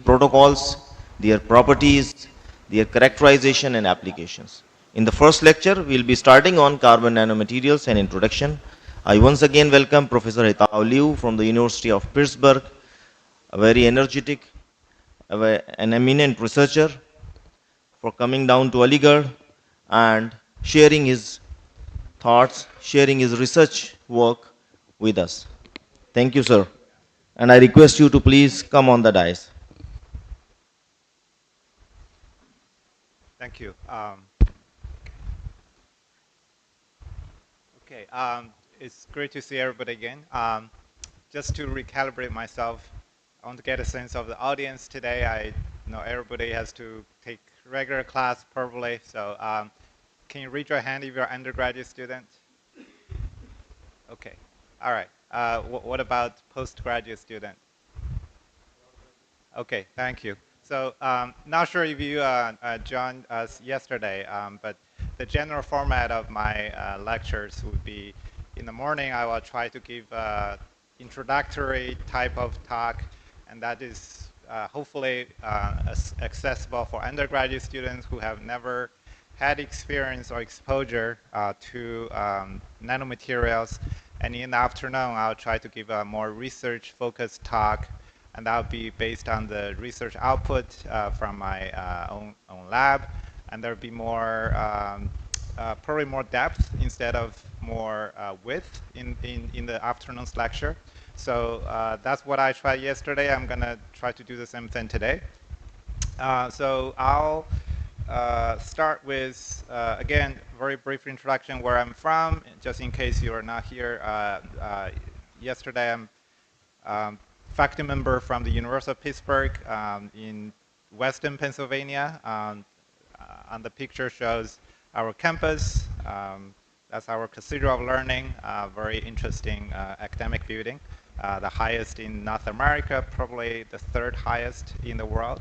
protocols, their properties, their characterization and applications. In the first lecture, we'll be starting on carbon nanomaterials and introduction. I once again welcome Professor Hitao Liu from the University of Pittsburgh, a very energetic, an eminent researcher, for coming down to Aligarh and sharing his thoughts, sharing his research work with us. Thank you, sir. And I request you to please come on the dais. Thank you. Okay, it's great to see everybody again. Just to recalibrate myself, I want to get a sense of the audience today. I know everybody has to take regular class probably, so can you raise your hand if you're an undergraduate student? Okay, all right. What about postgraduate student? Okay, thank you. So not sure if you joined us yesterday, but the general format of my lectures would be in the morning I will try to give introductory type of talk, and that is hopefully accessible for undergraduate students who have never had experience or exposure to nanomaterials. And in the afternoon, I'll try to give a more research-focused talk, and that'll be based on the research output from my own lab, and there'll be more, probably more depth instead of more width in the afternoon's lecture. So that's what I tried yesterday. I'm gonna try to do the same thing today. So I'll start with, again, very brief introduction where I'm from, just in case you are not here. Yesterday, I'm faculty member from the University of Pittsburgh in Western Pennsylvania. On the picture shows our campus. That's our Cathedral of Learning, very interesting academic building. The highest in North America, probably the third highest in the world.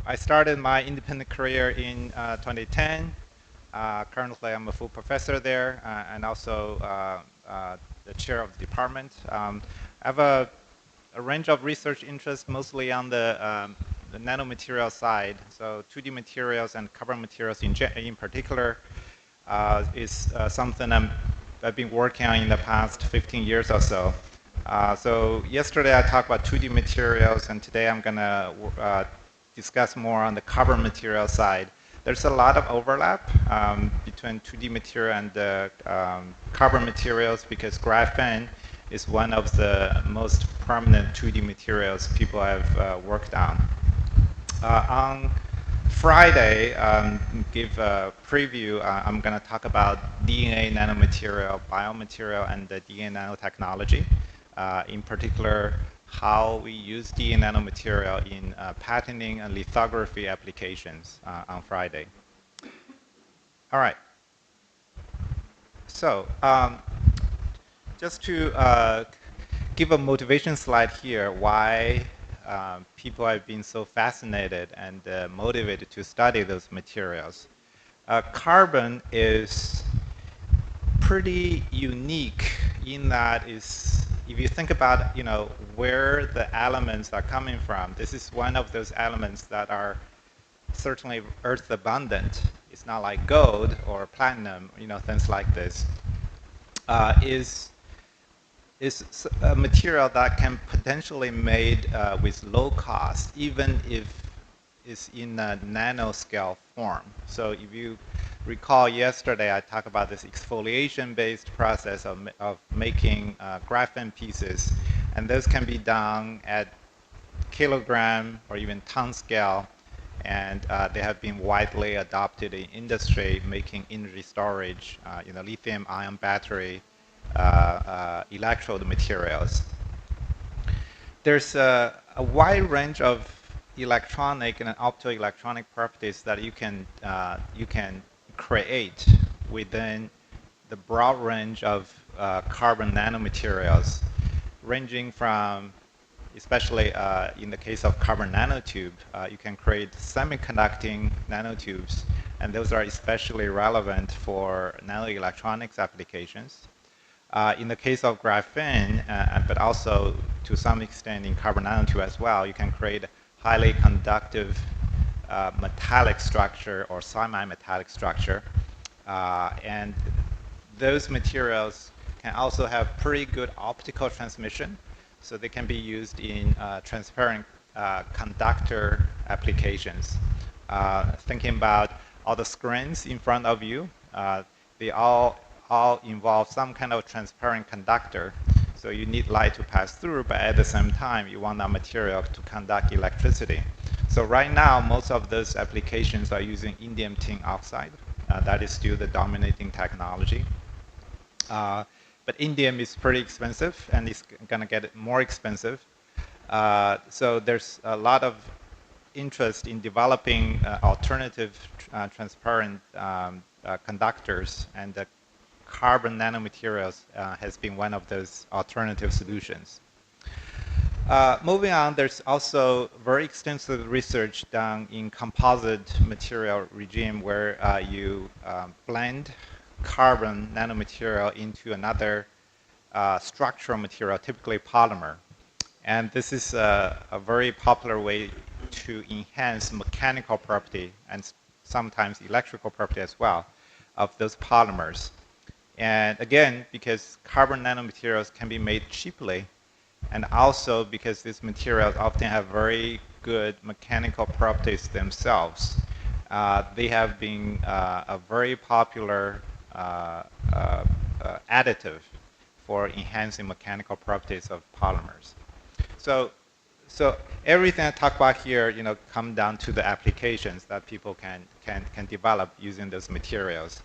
I started my independent career in 2010. Currently, I'm a full professor there and also the chair of the department. I have a range of research interests, mostly on the nanomaterial side. So 2D materials and carbon materials in particular is something I've been working on in the past 15 years or so. So yesterday I talked about 2D materials, and today I'm going to discuss more on the carbon material side. There's a lot of overlap between 2D material and carbon materials because graphene is one of the most prominent 2D materials people have worked on. On Friday, give a preview, I'm going to talk about DNA nanomaterial, biomaterial, and the DNA nanotechnology. In particular, how we use DNA nanomaterial in patterning and lithography applications on Friday. All right. So just to give a motivation slide here, why people have been so fascinated and motivated to study those materials. Carbon is pretty unique in that if you think about, where the elements are coming from, this is one of those elements that are certainly earth abundant. It's not like gold or platinum, things like this. Is a material that can potentially made with low cost, even if it's in a nanoscale form. So if you recall yesterday, I talked about this exfoliation-based process of making graphene pieces, and those can be done at kilogram or even ton scale, and they have been widely adopted in industry, making energy storage, lithium-ion battery, electrode materials. There's a wide range of electronic and optoelectronic properties that you can create within the broad range of carbon nanomaterials, ranging from, especially in the case of carbon nanotube, you can create semiconducting nanotubes, and those are especially relevant for nanoelectronics applications. In the case of graphene, but also to some extent in carbon nanotube as well, you can create highly conductive metallic structure or semi-metallic structure. And those materials can also have pretty good optical transmission, so they can be used in transparent conductor applications. Thinking about all the screens in front of you, they all involve some kind of transparent conductor. So you need light to pass through, but at the same time, you want that material to conduct electricity. So right now, most of those applications are using indium tin oxide. That is still the dominating technology. But indium is pretty expensive, and it's going to get more expensive. So there's a lot of interest in developing alternative transparent conductors, and the carbon nanomaterials has been one of those alternative solutions. Moving on, there's also very extensive research done in composite material regime where you blend carbon nanomaterial into another structural material, typically polymer. And this is a very popular way to enhance mechanical property and sometimes electrical property as well of those polymers. And again, because carbon nanomaterials can be made cheaply, and also because these materials often have very good mechanical properties themselves, they have been a very popular additive for enhancing mechanical properties of polymers. So everything I talk about here, come down to the applications that people can develop using those materials.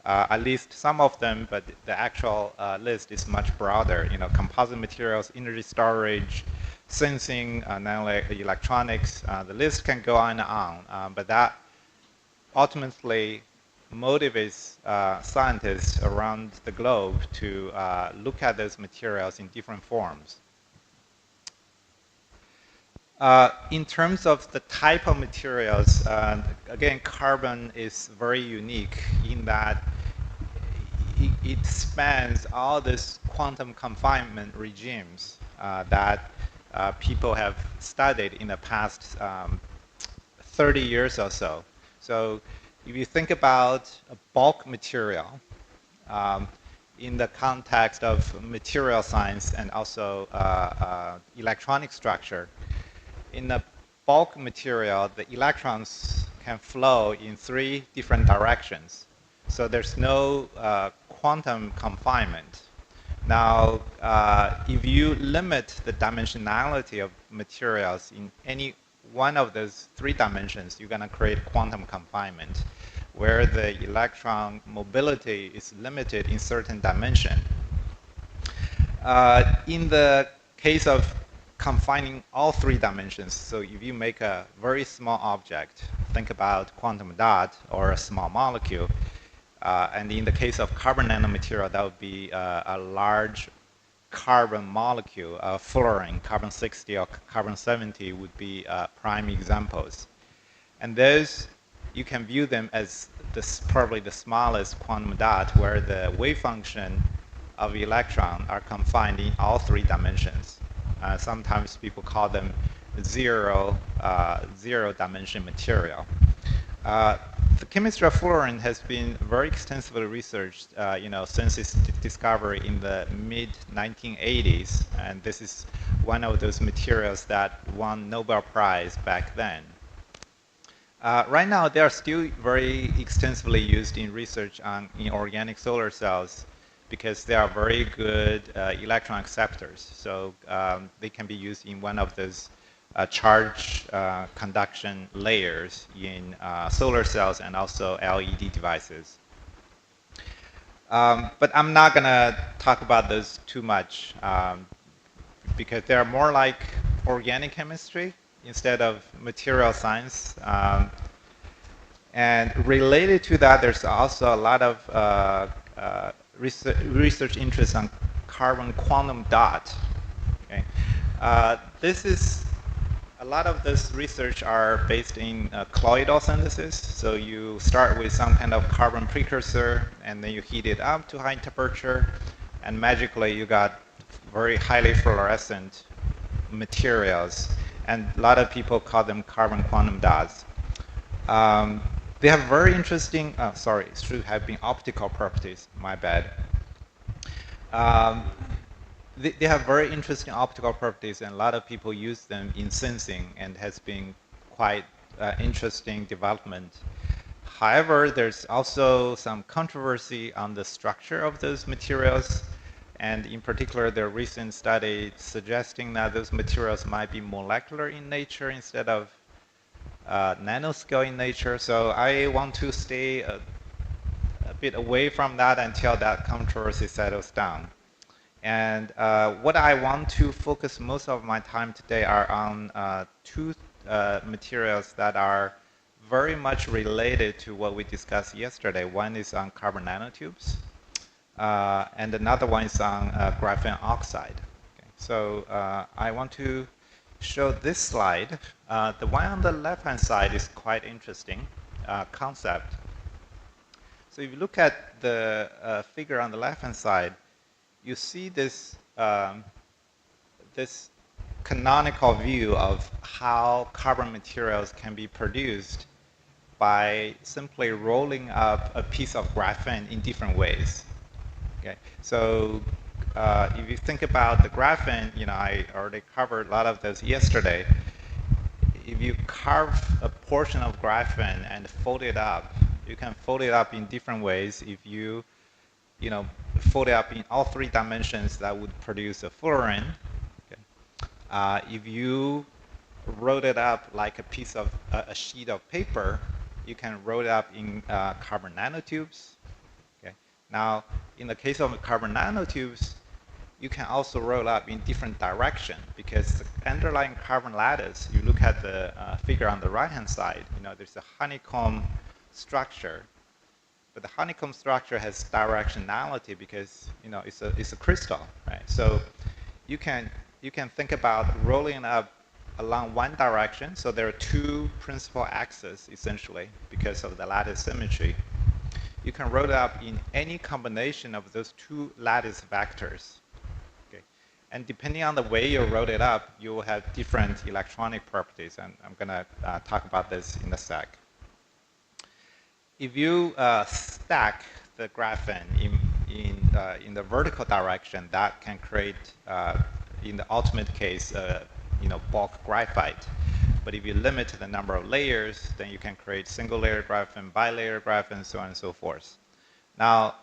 At least some of them, but the actual list is much broader. Composite materials, energy storage, sensing, nanoelectronics. The list can go on and on, but that ultimately motivates scientists around the globe to look at those materials in different forms. In terms of the type of materials, again, carbon is very unique in that it spans all these quantum confinement regimes that people have studied in the past 30 years or so. So if you think about a bulk material in the context of material science and also electronic structure, in the bulk material, the electrons can flow in 3 different directions. So there's no quantum confinement. Now, if you limit the dimensionality of materials in any one of those 3 dimensions, you're going to create quantum confinement, where the electron mobility is limited in certain dimension. In the case of confining all 3 dimensions, so if you make a very small object, think about quantum dot or a small molecule, and in the case of carbon nanomaterial, that would be a large carbon molecule, fluorine, carbon-60 or carbon-70 would be prime examples. And those, you can view them as probably the smallest quantum dot, where the wave function of electron are confined in all 3 dimensions. Sometimes people call them zero dimension material. The chemistry of fluorine has been very extensively researched, since its discovery in the mid-1980s, and this is one of those materials that won Nobel Prize back then. Right now, they are still very extensively used in research in organic solar cells, because they are very good electron acceptors. So they can be used in one of those charge conduction layers in solar cells and also LED devices. But I'm not going to talk about those too much because they're more like organic chemistry instead of material science. And related to that, there's also a lot of research interest on carbon quantum dot. Okay. This is a lot of this research are based in colloidal synthesis. So you start with some kind of carbon precursor, and then you heat it up to high temperature, and magically you got very highly fluorescent materials, and a lot of people call them carbon quantum dots. They have very interesting, sorry, it should have been optical properties, my bad. They have very interesting optical properties, and a lot of people use them in sensing, and has been quite interesting development. However, there's also some controversy on the structure of those materials, and in particular, the recent study suggesting that those materials might be molecular in nature instead of nanoscale in nature. So I want to stay a bit away from that until that controversy settles down. And what I want to focus most of my time today are on two materials that are very much related to what we discussed yesterday. One is on carbon nanotubes, and another one is on graphene oxide. Okay. So I want to show this slide. The one on the left-hand side is quite interesting concept. So if you look at the figure on the left-hand side, you see this this canonical view of how carbon materials can be produced by simply rolling up a piece of graphene in different ways. Okay, so if you think about the graphene, I already covered a lot of this yesterday. If you carve a portion of graphene and fold it up, you can fold it up in different ways. If you fold it up in all three dimensions, that would produce a fullerene. Okay. If you roll it up like a piece of a sheet of paper, you can roll it up in carbon nanotubes. Okay. Now, in the case of carbon nanotubes, you can also roll up in different direction, because the underlying carbon lattice, you look at the figure on the right-hand side, there's a honeycomb structure. But the honeycomb structure has directionality because it's a crystal, right? So you can think about rolling up along one direction. So there are two principal axes essentially because of the lattice symmetry. You can roll it up in any combination of those two lattice vectors. Okay, and depending on the way you roll it up, you will have different electronic properties, and I'm going to talk about this in a sec. If you stack the graphene in the vertical direction, that can create, in the ultimate case, bulk graphite. But if you limit the number of layers, then you can create single-layer graphene, bilayer graphene, so on and so forth. Now,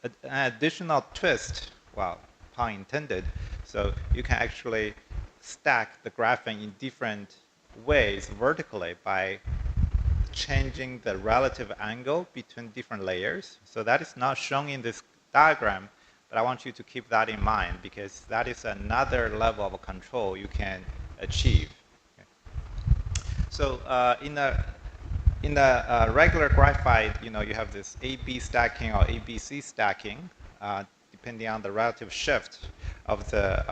an additional twist, well, pun intended, so you can actually stack the graphene in different ways vertically by changing the relative angle between different layers. So that is not shown in this diagram, but I want you to keep that in mind because that is another level of control you can achieve. Okay. So in the regular graphite, you have this AB stacking or ABC stacking, depending on the relative shift of the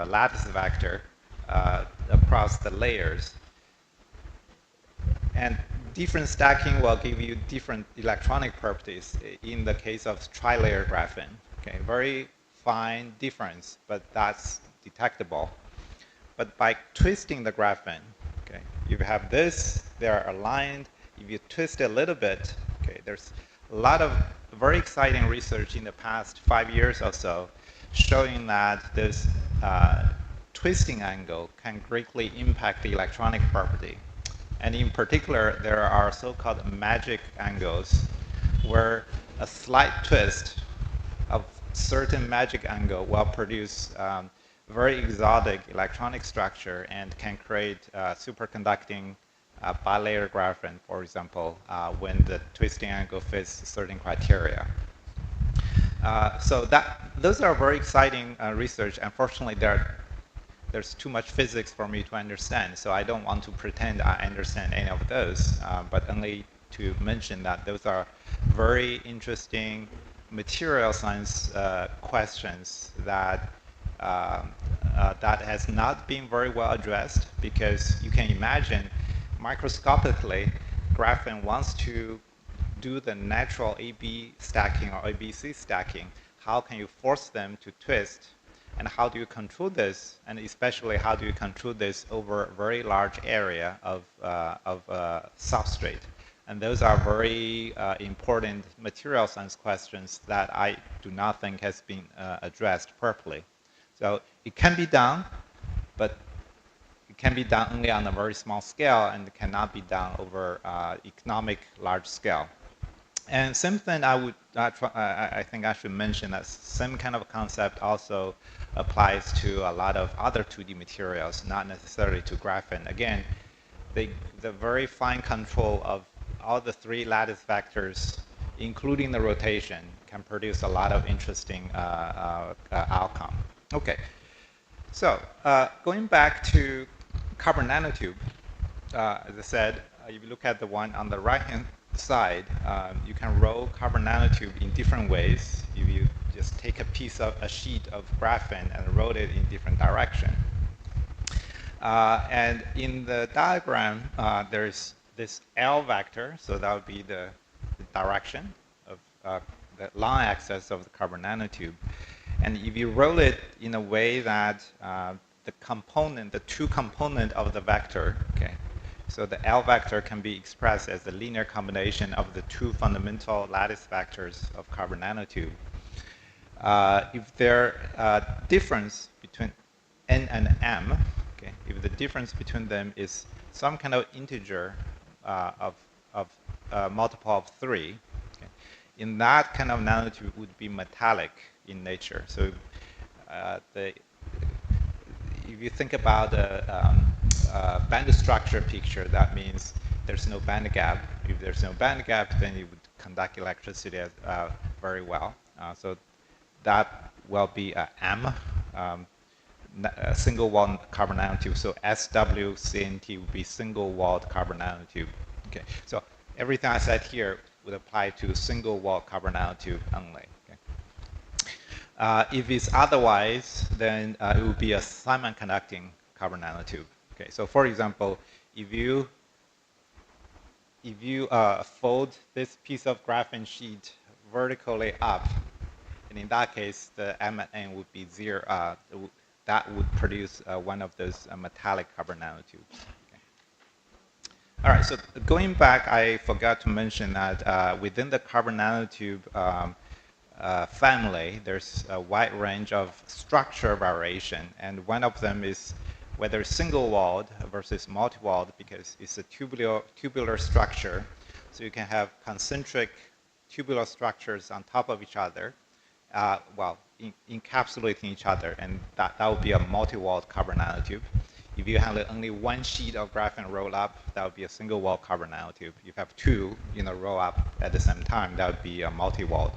lattice vector across the layers. And different stacking will give you different electronic properties in the case of tri-layer graphene. Okay, very fine difference, but that's detectable. But by twisting the graphene, okay, you have this, they are aligned. If you twist a little bit, okay, there's a lot of very exciting research in the past 5 years or so showing that this twisting angle can greatly impact the electronic property. And in particular, there are so-called magic angles where a slight twist of certain magic angle will produce very exotic electronic structure and can create superconducting bilayer graphene, for example, when the twisting angle fits certain criteria. So those are very exciting research. Unfortunately, there's too much physics for me to understand, so I don't want to pretend I understand any of those, but only to mention that those are very interesting material science questions that that has not been very well addressed, because you can imagine microscopically graphene wants to do the natural AB stacking or ABC stacking. How can you force them to twist And how do you control this? And especially, how do you control this over a very large area of substrate? And those are very important material science questions that I do not think has been addressed properly. So it can be done, but it can be done only on a very small scale, and it cannot be done over economic large scale. And same thing, I think I should mention that same kind of concept also applies to a lot of other 2D materials, not necessarily to graphene. Again, the very fine control of all the 3 lattice vectors, including the rotation, can produce a lot of interesting outcome. Okay, so going back to carbon nanotube, as I said, if you look at the one on the right-hand side, you can roll carbon nanotube in different ways. If you just take a sheet of graphene and roll it in different direction. And in the diagram, there's this L vector, so that would be the direction of the long axis of the carbon nanotube. And if you roll it in a way that the two component of the vector, okay, so the L vector can be expressed as the linear combination of the 2 fundamental lattice vectors of carbon nanotube. If there difference between n and m, okay, if the difference between them is some kind of integer of multiple of 3, okay, in that kind of nanotube would be metallic in nature. So if you think about the band structure picture, that means there's no band gap. If there's no band gap, then it would conduct electricity very well. So that will be a M, a single-walled carbon nanotube. So SWCNT would be single-walled carbon nanotube. Okay, so everything I said here would apply to single-walled carbon nanotube only. If it's otherwise, then it would be a Simon conducting carbon nanotube. Okay, so for example, if you fold this piece of graphene sheet vertically up, and in that case, the M and N would be 0. That would produce one of those metallic carbon nanotubes. Okay. All right, so going back, I forgot to mention that within the carbon nanotube family, there's a wide range of structure variation, and one of them is whether single-walled versus multi-walled, because it's a tubular structure. So you can have concentric tubular structures on top of each other, encapsulating each other, and that would be a multi-walled carbon nanotube. If you have only one sheet of graphene roll up, that would be a single-walled carbon nanotube. If you have 2 roll up at the same time, that would be a multi-walled.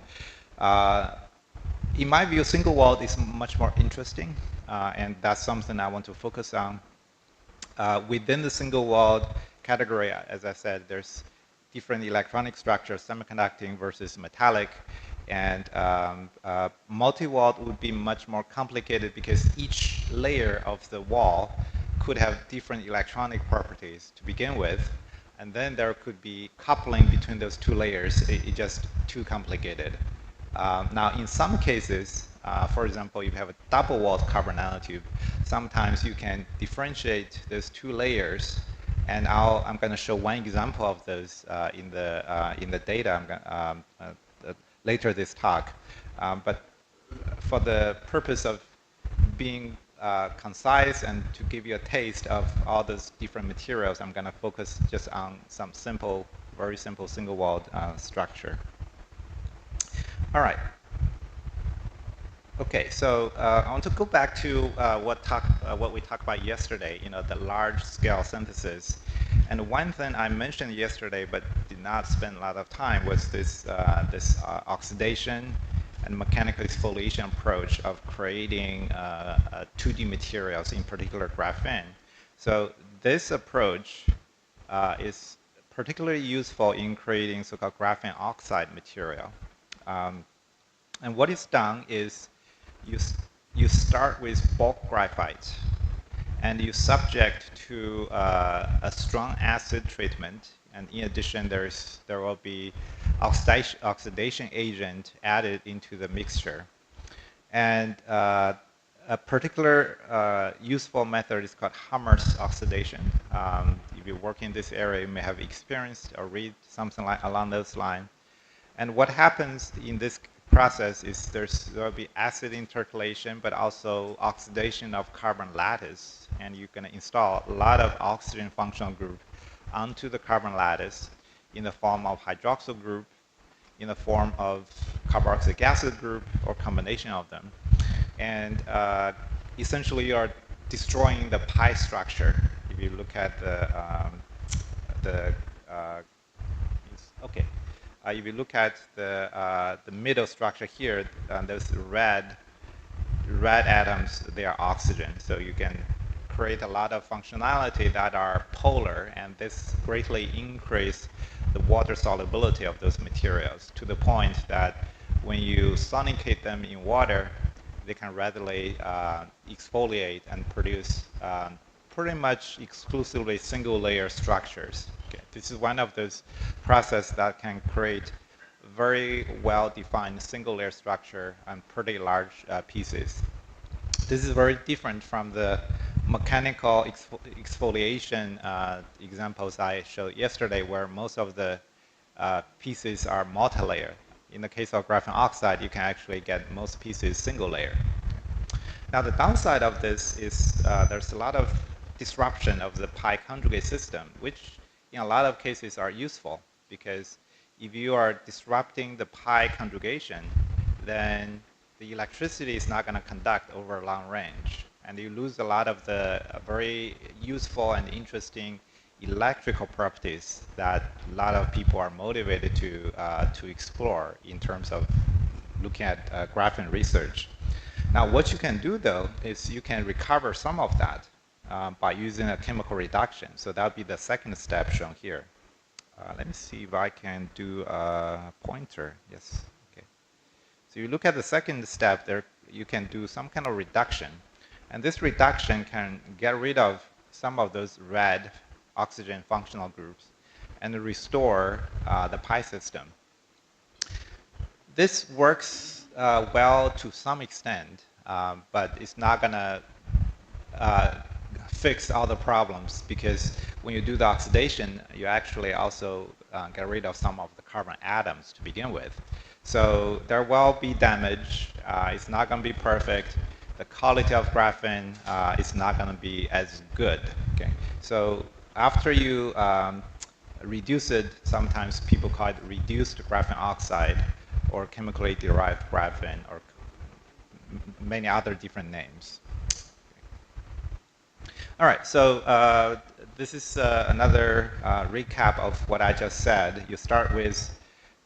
In my view, single-walled is much more interesting, and that's something I want to focus on. Within the single-walled category, as I said, there's different electronic structures, semiconducting versus metallic, and multi-walled would be much more complicated because each layer of the wall could have different electronic properties to begin with, and then there could be coupling between those 2 layers. It's just too complicated. Now, in some cases, for example, if you have a double-walled carbon nanotube, sometimes you can differentiate those 2 layers, and I'm going to show one example of those in the data later this talk. But for the purpose of being concise and to give you a taste of all those different materials, I'm going to focus just on some simple, very simple single-walled structure. All right. Okay, so I want to go back to what we talked about yesterday, the large-scale synthesis. And one thing I mentioned yesterday but did not spend a lot of time was this oxidation and mechanical exfoliation approach of creating 2D materials, in particular graphene. So this approach is particularly useful in creating so-called graphene oxide material. And what is done is you start with bulk graphite, and you subject to a strong acid treatment, and in addition there will be oxidation agent added into the mixture. And a particular useful method is called Hammer's oxidation. If you work in this area, you may have experienced or read something like along those lines. And what happens in this process is there will be acid intercalation, but also oxidation of carbon lattice. And you're going to install a lot of oxygen functional group onto the carbon lattice in the form of hydroxyl group, in the form of carboxylic acid group, or combination of them. And essentially, you are destroying the pi structure. If you look at if you look at the middle structure here, those red atoms, they are oxygen. So you can create a lot of functionality that are polar, and this greatly increase the water solubility of those materials to the point that when you sonicate them in water, they can readily exfoliate and produce pretty much exclusively single layer structures. Okay. This is one of those processes that can create very well-defined single layer structure on pretty large pieces. This is very different from the mechanical exfoliation examples I showed yesterday, where most of the pieces are multi-layer. In the case of graphene oxide, you can actually get most pieces single layer. Now, the downside of this is there's a lot of disruption of the pi conjugate system, which in a lot of cases are useful, because if you are disrupting the pi conjugation, then the electricity is not going to conduct over long range, and you lose a lot of the very useful and interesting electrical properties that a lot of people are motivated to explore in terms of looking at graphene research. Now, what you can do, though, is you can recover some of that by using a chemical reduction. So that would be the second step shown here. Let me see if I can do a pointer. Yes. Okay. So you look at the second step there, you can do some kind of reduction. And this reduction can get rid of some of those red oxygen functional groups and restore the pi system. This works well to some extent, but it's not going to fix all the problems, because when you do the oxidation, you actually also get rid of some of the carbon atoms to begin with. So there will be damage. It's not going to be perfect. The quality of graphene is not going to be as good. Okay. So after you reduce it, sometimes people call it reduced graphene oxide, or chemically derived graphene, or many other different names. All right, so this is another recap of what I just said. You start with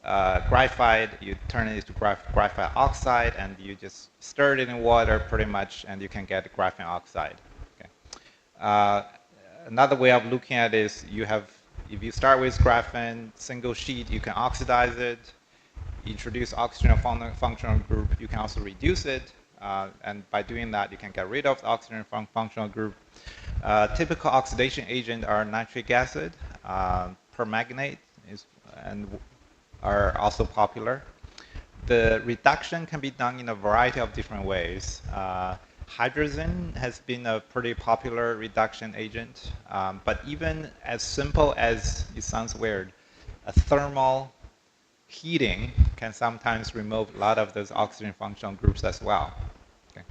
graphite, you turn it into graphite oxide, and you just stir it in water pretty much, and you can get graphene oxide. Okay. Another way of looking at it is if you start with graphene single sheet, you can oxidize it, introduce oxygen functional group. You can also reduce it, and by doing that, you can get rid of the oxygen functional group. Typical oxidation agent are nitric acid, permanganate, and are also popular. The reduction can be done in a variety of different ways. Hydrogen has been a pretty popular reduction agent, but even as simple as, it sounds weird, a thermal heating can sometimes remove a lot of those oxygen functional groups as well. Okay.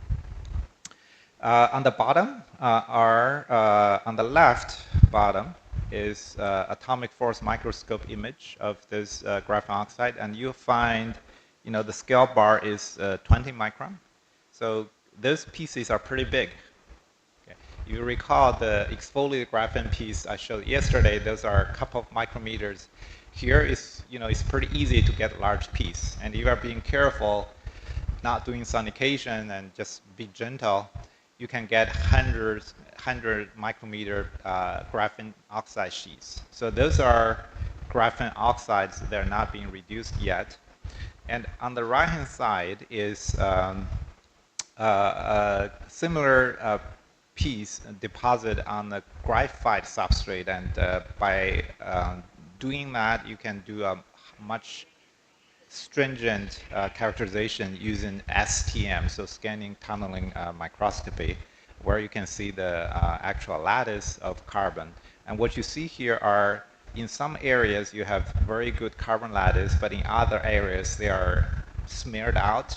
On the bottom on the left bottom is atomic force microscope image of this graphene oxide, and you'll find, the scale bar is 20 micron. So those pieces are pretty big. Okay. You recall the exfoliated graphene piece I showed yesterday, those are a couple of micrometers. Here is, it's pretty easy to get a large piece. And if you are being careful, not doing sonication and just be gentle, you can get 100 micrometer graphene oxide sheets. So those are graphene oxides that are not being reduced yet. And on the right-hand side is a similar piece deposit on the graphite substrate, and by doing that, you can do a much stringent characterization using STM, so scanning tunneling microscopy, where you can see the actual lattice of carbon. And what you see here are, in some areas you have very good carbon lattice, but in other areas they are smeared out.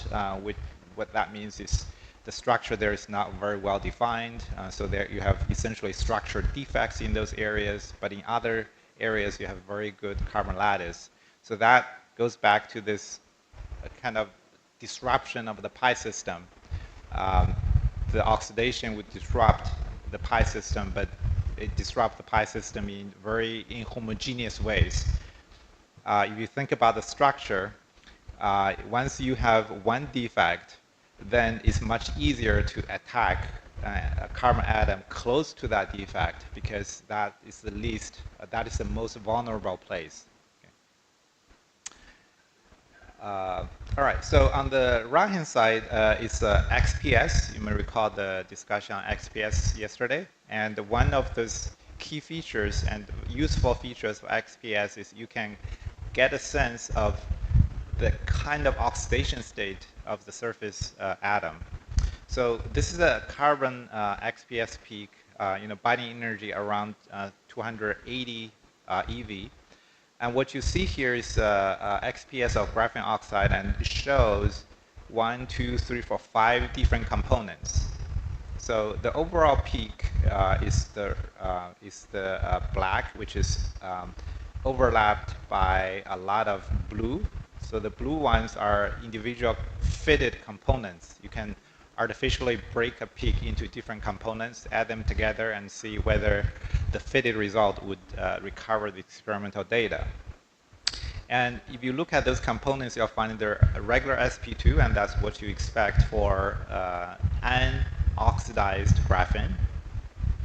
What that means is the structure there is not very well defined. So there you have essentially structure defects in those areas, but in other areas you have very good carbon lattice. So that goes back to this kind of disruption of the pi system. The oxidation would disrupt the pi system, but it disrupts the pi system in very inhomogeneous ways. If you think about the structure, once you have one defect, then it's much easier to attack a carbon atom close to that defect, because that is the most vulnerable place. All right, so on the right-hand side is XPS. You may recall the discussion on XPS yesterday. And one of those key features and useful features of XPS is you can get a sense of the kind of oxidation state of the surface atom. So this is a carbon XPS peak, binding energy around 280 eV. And what you see here is XPS of graphene oxide, and it shows 1, 2, 3, 4, 5 different components. So the overall peak is the black, which is overlapped by a lot of blue. So the blue ones are individual fitted components. You can artificially break a peak into different components, add them together, and see whether the fitted result would recover the experimental data. And if you look at those components, you'll find they're a regular sp2, and that's what you expect for unoxidized graphene.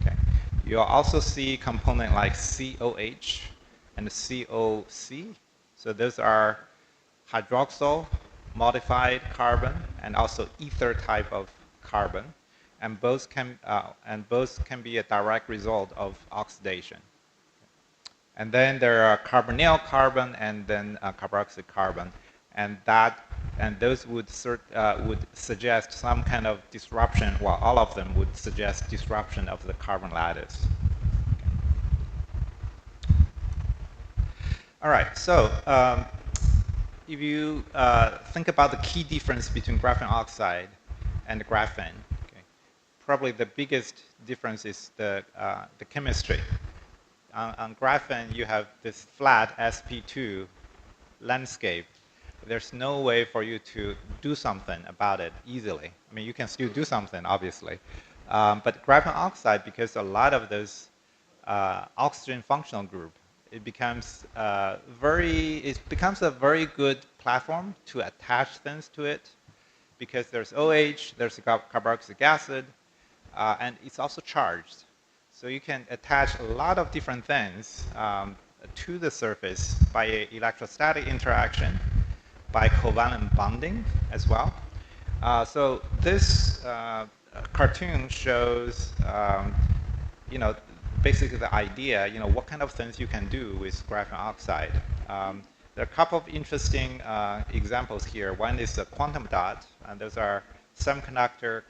Okay. You'll also see components like COH and COC. So those are hydroxyl modified carbon and also ether type of carbon, and both can be a direct result of oxidation. And then there are carbonyl carbon and then carboxyl carbon, and those would suggest some kind of disruption. Well, all of them would suggest disruption of the carbon lattice. Okay. All right, so if you think about the key difference between graphene oxide and graphene, okay, probably the biggest difference is the chemistry. On graphene, you have this flat sp2 landscape. There's no way for you to do something about it easily. I mean, you can still do something, obviously. But graphene oxide, because a lot of those oxygen functional group, it becomes a very good platform to attach things to it, because there's OH, there's carboxylic acid, and it's also charged. So you can attach a lot of different things to the surface by electrostatic interaction, by covalent bonding as well. So this cartoon shows, basically the idea, what kind of things you can do with graphene oxide. There are a couple of interesting examples here. One is the quantum dot, and those are semiconductor,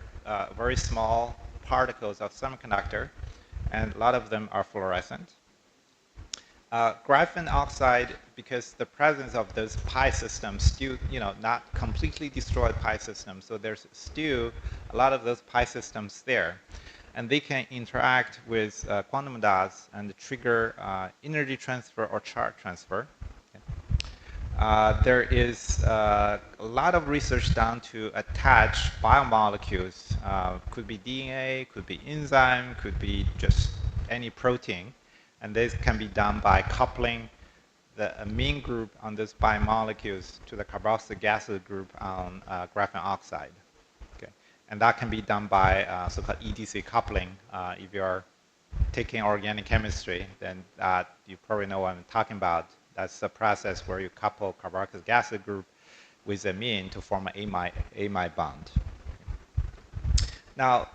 very small particles of semiconductor, and a lot of them are fluorescent. Graphene oxide, because the presence of those pi systems still, not completely destroyed pi systems, so there's still a lot of those pi systems there. And they can interact with quantum dots and trigger energy transfer or charge transfer. Okay. There is a lot of research done to attach biomolecules. Could be DNA, could be enzyme, could be just any protein. And this can be done by coupling the amine group on those biomolecules to the carboxylic acid group on graphene oxide. And that can be done by so-called EDC coupling. If you're taking organic chemistry, then you probably know what I'm talking about. That's a process where you couple carboxylic acid group with amine to form an amide bond. Now,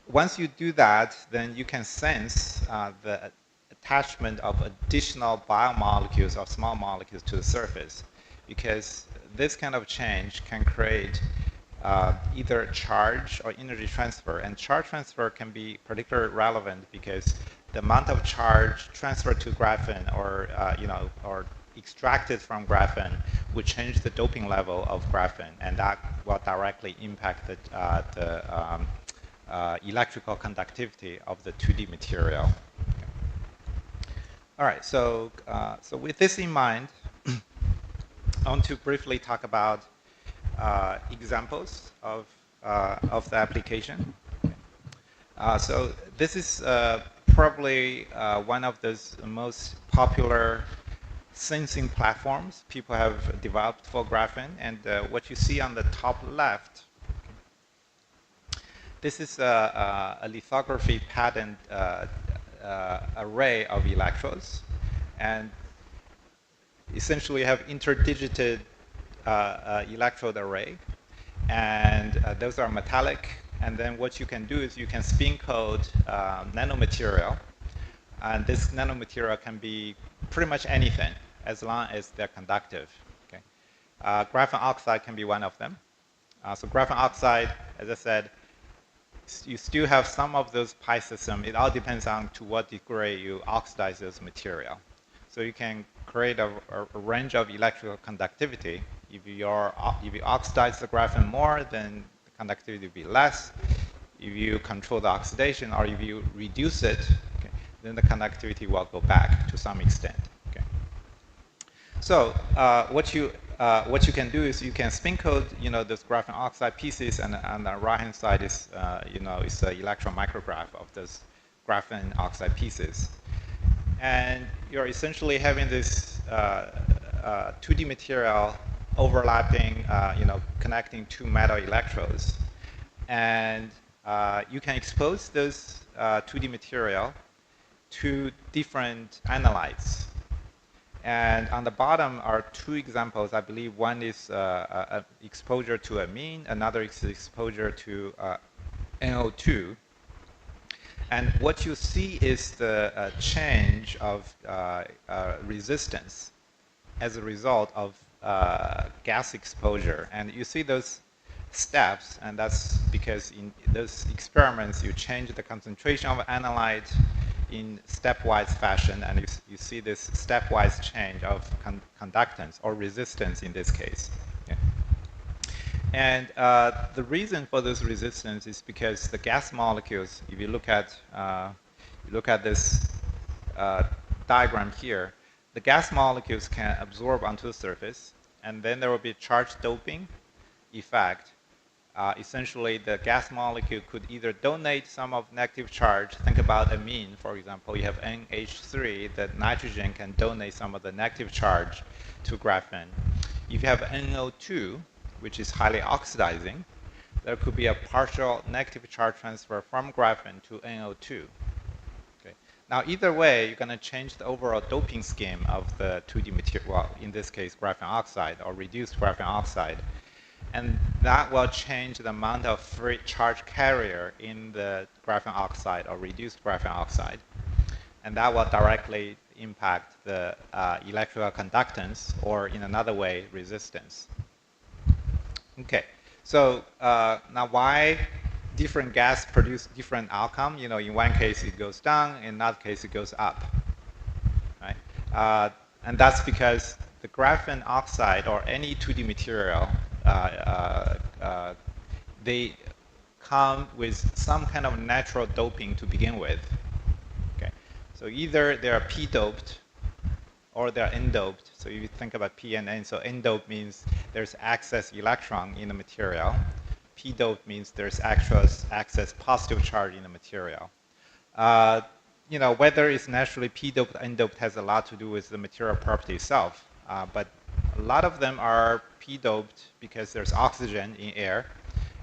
once you do that, then you can sense the attachment of additional biomolecules or small molecules to the surface, because this kind of change can create either charge or energy transfer. And charge transfer can be particularly relevant because the amount of charge transferred to graphene or extracted from graphene would change the doping level of graphene, and that will directly impact the electrical conductivity of the 2D material. All right, so with this in mind, I want to briefly talk about examples of the application. So this is probably one of those most popular sensing platforms people have developed for graphene. And what you see on the top left, this is a lithography patterned array of electrodes. And essentially you have interdigited electrode array. And those are metallic. And then what you can do is you can spin code nanomaterial. And this nanomaterial can be pretty much anything as long as they're conductive. Okay? Graphene oxide can be one of them. So graphene oxide, as I said, you still have some of those pi systems. It all depends on to what degree you oxidize this material. So you can create a range of electrical conductivity. If you oxidize the graphene more, then the conductivity will be less. If you control the oxidation, or if you reduce it, okay, then the conductivity will go back to some extent. Okay. So what you can do is you can spin code, those graphene oxide pieces, and on the right-hand side is, is the electron micrograph of those graphene oxide pieces. And you're essentially having this 2D material overlapping, connecting two metal electrodes. And you can expose those 2D material to different analytes. And on the bottom are two examples. I believe one is exposure to amine, another is exposure to NO2. And what you see is the change of resistance as a result of gas exposure. And you see those steps, and that's because in those experiments you change the concentration of analyte in stepwise fashion, and you see this stepwise change of conductance or resistance in this case. Yeah. And the reason for this resistance is because the gas molecules, if you look at this diagram here, the gas molecules can absorb onto the surface, and then there will be charge doping effect. Essentially, the gas molecule could either donate some of negative charge. Think about amine, for example. You have NH3, the nitrogen can donate some of the negative charge to graphene. If you have NO2, which is highly oxidizing, there could be a partial negative charge transfer from graphene to NO2. Okay. Now, either way, you're going to change the overall doping scheme of the 2D material, well, in this case, graphene oxide or reduced graphene oxide. And that will change the amount of free charge carrier in the graphene oxide or reduced graphene oxide. And that will directly impact the electrical conductance, or in another way, resistance. Okay, so now why different gas produce different outcome? In one case it goes down, in another case it goes up, right? And that's because the graphene oxide or any 2D material, they come with some kind of natural doping to begin with. Okay, so either they are p-doped or they are n-doped. So if you think about p and n, so n-doped means there's excess electron in the material. P-doped means there's excess positive charge in the material. Whether it's naturally p-doped or n-doped has a lot to do with the material property itself. But a lot of them are p-doped because there's oxygen in air,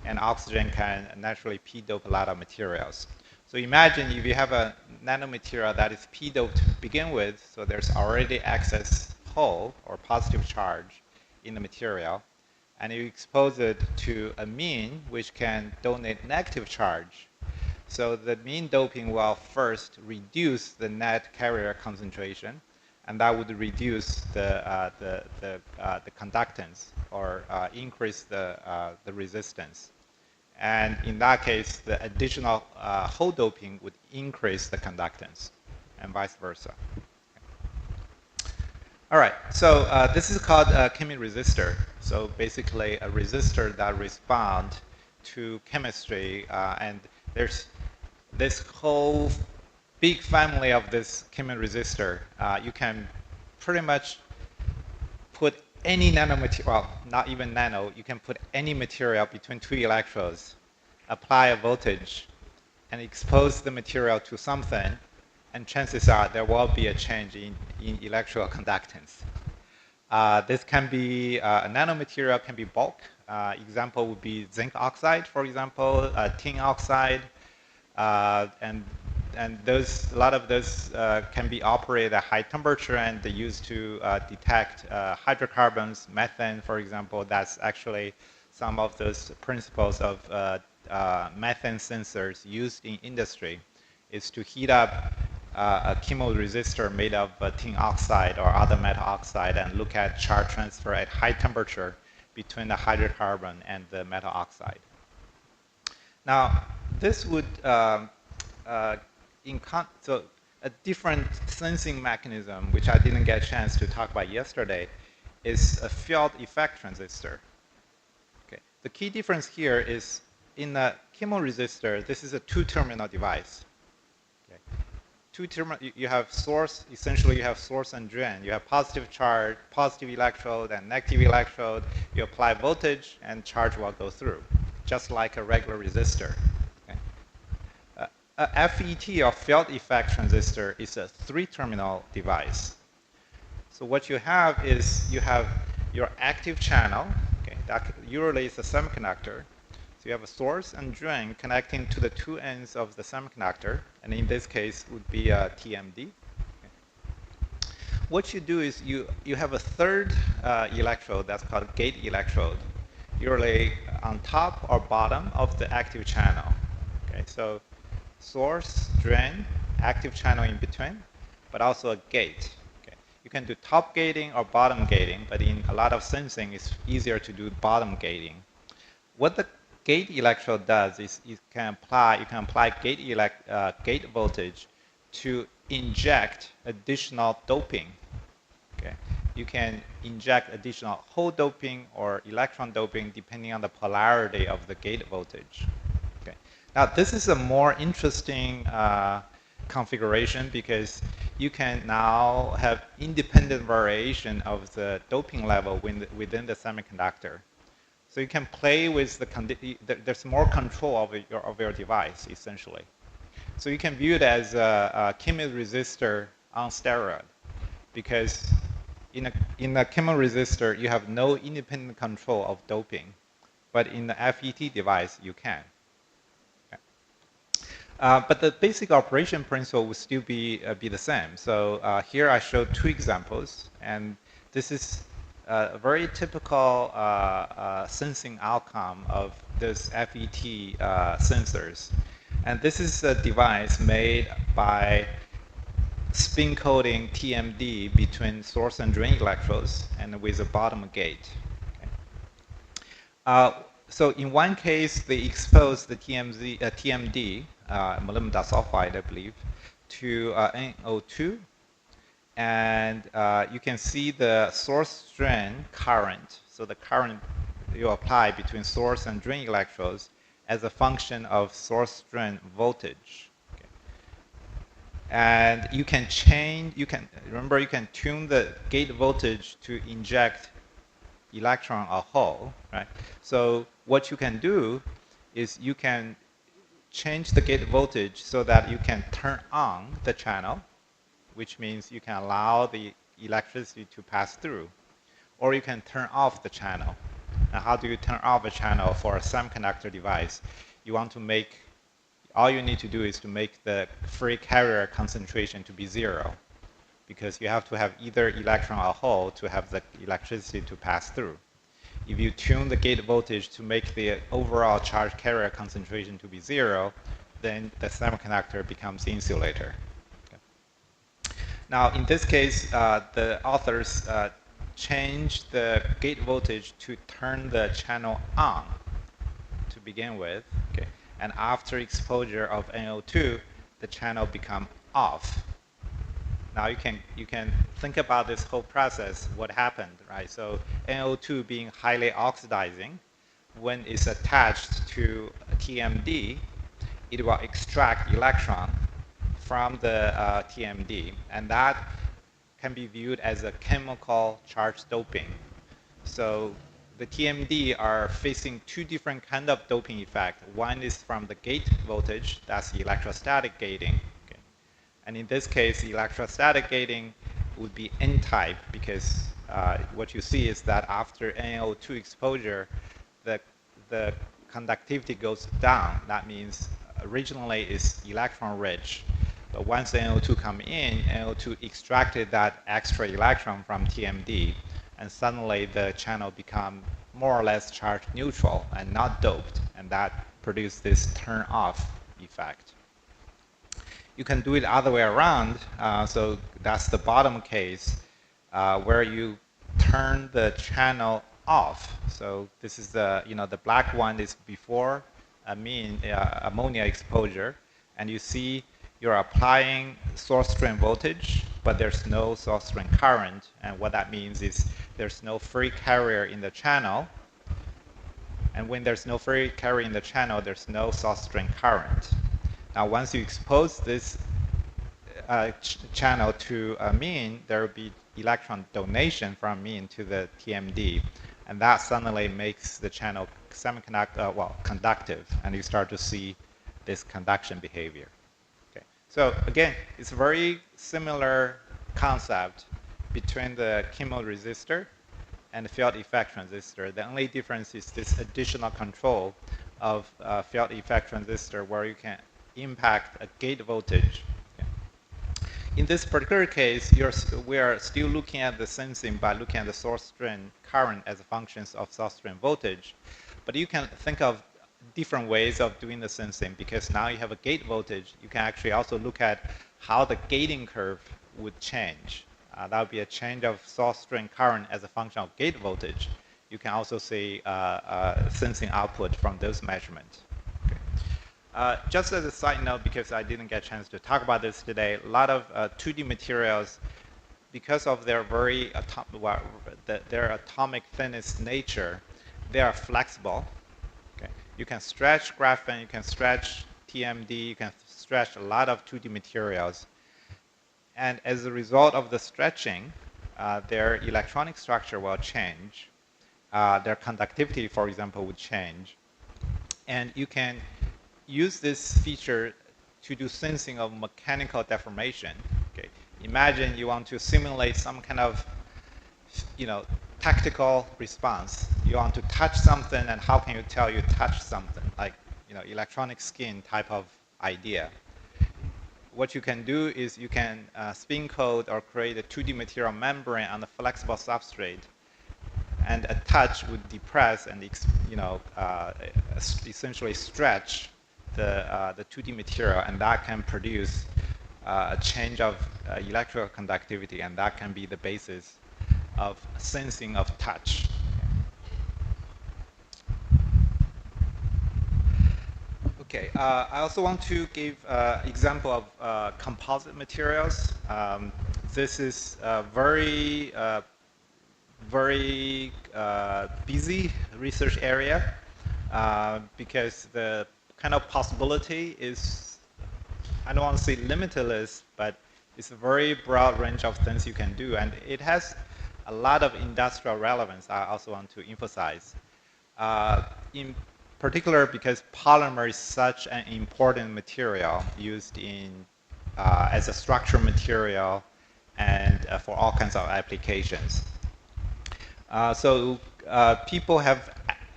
and oxygen can naturally p-dope a lot of materials. So imagine if you have a nanomaterial that is p-doped to begin with, so there's already excess hole or positive charge in the material, and you expose it to amine, which can donate negative charge. So the amine doping will first reduce the net carrier concentration, and that would reduce the conductance or increase the resistance. And in that case, the additional hole doping would increase the conductance, and vice versa. All right, so this is called a chemiresistor. So basically, a resistor that responds to chemistry, and there's this whole big family of this chemiresistor. You can pretty much put any nanomaterial, well, not even nano, you can put any material between two electrodes, apply a voltage, and expose the material to something, and chances are there will be a change in electrical conductance. This can be a nanomaterial, can be bulk. Example would be zinc oxide, for example, tin oxide, and those, a lot of those can be operated at high temperature and used to detect hydrocarbons, methane, for example. That's actually some of those principles of methane sensors used in industry, is to heat up a chemoresistor made of tin oxide or other metal oxide and look at charge transfer at high temperature between the hydrocarbon and the metal oxide. Now, this would so a different sensing mechanism, which I didn't get a chance to talk about yesterday, is a field effect transistor. Okay. The key difference here is in a chemoresistor, this is a two-terminal device. Okay. You have source, essentially you have source and drain. You have positive charge, positive electrode, and negative electrode. You apply voltage, and charge will go through, just like a regular resistor. A FET, or field effect transistor, is a three-terminal device. So what you have is you have your active channel. Okay, that usually is a semiconductor. So you have a source and drain connecting to the two ends of the semiconductor, and in this case would be a TMD. Okay. What you do is you have a third electrode that's called gate electrode, usually on top or bottom of the active channel. Okay, so source, drain, active channel in between, but also a gate. Okay. You can do top gating or bottom gating, but in a lot of sensing, it's easier to do bottom gating. What the gate electrode does is you can apply gate voltage to inject additional doping. Okay. You can inject additional hole doping or electron doping depending on the polarity of the gate voltage. Now, this is a more interesting configuration because you can now have independent variation of the doping level within the semiconductor. So you can play with there's more control of your device, essentially. So you can view it as a chemoresistor on steroid, because in a chemoresistor, you have no independent control of doping, but in the FET device, you can. But the basic operation principle would still be the same. So here I showed two examples, and this is a very typical sensing outcome of this FET sensors. And this is a device made by spin coating TMD between source and drain electrodes and with a bottom gate. Okay. So in one case, they expose the TMD, molybdenum disulfide, I believe, to NO2. And you can see the source drain current. So the current you apply between source and drain electrodes as a function of source drain voltage. Okay. And you can remember, you can tune the gate voltage to inject electron or hole, right? So what you can do is you can change the gate voltage so that you can turn on the channel, which means you can allow the electricity to pass through, or you can turn off the channel. Now, how do you turn off a channel for a semiconductor device? You want to make, all you need to do is to make the free carrier concentration to be 0, because you have to have either electron or hole to have the electricity to pass through. If you tune the gate voltage to make the overall charge carrier concentration to be 0, then the semiconductor becomes insulator. Okay. Now, in this case, the authors changed the gate voltage to turn the channel on to begin with. Okay. And after exposure of NO2, the channel become off. Now you can think about this whole process, what happened, right? So NO2 being highly oxidizing, when it's attached to TMD, it will extract electron from the TMD, and that can be viewed as a chemical charge doping. So the TMD are facing two different kind of doping effect. One is from the gate voltage, that's electrostatic gating. Okay. And in this case, electrostatic gating would be N-type because what you see is that after NO2 exposure, the conductivity goes down. That means originally it's electron rich. But once NO2 come in, NO2 extracted that extra electron from TMD, and suddenly the channel become more or less charge neutral and not doped, and that produced this turn off effect. You can do it other way around. So that's the bottom case where you turn the channel off. So this is the the black one is before ammonia exposure, and you see you're applying source drain voltage, but there's no source drain current. And what that means is there's no free carrier in the channel. And when there's no free carrier in the channel, there's no source drain current. Now, once you expose this channel to amine, there will be electron donation from amine to the TMD, and that suddenly makes the channel conductive, and you start to see this conduction behavior. Okay. So again, it's a very similar concept between the chemoresistor and the field effect transistor. The only difference is this additional control of field effect transistor where you can impact a gate voltage. Okay. In this particular case, we are still looking at the sensing by looking at the source drain current as functions of source drain voltage. But you can think of different ways of doing the sensing because now you have a gate voltage. You can actually also look at how the gating curve would change. That would be a change of source drain current as a function of gate voltage. You can also see sensing output from those measurements. Okay. Just as a side note, because I didn't get a chance to talk about this today, a lot of 2D materials, because of their their atomic thinness nature, they are flexible. Okay. You can stretch graphene, you can stretch TMD, you can stretch a lot of 2D materials. And as a result of the stretching, their electronic structure will change. Their conductivity, for example, would change. And you can use this feature to do sensing of mechanical deformation. Okay. Imagine you want to simulate some kind of tactical response. You want to touch something, and how can you tell you touch something? Like electronic skin type of idea. What you can do is you can spin coat or create a 2D material membrane on a flexible substrate, and a touch would depress and essentially stretch the 2D material, and that can produce a change of electrical conductivity, and that can be the basis of sensing of touch. Okay, I also want to give example of composite materials. This is a very busy research area because the kind of possibility is, I don't want to say limitless, but it's a very broad range of things you can do, and it has a lot of industrial relevance. I also want to emphasize. In particular, because polymer is such an important material used in as a structural material and for all kinds of applications. So people have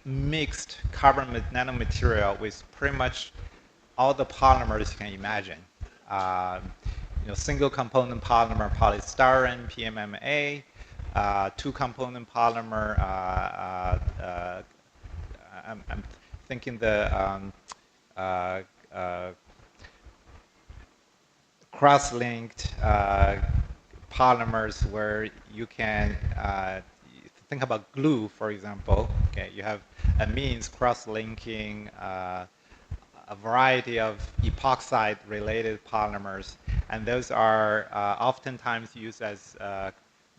mixed carbon nanomaterial with pretty much all the polymers you can imagine. Single component polymer, polystyrene, PMMA, two component polymer. I'm thinking the cross-linked polymers where you can think about glue, for example. Okay, you have amines cross-linking a variety of epoxide-related polymers, and those are oftentimes used as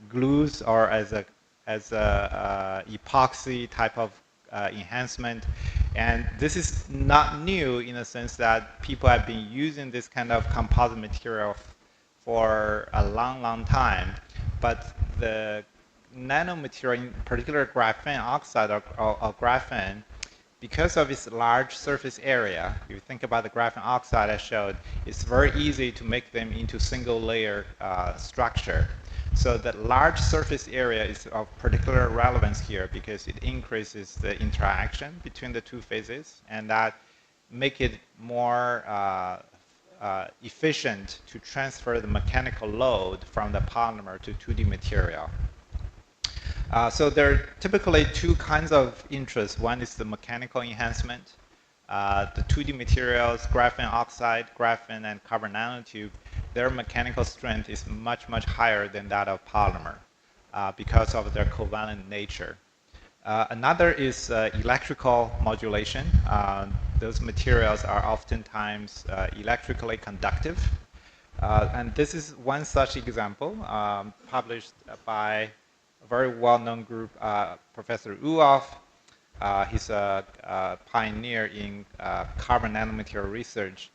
glues or as a epoxy type of enhancement. And this is not new in the sense that people have been using this kind of composite material for a long, long time. But the nanomaterial, in particular graphene oxide or graphene, because of its large surface area, if you think about the graphene oxide I showed, it's very easy to make them into single layer structure. So the large surface area is of particular relevance here because it increases the interaction between the two phases, and that make it more efficient to transfer the mechanical load from the polymer to 2D material. So there are typically two kinds of interests. One is the mechanical enhancement. The 2D materials, graphene oxide, graphene, and carbon nanotube, their mechanical strength is much, much higher than that of polymer because of their covalent nature. Another is electrical modulation. Those materials are oftentimes electrically conductive. And this is one such example published by a very well-known group, Professor Uoff. He's a pioneer in carbon nanomaterial research.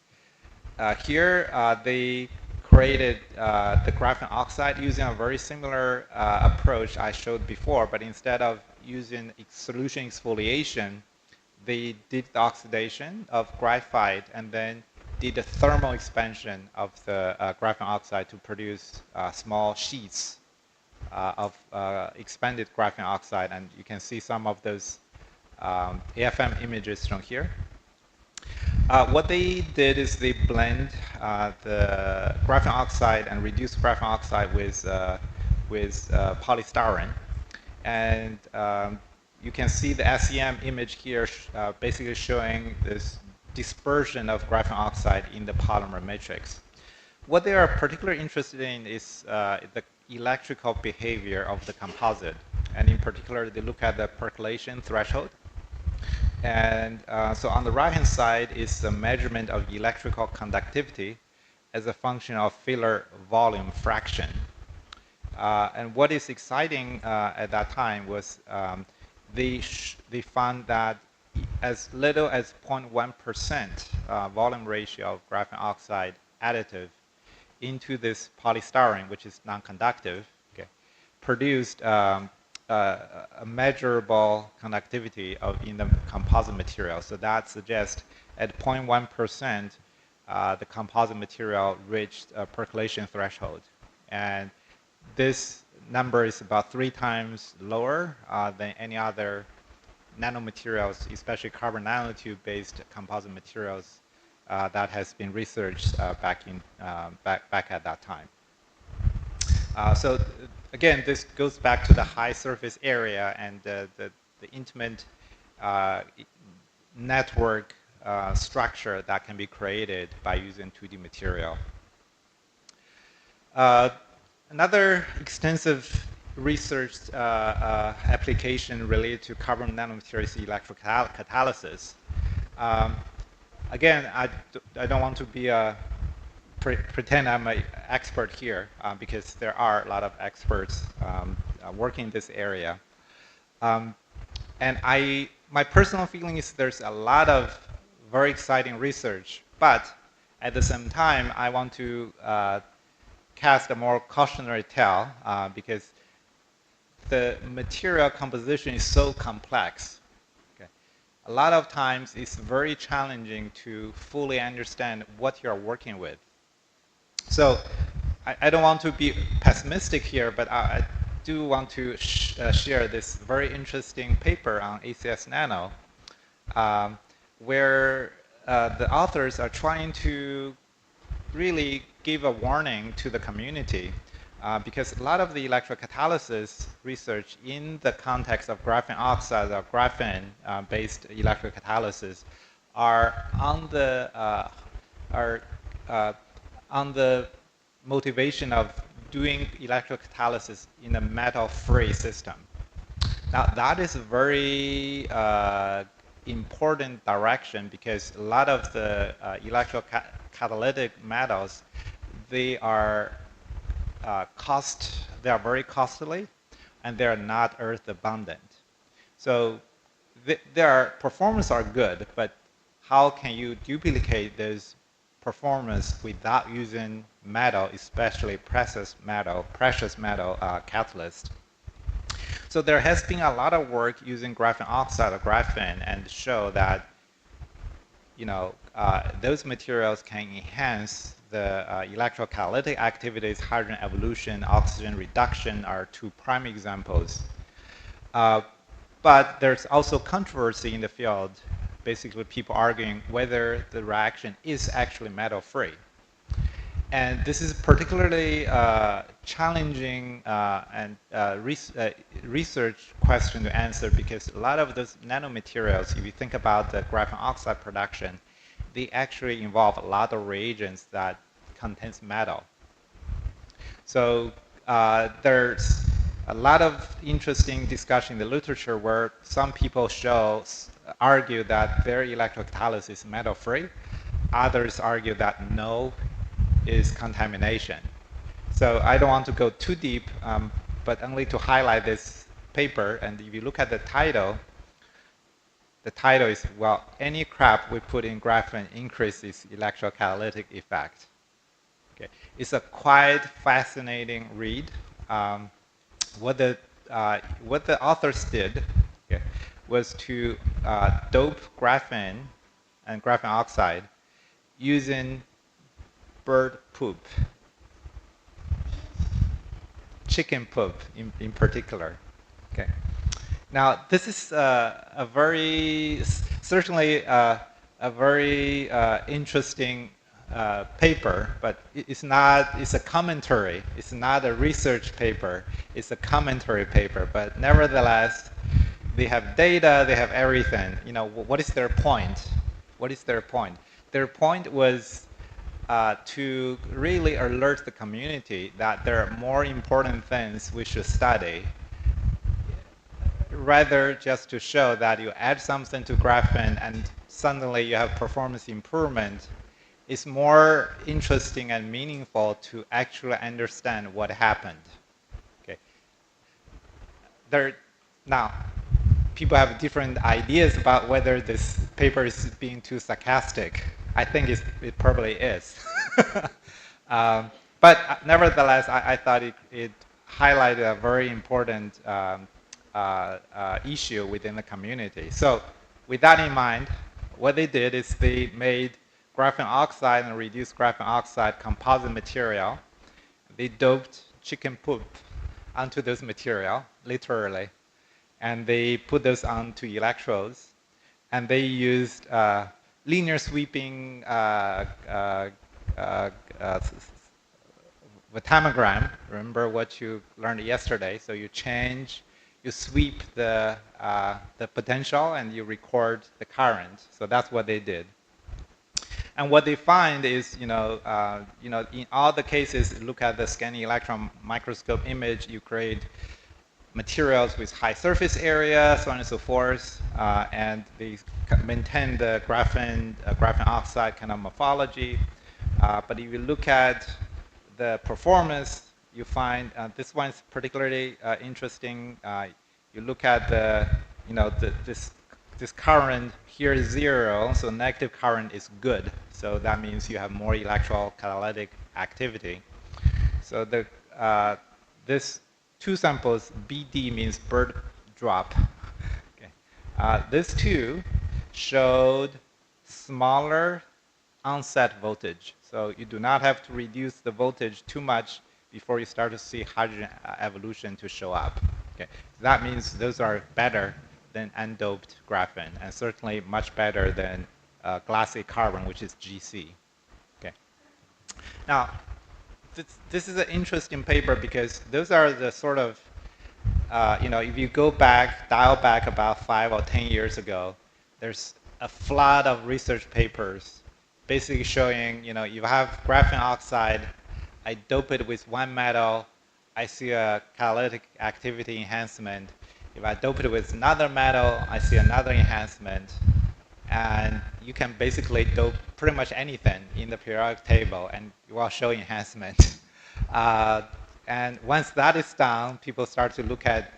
Here, they created the graphene oxide using a very similar approach I showed before, but instead of using solution exfoliation, they did the oxidation of graphite and then did a thermal expansion of the graphene oxide to produce small sheets of expanded graphene oxide, and you can see some of those AFM images shown here. What they did is they blend the graphene oxide and reduced graphene oxide with polystyrene, and you can see the SEM image here basically showing this dispersion of graphene oxide in the polymer matrix. What they are particularly interested in is the electrical behavior of the composite, and in particular they look at the percolation threshold. And so on the right-hand side is the measurement of electrical conductivity as a function of filler volume fraction. And what is exciting at that time was they found that as little as 0.1% volume ratio of graphene oxide additive into this polystyrene, which is non-conductive, okay, produced a measurable conductivity in the composite material. So that suggests at 0.1%, the composite material reached a percolation threshold. And this number is about 3 times lower than any other nanomaterials, especially carbon nanotube-based composite materials that has been researched back at that time. So again, this goes back to the high surface area and the intimate network structure that can be created by using 2D material. Another extensive research application related to carbon nanomaterials is electrocatalysis. Again, I don't want to be pretend I'm an expert here because there are a lot of experts working in this area. And my personal feeling is there's a lot of very exciting research, but at the same time, I want to cast a more cautionary tale because the material composition is so complex. Okay. A lot of times, it's very challenging to fully understand what you're working with. So I don't want to be pessimistic here, but I do want to share this very interesting paper on ACS Nano, where the authors are trying to really give a warning to the community because a lot of the electrocatalysis research in the context of graphene oxide or graphene-based electrocatalysis are on the motivation of doing electrocatalysis in a metal-free system. Now that is a very important direction because a lot of the electrocatalytic metals, they are very costly, and they are not earth abundant. So their performance are good, but how can you duplicate those performance without using metal, especially precious metal catalyst? So there has been a lot of work using graphene oxide or graphene and show that those materials can enhance the electrocatalytic activities. Hydrogen evolution, oxygen reduction are two prime examples. But there's also controversy in the field, basically people arguing whether the reaction is actually metal-free. And this is particularly challenging and research question to answer because a lot of those nanomaterials, if you think about the graphene oxide production, they actually involve a lot of reagents that contains metal. So there's a lot of interesting discussion in the literature where some people argue that their electrocatalysis is metal-free. Others argue that no, is contamination. So I don't want to go too deep, but only to highlight this paper. And if you look at the title is, well, any crap we put in graphene increases electrocatalytic effect. Okay. It's a quite fascinating read. What the authors did was to dope graphene and graphene oxide using bird poop, chicken poop in particular. Okay. Now this is certainly a very interesting paper, but it's a commentary. It's not a research paper. It's a commentary paper. But nevertheless, they have data. They have everything. What is their point? What is their point? Their point was to really alert the community that there are more important things we should study, rather just to show that you add something to graphene and suddenly you have performance improvement. It's more interesting and meaningful to actually understand what happened. Okay. Now, people have different ideas about whether this paper is being too sarcastic. I think it probably is. But nevertheless, I thought it highlighted a very important issue within the community. So with that in mind, what they did is they made graphene oxide and reduced graphene oxide composite material. They doped chicken poop onto this material, literally, and they put those onto electrodes, and they used linear sweeping vatamogram. Remember what you learned yesterday. So you sweep the potential and you record the current. So that's what they did. And what they find is, in all the cases, look at the scanning electron microscope image, you create materials with high surface area, so on and so forth, and they maintain the graphene oxide kind of morphology. But if you look at the performance, you find this one's particularly interesting. You look at this current here is 0, so negative current is good. So that means you have more electrocatalytic activity. So this two samples, BD means bird drop. Okay. This two showed smaller onset voltage. So you do not have to reduce the voltage too much before you start to see hydrogen evolution to show up. Okay. That means those are better than undoped graphene, and certainly much better than glassy carbon, which is GC. Okay. Now, this is an interesting paper because those are the sort of, if you dial back about 5 or 10 years ago, there's a flood of research papers basically showing, you have graphene oxide I dope it with one metal, I see a catalytic activity enhancement. If I dope it with another metal, I see another enhancement. And you can basically dope pretty much anything in the periodic table, and you will show enhancement. And once that is done, people start to look at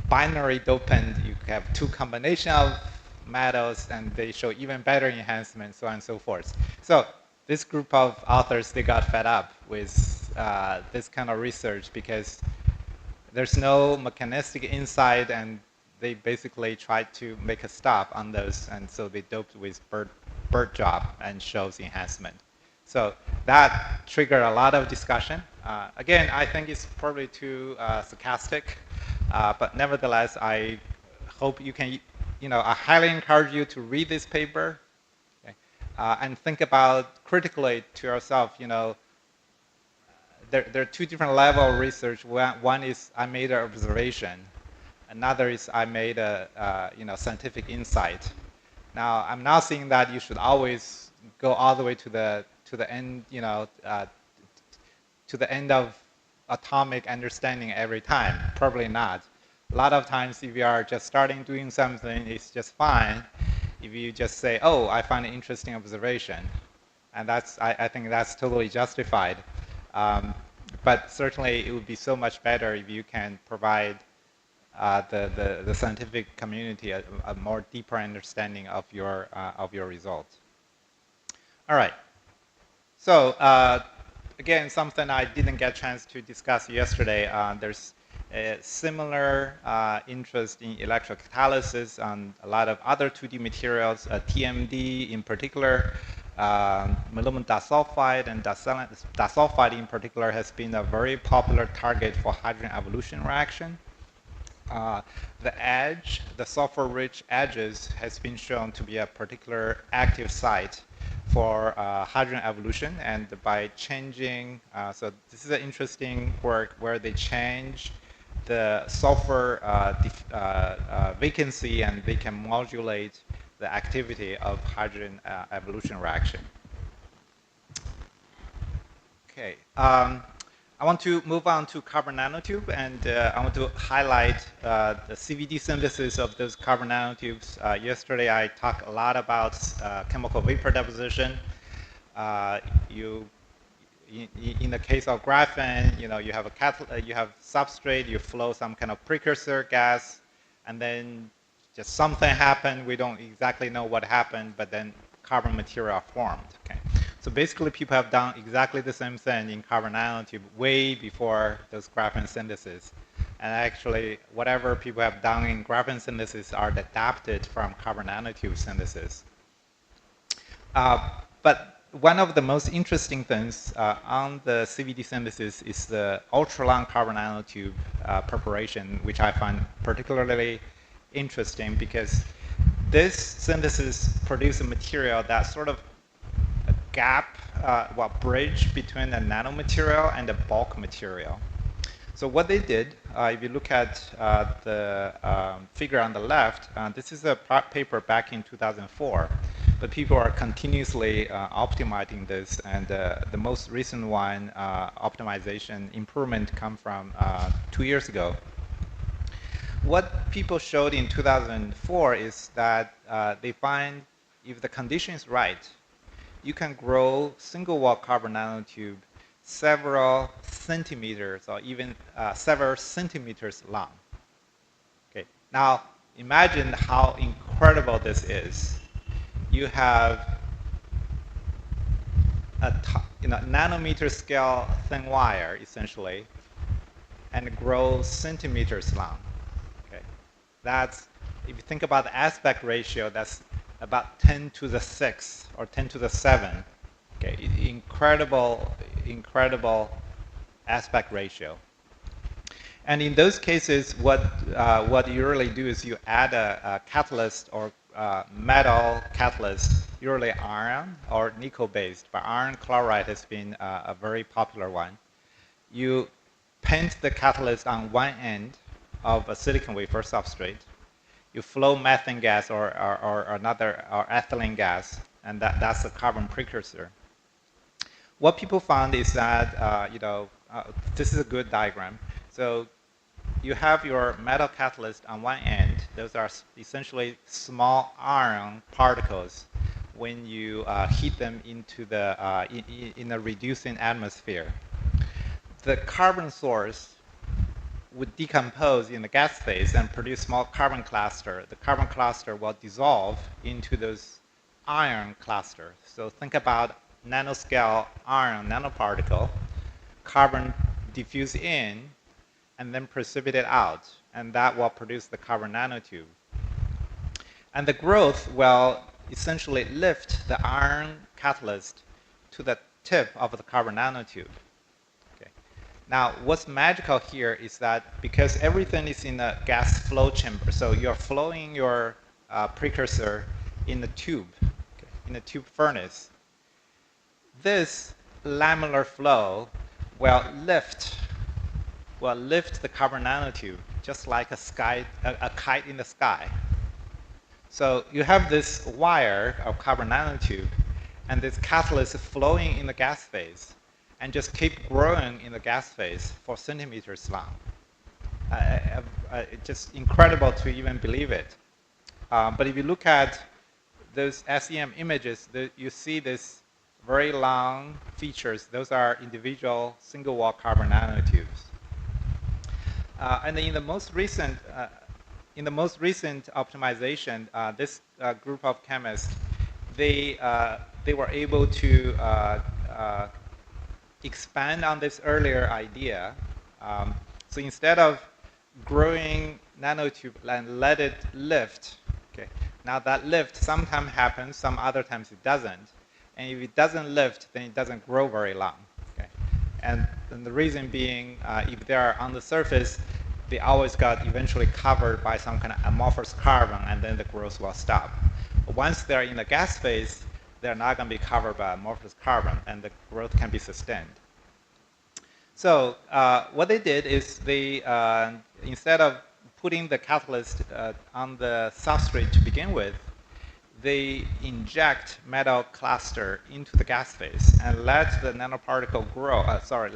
binary dopant. You have two combination of metals, and they show even better enhancement, so on and so forth. So this group of authors, they got fed up with this kind of research because there's no mechanistic insight, and they basically tried to make a stop on those, and so they doped with bird job and shows enhancement. So that triggered a lot of discussion. Again, I think it's probably too sarcastic, but nevertheless, I hope you can, I highly encourage you to read this paper, okay, and think about critically to yourself, there are two different levels of research. One is I made an observation. Another is I made a scientific insight. Now, I'm not saying that you should always go all the way to the end, to the end of atomic understanding every time. Probably not. A lot of times, if you are just starting doing something, it's just fine. If you just say, "Oh, I find an interesting observation," and I think that's totally justified. But certainly, it would be so much better if you can provide the scientific community a more deeper understanding of your results. All right. So again, something I didn't get a chance to discuss yesterday. There's a similar interest in electrocatalysis on a lot of other 2D materials, TMD in particular. Aluminum disulfide and disulfide in particular has been a very popular target for hydrogen evolution reaction. The sulfur-rich edges has been shown to be a particular active site for hydrogen evolution, and by changing, so this is an interesting work where they change the sulfur vacancy, and they can modulate the activity of hydrogen evolution reaction. Okay, I want to move on to carbon nanotube, and I want to highlight the CVD synthesis of those carbon nanotubes. Yesterday, I talked a lot about chemical vapor deposition. In the case of graphene, you have you have substrate, you flow some kind of precursor gas, and then just something happened. We don't exactly know what happened, but then carbon material formed. Okay. So basically, people have done exactly the same thing in carbon nanotube way before those graphene synthesis. And actually, whatever people have done in graphene synthesis are adapted from carbon nanotube synthesis. But one of the most interesting things on the CVD synthesis is the ultra-long carbon nanotube preparation, which I find particularly interesting because this synthesis produces a material that's sort of a gap, bridge between a nanomaterial and a bulk material. So what they did, if you look at the figure on the left, this is a paper back in 2004, but people are continuously optimizing this, and the most recent one, optimization improvement, come from 2 years ago. What people showed in 2004 is that they find if the condition is right, you can grow single-wall carbon nanotube several centimeters or even several centimeters long. Okay. Now, imagine how incredible this is. You have a nanometer scale thin wire, essentially, and grows centimeters long. Okay. That's, if you think about the aspect ratio, that's about 10 to the 6 or 10 to the 7. Okay, incredible aspect ratio. And in those cases, what you really do is you add a catalyst or metal catalyst, usually iron or nickel-based, but iron chloride has been a very popular one. You paint the catalyst on one end of a silicon wafer substrate. You flow methane gas or ethylene gas, and that's a carbon precursor. what people found is that, this is a good diagram. So you have your metal catalyst on one end. Those are essentially small iron particles when you heat them into in a reducing atmosphere. The carbon source would decompose in the gas phase and produce small carbon cluster. The carbon cluster will dissolve into those iron clusters. So think about nanoscale iron nanoparticle, carbon diffuse in, and then precipitate out, and that will produce the carbon nanotube. And the growth will essentially lift the iron catalyst to the tip of the carbon nanotube. Okay. Now, what's magical here is that because everything is in a gas flow chamber, so you're flowing your precursor in the tube, okay, in a tube furnace, this laminar flow will lift the carbon nanotube just like a kite in the sky. So you have this wire of carbon nanotube and this catalyst flowing in the gas phase and just keep growing in the gas phase for centimeters long. It's just incredible to even believe it. But if you look at those SEM images, you see this very long features. Those are individual single-wall carbon nanotubes. And in the most recent optimization, this group of chemists, they were able to expand on this earlier idea. So instead of growing nanotube and let it lift, okay, now that lift sometimes happens, some other times it doesn't. And if it doesn't lift, then it doesn't grow very long. Okay? And the reason being, if they are on the surface, they always got eventually covered by some kind of amorphous carbon, and then the growth will stop. But once they're in the gas phase, they're not going to be covered by amorphous carbon, and the growth can be sustained. So what they did is they, instead of putting the catalyst on the substrate to begin with, they inject metal cluster into the gas phase and let the nanoparticle grow,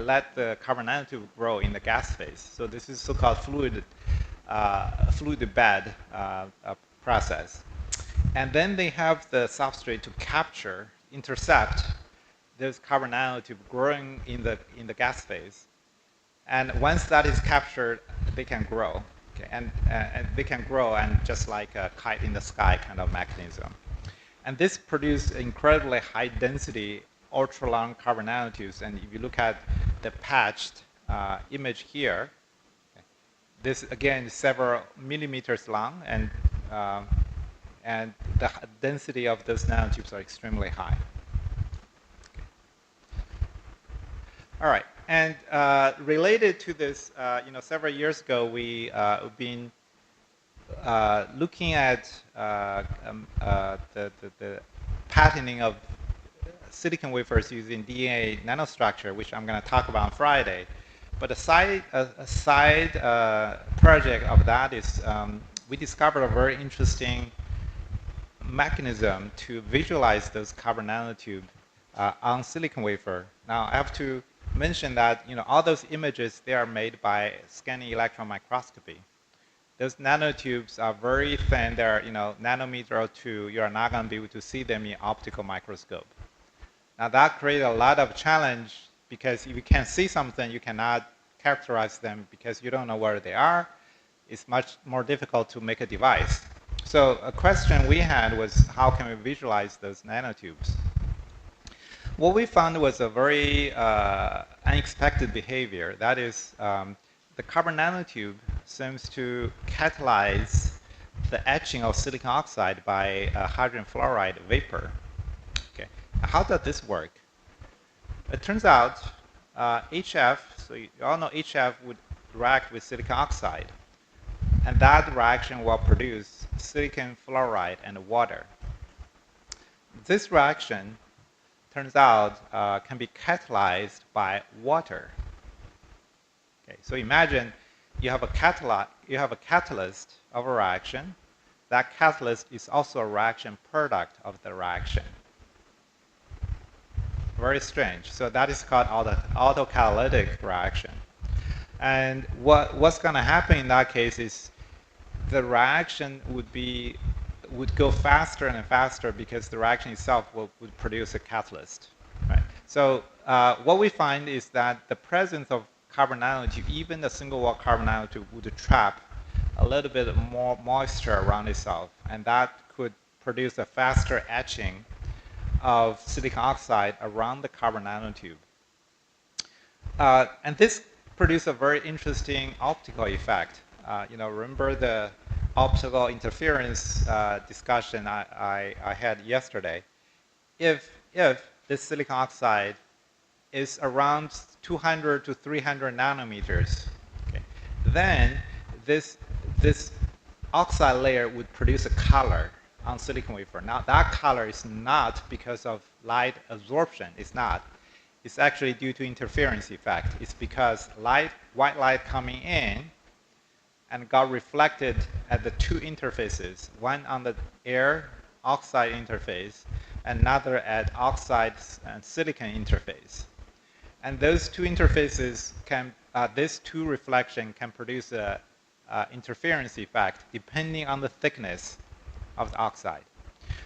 let the carbon nanotube grow in the gas phase. So this is so-called fluid bed process. And then they have the substrate to intercept this carbon nanotube growing in the gas phase. And once that is captured, they can grow. Okay, and they can grow and just like a kite in the sky kind of mechanism. And this produced incredibly high density, ultra long carbon nanotubes. And if you look at the patched image here, okay, this again is several millimeters long, and the density of those nanotubes are extremely high. Okay. All right. And related to this, several years ago, we've been looking at the patterning of silicon wafers using DNA nanostructure, which I'm going to talk about on Friday. But a side project of that is we discovered a very interesting mechanism to visualize those carbon nanotube on silicon wafer. Now, I have to mention that all those images, they are made by scanning electron microscopy. Those nanotubes are very thin. They're nanometer or two. You are not going to be able to see them in optical microscope. Now that creates a lot of challenge because if you can't see something, you cannot characterize them because you don't know where they are. It's much more difficult to make a device. So a question we had was, how can we visualize those nanotubes? What we found was a very unexpected behavior. That is, the carbon nanotube seems to catalyze the etching of silicon oxide by hydrogen fluoride vapor. Okay, now how does this work? It turns out HF, so you all know HF would react with silicon oxide, and that reaction will produce silicon fluoride and water. This reaction turns out can be catalyzed by water. Okay, so imagine you have a catalyst of a reaction. That catalyst is also a reaction product of the reaction. very strange. So that is called autocatalytic reaction. And what's going to happen in that case is the reaction would go faster and faster because the reaction itself would produce a catalyst. Right? So what we find is that the presence of carbon nanotube, even the single wall carbon nanotube, would trap a little bit more moisture around itself, and that could produce a faster etching of silicon oxide around the carbon nanotube. And this produced a very interesting optical effect. Remember the optical interference discussion I had yesterday? If this silicon oxide is around 200 to 300 nanometers, okay, then this oxide layer would produce a color on silicon wafer. Now that color is not because of light absorption. It's not. It's actually due to interference effect. It's because white light coming in and got reflected at the two interfaces, one on the air oxide interface, another at oxide and silicon interface. And those two interfaces this two reflection can produce a interference effect depending on the thickness of the oxide.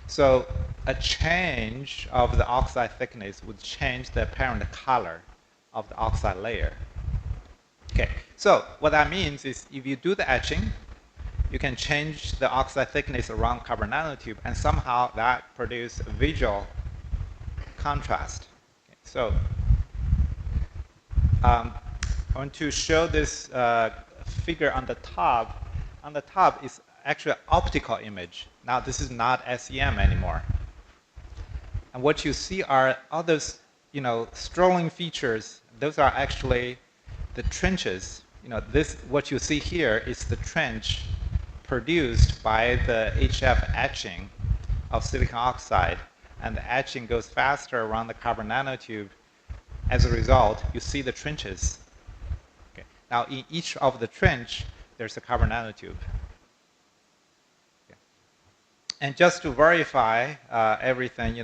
So a change of the oxide thickness would change the apparent color of the oxide layer. Okay, so what that means is if you do the etching, you can change the oxide thickness around carbon nanotube, and somehow that produces a visual contrast. Okay, so I want to show this figure on the top. On the top is actually an optical image. Now this is not SEM anymore. And what you see are all those, strolling features. Those are actually the trenches. What you see here is the trench produced by the HF etching of silicon oxide, and the etching goes faster around the carbon nanotube. As a result, you see the trenches. Okay. Now in each of the trench, there's a carbon nanotube. And just to verify everything,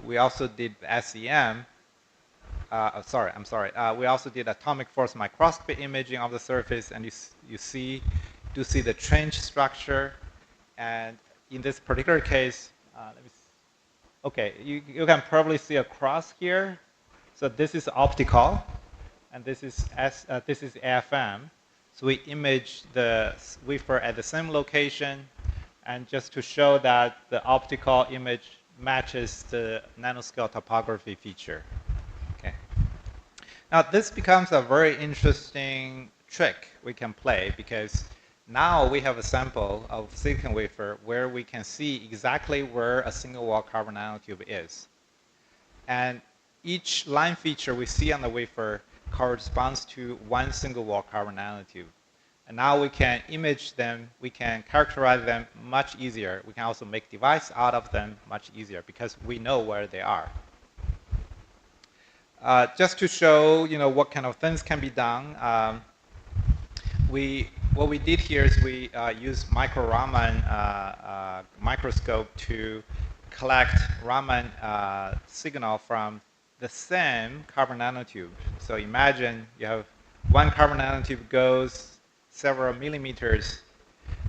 we also did SEM. We also did atomic force microscopy imaging of the surface, and you see the trench structure. And in this particular case, you can probably see a cross here. So this is optical, and this is AFM. So we imaged the wafer at the same location. And just to show that the optical image matches the nanoscale topography feature. Okay. Now this becomes a very interesting trick we can play, because now we have a sample of silicon wafer where we can see exactly where a single wall carbon nanotube is. And each line feature we see on the wafer corresponds to one single wall carbon nanotube. And now we can image them, we can characterize them much easier. We can also make device out of them much easier because we know where they are. Just to show, what kind of things can be done, what we did here is we used micro-Raman microscope to collect Raman signal from the same carbon nanotube. So imagine you have one carbon nanotube goes several millimeters.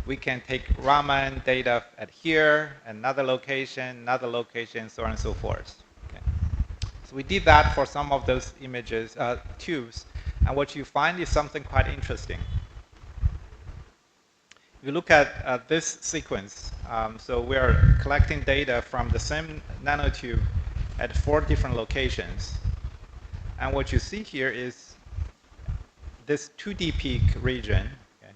We can take Raman data at here, another location, so on and so forth. Okay. So we did that for some of those images, tubes, and what you find is something quite interesting. If you look at this sequence, so we are collecting data from the same nanotube at 4 different locations. And what you see here is this 2D peak region. Okay.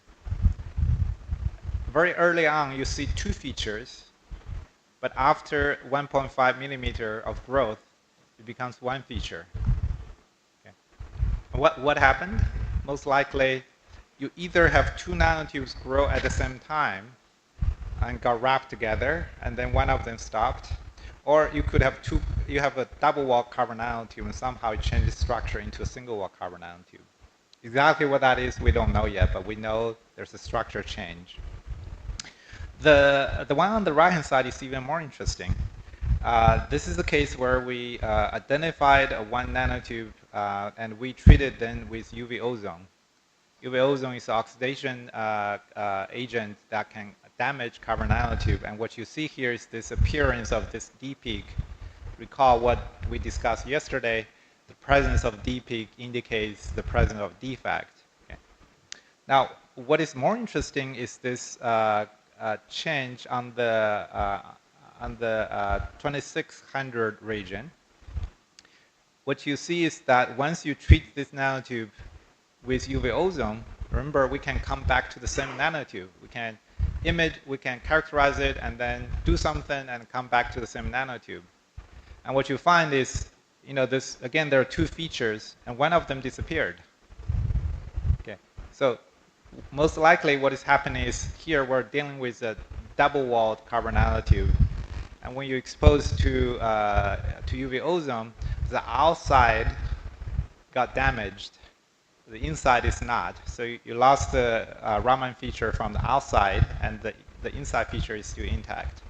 Very early on, you see 2 features, but after 1.5 millimeter of growth, it becomes 1 feature. Okay. What happened? Most likely, you either have 2 nanotubes grow at the same time and got wrapped together, and then one of them stopped, or you could have you have a double wall carbon nanotube, and somehow it changes structure into a single wall carbon nanotube. Exactly what that is, we don't know yet, but we know there's a structure change. The one on the right-hand side is even more interesting. This is the case where we identified one nanotube and we treated them with UV ozone. UV ozone is an oxidation agent that can damage carbon nanotube. And what you see here is this appearance of this D peak. Recall what we discussed yesterday. The presence of D peak indicates the presence of defect. Okay. Now, what is more interesting is this change on the 2600 region. What you see is that once you treat this nanotube with UV ozone, remember we can come back to the same nanotube. We can image, we can characterize it, and then do something and come back to the same nanotube. And what you find is, this again, there are two features, and one of them disappeared. Okay, so most likely what is happening is here we're dealing with a double-walled carbon nanotube, and when you expose to UV ozone, the outside got damaged. The inside is not. So you lost the Raman feature from the outside, and the inside feature is still intact.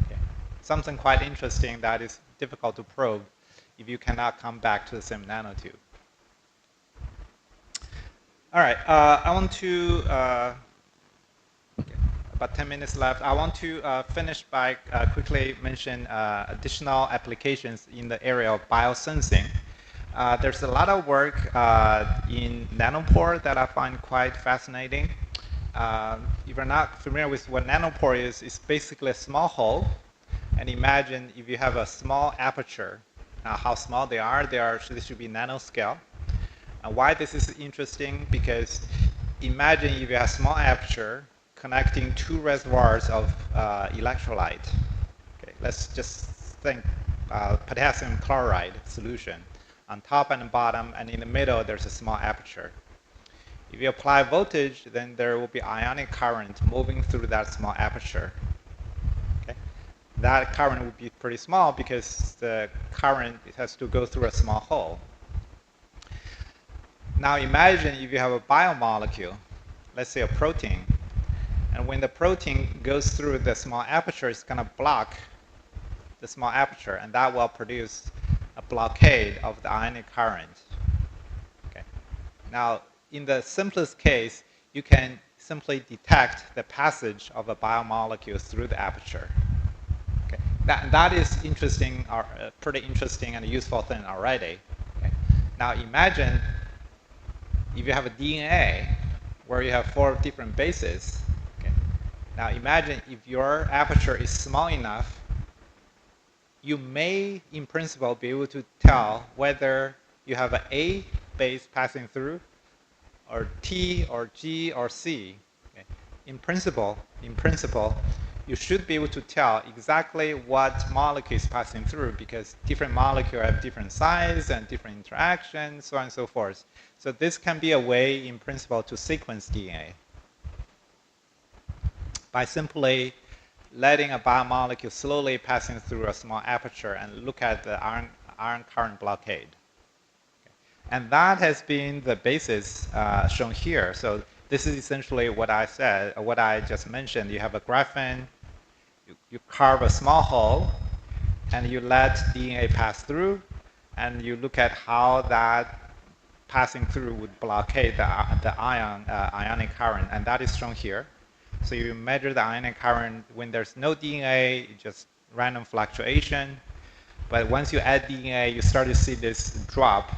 Okay. Something quite interesting that is difficult to probe if you cannot come back to the same nanotube. All right, I want to, about 10 minutes left. I want to finish by quickly mention additional applications in the area of biosensing. There's a lot of work in nanopore that I find quite fascinating. If you're not familiar with what nanopore is, it's basically a small hole. And imagine if you have a small aperture. Now, how small they are, this should be nanoscale. And why this is interesting? Because imagine if you have a small aperture connecting two reservoirs of electrolyte. Okay, let's just think potassium chloride solution. On top and bottom, and in the middle, there's a small aperture. If you apply voltage, then there will be ionic current moving through that small aperture. Okay? That current would be pretty small because the current has to go through a small hole. Now imagine if you have a biomolecule, let's say a protein, and when the protein goes through the small aperture, it's going to block the small aperture, and that will produce a blockade of the ionic current. Okay. Now, in the simplest case, you can simply detect the passage of a biomolecule through the aperture. Okay. That is interesting, or pretty interesting and useful thing already. Okay. Now, imagine if you have a DNA where you have 4 different bases. Okay. Now, imagine if your aperture is small enough, you may, in principle, be able to tell whether you have an A base passing through, or T, or G, or C. Okay. In principle, you should be able to tell exactly what molecule is passing through, because different molecules have different size and different interactions, so on and so forth. So this can be a way, in principle, to sequence DNA by simply letting a biomolecule slowly passing through a small aperture and look at the ion current blockade. Okay. And that has been the basis shown here. So this is essentially what I said, what I just mentioned. You have a graphene, you carve a small hole, and you let DNA pass through, and you look at how that passing through would blockade the ionic current, and that is shown here. So you measure the ionic current when there's no DNA, just random fluctuation. But once you add DNA, you start to see this drop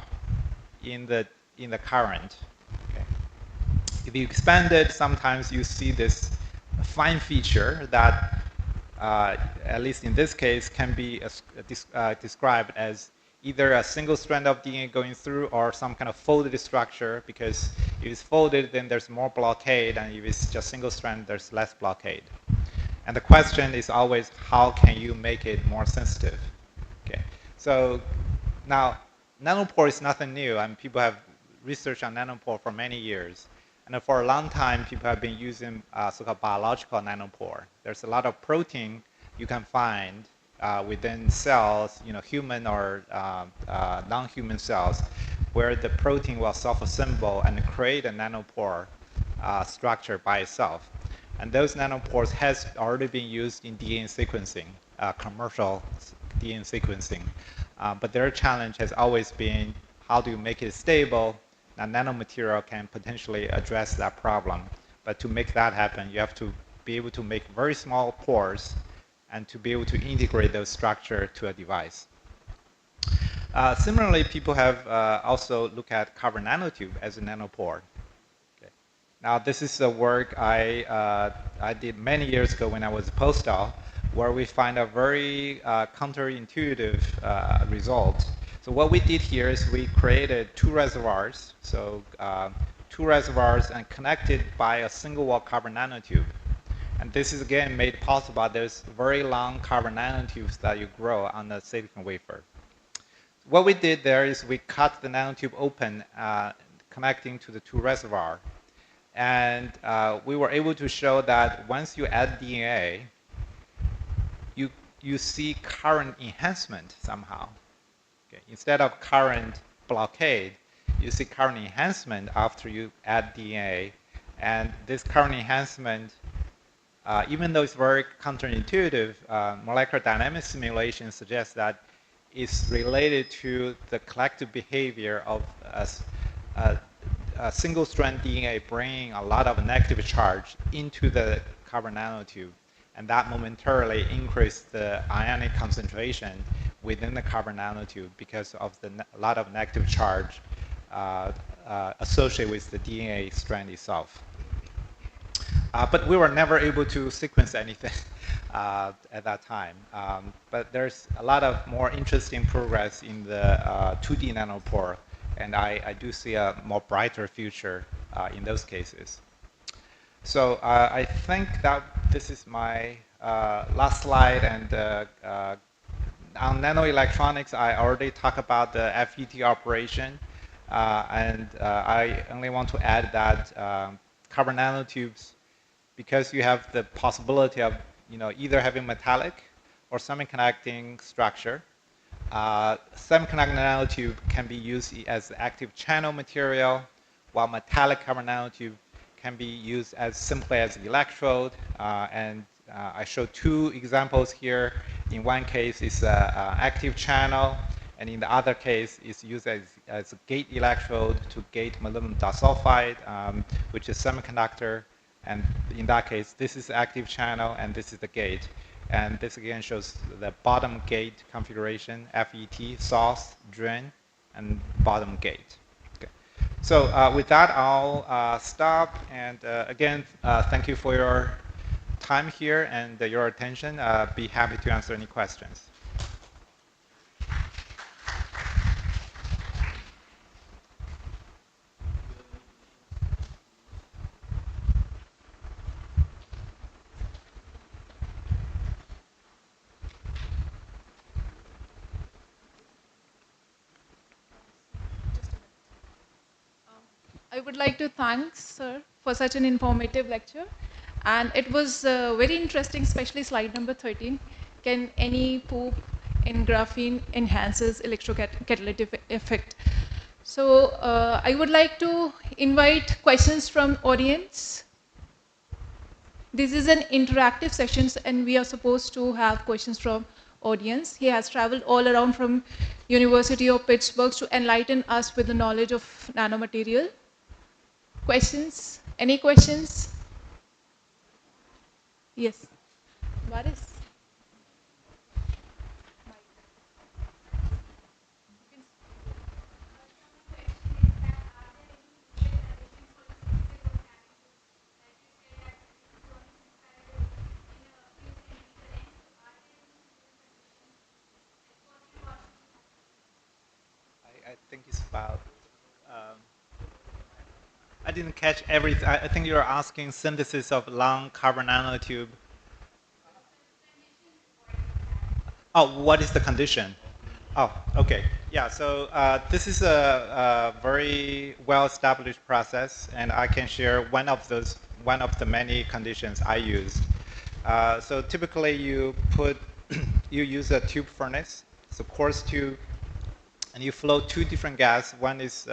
in the current. Okay. If you expand it, sometimes you see this fine feature that, at least in this case, can be described as either a single strand of DNA going through or some kind of folded structure, because if it's folded, then there's more blockade, and if it's just single strand, there's less blockade. And the question is always, how can you make it more sensitive? Okay. So now, nanopore is nothing new, and people have researched on nanopore for many years. And for a long time, people have been using so-called biological nanopore. There's a lot of protein you can find within cells, human or non-human cells, where the protein will self-assemble and create a nanopore structure by itself. And those nanopores has already been used in DNA sequencing, commercial DNA sequencing. But their challenge has always been, how do you make it stable? Now, nanomaterial can potentially address that problem. But to make that happen, you have to be able to make very small pores and to be able to integrate those structures to a device. Similarly, people have also looked at carbon nanotube as a nanopore. Okay. Now, this is the work I did many years ago when I was a postdoc, where we find a very counterintuitive result. So what we did here is we created two reservoirs, so two reservoirs and connected by a single wall carbon nanotube. And this is again made possible by those very long carbon nanotubes that you grow on the silicon wafer. What we did there is we cut the nanotube open, connecting to the two reservoirs. And we were able to show that once you add DNA, you see current enhancement somehow. Okay. Instead of current blockade, you see current enhancement after you add DNA. And this current enhancement, even though it's very counterintuitive, molecular dynamics simulation suggests that it's related to the collective behavior of a single-strand DNA bringing a lot of negative charge into the carbon nanotube, and that momentarily increased the ionic concentration within the carbon nanotube because of a lot of negative charge associated with the DNA strand itself. But we were never able to sequence anything at that time. But there's a lot of more interesting progress in the 2D nanopore, and I do see a more brighter future in those cases. So I think that this is my last slide, and on nanoelectronics, I already talked about the FET operation, and I only want to add that carbon nanotubes, because you have the possibility of either having metallic or semiconducting structure, semiconductor nanotube can be used as active channel material, while metallic carbon nanotube can be used as simply as electrode. And I show two examples here. In one case, it's an active channel, and in the other case, it's used as a gate electrode to gate molybdenum disulfide, which is semiconductor. And in that case, this is the active channel, and this is the gate. And this again shows the bottom gate configuration, FET, source, drain, and bottom gate. Okay. So with that, I'll stop. And again, thank you for your time here and your attention. Be happy to answer any questions. I would like to thank Sir for such an informative lecture. And it was very interesting, especially slide number 13. Can any poop in graphene enhances electrocatalytic effect? So I would like to invite questions from audience. This is an interactive session, and we are supposed to have questions from audience. He has traveled all around from University of Pittsburgh to enlighten us with the knowledge of nanomaterial. Questions? Any questions? Yes. Varis? I think it's about. I didn't catch everything. I think you're asking synthesis of long carbon nanotube. Oh, what is the condition? Oh, okay. Yeah, so this is a very well-established process, and I can share one of the many conditions I used. So typically you use a tube furnace, so coarse tube, and you flow two different gas. One is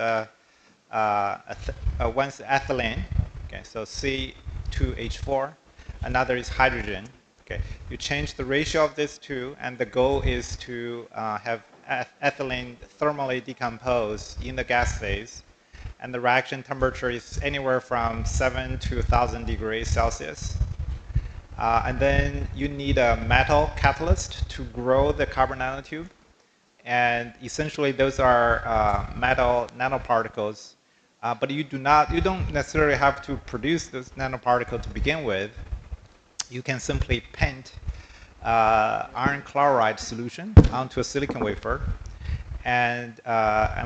one's ethylene, okay, so C2H4. Another is hydrogen, Okay, you change the ratio of these two, and the goal is to have ethylene thermally decompose in the gas phase, and the reaction temperature is anywhere from 7 to 1,000 degrees Celsius. And then you need a metal catalyst to grow the carbon nanotube. And essentially those are metal nanoparticles. But you don't necessarily have to produce those nanoparticles to begin with. You can simply paint iron chloride solution onto a silicon wafer. And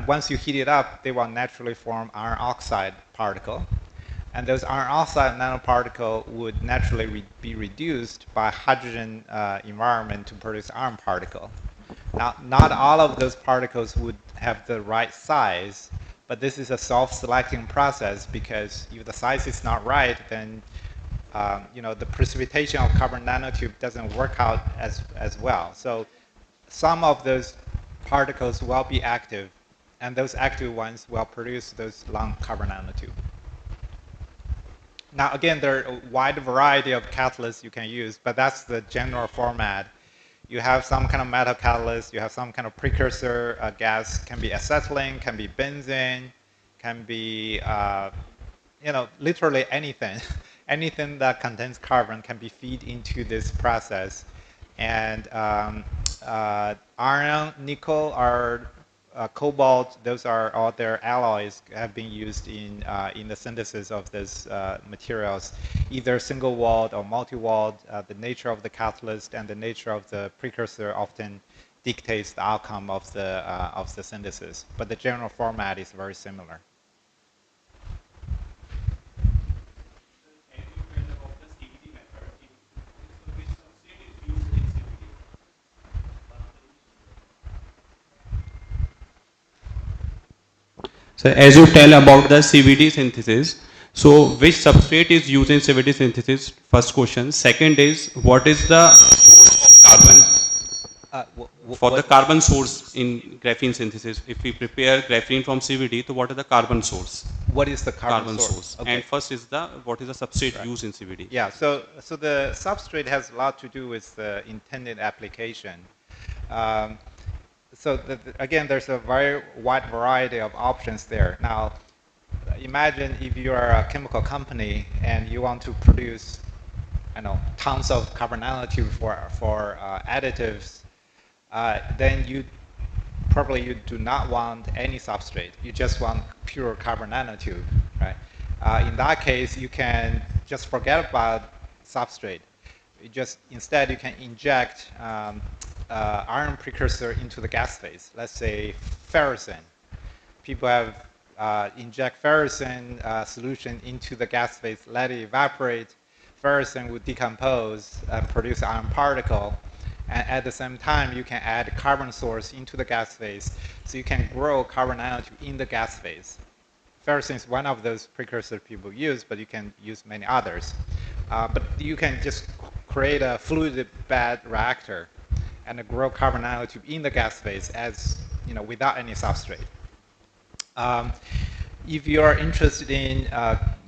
once you heat it up, they will naturally form iron oxide particle. And those iron oxide nanoparticle would naturally be reduced by hydrogen environment to produce iron particle. Now, not all of those particles would have the right size, but this is a self-selecting process because if the size is not right, then the precipitation of carbon nanotube doesn't work out as well. So some of those particles will be active, and those active ones will produce those long carbon nanotube. Now, again, there are a wide variety of catalysts you can use, but that's the general format. You have some kind of metal catalyst, you have some kind of precursor gas, can be acetylene, can be benzene, can be, literally anything. Anything that contains carbon can be fed into this process. And iron, nickel, or cobalt, those are all their alloys have been used in the synthesis of these materials, either single-walled or multi-walled. The nature of the catalyst and the nature of the precursor often dictates the outcome of the synthesis. But the general format is very similar. So as you tell about the CVD synthesis, so which substrate is used in CVD synthesis? First question. Second is, what is the source of carbon? For the carbon source in graphene synthesis, if we prepare graphene from CVD, so what is the carbon source? What is the carbon source? Okay. And first is what is the substrate used in CVD? Yeah, so the substrate has a lot to do with the intended application. So again, there's a very wide variety of options there. Now, imagine if you are a chemical company and you want to produce, tons of carbon nanotube for additives, then you do not want any substrate. You just want pure carbon nanotube, right? In that case, you can just forget about substrate. Instead you can inject iron precursor into the gas phase. Let's say ferrocene. People have inject ferrocene solution into the gas phase, let it evaporate. Ferrocene would decompose and produce iron particle. And at the same time, you can add carbon source into the gas phase, so you can grow carbon nanotube in the gas phase. Ferrocene is one of those precursors people use, but you can use many others. But you can just create a fluid bed reactor and grow carbon nanotube in the gas phase without any substrate. If you are interested in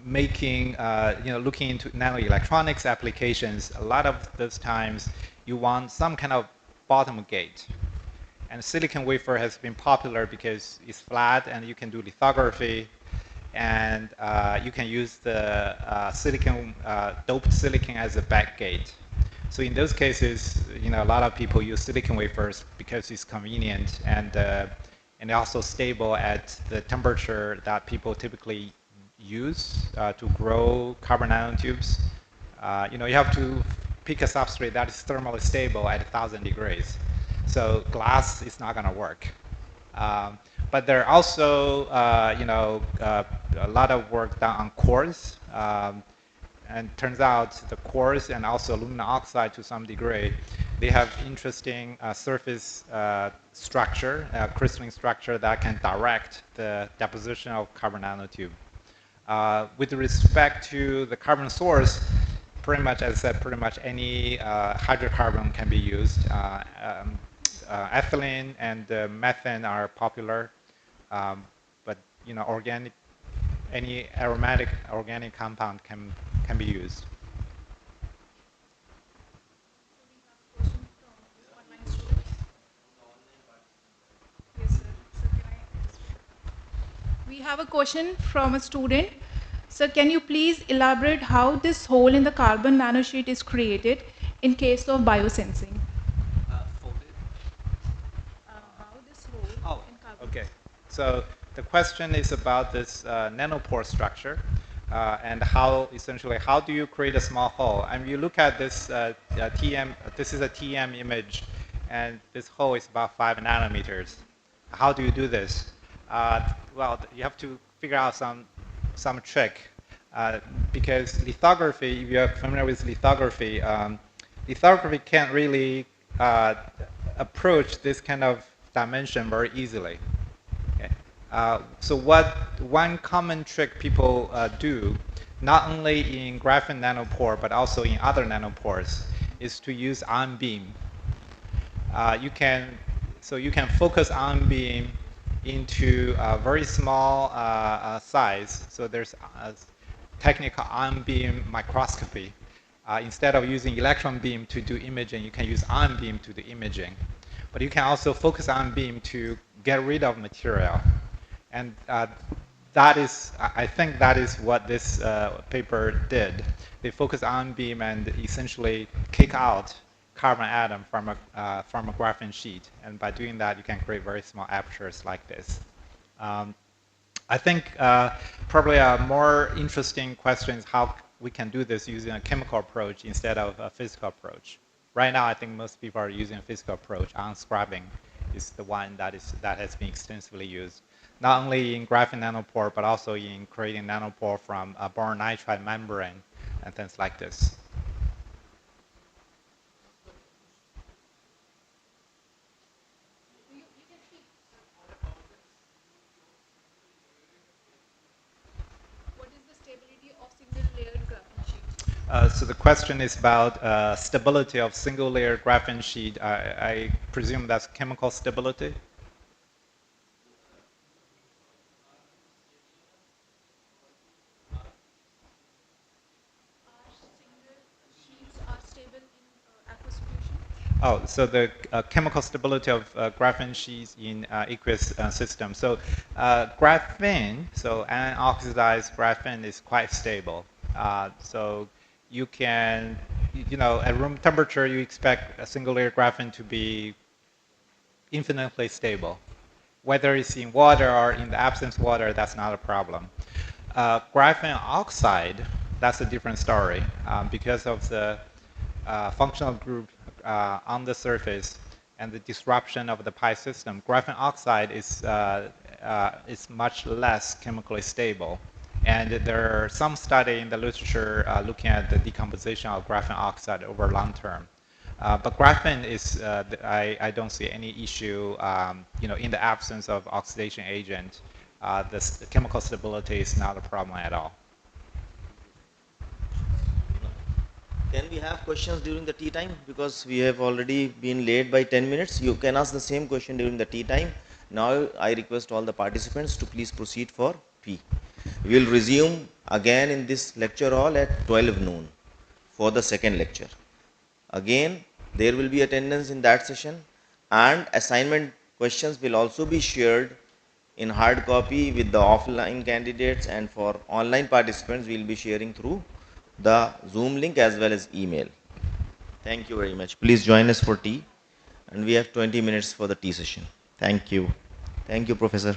looking into nanoelectronics applications, a lot of those times you want some kind of bottom gate. And silicon wafer has been popular because it's flat and you can do lithography, and you can use the doped silicon as a back gate. So in those cases, a lot of people use silicon wafers because it's convenient and also stable at the temperature that people typically use to grow carbon nanotubes. You have to pick a substrate that is thermally stable at 1,000 degrees. So glass is not going to work. But there are also, a lot of work done on quartz. And turns out the quartz and also aluminum oxide to some degree, they have interesting surface structure, crystalline structure that can direct the deposition of carbon nanotube. With respect to the carbon source, pretty much, as I said, pretty much any hydrocarbon can be used. Ethylene and methane are popular, but any aromatic organic compound can be used. we have a question from a student. Sir, can you please elaborate how this hole in the carbon nanosheet is created in case of biosensing? How this hole in carbon. Okay. So the question is about this nanopore structure and how essentially how do you create a small hole? And you look at this TM. This is a TM image, and this hole is about 5 nanometers. How do you do this? Well, you have to figure out some trick because lithography. If you're familiar with lithography, lithography can't really approach this kind of dimension very easily. Okay. So one common trick people do, not only in graphene nanopore but also in other nanopores, is to use ion beam. You can focus ion beam into a very small size. So there's a technical ion beam microscopy. Instead of using electron beam to do imaging, you can use ion beam to do imaging. But you can also focus ion beam to get rid of material. And I think that is what this paper did. They focus ion beam and essentially kick out carbon atom from a graphene sheet. And by doing that, you can create very small apertures like this. I think probably a more interesting question is how we can do this using a chemical approach instead of a physical approach. Right now, I think most people are using a physical approach. Unscrubbing is the one that has been extensively used, not only in graphene nanopore, but also in creating nanopore from a boron nitride membrane and things like this. What is the stability of single-layered graphene sheet? So the question is about stability of single-layer graphene sheet. I presume that's chemical stability. Oh, so the chemical stability of graphene sheets in aqueous system. So graphene, so anion oxidized graphene is quite stable. So you can, at room temperature, you expect a single layer graphene to be infinitely stable. Whether it's in water or in the absence of water, that's not a problem. Graphene oxide, that's a different story because of the functional group on the surface and the disruption of the pi system. Graphene oxide is much less chemically stable. And there are some study in the literature looking at the decomposition of graphene oxide over long term. But graphene is, I don't see any issue, in the absence of oxidation agent, the chemical stability is not a problem at all. Can we have questions during the tea time? Because we have already been late by 10 minutes. You can ask the same question during the tea time. Now I request all the participants to please proceed for tea. We will resume again in this lecture hall at 12 noon for the second lecture. Again, there will be attendance in that session, and assignment questions will also be shared in hard copy with the offline candidates, and for online participants we will be sharing through the Zoom link as well as email. Thank you very much. Please join us for tea, and we have 20 minutes for the tea session. Thank you. Thank you, Professor.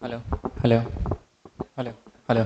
Hello, hello, hello, hello.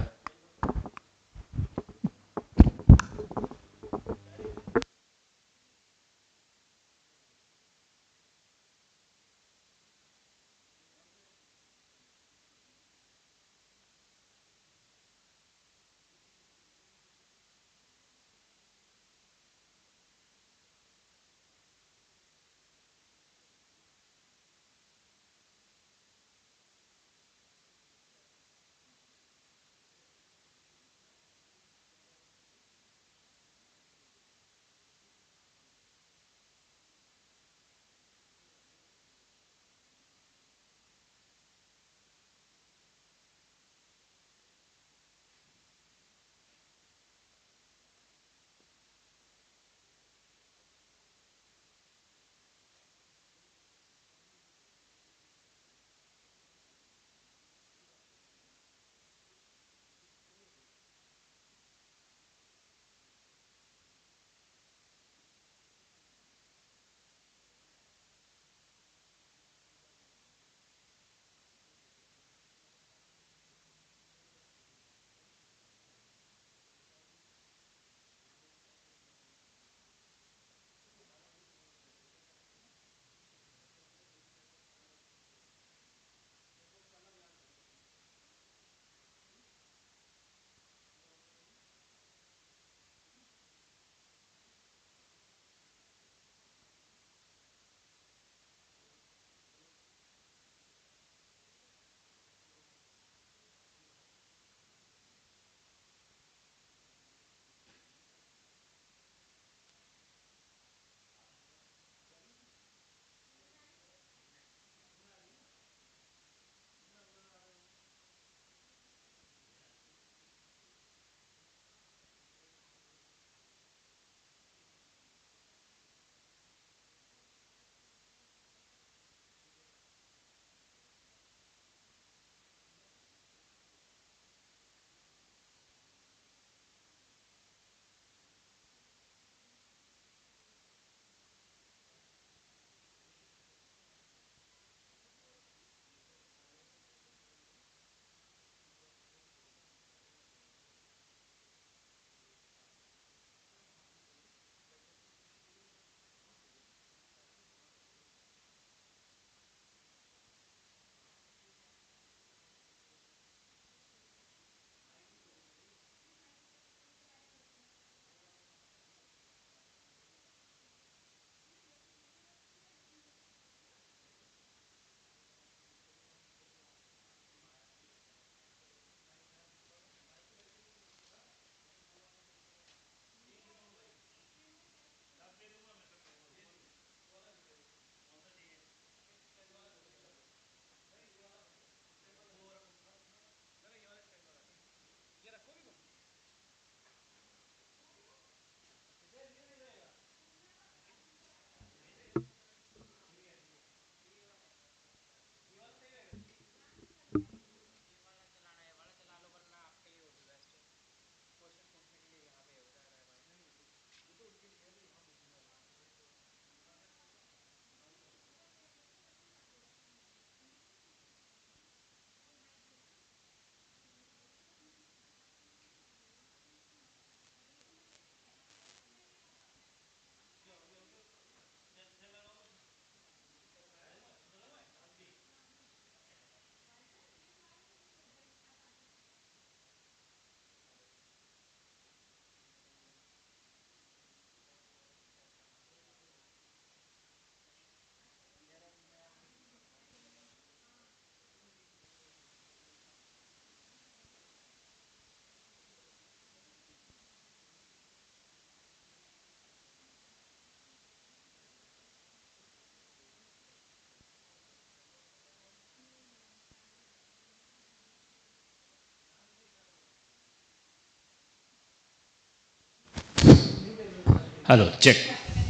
Hello, check,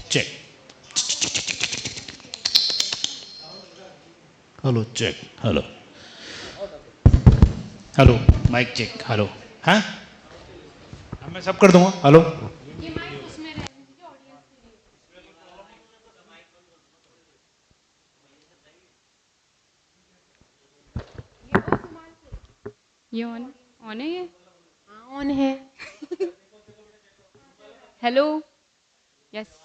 check. Hello, check. Hello. Hello mike check hello हाँ मैं सब कर दूंगा hello ये on है ये? हाँ on है। Hello yes.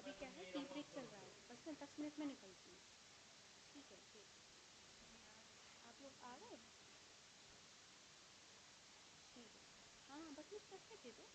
अभी क्या है टी ब्रेक चल रहा है, बस मैं 10 मिनट में निकलती हूँ। ठीक है ठीक। आप लोग आ गए? ठीक है। हाँ बस मुझे 10 मिनट दे दो।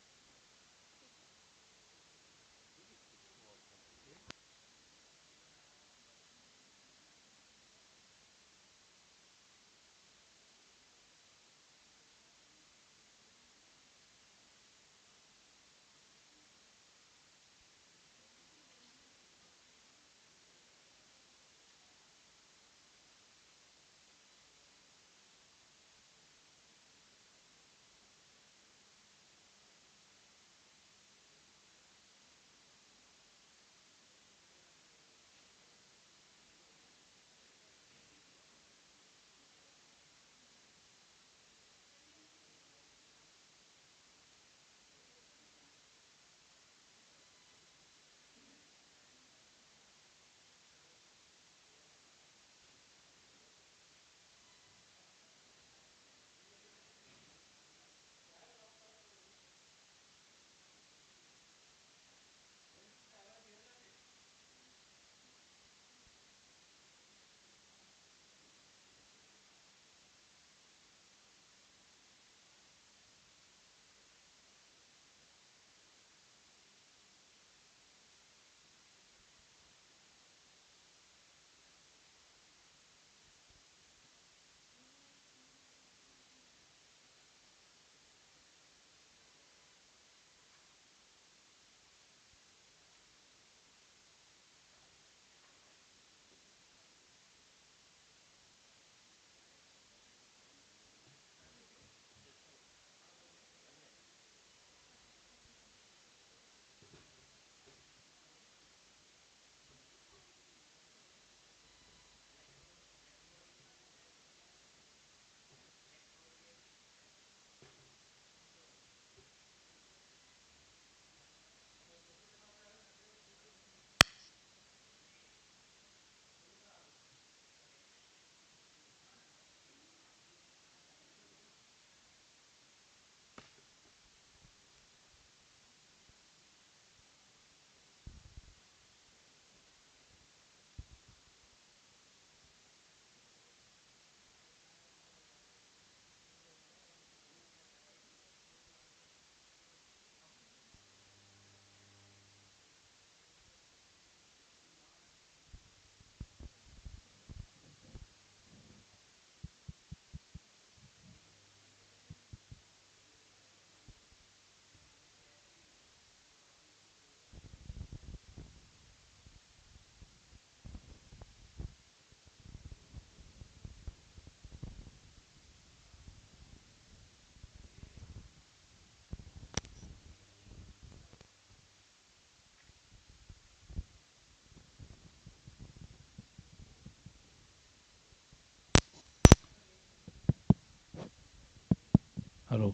Hello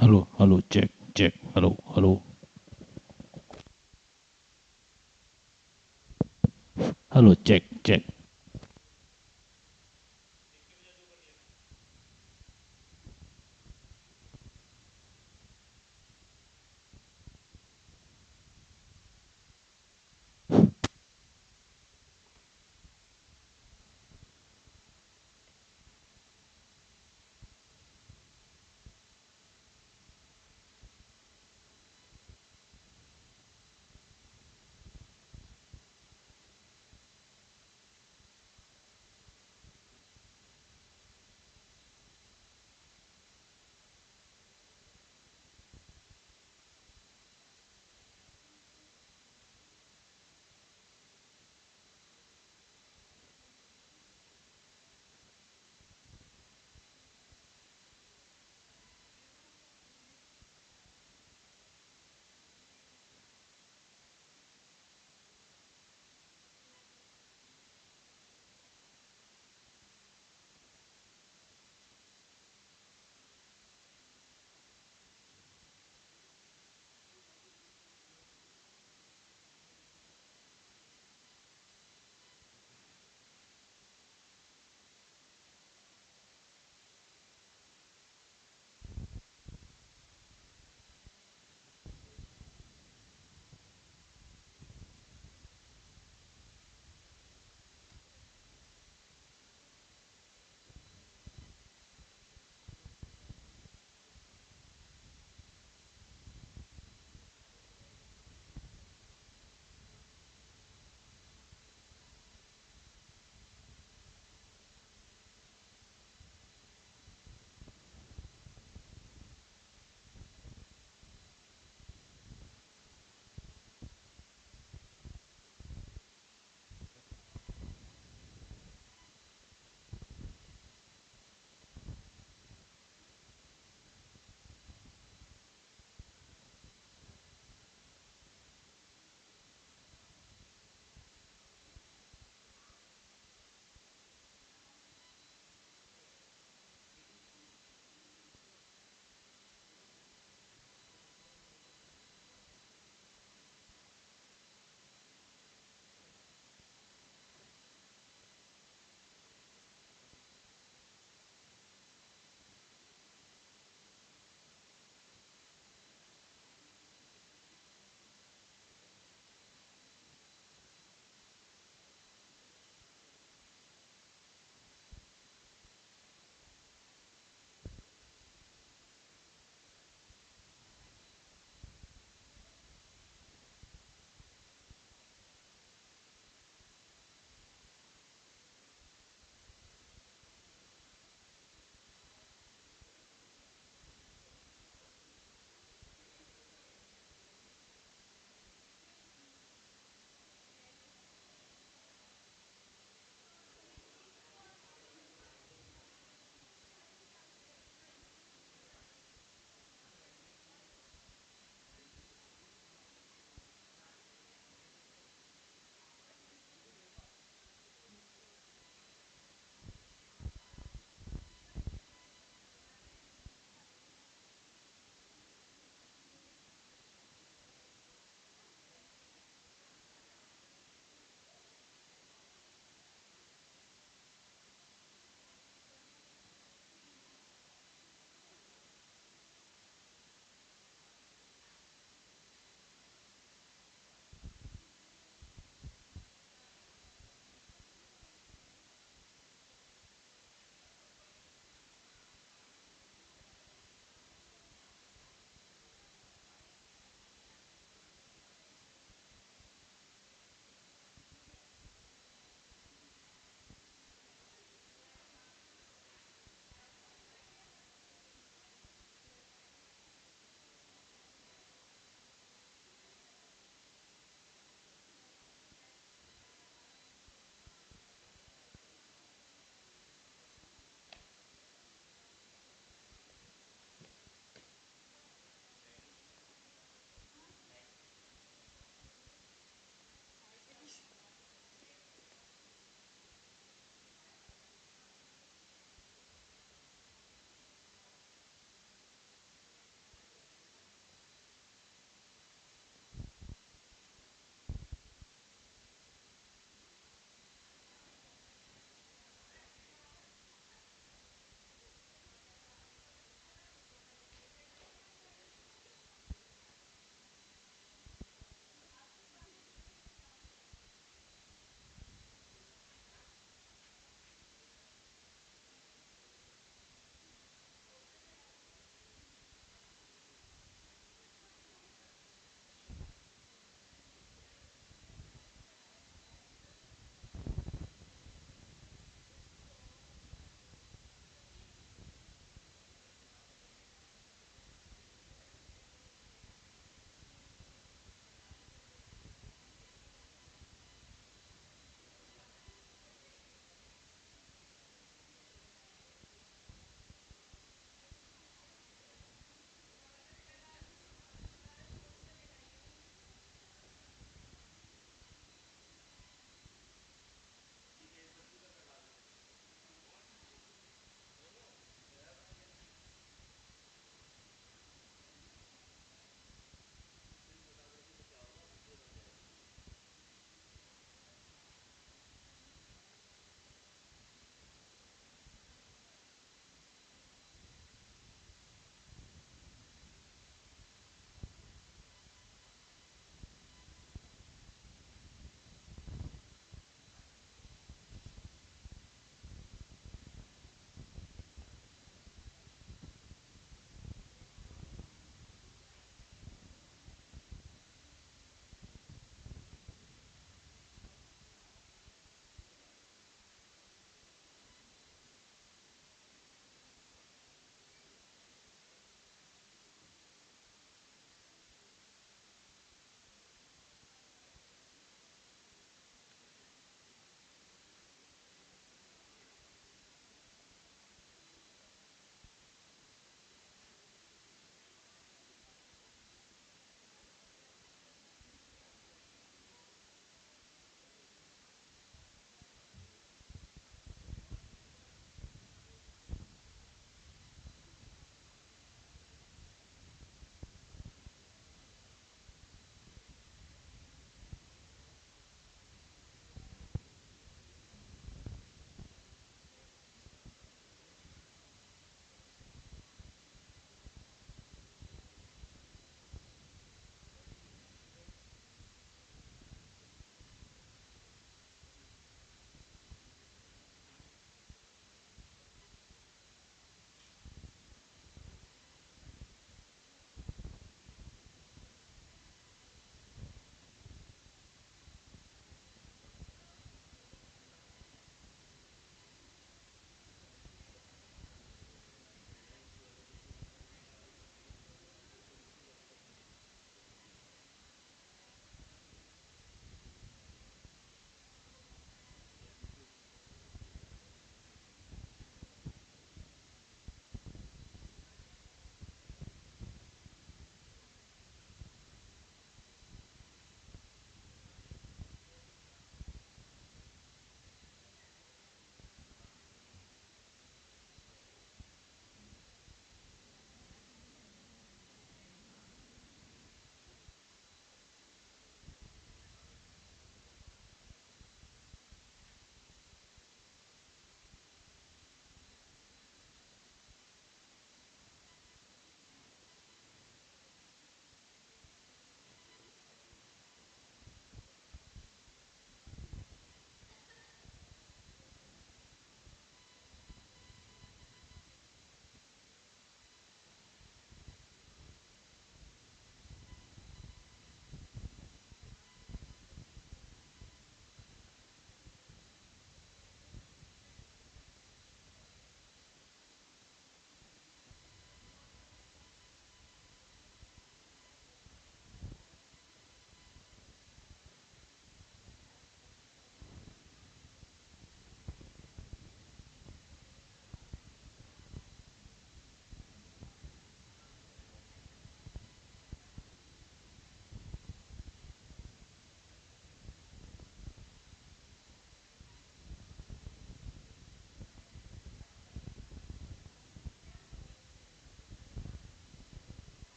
hello hello check check hello hello hello check check.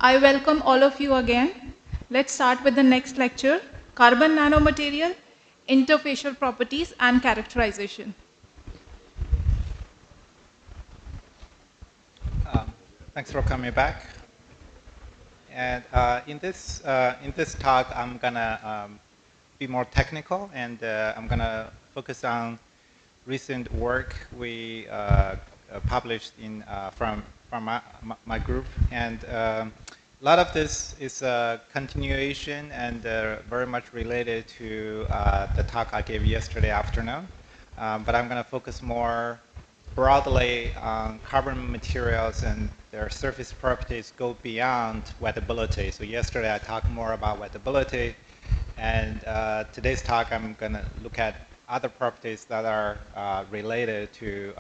I welcome all of you again. Let's start with the next lecture, Carbon Nanomaterial, Interfacial Properties and Characterization. Thanks for coming back. And in this talk, I'm gonna be more technical, and I'm gonna focus on recent work we published in from my group, and a lot of this is a continuation and very much related to the talk I gave yesterday afternoon. But I'm going to focus more broadly on carbon materials, and their surface properties go beyond wettability. So yesterday I talked more about wettability, and today's talk I'm going to look at other properties that are related to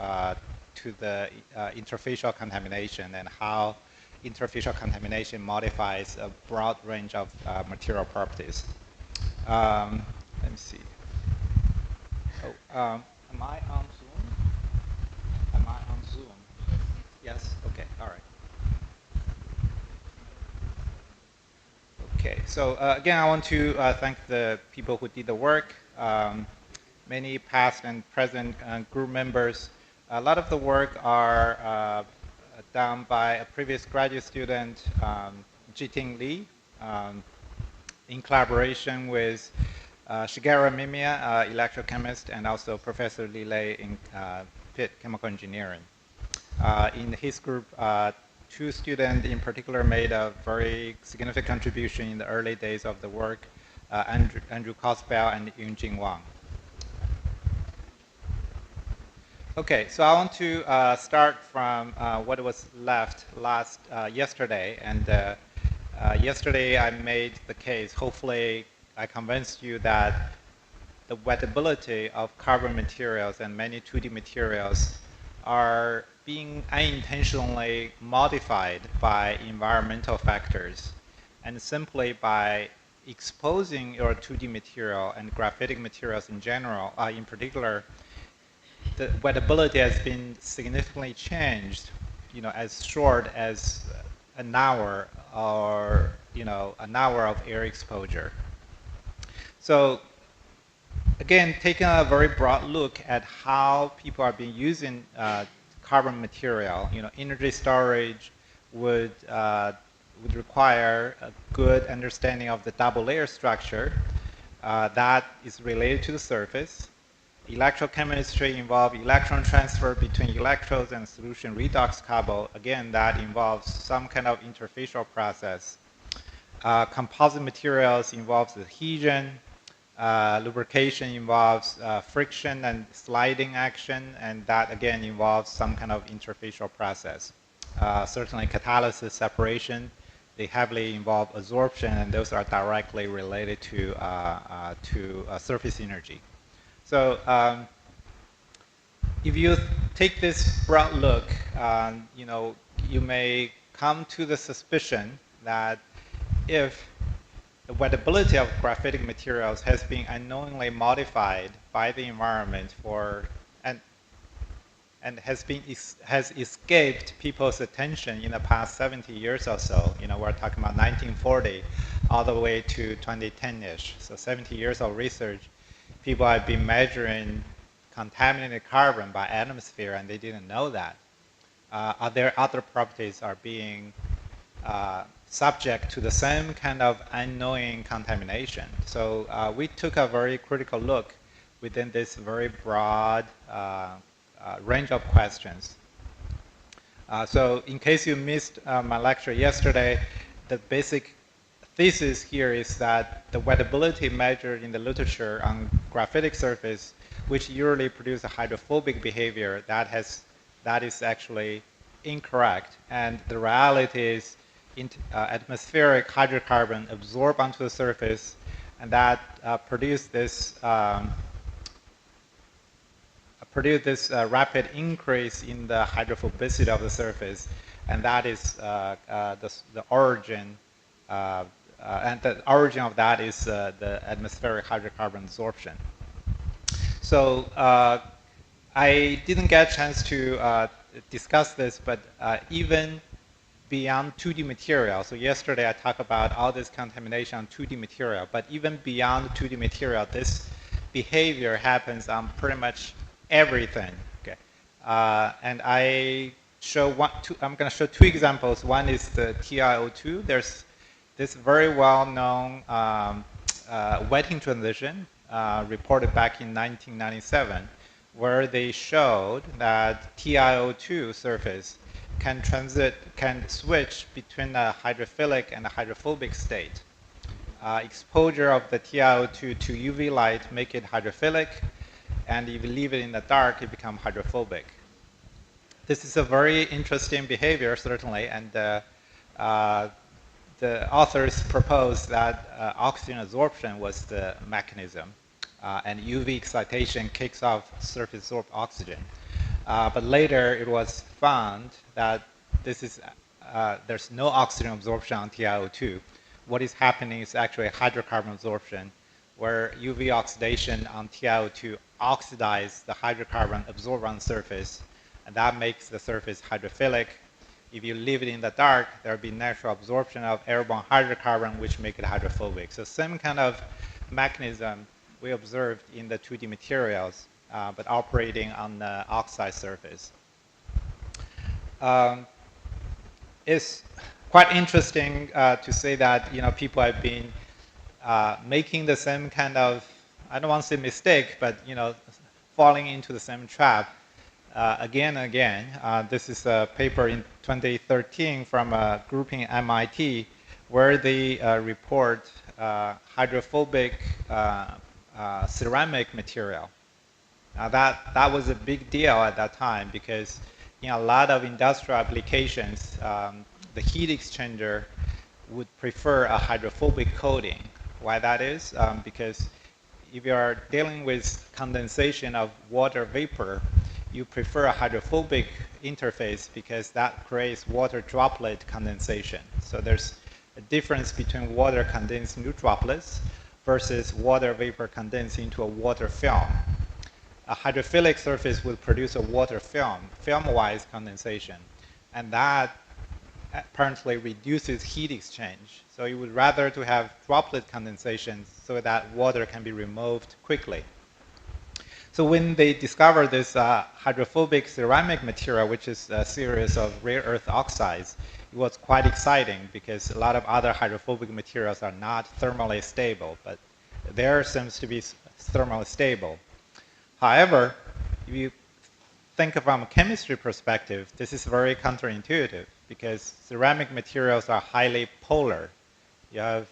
the interfacial contamination and how interfacial contamination modifies a broad range of material properties. Let me see. Oh, am I on Zoom? Am I on Zoom? Yes? Okay, all right. Okay, so again, I want to thank the people who did the work, many past and present group members. A lot of the work are done by a previous graduate student, Jiting Li, in collaboration with Shigeru Mimiya, electrochemist, and also Professor Li Lei in Pitt Chemical Engineering. In his group, two students in particular made a very significant contribution in the early days of the work, Andrew Cosbell and Yunjing Wang. Okay, so I want to start from what was left yesterday. And yesterday I made the case, hopefully I convinced you that the wettability of carbon materials and many 2D materials are being unintentionally modified by environmental factors, and simply by exposing your 2D material and graphitic materials in general, in particular, the wettability has been significantly changed, as short as an hour or, an hour of air exposure. So again, taking a very broad look at how people are being using carbon material, energy storage would require a good understanding of the double layer structure that is related to the surface. Electrochemistry involves electron transfer between electrodes and solution redox couple. Again, that involves some kind of interfacial process. Composite materials involves adhesion. Lubrication involves friction and sliding action, and that again involves some kind of interfacial process. Certainly catalysis, separation, they heavily involve absorption, and those are directly related to surface energy. So if you take this broad look, you may come to the suspicion that if the wettability of graphitic materials has been unknowingly modified by the environment and has escaped people's attention in the past 70 years or so. We're talking about 1940 all the way to 2010-ish. So 70 years of research, people have been measuring contaminated carbon by atmosphere, and they didn't know that. Are there other properties are being subject to the same kind of unknowing contamination? So we took a very critical look within this very broad range of questions. So in case you missed my lecture yesterday, the basic thesis here is that the wettability measured in the literature on graphitic surface, which usually produce a hydrophobic behavior, that is actually incorrect. And the reality is atmospheric hydrocarbon absorb onto the surface, and that produce this rapid increase in the hydrophobicity of the surface, and that is the origin. And the origin of that is the atmospheric hydrocarbon absorption. So I didn't get a chance to discuss this, but even beyond 2D material. So yesterday I talked about all this contamination on 2D material, but even beyond 2D material, this behavior happens on pretty much everything. Okay, and I'm going to show two examples. One is the TiO2. There's this very well-known wetting transition reported back in 1997, where they showed that TiO2 surface can switch between a hydrophilic and a hydrophobic state. Exposure of the TiO2 to UV light make it hydrophilic, and if you leave it in the dark, it becomes hydrophobic. This is a very interesting behavior, certainly, and the authors proposed that oxygen absorption was the mechanism, and UV excitation kicks off surface absorbed oxygen. But later it was found that there's no oxygen absorption on TiO2. What is happening is actually hydrocarbon absorption, where UV oxidation on TiO2 oxidizes the hydrocarbon absorbed on the surface, and that makes the surface hydrophilic. If you leave it in the dark, there will be natural absorption of airborne hydrocarbon, which make it hydrophobic. So same kind of mechanism we observed in the 2D materials, but operating on the oxide surface. It's quite interesting to say that people have been making the same kind of, I don't want to say mistake, but falling into the same trap again and again. This is a paper in 2013 from a group in MIT where they report hydrophobic ceramic material. Now that was a big deal at that time because in a lot of industrial applications, the heat exchanger would prefer a hydrophobic coating. Why that is? Because if you are dealing with condensation of water vapor, you prefer a hydrophobic interface because that creates water droplet condensation. So there's a difference between water condensed into droplets versus water vapor condensed into a water film. A hydrophilic surface will produce a water film-wise condensation, and that apparently reduces heat exchange. So you would rather to have droplet condensation so that water can be removed quickly. So when they discovered this hydrophobic ceramic material, which is a series of rare earth oxides, it was quite exciting because a lot of other hydrophobic materials are not thermally stable, but there seems to be thermally stable. However, if you think from a chemistry perspective, this is very counterintuitive because ceramic materials are highly polar. You have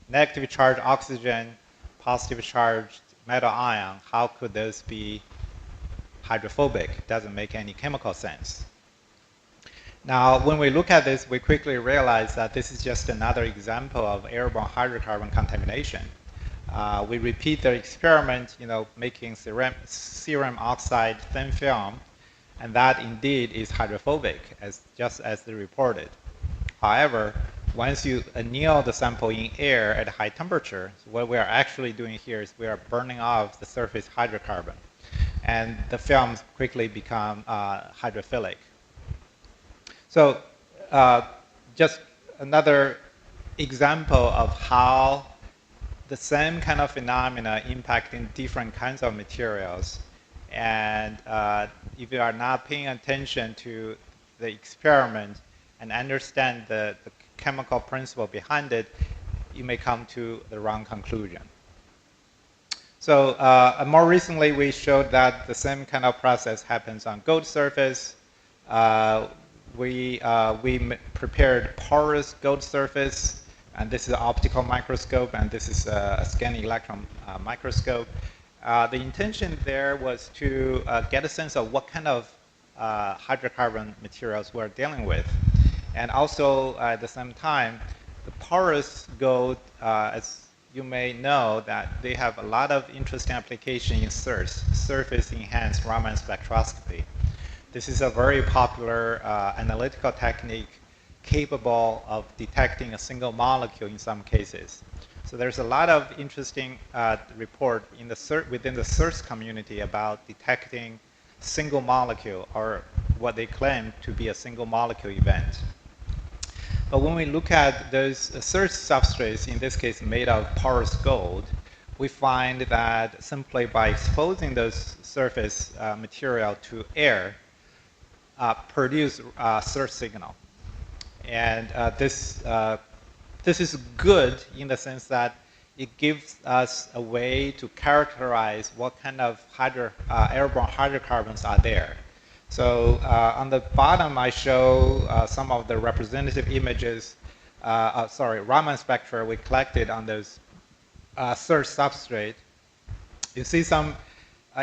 negative charged oxygen, positive charged metal ion. How could those be hydrophobic? It doesn't make any chemical sense. Now, when we look at this, we quickly realize that this is just another example of airborne hydrocarbon contamination. We repeat the experiment, making serum oxide thin film, and that indeed is hydrophobic, just as they reported. However, once you anneal the sample in air at high temperature, so what we are actually doing here is we are burning off the surface hydrocarbon, and the films quickly become hydrophilic. So just another example of how the same kind of phenomena impacting different kinds of materials. And if you are not paying attention to the experiment and understand the chemical principle behind it, you may come to the wrong conclusion. So more recently, we showed that the same kind of process happens on gold surface. We prepared porous gold surface, and this is an optical microscope, and this is a scanning electron microscope. The intention there was to get a sense of what kind of hydrocarbon materials we're dealing with. And also, at the same time, the porous gold, as you may know, that they have a lot of interesting application in SERS, surface-enhanced Raman spectroscopy. This is a very popular analytical technique capable of detecting a single molecule in some cases. So there's a lot of interesting report within the SERS community about detecting single molecule, or what they claim to be a single molecule event. But when we look at those search substrates, in this case made of porous gold, we find that simply by exposing those surface material to air, produce search signal. And this is good in the sense that it gives us a way to characterize what kind of airborne hydrocarbons are there. So on the bottom, I show some of the representative images, Raman spectra we collected on those search substrate. You see some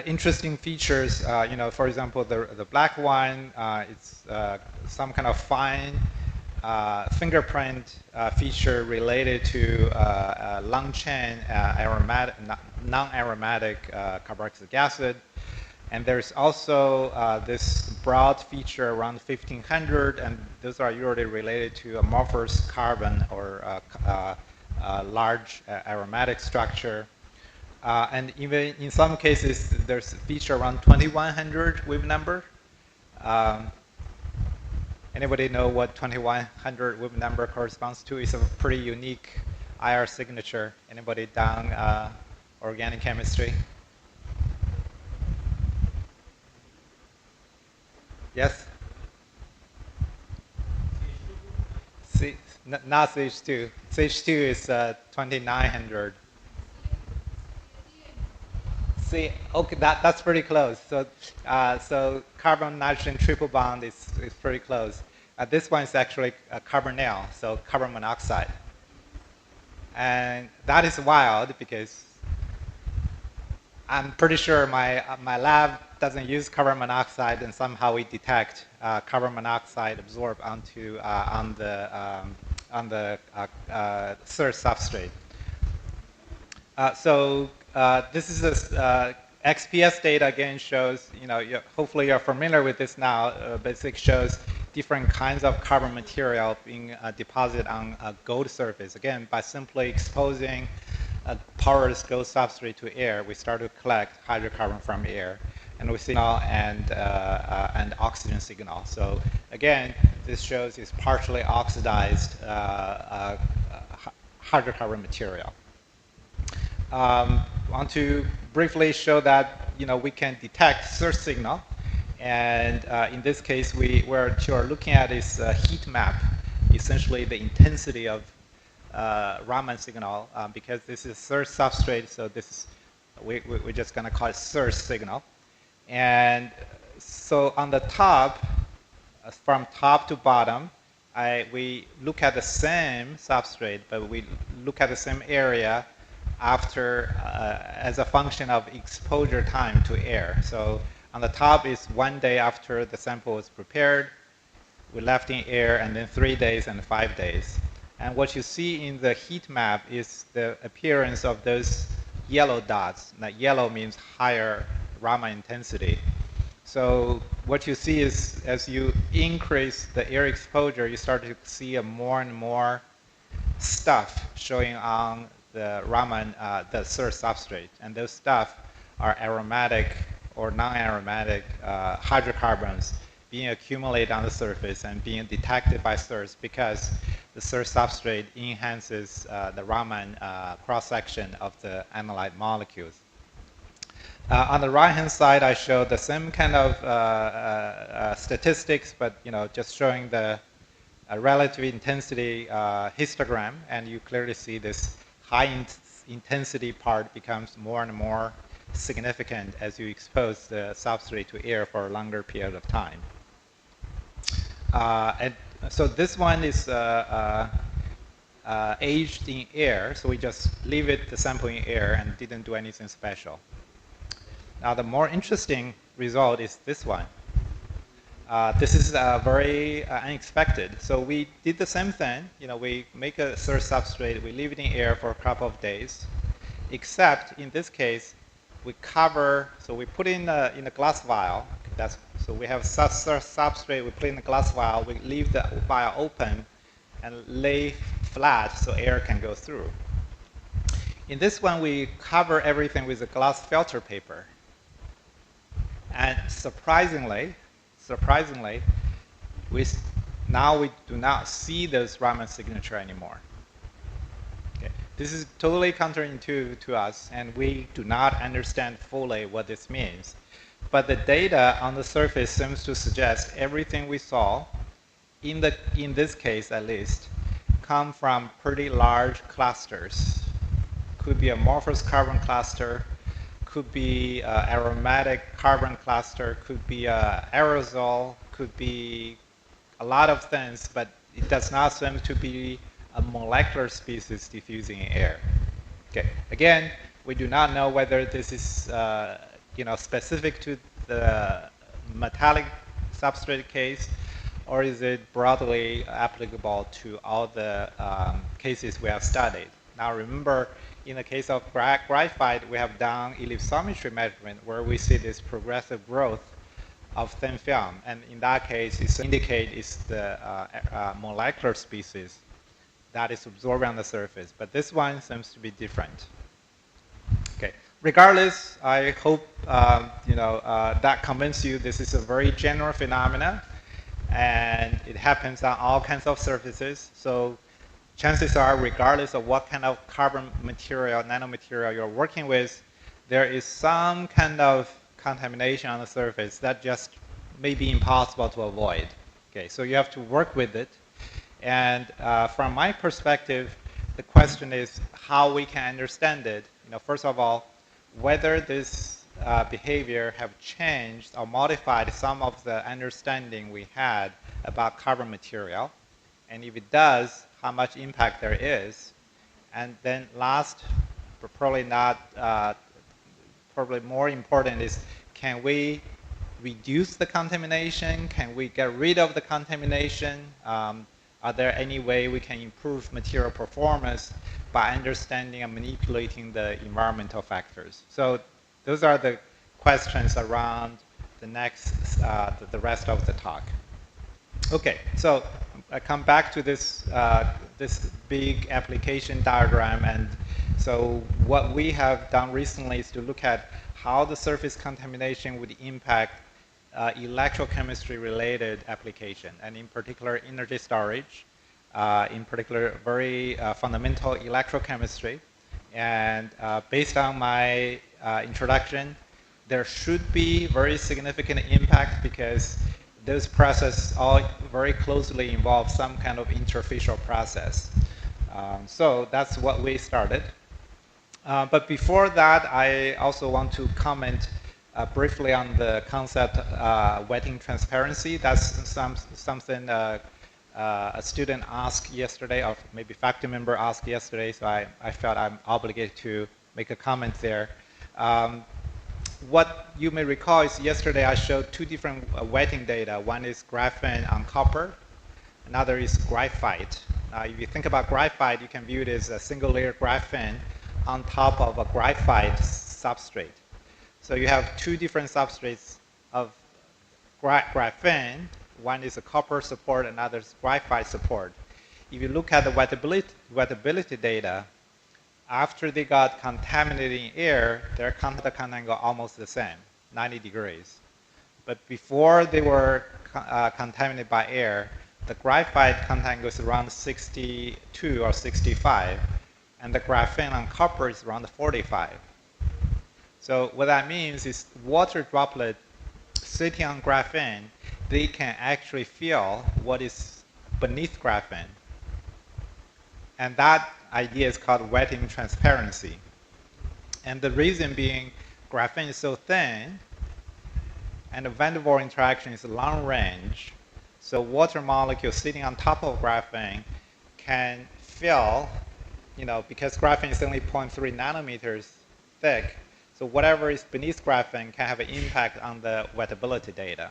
interesting features. For example, the black one, it's some kind of fine fingerprint feature related to long chain non-aromatic carboxylic acid. And there's also this broad feature around 1500, and those are usually related to amorphous carbon or large aromatic structure. And even in some cases, there's a feature around 2100 wave number. Anybody know what 2100 wave number corresponds to? It's a pretty unique IR signature. Anybody down organic chemistry? Yes? Not CH2. CH2 is 2900. See, okay, that's pretty close. So, so carbon-nitrogen triple bond is pretty close. This one is actually a carbonyl, so carbon monoxide. And that is wild because I'm pretty sure my lab doesn't use carbon monoxide, and somehow we detect carbon monoxide absorbed onto on the search substrate. This is XPS data again shows, hopefully you're familiar with this now, basically shows different kinds of carbon material being deposited on a gold surface. Again, by simply exposing a porous gold substrate to air, we start to collect hydrocarbon from air, and we signal and oxygen signal. So again, this shows it's partially oxidized hydrocarbon material. Want to briefly show that we can detect search signal, and in this case, what you are looking at is a heat map, essentially the intensity of Raman signal, because this is search substrate, so this is we're just going to call it search signal. And so on the top, from top to bottom, we look at the same substrate, but we look at the same area after as a function of exposure time to air. So on the top is 1 day after the sample was prepared, we left in air, and then 3 days and 5 days. And what you see in the heat map is the appearance of those yellow dots. Now, yellow means higher Raman intensity. So what you see is as you increase the air exposure, you start to see more and more stuff showing on the Raman, the search substrate. And those stuff are aromatic or non-aromatic hydrocarbons being accumulated on the surface and being detected by search because the search substrate enhances the Raman cross-section of the analyte molecules. On the right-hand side, I show the same kind of statistics, but just showing the relative intensity histogram, and you clearly see this high intensity part becomes more and more significant as you expose the substrate to air for a longer period of time. And so this one is aged in air, so we just leave the sample in air and didn't do anything special. Now the more interesting result is this one. This is very unexpected. So we did the same thing. We make a search substrate, we leave it in air for a couple of days, except in this case, we cover, so we put in a glass vial. So we have search substrate, we put in a glass vial, we leave the vial open and lay flat so air can go through. In this one, we cover everything with a glass filter paper. And surprisingly, we now we do not see those Raman signature anymore. Okay. This is totally counterintuitive to us, and we do not understand fully what this means. But the data on the surface seems to suggest everything we saw, in this case at least, come from pretty large clusters. Could be amorphous carbon cluster, could be aromatic carbon cluster, could be aerosol, could be a lot of things, but it does not seem to be a molecular species diffusing in air. Okay. Again, we do not know whether this is specific to the metallic substrate case, or is it broadly applicable to all the cases we have studied. Now remember, in the case of graphite, we have done ellipsometry measurement where we see this progressive growth of thin film, and in that case, it indicates the molecular species that is absorbed on the surface. But this one seems to be different. Okay. Regardless, I hope that convinces you this is a very general phenomena, and it happens on all kinds of surfaces. So chances are, regardless of what kind of carbon material, nanomaterial you're working with, there is some kind of contamination on the surface that just may be impossible to avoid. Okay, so you have to work with it. And from my perspective, the question is how we can understand it. First of all, whether this behavior have changed or modified some of the understanding we had about carbon material. And if it does, how much impact there is. And then last, but probably not, probably more important is, can we reduce the contamination? Can we get rid of the contamination? Are there any way we can improve material performance by understanding and manipulating the environmental factors? So those are the questions around the the rest of the talk. Okay, so I come back to this this big application diagram, and so what we have done recently is to look at how the surface contamination would impact electrochemistry related application, and in particular energy storage, in particular very fundamental electrochemistry. And based on my introduction, there should be very significant impact because those processes all very closely involve some kind of interfacial process. So that's what we started. But before that, I also want to comment briefly on the concept wetting transparency. That's something a student asked yesterday, or maybe faculty member asked yesterday, so I felt I'm obligated to make a comment there. What you may recall is yesterday I showed two different wetting data. One is graphene on copper, another is graphite. If you think about graphite, you can view it as a single layer graphene on top of a graphite substrate. So you have two different substrates of graphene. One is a copper support, another is graphite support. If you look at the wettability data, after they got contaminated in air, their contact angle almost the same, 90 degrees. But before they were contaminated by air, the graphite contact angle is around 62 or 65, and the graphene on copper is around 45. So what that means is water droplet sitting on graphene, they can actually feel what is beneath graphene. And that idea is called wetting transparency. And the reason being, graphene is so thin, and the van der Waals interaction is long range, so water molecules sitting on top of graphene can feel, because graphene is only 0.3 nanometers thick, so whatever is beneath graphene can have an impact on the wettability data.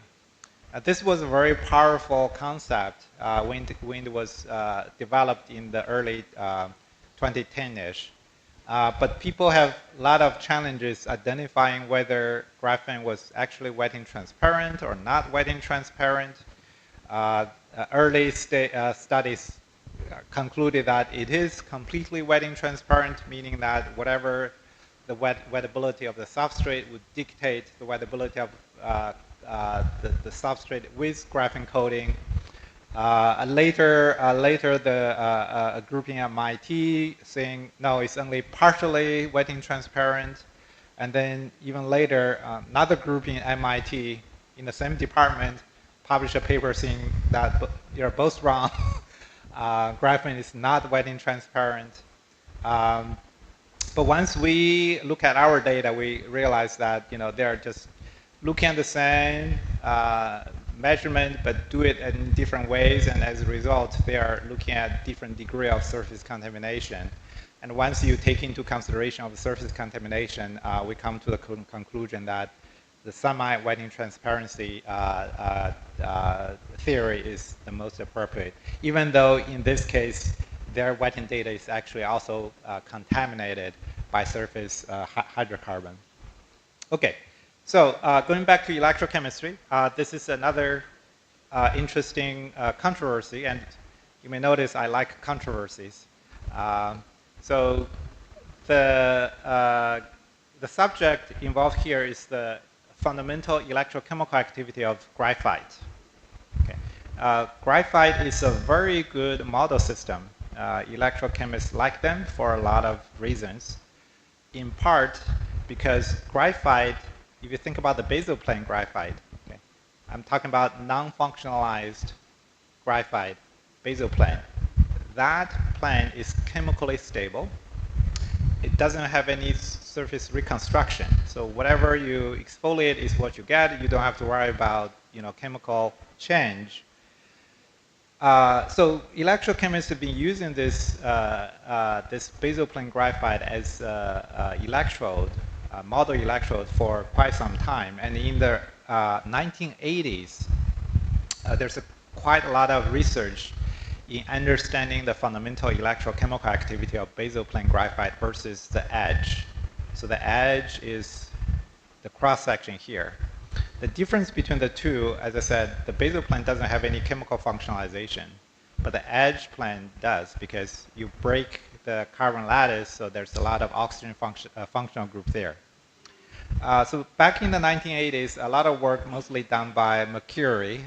This was a very powerful concept when it was developed in the early 2010-ish. But people have a lot of challenges identifying whether graphene was actually wetting transparent or not wetting transparent. Early studies concluded that it is completely wetting transparent, meaning that whatever the wettability of the substrate would dictate the wettability of the substrate with graphene coating. Later, a group in MIT saying no, it's only partially wetting transparent, and then even later, another group in MIT in the same department published a paper saying that you're both wrong. Graphene is not wetting transparent. But once we look at our data, we realize that they're just looking at the same measurement, but do it in different ways, and as a result, they are looking at different degree of surface contamination. And once you take into consideration of the surface contamination, we come to the conclusion that the semi-wetting transparency theory is the most appropriate, even though in this case, their wetting data is actually also contaminated by surface hydrocarbon. Okay, so going back to electrochemistry, this is another interesting controversy, and you may notice I like controversies. So the subject involved here is the fundamental electrochemical activity of graphite. Okay. Graphite is a very good model system. Electrochemists like them for a lot of reasons. In part because graphite, if you think about the basal plane graphite, okay, I'm talking about non-functionalized graphite, basal plane. That plane is chemically stable. It doesn't have any surface reconstruction. So whatever you exfoliate is what you get. You don't have to worry about chemical change. So electrochemists have been using this basal plane graphite as electrode, model electrode for quite some time. And in the 1980s, there's quite a lot of research in understanding the fundamental electrochemical activity of basal plane graphite versus the edge. So the edge is the cross-section here. The difference between the two, as I said, the basal plane doesn't have any chemical functionalization, but the edge plane does because you break the carbon lattice, so there's a lot of oxygen functional group there. So back in the 1980s, a lot of work mostly done by Mercury,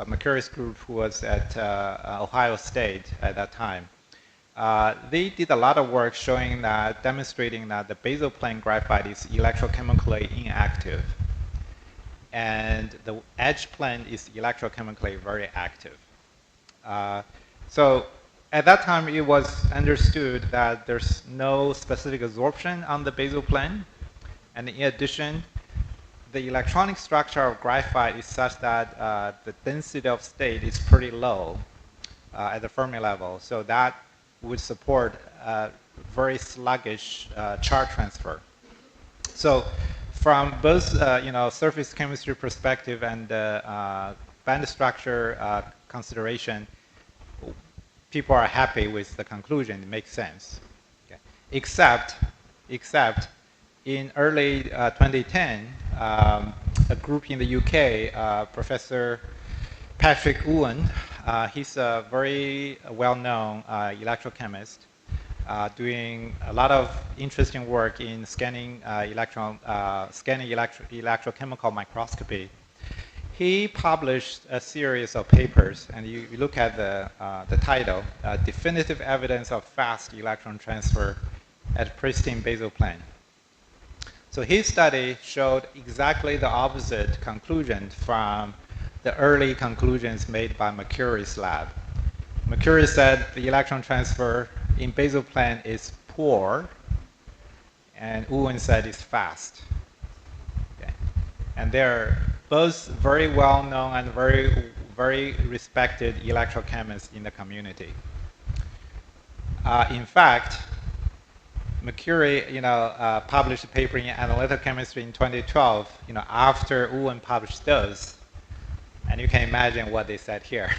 Mercury's group who was at Ohio State at that time. They did a lot of work showing that, demonstrating that the basal plane graphite is electrochemically inactive. And the edge plane is electrochemically very active. So at that time, it was understood that there's no specific absorption on the basal plane. And in addition, the electronic structure of graphite is such that the density of state is pretty low at the Fermi level. So that would support very sluggish charge transfer. So from both surface chemistry perspective and band structure consideration, people are happy with the conclusion. It makes sense. Okay. Except in early 2010, a group in the UK, Professor Patrick Owen, he's a very well-known electrochemist, doing a lot of interesting work in scanning electrochemical microscopy. He published a series of papers, and you look at the title, Definitive Evidence of Fast Electron Transfer at Pristine Basal Plane. So his study showed exactly the opposite conclusion from the early conclusions made by Mercury's lab. Mercury said the electron transfer in basal plane is poor, and Owen said it's fast. Okay. And they're both very well known and very respected electrochemists in the community. In fact, Mercury, published a paper in Analytical Chemistry in 2012, after Owen published those, and you can imagine what they said here.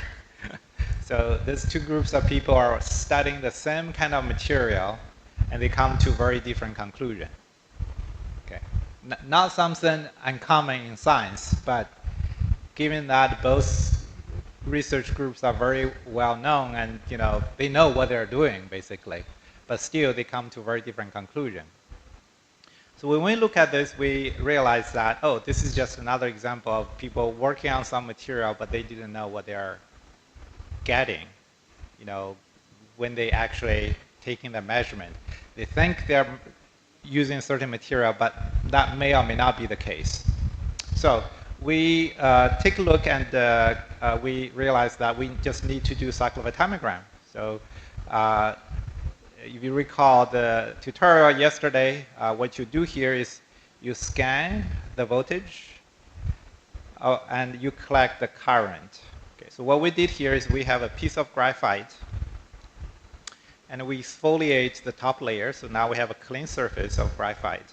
So these two groups of people are studying the same kind of material, and they come to very different conclusions. Okay, not something uncommon in science, but given that both research groups are very well known and they know what they're doing basically, but still they come to very different conclusion. So when we look at this, we realize that, this is just another example of people working on some material, but they didn't know what they are getting, when they actually taking the measurement. They think they're using certain material, but that may or may not be the case. So we take a look, and we realize that we just need to do cyclovoltammogram. So if you recall the tutorial yesterday, what you do here is you scan the voltage and you collect the current. Okay, so what we did here is we have a piece of graphite and we exfoliate the top layer. So now we have a clean surface of graphite.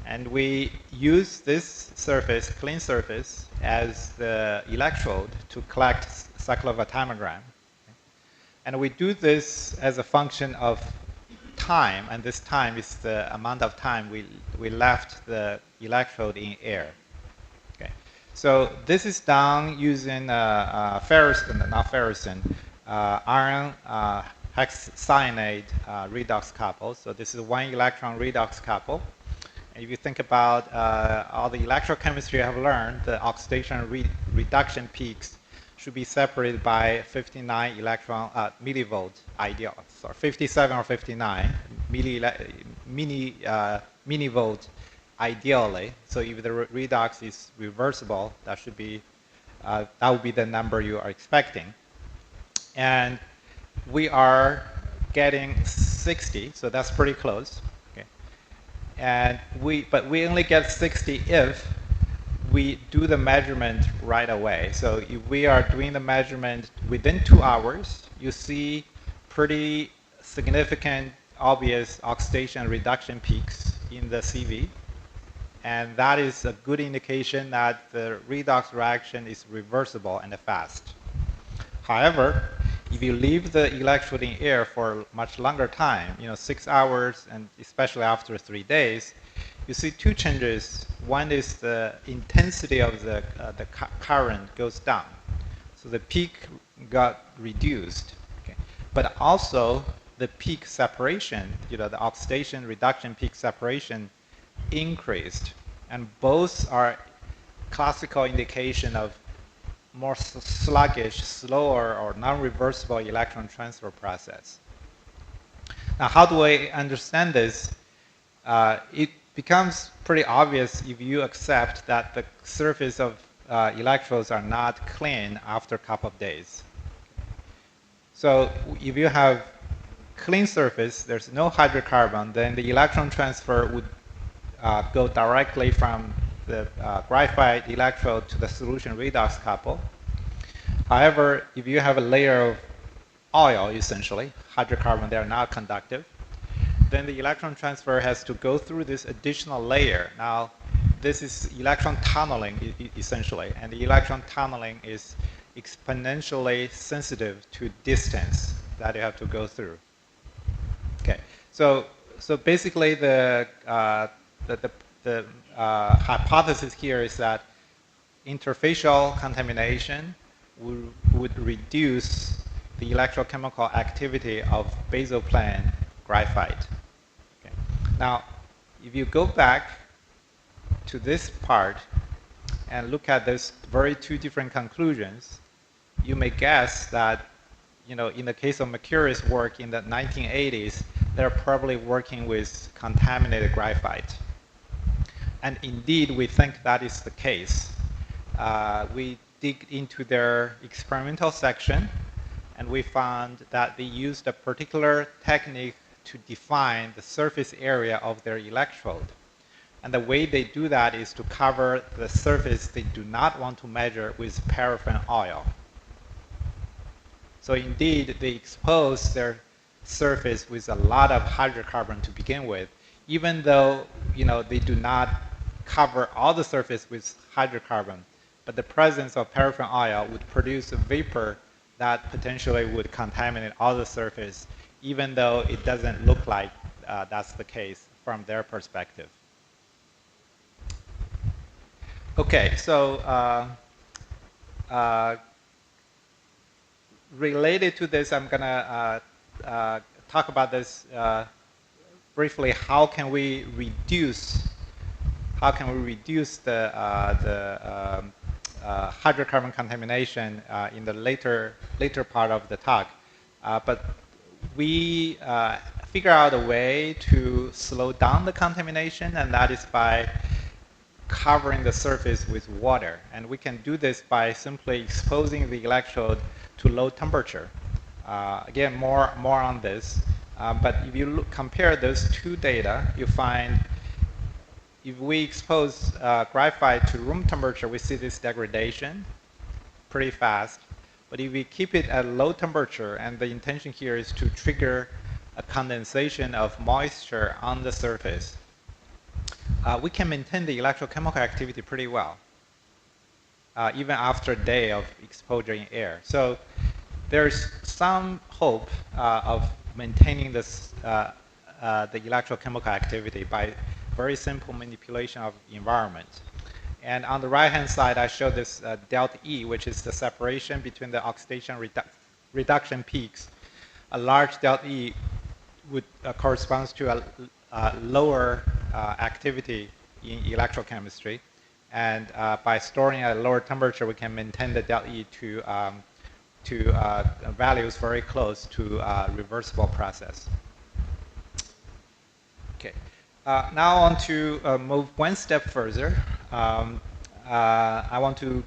And we use this surface, clean surface, as the electrode to collect cyclovoltammogram. And we do this as a function of time, and this time is the amount of time we left the electrode in air. Okay. So this is done using iron hexcyanide redox couple. So this is one electron redox couple. And if you think about all the electrochemistry you have learned, the oxidation reduction peaks should be separated by 59 electron millivolt ideal, sorry, 57 or 59 millivolt ideally. So if the redox is reversible, that should be that would be the number you are expecting. And we are getting 60, so that's pretty close. Okay. And but we only get 60 if we do the measurement right away. So if we are doing the measurement within 2 hours, you see pretty significant, obvious oxidation reduction peaks in the CV. And that is a good indication that the redox reaction is reversible and fast. However, if you leave the electrode in air for much longer time, 6 hours, and especially after 3 days, you see 2 changes. One is the intensity of the current goes down. So the peak got reduced. Okay. But also the peak separation, the oxidation reduction peak separation increased. And both are classical indication of more sluggish, slower, or non-reversible electron transfer process. Now, how do I understand this? It becomes pretty obvious if you accept that the surface of electrodes are not clean after a couple of days. So if you have clean surface, there's no hydrocarbon, then the electron transfer would go directly from the graphite electrode to the solution redox couple. However, if you have a layer of oil, essentially, hydrocarbon, they are not conductive, then the electron transfer has to go through this additional layer. Now, this is electron tunneling, essentially, and the electron tunneling is exponentially sensitive to distance that you have to go through. Okay, so basically the hypothesis here is that interfacial contamination would reduce the electrochemical activity of basal plane graphite. Okay. Now, if you go back to this part and look at those very 2 different conclusions, you may guess that, in the case of Mercurius' work in the 1980s, they're probably working with contaminated graphite. And indeed, we think that is the case. We dig into their experimental section, and we found that they used a particular technique to define the surface area of their electrode. And the way they do that is to cover the surface they do not want to measure with paraffin oil. So indeed, they expose their surface with a lot of hydrocarbon to begin with, even though they do not cover all the surface with hydrocarbon. But the presence of paraffin oil would produce a vapor that potentially would contaminate all the surface, even though it doesn't look like that's the case from their perspective. Okay, so related to this, I'm going to talk about this briefly. How can we reduce the hydrocarbon contamination in the later part of the talk. But we figure out a way to slow down the contamination, and that is by covering the surface with water. And we can do this by simply exposing the electrode to low temperature. Again, more on this. But if you compare those two data, you find if we expose graphite to room temperature, we see this degradation pretty fast. But if we keep it at low temperature, and the intention here is to trigger a condensation of moisture on the surface, we can maintain the electrochemical activity pretty well, even after a day of exposure in air. So there's some hope of maintaining this, the electrochemical activity by very simple manipulation of environment. And on the right-hand side, I show this delta E, which is the separation between the oxidation reduction peaks. A large delta E would corresponds to a lower activity in electrochemistry. And by storing at a lower temperature, we can maintain the delta E to values very close to reversible process. Okay. Now on to move one step further. I want to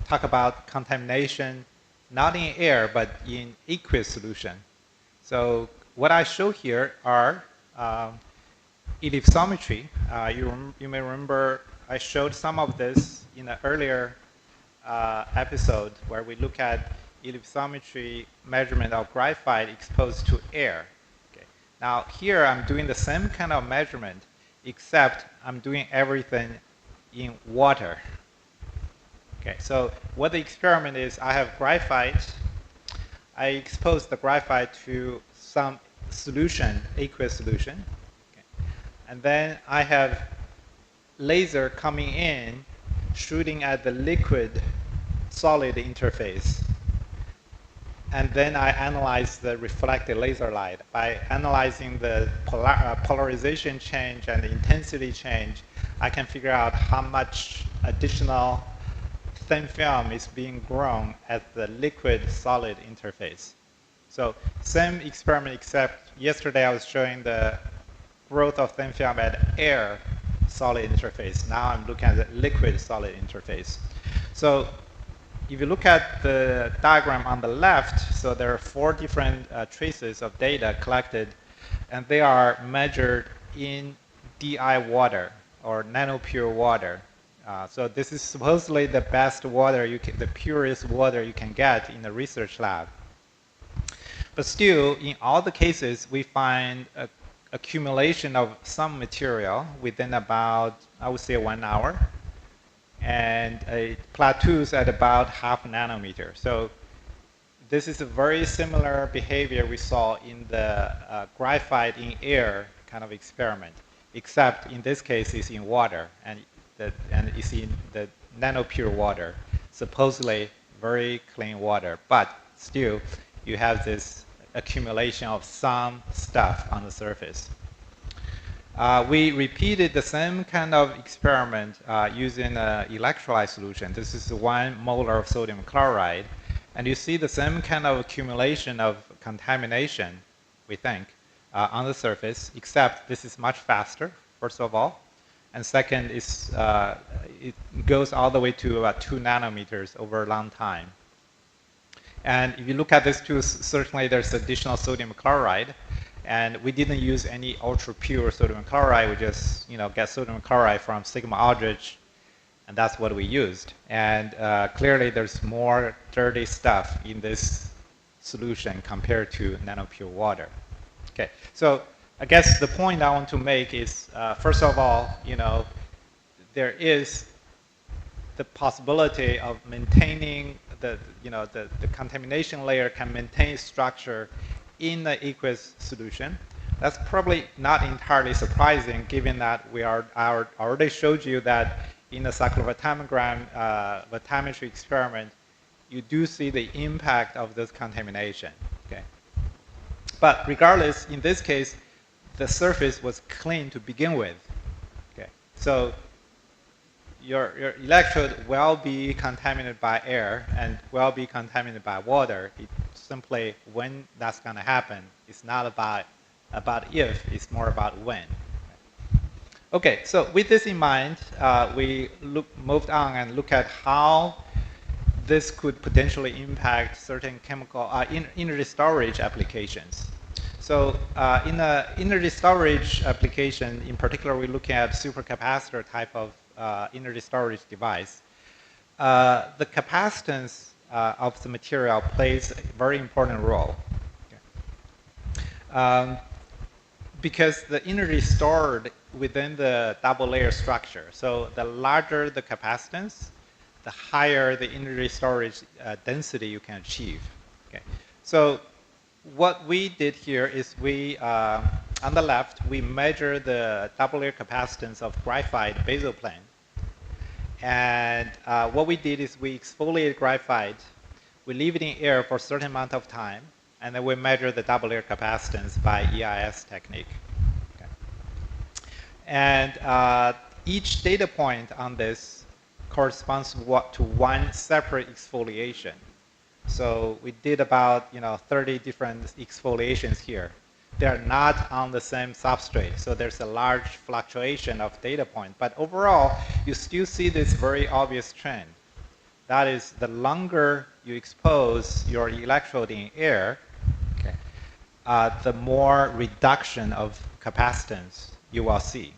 talk about contamination, not in air, but in aqueous solution. So what I show here are ellipsometry. You may remember I showed some of this in an earlier episode where we look at ellipsometry measurement of graphite exposed to air. Okay. Now here I'm doing the same kind of measurement, except I'm doing everything in water. Okay, so what the experiment is, I have graphite. I expose the graphite to some solution, aqueous solution. Okay. And then I have laser coming in, shooting at the liquid solid interface. And then I analyze the reflected laser light. By analyzing the polarization change and the intensity change, I can figure out how much additional thin film is being grown at the liquid-solid interface. So same experiment, except yesterday I was showing the growth of thin film at air-solid interface. Now I'm looking at the liquid-solid interface. So if you look at the diagram on the left, so there are 4 different traces of data collected, and they are measured in DI water, or nanopure water. So this is supposedly the best water, the purest water you can get in the research lab. But still, in all the cases, we find accumulation of some material within about, I would say, 1 hour. And it plateaus at about half a nanometer. So this is a very similar behavior we saw in the graphite in air kind of experiment, except in this case it's in water, and it's in the nanopure water, supposedly very clean water, but still you have this accumulation of some stuff on the surface. We repeated the same kind of experiment using an electrolyte solution. This is 1 molar of sodium chloride. And you see the same kind of accumulation of contamination, we think, on the surface, except this is much faster, first of all. And second, it goes all the way to about 2 nanometers over a long time. And if you look at this too, certainly there's additional sodium chloride. And we didn't use any ultra pure sodium chloride. We just, get sodium chloride from Sigma Aldrich, and that's what we used. And clearly, there's more dirty stuff in this solution compared to nanopure water. Okay, so I guess the point I want to make is, first of all, there is the possibility of maintaining the contamination layer can maintain structure in the aqueous solution. That's probably not entirely surprising, given that I already showed you that in the cyclovatomogram vattometry experiment, you do see the impact of this contamination. Okay. But regardless, in this case, the surface was clean to begin with. Okay. So your electrode will be contaminated by air and will be contaminated by water. It's simply when that's going to happen. It's not about if, it's more about when. Okay, so with this in mind, we moved on and look at how this could potentially impact certain chemical energy storage applications. So in the energy storage application, in particular, we're looking at supercapacitor type of energy storage device. The capacitance of the material plays a very important role. Okay. Because the energy stored within the double layer structure. So the larger the capacitance, the higher the energy storage density you can achieve. Okay. So what we did here is we, on the left, we measure the double layer capacitance of graphite basal plane. And what we did is we exfoliate graphite, we leave it in air for a certain amount of time, and then we measure the double layer capacitance by EIS technique. Okay. And each data point on this corresponds to one separate exfoliation. So we did about 30 different exfoliations here. They're not on the same substrate, so there's a large fluctuation of data point. But overall, you still see this very obvious trend. That is, the longer you expose your electrode in air, okay, the more reduction of capacitance you will see.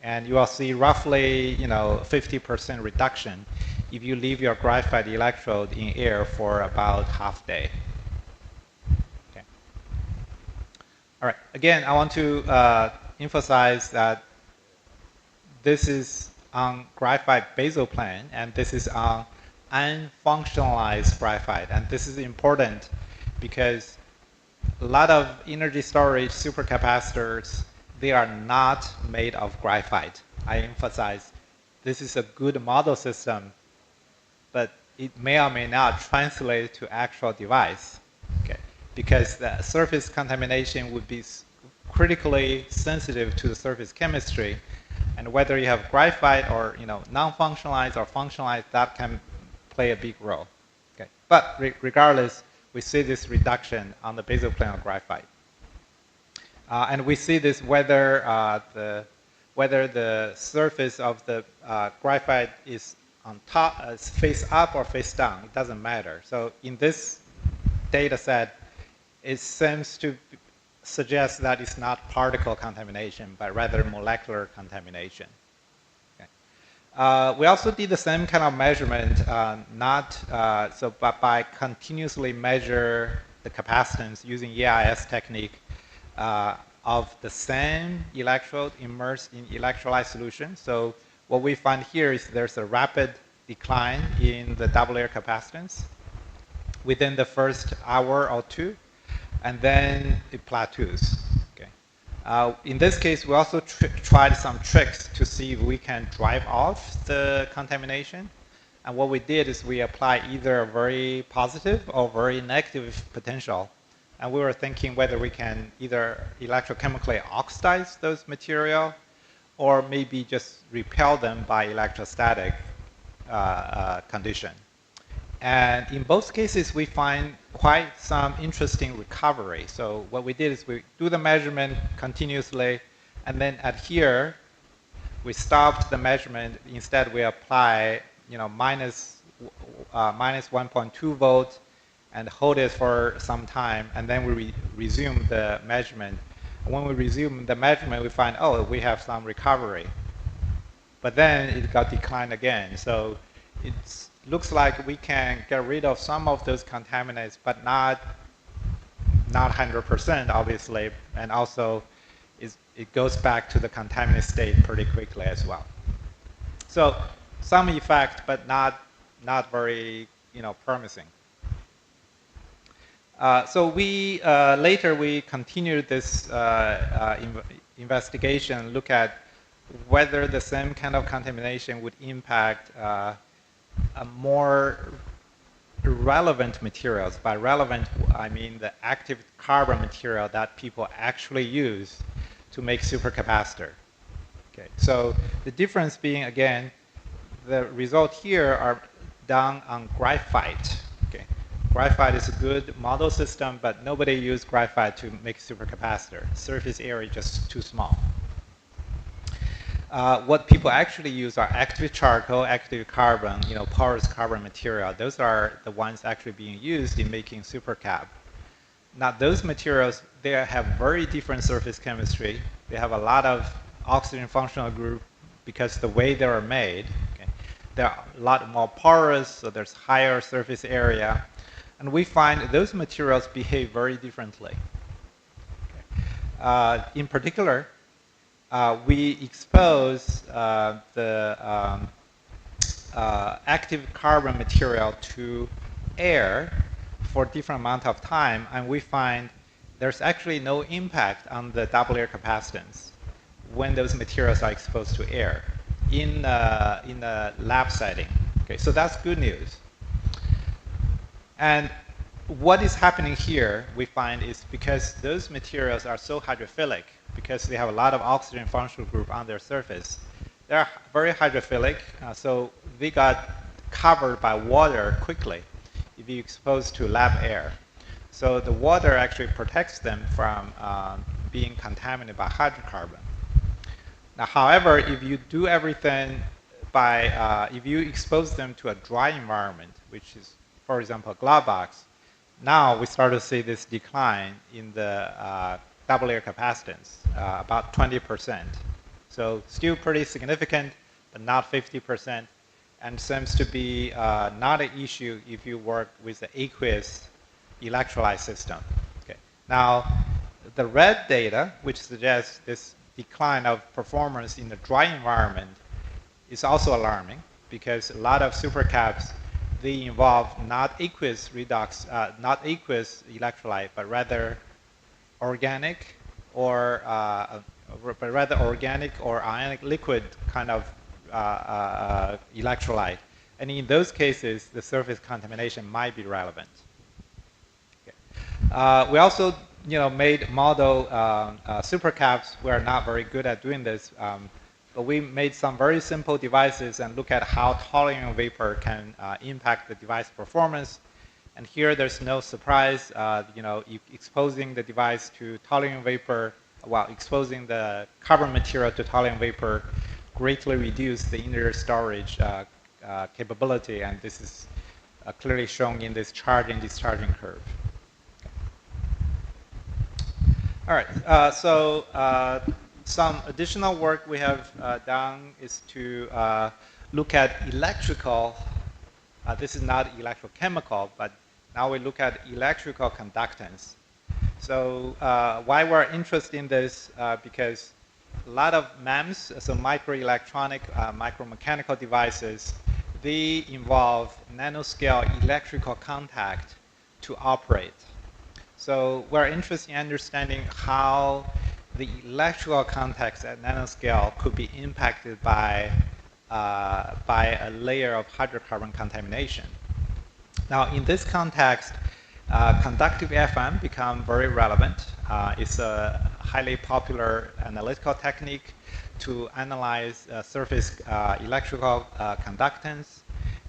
And you will see roughly 50% reduction if you leave your graphite electrode in air for about half day. Okay. All right. Again, I want to emphasize that this is on graphite basal plane, and this is on unfunctionalized graphite. And this is important because a lot of energy storage supercapacitors, they are not made of graphite. I emphasize this is a good model system, but it may or may not translate to actual device, okay? Because the surface contamination would be critically sensitive to the surface chemistry, and whether you have graphite or non-functionalized or functionalized, that can play a big role. Okay, but regardless, we see this reduction on the basal plane of graphite. And we see this whether the surface of the graphite is on top, face up or face down. It doesn't matter. So in this data set, it seems to suggest that it's not particle contamination, but rather molecular contamination. Okay. We also did the same kind of measurement, but by continuously measure the capacitance using EIS technique of the same electrode immersed in electrolyte solution. So what we find here is there's a rapid decline in the double layer capacitance within the first hour or two, and then it plateaus. Okay. In this case, we also tried some tricks to see if we can drive off the contamination. And what we did is we applied either a very positive or very negative potential. And we were thinking whether we can either electrochemically oxidize those material or maybe just repel them by electrostatic condition. And in both cases, we find quite some interesting recovery. So what we did is we do the measurement continuously, and then at here, we stopped the measurement. Instead, we apply minus 1.2 volts and hold it for some time, and then we resume the measurement. When we resume the measurement, we find, oh, we have some recovery. But then it got declined again. So it looks like we can get rid of some of those contaminants, but not 100%, obviously. And also, it goes back to the contaminated state pretty quickly as well. So some effect, but not very promising. So we later we continued this investigation, look at whether the same kind of contamination would impact a more relevant materials. By relevant, I mean the active carbon material that people actually use to make supercapacitor. Okay, so the difference being, again, the result here are done on graphite. Okay. Graphite is a good model system, but nobody used graphite to make supercapacitor. Surface area is just too small. What people actually use are active charcoal, active carbon, porous carbon material. Those are the ones actually being used in making supercap. Now, those materials, they have very different surface chemistry. They have a lot of oxygen functional group because the way they are made. Okay. They're a lot more porous, so there's higher surface area. And we find those materials behave very differently. Okay. In particular, we expose the active carbon material to air for different amount of time, and we find there's actually no impact on the double layer capacitance when those materials are exposed to air in a lab setting. Okay, so that's good news. And what is happening here, we find, is because those materials are so hydrophilic, because they have a lot of oxygen functional group on their surface, they're very hydrophilic, so they got covered by water quickly if you expose to lab air. So the water actually protects them from being contaminated by hydrocarbon. Now, however, if you do everything by, if you expose them to a dry environment, which is, for example, a glove box, now we start to see this decline in the double layer capacitance, about 20%. So still pretty significant, but not 50%, and seems to be not an issue if you work with the aqueous electrolyte system. Okay. Now, the red data, which suggests this decline of performance in the dry environment, is also alarming because a lot of supercaps, they involve not aqueous redox, not aqueous electrolyte, but rather organic or ionic liquid kind of electrolyte. And in those cases, the surface contamination might be relevant. Okay. We also made model supercaps. We are not very good at doing this, but we made some very simple devices and look at how toluene vapor can impact the device performance. And here, there's no surprise. Exposing the device to toluene vapor, while exposing the carbon material to toluene vapor, greatly reduce the inner storage capability, and this is clearly shown in this charging discharging curve. All right, so some additional work we have done is to look at electrical, this is not electrochemical, but now we look at electrical conductance. So why we're interested in this, because a lot of MEMS, so microelectronic, micromechanical devices, they involve nanoscale electrical contact to operate. So we're interested in understanding how the electrical contacts at nanoscale could be impacted by a layer of hydrocarbon contamination. Now, in this context, conductive FM become very relevant. It's a highly popular analytical technique to analyze surface electrical conductance.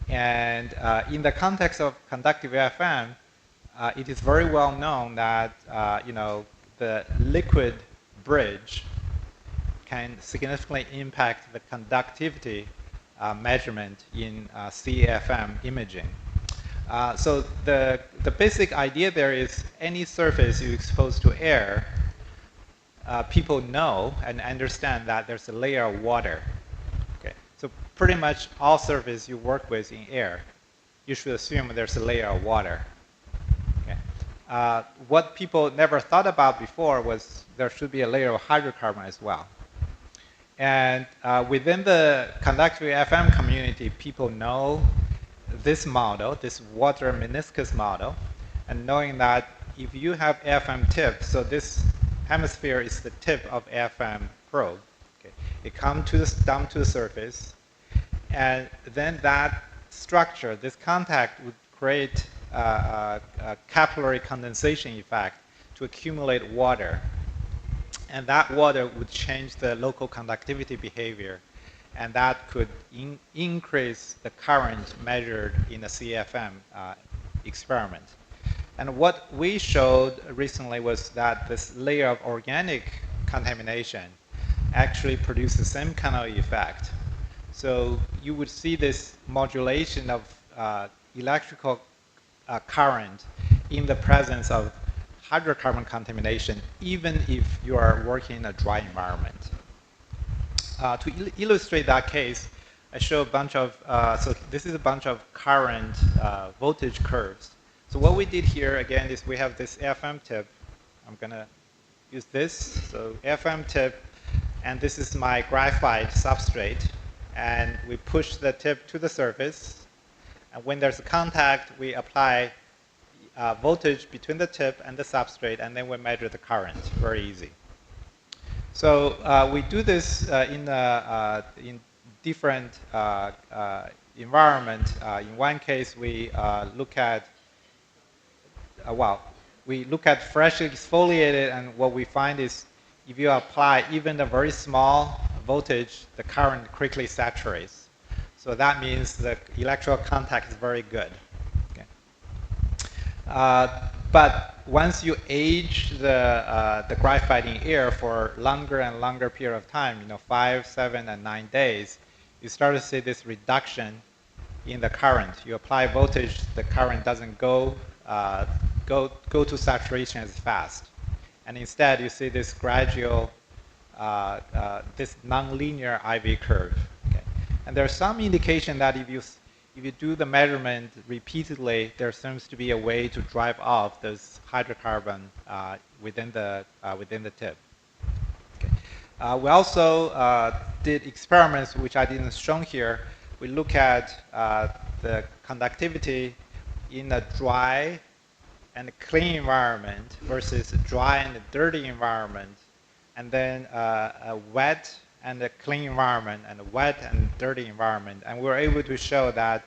And in the context of conductive FM, it is very well known that the liquid bridge can significantly impact the conductivity measurement in CFM imaging. So the basic idea there is any surface you expose to air, people know and understand that there's a layer of water. Okay, so pretty much all surface you work with in air, you should assume there's a layer of water. Okay. What people never thought about before was there should be a layer of hydrocarbon as well. And within the conductive FM community, people know this model, this water meniscus model, and knowing that if you have AFM tip, so this hemisphere is the tip of AFM probe. Okay. It comes down to the surface, and then that structure, this contact would create a capillary condensation effect to accumulate water. And that water would change the local conductivity behavior and that could increase the current measured in the CFM experiment. And what we showed recently was that this layer of organic contamination actually produces the same kind of effect. So you would see this modulation of electrical current in the presence of hydrocarbon contamination, even if you are working in a dry environment. To illustrate that case, I show a bunch of, so this is a bunch of current voltage curves. So what we did here, again, is we have this AFM tip. I'm going to use this. So AFM tip, and this is my graphite substrate. And we push the tip to the surface. And when there's a contact, we apply voltage between the tip and the substrate, and then we measure the current. Very easy. So we do this in different environment. In one case, we look at we look at freshly exfoliated, and what we find is if you apply even a very small voltage, the current quickly saturates. So that means the electrical contact is very good. Okay. But once you age the graphite in air for longer and longer period of time, 5, 7, and 9 days, you start to see this reduction in the current. You apply voltage, the current doesn't go to saturation as fast, and instead you see this gradual, this nonlinear IV curve. Okay. And there's some indication that if you do the measurement repeatedly, there seems to be a way to drive off those hydrocarbon within the tip. Okay. We also did experiments which I didn't show here. We look at the conductivity in a dry and a clean environment versus a dry and a dirty environment, and then a wet and a clean environment, and a wet and dirty environment. And we were able to show that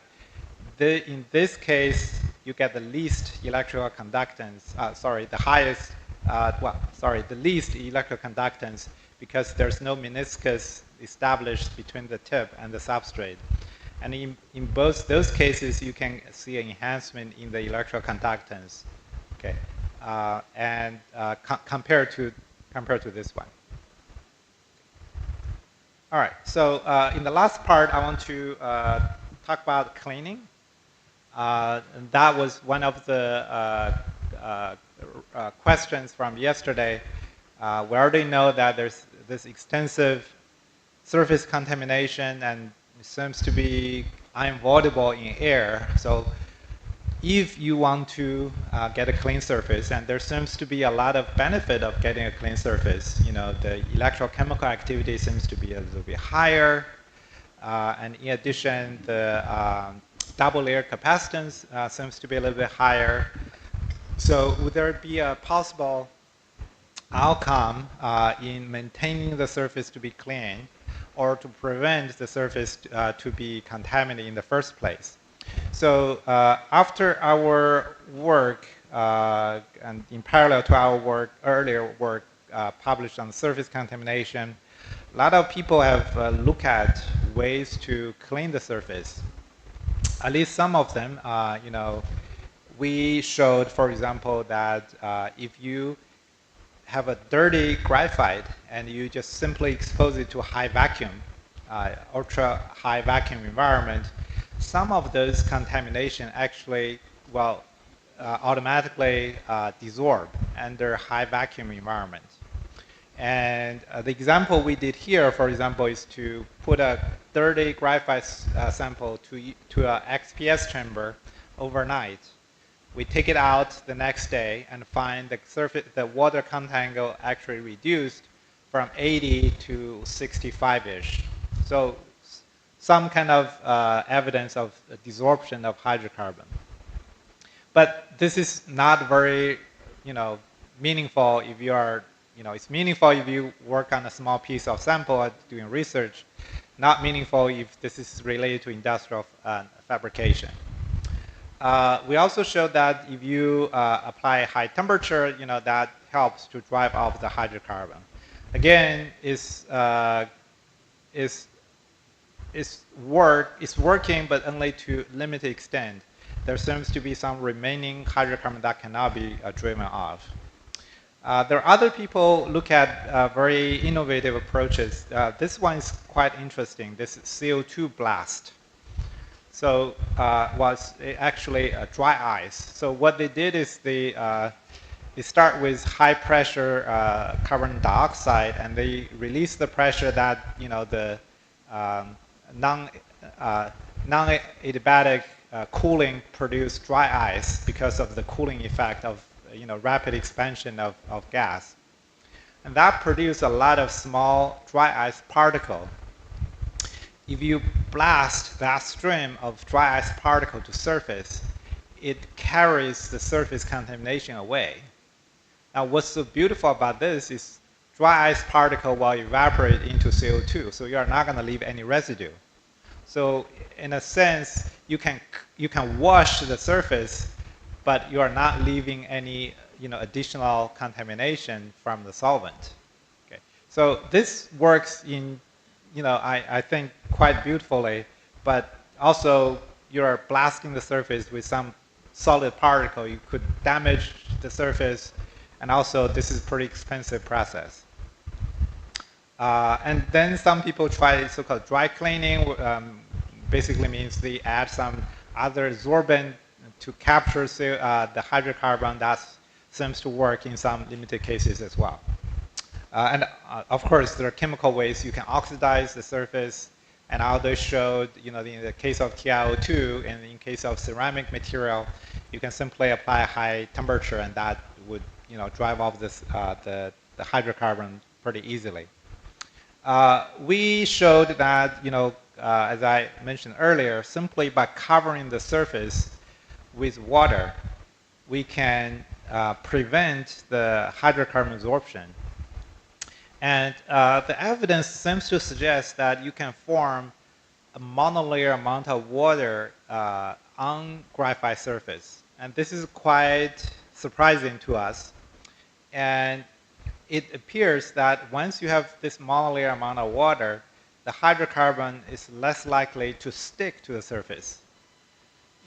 in this case, you get the least electrical conductance, the least electrical conductance, because there's no meniscus established between the tip and the substrate. And in both those cases, you can see an enhancement in the electrical conductance, okay, compared to this one. All right, so in the last part, I want to talk about cleaning. And that was one of the questions from yesterday. We already know that there's this extensive surface contamination, and it seems to be unavoidable in air. So if you want to get a clean surface, and there seems to be a lot of benefit of getting a clean surface, the electrochemical activity seems to be a little bit higher, and in addition, the double layer capacitance seems to be a little bit higher. So would there be a possible outcome in maintaining the surface to be clean, or to prevent the surface to be contaminated in the first place? So after our work, and in parallel to our earlier work published on surface contamination, a lot of people have looked at ways to clean the surface. At least some of them, we showed, for example, that if you have a dirty graphite and you just simply expose it to high vacuum, ultra high vacuum environment, some of those contamination actually automatically desorb under high vacuum environment. And the example we did here, for example, is to put a dirty graphite sample to an XPS chamber overnight. We take it out the next day and find the water content actually reduced from 80 to 65-ish. So some kind of evidence of desorption of hydrocarbon. But this is not very, meaningful if you are, it's meaningful if you work on a small piece of sample doing research, not meaningful if this is related to industrial fabrication. We also showed that if you apply high temperature, that helps to drive off the hydrocarbon. Again, is it's working, but only to limited extent. There seems to be some remaining hydrocarbon that cannot be driven off. There are other people look at very innovative approaches. This one is quite interesting. This CO2 blast. So was actually dry ice. So what they did is they start with high pressure carbon dioxide, and they release the pressure that the non-adiabatic cooling produce dry ice because of the cooling effect of rapid expansion of gas. And that produces a lot of small dry ice particles. If you blast that stream of dry ice particle to surface, it carries the surface contamination away. Now what's so beautiful about this is dry ice particle will evaporate into CO2, so you are not going to leave any residue. So in a sense, you can wash the surface, but you are not leaving any additional contamination from the solvent. Okay. So this works in I think quite beautifully, but also you are blasting the surface with some solid particle. You could damage the surface, and also this is a pretty expensive process. And then some people try so-called dry cleaning. Basically means they add some other adsorbent to capture the hydrocarbon. That seems to work in some limited cases as well. And of course, there are chemical ways you can oxidize the surface. And how they showed, in the case of TiO2 and in case of ceramic material, you can simply apply a high temperature, and that would, drive off this, the hydrocarbon pretty easily. We showed that, as I mentioned earlier, simply by covering the surface with water, we can prevent the hydrocarbon absorption. And the evidence seems to suggest that you can form a monolayer amount of water on graphite surface. And this is quite surprising to us. And it appears that once you have this monolayer amount of water, the hydrocarbon is less likely to stick to the surface.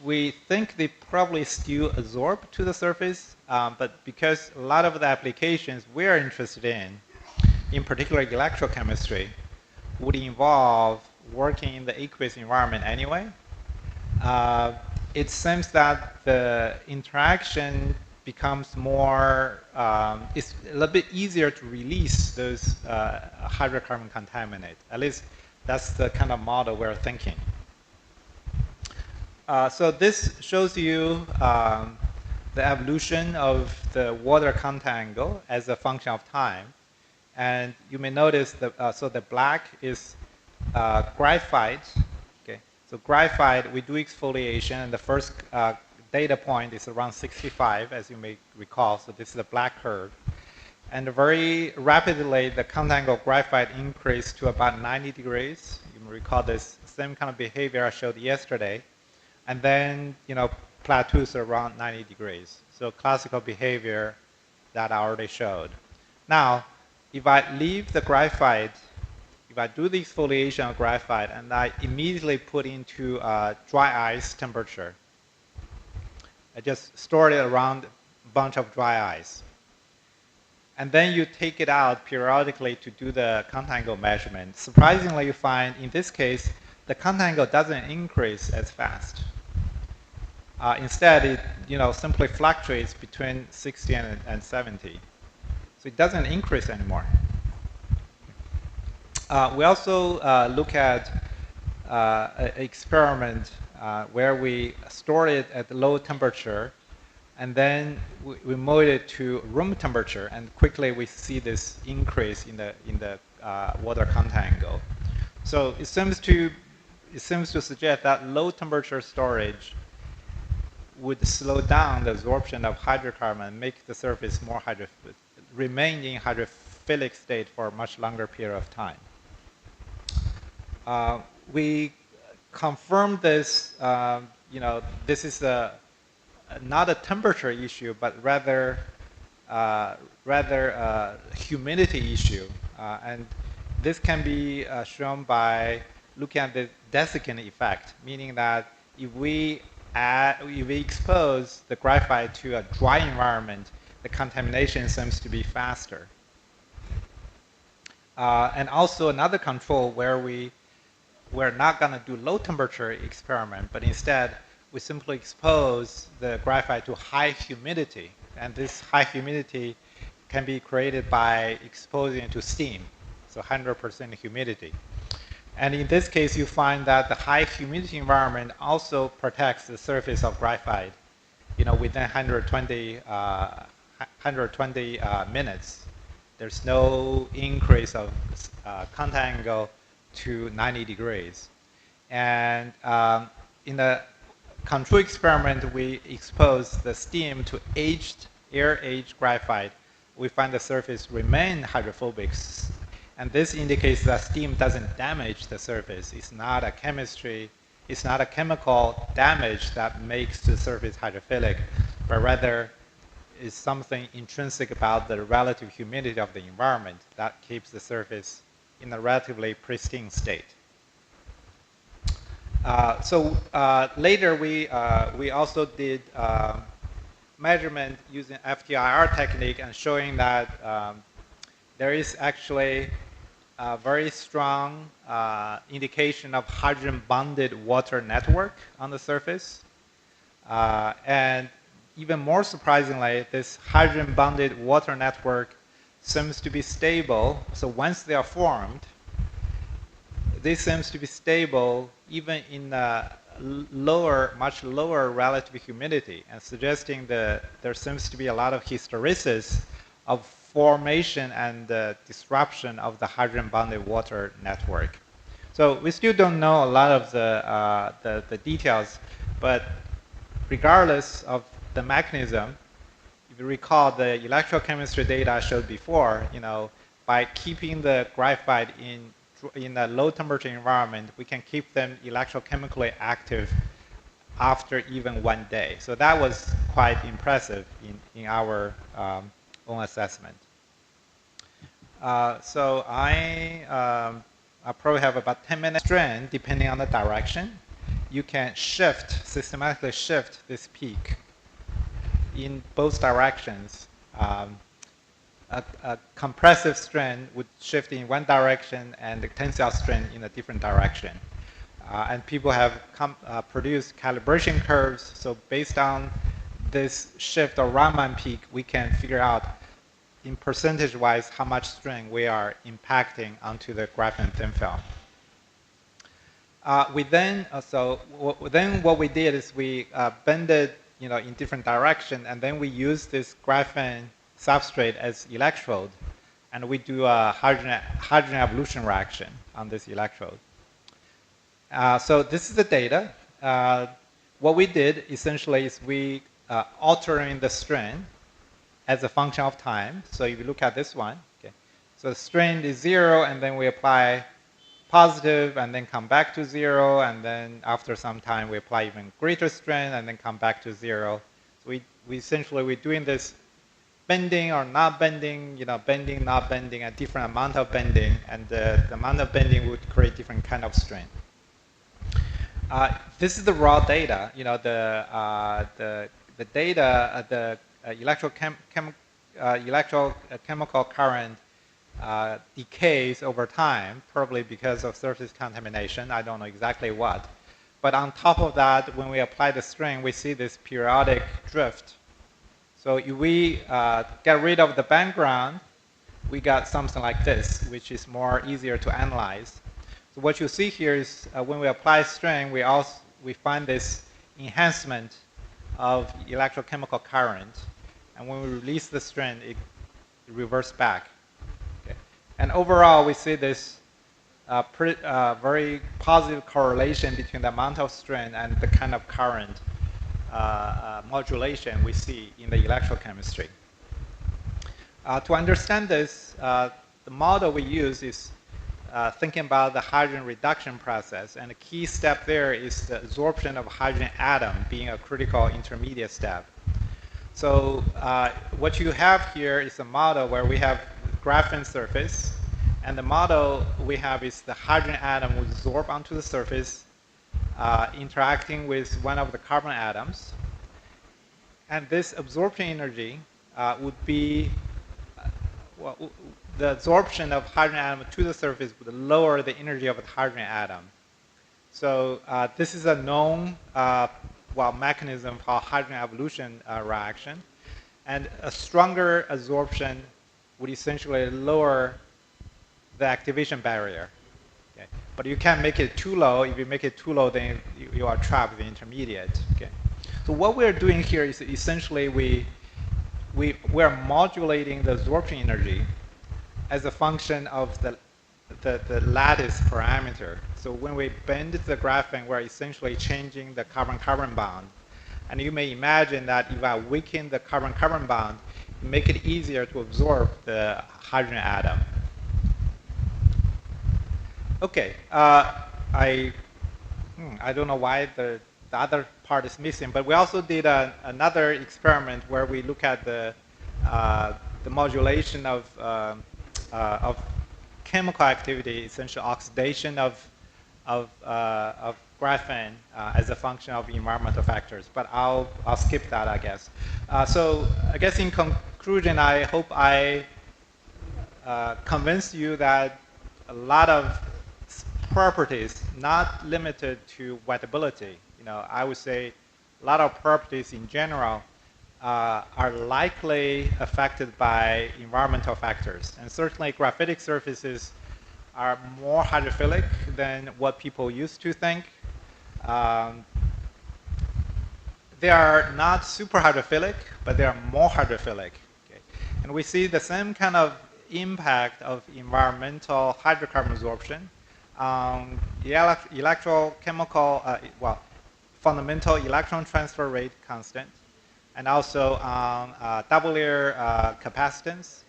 We think they probably still absorb to the surface, but because a lot of the applications we're interested in particular electrochemistry, would involve working in the aqueous environment anyway. It seems that the interaction becomes more, it's a little bit easier to release those hydrocarbon contaminant. At least that's the kind of model we're thinking. So this shows you the evolution of the water contango as a function of time. And you may notice that, so the black is graphite. Okay, so graphite, we do exfoliation, and the first data point is around 65, as you may recall. So this is the black curve. And very rapidly, the contango of graphite increased to about 90 degrees. You may recall this same kind of behavior I showed yesterday. And then, plateaus around 90 degrees. So classical behavior that I already showed. Now, if I leave the graphite, if I do the exfoliation of graphite and I immediately put into dry ice temperature, I just store it around a bunch of dry ice. And then you take it out periodically to do the contango measurement. Surprisingly, you find in this case, the contango doesn't increase as fast. Instead, it simply fluctuates between 60 and 70. So it doesn't increase anymore. We also look at an experiment where we store it at low temperature, and then we move it to room temperature, and quickly we see this increase in the water contango. So it seems to suggest that low temperature storage would slow down the absorption of hydrocarbon and make the surface more remain in hydrophilic state for a much longer period of time. We confirmed this, this is not a temperature issue, but rather a humidity issue. And this can be shown by looking at the desiccant effect, meaning that if we expose the graphite to a dry environment, the contamination seems to be faster. And also another control where we're not going to do low temperature experiment, but instead we simply expose the graphite to high humidity. And this high humidity can be created by exposing it to steam, so 100% humidity. And in this case, you find that the high humidity environment also protects the surface of graphite, within 120 minutes. There's no increase of contact angle to 90 degrees. And in the control experiment, we expose the steam to air-aged graphite. We find the surface remain hydrophobic. And this indicates that steam doesn't damage the surface. It's not a chemical damage that makes the surface hydrophilic, but rather is something intrinsic about the relative humidity of the environment that keeps the surface in a relatively pristine state. Later we also did measurement using FTIR technique and showing that there is actually a very strong indication of hydrogen-bonded water network on the surface. And even more surprisingly, this hydrogen-bonded water network seems to be stable. So once they are formed, they seems to be stable even in much lower relative humidity, and suggesting that there seems to be a lot of hysteresis of formation and disruption of the hydrogen-bonded water network. So we still don't know a lot of the details, but regardless of the mechanism, if you recall the electrochemistry data I showed before, by keeping the graphite in a low temperature environment, we can keep them electrochemically active after even 1 day. So that was quite impressive in our own assessment. So I probably have about 10 minutes strand depending on the direction. You can systematically shift this peak in both directions. A compressive strand would shift in one direction and the tensile strand in a different direction. And people have produced calibration curves. So based on this shift or Raman peak, we can figure out in percentage-wise how much strain we are impacting onto the graphene thin film. Then what we did is we bended in different direction, and then we use this graphene substrate as electrode, and we do a hydrogen evolution reaction on this electrode. So this is the data. What we did essentially is we altering the strain as a function of time. So if you look at this one, okay, so the strain is 0, and then we apply positive, and then come back to 0, and then after some time we apply even greater strain, and then come back to 0. So we essentially we're doing this bending or not bending, bending, not bending, a different amount of bending, and the amount of bending would create different kind of strain. This is the raw data. The data, the electrochemical current decays over time, probably because of surface contamination. I don't know exactly what. But on top of that, when we apply the strain, we see this periodic drift. So if we get rid of the background, we got something like this, which is more easier to analyze. So what you see here is when we apply strain, we find this enhancement of electrochemical current. And when we release the strain, it reverses back. Okay. And overall, we see this very positive correlation between the amount of strain and the kind of current modulation we see in the electrochemistry. To understand this, the model we use is thinking about the hydrogen reduction process, and a key step there is the absorption of hydrogen atom being a critical intermediate step. So what you have here is a model where we have graphene surface, And the model we have is the hydrogen atom would absorb onto the surface, interacting with one of the carbon atoms. And this absorption energy would be, well, the absorption of hydrogen atom to the surface would lower the energy of the hydrogen atom. So this is a known mechanism for hydrogen evolution reaction. And a stronger absorption would essentially lower the activation barrier. Okay? But you can't make it too low. If you make it too low, then you are trapped with the intermediate. Okay? So what we're doing here is essentially we're modulating the absorption energy as a function of the lattice parameter. So when we bend the graphene, we're essentially changing the carbon-carbon bond. And you may imagine that if I weaken the carbon-carbon bond, make it easier to absorb the hydrogen atom. Okay, I don't know why the other part is missing, but we also did another experiment where we look at the modulation of chemical activity, essentially oxidation of graphene as a function of environmental factors. But I'll skip that, I guess. So I guess in conclusion, I hope I convinced you that a lot of properties, not limited to wettability. I would say a lot of properties in general are likely affected by environmental factors. And certainly graphitic surfaces are more hydrophilic than what people used to think. They are not super hydrophilic, but they are more hydrophilic. Okay? And we see the same kind of impact of environmental hydrocarbon absorption on electrochemical, fundamental electron transfer rate constant, and also on double layer capacitance.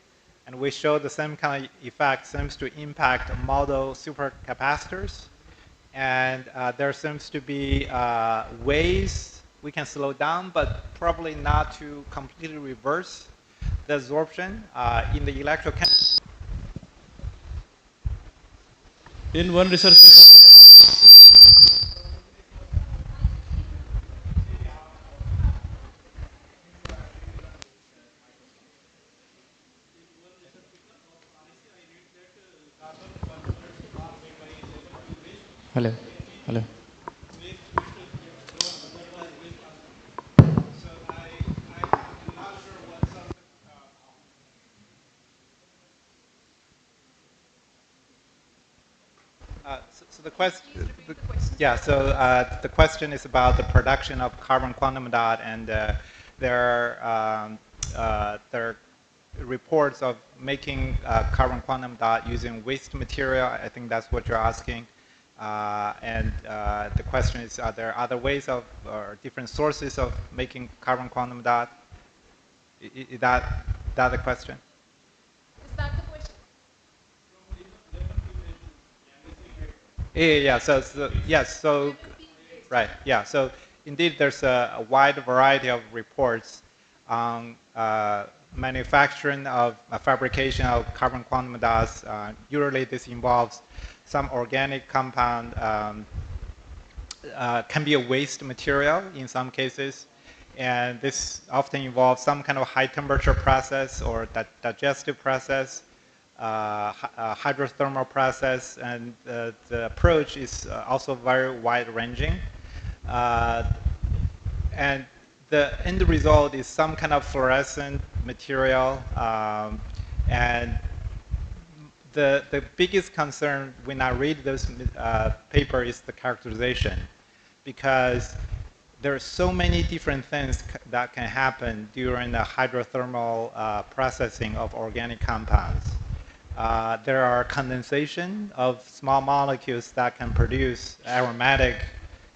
And we show the same kind of effect seems to impact model supercapacitors. And there seems to be ways we can slow down, but probably not to completely reverse the absorption in the electrochemical. In one research Hello. Hello. So the question, the question is about the production of carbon quantum dot, and there are reports of making carbon quantum dot using waste material. I think that's what you're asking. And the question is, are there other ways of, or different sources of making carbon quantum dot? Is that the question? Is that the question? Yeah. So yes. So right. Yeah. So indeed, there's a wide variety of reports on manufacturing of fabrication of carbon quantum dots. Usually, this involves some organic compound. Can be a waste material in some cases, and this often involves some kind of high temperature process or digestive process. Hydrothermal process, and the approach is also very wide-ranging. And the end result is some kind of fluorescent material. And the biggest concern when I read this paper is the characterization, because there are so many different things that can happen during the hydrothermal processing of organic compounds. There are condensation of small molecules that can produce aromatic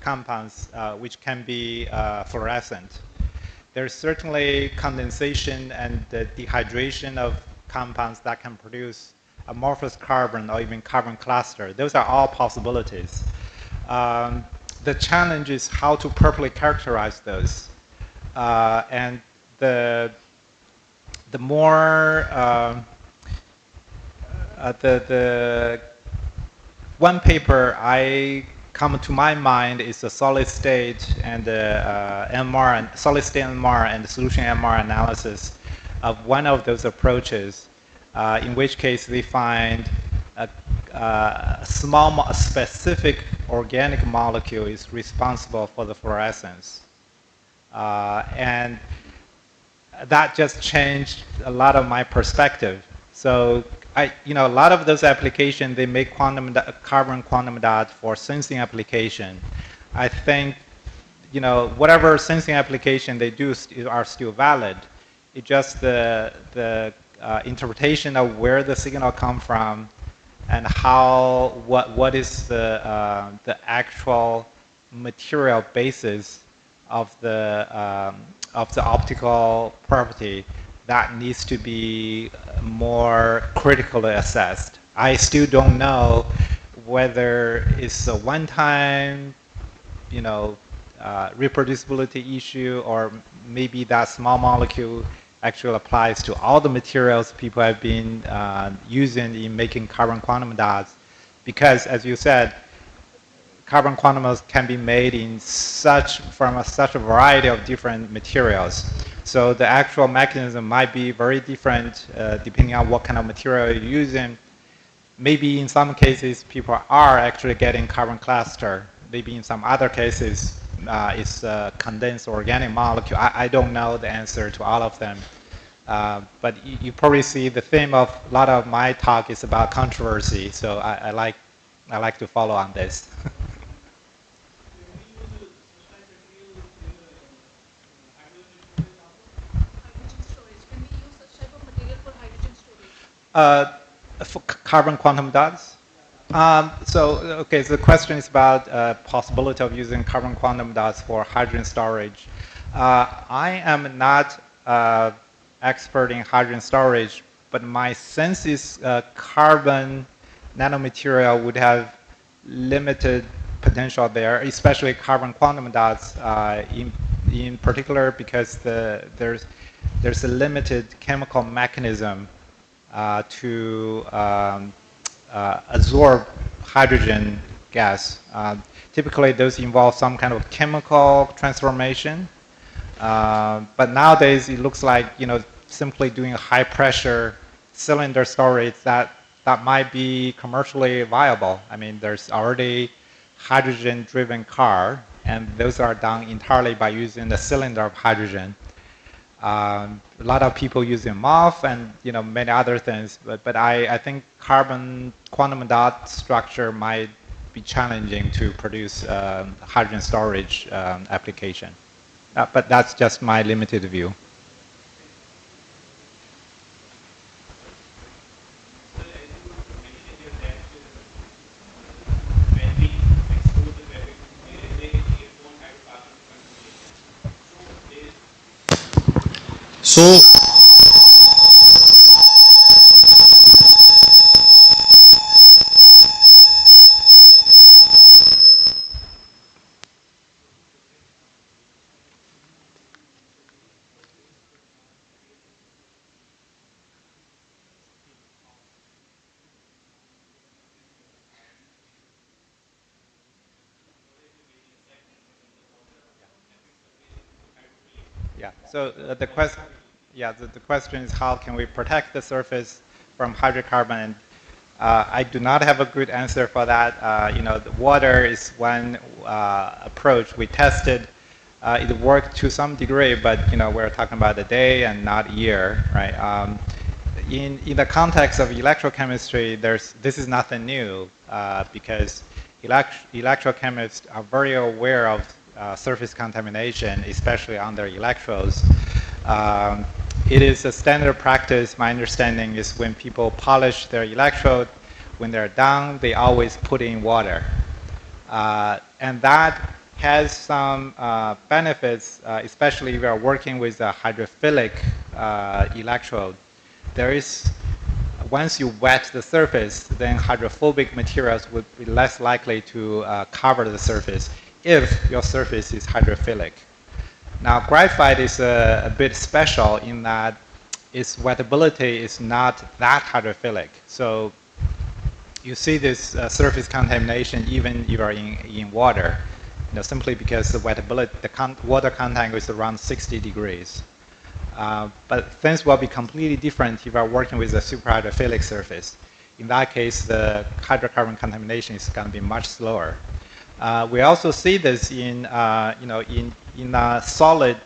compounds, which can be fluorescent. There's certainly condensation and the dehydration of compounds that can produce amorphous carbon or even carbon cluster. Those are all possibilities. The challenge is how to properly characterize those. And the more The one paper I come to my mind is the solid state and MR and solid state MR and solution MR analysis of one of those approaches, in which case they find a specific organic molecule is responsible for the fluorescence, and that just changed a lot of my perspective. So a lot of those applications, they make carbon quantum dot for sensing application. I think, whatever sensing application they do are still valid. It's just the interpretation of where the signal come from and what is the actual material basis of the optical property that needs to be more critically assessed. I still don't know whether it's a one-time, reproducibility issue, or maybe that small molecule actually applies to all the materials people have been using in making carbon quantum dots. Because, as you said, carbon quantum dots can be made in from such a variety of different materials. So the actual mechanism might be very different depending on what kind of material you're using. Maybe in some cases people are actually getting carbon cluster. Maybe in some other cases it's a condensed organic molecule. I don't know the answer to all of them. But you probably see the theme of a lot of my talk is about controversy. So I like to follow on this. For carbon quantum dots. So the question is about possibility of using carbon quantum dots for hydrogen storage. I am not expert in hydrogen storage, but my sense is carbon nanomaterial would have limited potential there, especially carbon quantum dots in particular, because there's a limited chemical mechanism to absorb hydrogen gas. Typically, those involve some kind of chemical transformation. But nowadays, it looks like simply doing a high pressure cylinder storage that might be commercially viable. I mean, there's already hydrogen-driven car, and those are done entirely by using the cylinder of hydrogen. A lot of people using MOF and many other things, but I think carbon quantum dot structure might be challenging to produce hydrogen storage application. But that's just my limited view. So Yeah. So the question is how can we protect the surface from hydrocarbon? And I do not have a good answer for that. The water is one approach we tested. It worked to some degree, but we're talking about a day and not a year, right? In the context of electrochemistry, this is nothing new because electrochemists are very aware of surface contamination, especially under electrodes. It is a standard practice, my understanding is when people polish their electrode, when they're done, they always put in water. And that has some benefits, especially if you are working with a hydrophilic electrode. Once you wet the surface, then hydrophobic materials would be less likely to cover the surface if your surface is hydrophilic. Now, graphite is a bit special in that its wettability is not that hydrophilic. So you see this surface contamination even if you are in water, simply because the wettability, water content is around 60 degrees. But things will be completely different if you are working with a superhydrophilic surface. In that case, the hydrocarbon contamination is going to be much slower. We also see this in solid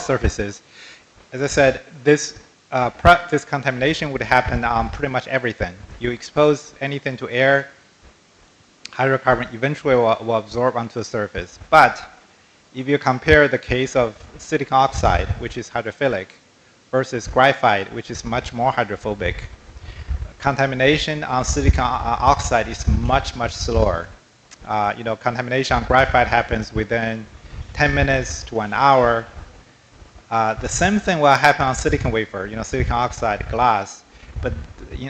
surfaces. As I said, this contamination would happen on pretty much everything. You expose anything to air, hydrocarbon eventually will absorb onto the surface. But if you compare the case of silicon oxide, which is hydrophilic, versus graphite, which is much more hydrophobic, contamination on silicon oxide is much, much slower. Contamination on graphite happens within 10 minutes to 1 hour. The same thing will happen on silicon wafer, silicon oxide, glass. But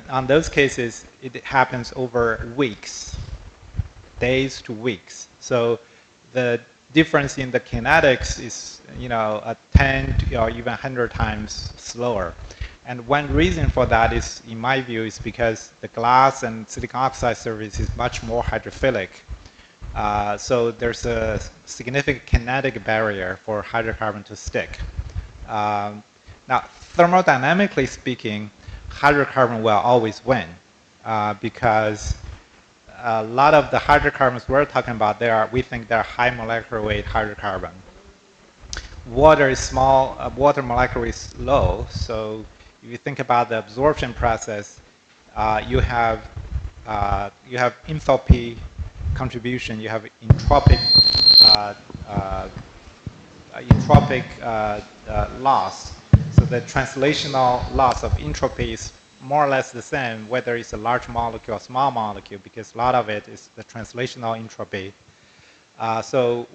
on those cases, it happens over weeks, days to weeks. So the difference in the kinetics is, a 10 or even 100 times slower. And one reason for that is, in my view, is because the glass and silicon oxide surface is much more hydrophilic. So there's a significant kinetic barrier for hydrocarbon to stick. Now, thermodynamically speaking, hydrocarbon will always win because a lot of the hydrocarbons we're talking about, we think they're high molecular weight hydrocarbon. Water is small, water molecule is low, so if you think about the absorption process, you have enthalpy contribution, you have entropic loss. So the translational loss of entropy is more or less the same, whether it's a large molecule or small molecule, because a lot of it is the translational entropy. So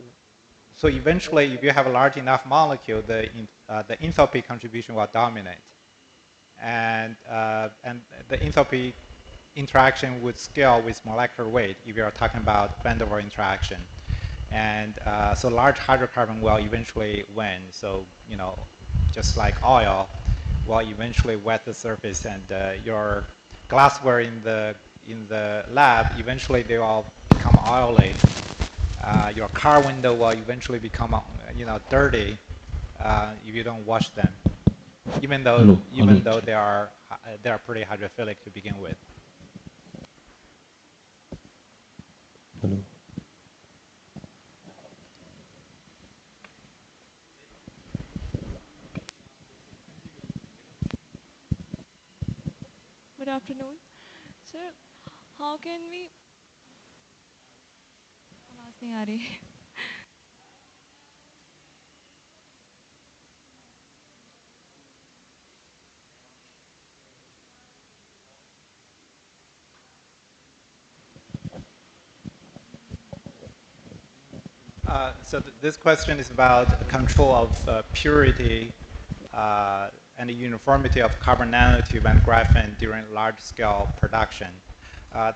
eventually, if you have a large enough molecule, the enthalpy contribution will dominate, and the enthalpy interaction would scale with molecular weight if you are talking about van der Waals interaction. And so large hydrocarbon will eventually win. So, just like oil will eventually wet the surface, and your glassware in the lab, eventually they will become oily. Your car window will eventually become dirty if you don't wash them, even though they are pretty hydrophilic to begin with. Hello. Good afternoon. Sir, how can we... आवाज़ नहीं आ रही. So this question is about control of purity and the uniformity of carbon nanotube and graphene during large-scale production.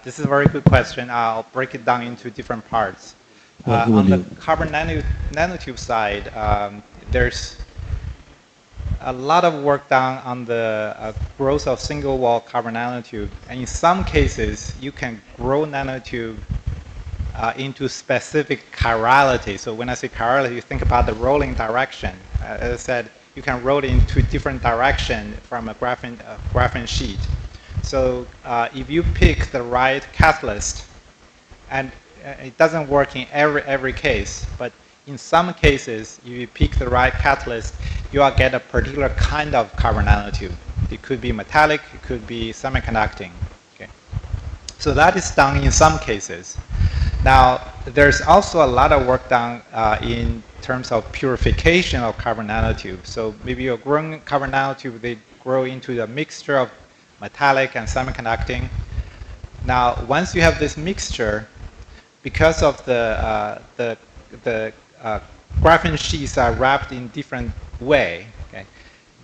This is a very good question. I'll break it down into different parts. On the carbon nanotube side, there's a lot of work done on the growth of single-wall carbon nanotube. And in some cases, you can grow nanotube into specific chirality. So when I say chirality, you think about the rolling direction. As I said, you can roll into different direction from a graphene sheet. So if you pick the right catalyst, and it doesn't work in every case, but in some cases, if you pick the right catalyst, you will get a particular kind of carbon nanotube. It could be metallic, it could be semiconducting. Okay. So that is done in some cases. Now, there's also a lot of work done in terms of purification of carbon nanotubes. So maybe you're growing carbon nanotube, they grow into the mixture of metallic and semiconducting. Now, once you have this mixture, because of the graphene sheets are wrapped in different way, okay,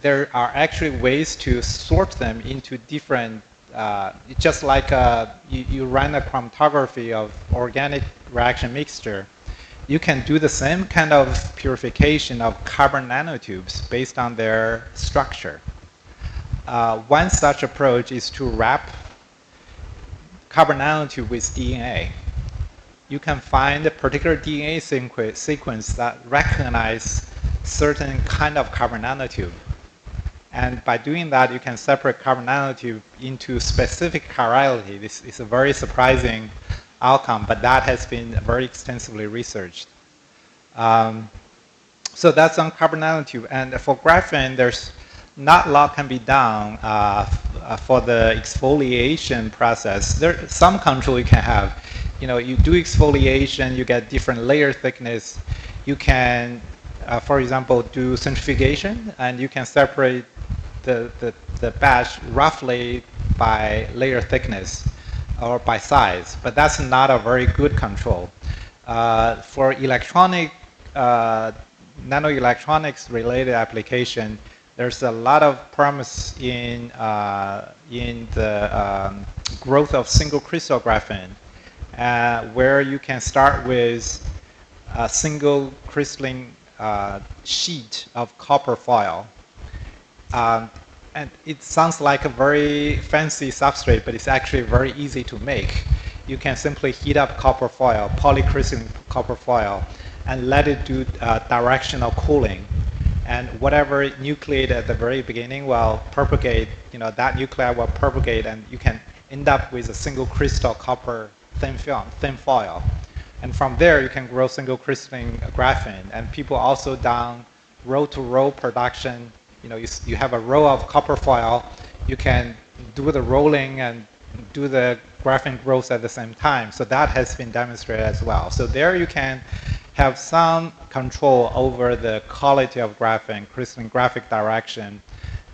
there are actually ways to sort them into different. Just like you run a chromatography of organic reaction mixture, you can do the same kind of purification of carbon nanotubes based on their structure. One such approach is to wrap carbon nanotube with DNA. You can find a particular DNA sequence that recognize certain kind of carbon nanotube. And by doing that, you can separate carbon nanotube into specific chirality. This is a very surprising outcome, but that has been very extensively researched. So that's on carbon nanotube. And for graphene, there's not a lot can be done for the exfoliation process. There's some control you can have. You know, you do exfoliation, you get different layer thickness. You can, for example, do centrifugation, and you can separate the batch roughly by layer thickness or by size, but that's not a very good control. For electronic, nanoelectronics related application, there's a lot of promise in the growth of single crystal graphene, where you can start with a single crystalline sheet of copper foil. And it sounds like a very fancy substrate, but it's actually very easy to make. You can simply heat up copper foil, polycrystalline copper foil, and let it do directional cooling. And whatever nucleate at the very beginning will propagate, you know, that nuclei will propagate, and you can end up with a single crystal copper thin foil. And from there, you can grow single crystalline graphene. And people also done row-to-row production. You know, you have a row of copper foil, you can do the rolling and do the graphene growth at the same time. So that has been demonstrated as well. So there you can have some control over the quality of graphene, crystalline graphic direction.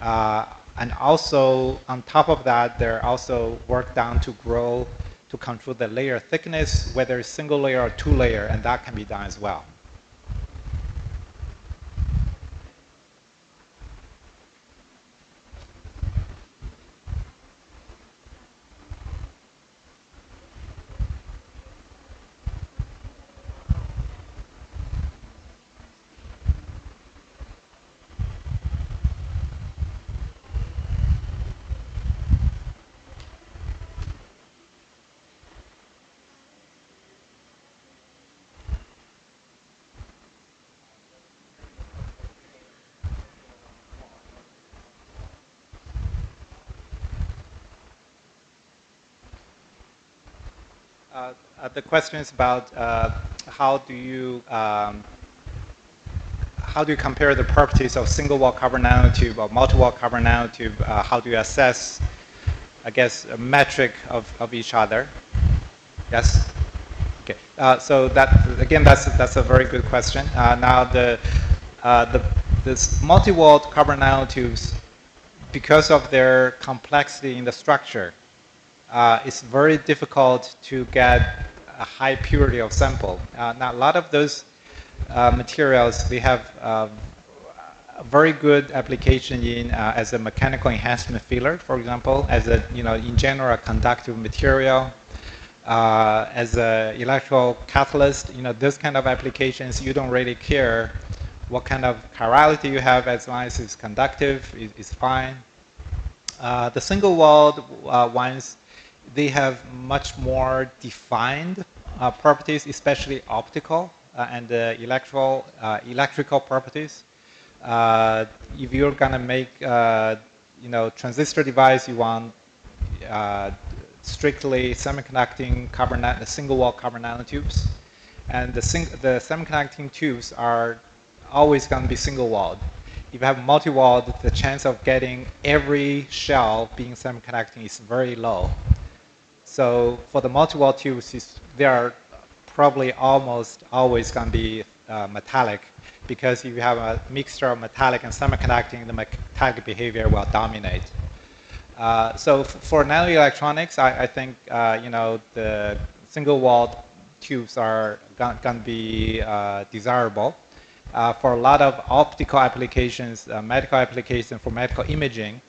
And also, on top of that, there are also work done to grow, to control the layer thickness, whether it's single layer or two layer, and that can be done as well. The question is about how do you compare the properties of single-wall carbon nanotube or multi-wall carbon nanotube? How do you assess, I guess, a metric of each other? Yes. Okay. So that's a very good question. Now this multi-walled carbon nanotubes, because of their complexity in the structure, it's very difficult to get a high purity of sample. Now, a lot of those materials, they have a very good application in as a mechanical enhancement filler, for example, as a, you know, in general, a conductive material, as an electrical catalyst. You know, those kind of applications, you don't really care what kind of chirality you have, as long as it's conductive, is fine. The single-walled ones, they have much more defined properties, especially optical and electrical properties. If you're gonna make you know, transistor device, you want strictly semiconducting single-wall carbon nanotubes, and the semiconducting tubes are always going to be single-walled. If you have multi-walled, the chance of getting every shell being semiconducting is very low. So for the multi-wall tubes, they are probably almost always going to be metallic, because if you have a mixture of metallic and semiconducting, the metallic behavior will dominate. So for nanoelectronics, I think you know, the single-walled tubes are going to be desirable. For a lot of optical applications, medical applications, for medical imaging,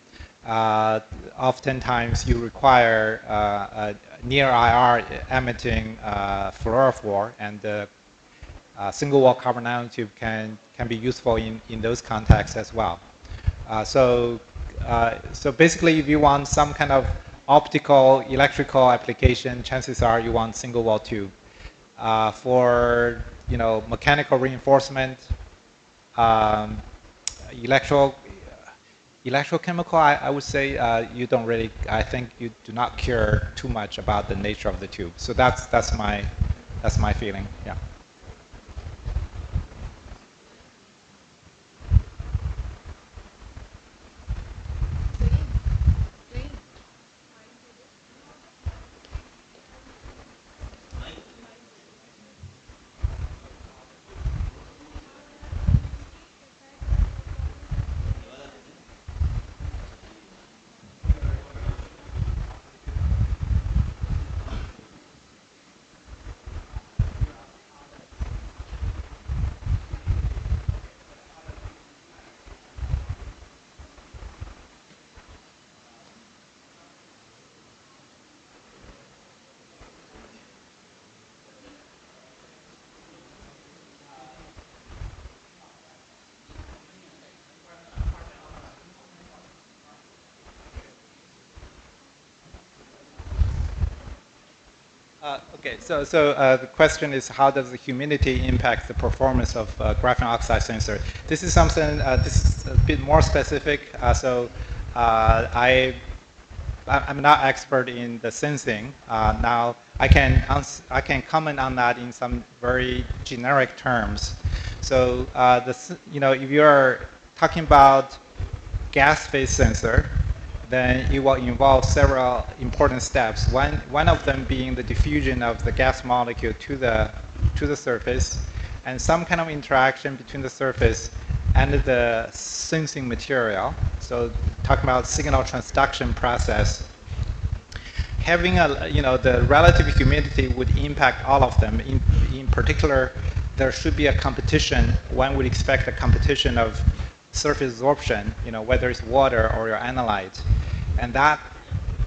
oftentimes you require a near IR emitting fluorophore, and the single-wall carbon nanotube can be useful in those contexts as well. So basically, if you want some kind of optical, electrical application, chances are you want single wall tube. For mechanical reinforcement, electrochemical, I would say you don't really. I think you do not care too much about the nature of the tube. So that's my feeling. Yeah. Okay, so the question is, how does the humidity impact the performance of graphene oxide sensor? This is something, this is a bit more specific. I'm not expert in the sensing. Now I can comment on that in some very generic terms. So if you are talking about gas phase sensor, then it will involve several important steps. One of them being the diffusion of the gas molecule to the surface, and some kind of interaction between the surface and the sensing material. So talking about signal transduction process. Having the relative humidity would impact all of them. In particular, there should be a competition. One would expect a competition of surface absorption, whether it's water or your analyte. And that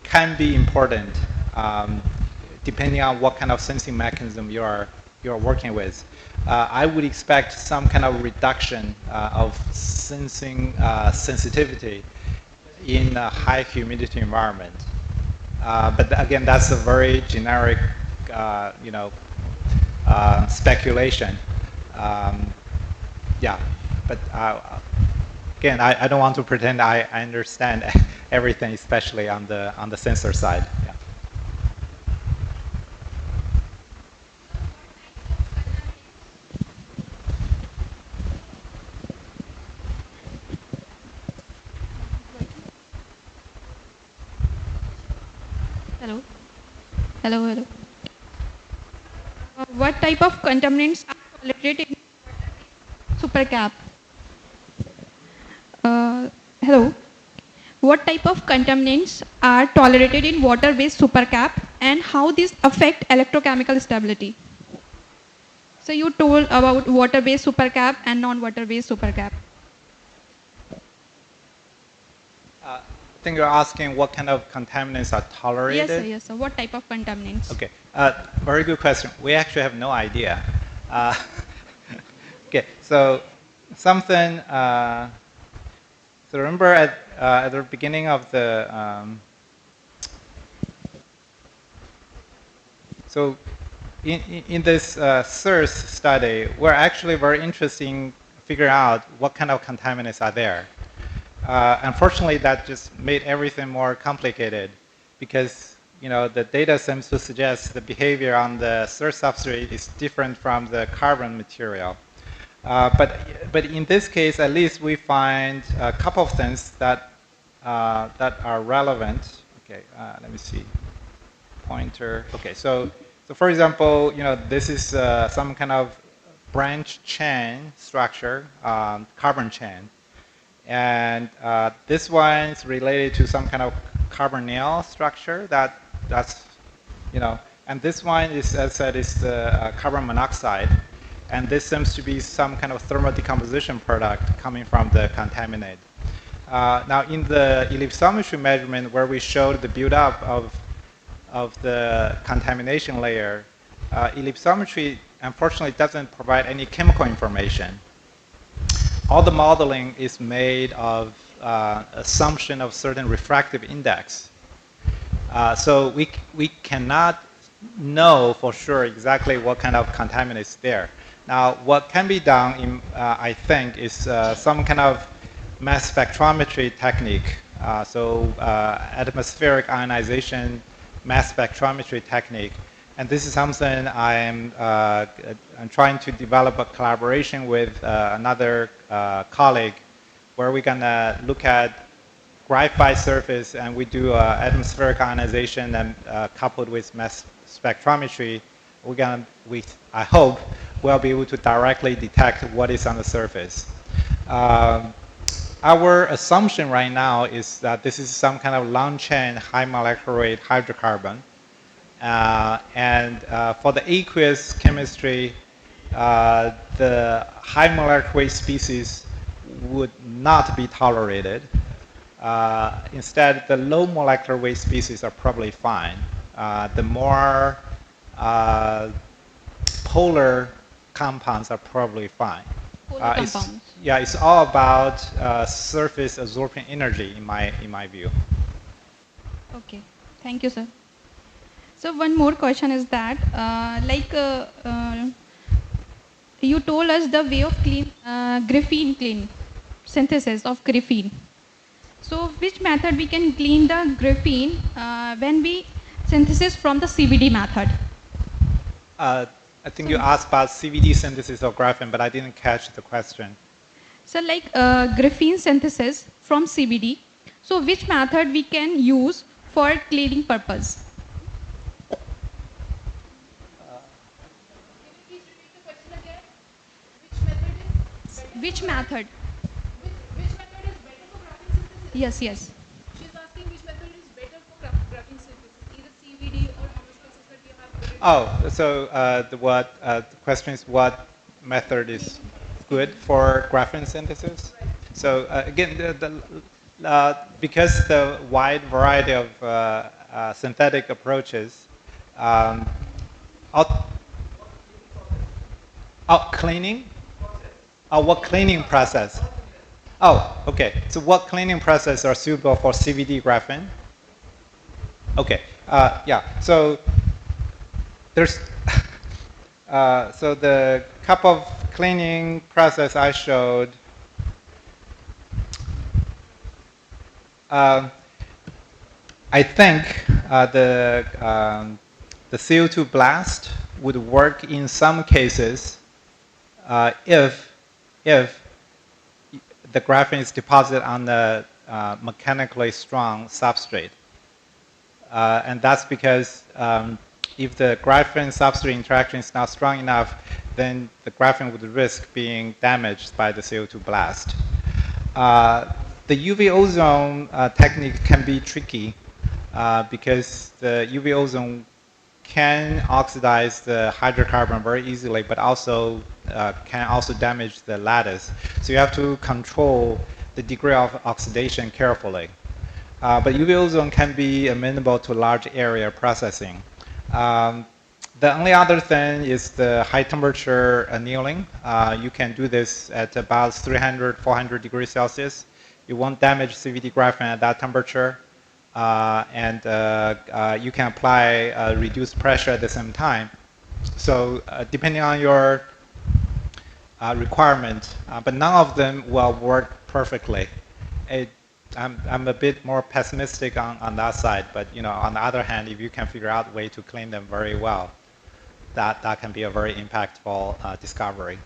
can be important depending on what kind of sensing mechanism you're working with. I would expect some kind of reduction of sensing sensitivity in a high humidity environment. But again, that's a very generic, speculation. Yeah, but again, I don't want to pretend I understand everything, especially on the sensor side. Yeah. Hello. Hello, hello. What type of contaminants are tolerated in supercap? Hello. What type of contaminants are tolerated in water-based supercap, and how these affect electrochemical stability? So you told about water-based supercap and non-water-based supercap. I think you're asking what kind of contaminants are tolerated? Yes, sir, yes, sir. What type of contaminants? Okay, very good question. We actually have no idea. Okay, so something, so remember at the beginning of the, so in this SIRS study, we're actually very interested in figuring out what kind of contaminants are there. Unfortunately, that just made everything more complicated because the data seems to suggest the behavior on the SIRS substrate is different from the carbon material. But in this case, at least we find a couple of things that are relevant. Okay, let me see. Pointer. Okay, so for example, this is some kind of branch chain structure, carbon chain. And this one is related to some kind of carbonyl structure that's and this one is, as I said, is the carbon monoxide. And this seems to be some kind of thermal decomposition product coming from the contaminant. Now in the ellipsometry measurement where we showed the buildup of the contamination layer, ellipsometry unfortunately doesn't provide any chemical information. All the modeling is made of assumption of certain refractive index. So we cannot know for sure exactly what kind of contaminant is there. Now, what can be done, I think, is some kind of mass spectrometry technique. Atmospheric ionization mass spectrometry technique. And this is something I'm trying to develop a collaboration with another colleague where we're going to look at graphite surface and we do atmospheric ionization and coupled with mass spectrometry, I hope we'll be able to directly detect what is on the surface. Our assumption right now is that this is some kind of long chain high molecular weight hydrocarbon. For the aqueous chemistry, the high molecular weight species would not be tolerated. Instead, the low molecular weight species are probably fine. The more polar compounds are probably fine. Polar compounds. It's all about surface absorption energy in my view. Okay, thank you, sir. So one more question is that, you told us the way of graphene clean synthesis of graphene. So which method we can clean the graphene when we synthesis from the CVD method? I think you asked about CVD synthesis of graphene, but I didn't catch the question. So graphene synthesis from CVD, so which method we can use for cleaning purpose? Which method? Which method is better for graphene synthesis? Yes, yes. She's asking which method is better for graphene synthesis, either CVD or homostasis that you have. Oh, so the question is what method is good for graphene synthesis? So again, because the wide variety of synthetic approaches, cleaning. Oh, what cleaning process? Oh, okay. So what cleaning process are suitable for CVD graphene? Okay. Yeah. So there's so the cup of cleaning process I showed. I think the CO2 blast would work in some cases if the graphene is deposited on the mechanically strong substrate. And that's because if the graphene substrate interaction is not strong enough, then the graphene would risk being damaged by the CO2 blast. The UV ozone technique can be tricky because the UV ozone can oxidize the hydrocarbon very easily, but also can also damage the lattice. So you have to control the degree of oxidation carefully. But UV ozone can be amenable to large area processing. The only other thing is the high temperature annealing. You can do this at about 300, 400 degrees Celsius. You won't damage CVD graphene at that temperature. You can apply reduced pressure at the same time. So depending on your requirement, but none of them will work perfectly. I'm a bit more pessimistic on that side, but on the other hand, if you can figure out a way to clean them very well, that can be a very impactful discovery.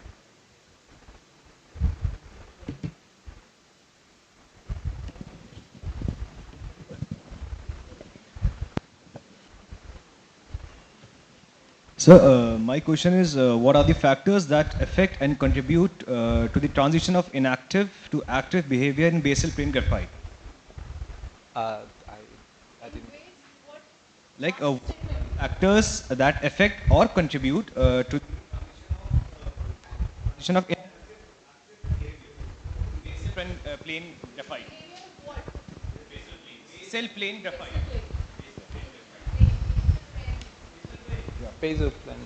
So my question is, what are the factors that affect and contribute to the transition of inactive to active behavior in basal plane graphite? I didn't. Like factors that affect or contribute to the transition of basal plane graphite. Basal plane graphite. Basal plane.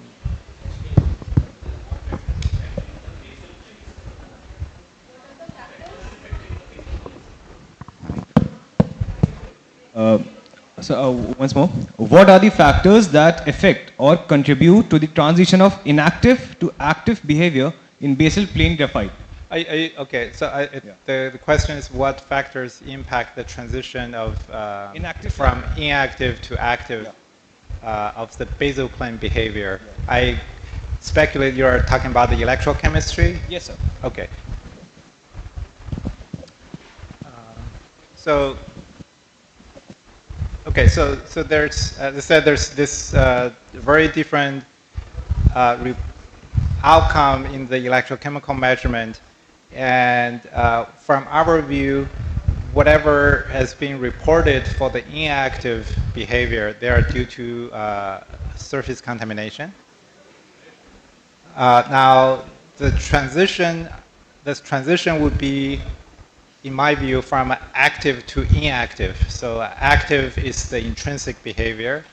Once more, what are the factors that affect or contribute to the transition of inactive to active behavior in basal plane graphite? Okay, so the question is what factors impact the transition of from inactive to active of the basal plane behavior? I speculate you are talking about the electrochemistry? Yes, sir. Okay. So there's, as I said, there's this very different outcome in the electrochemical measurement, and from our view, whatever has been reported for the inactive behavior, they are due to surface contamination. Now, this transition would be, in my view, from active to inactive. So active is the intrinsic behavior.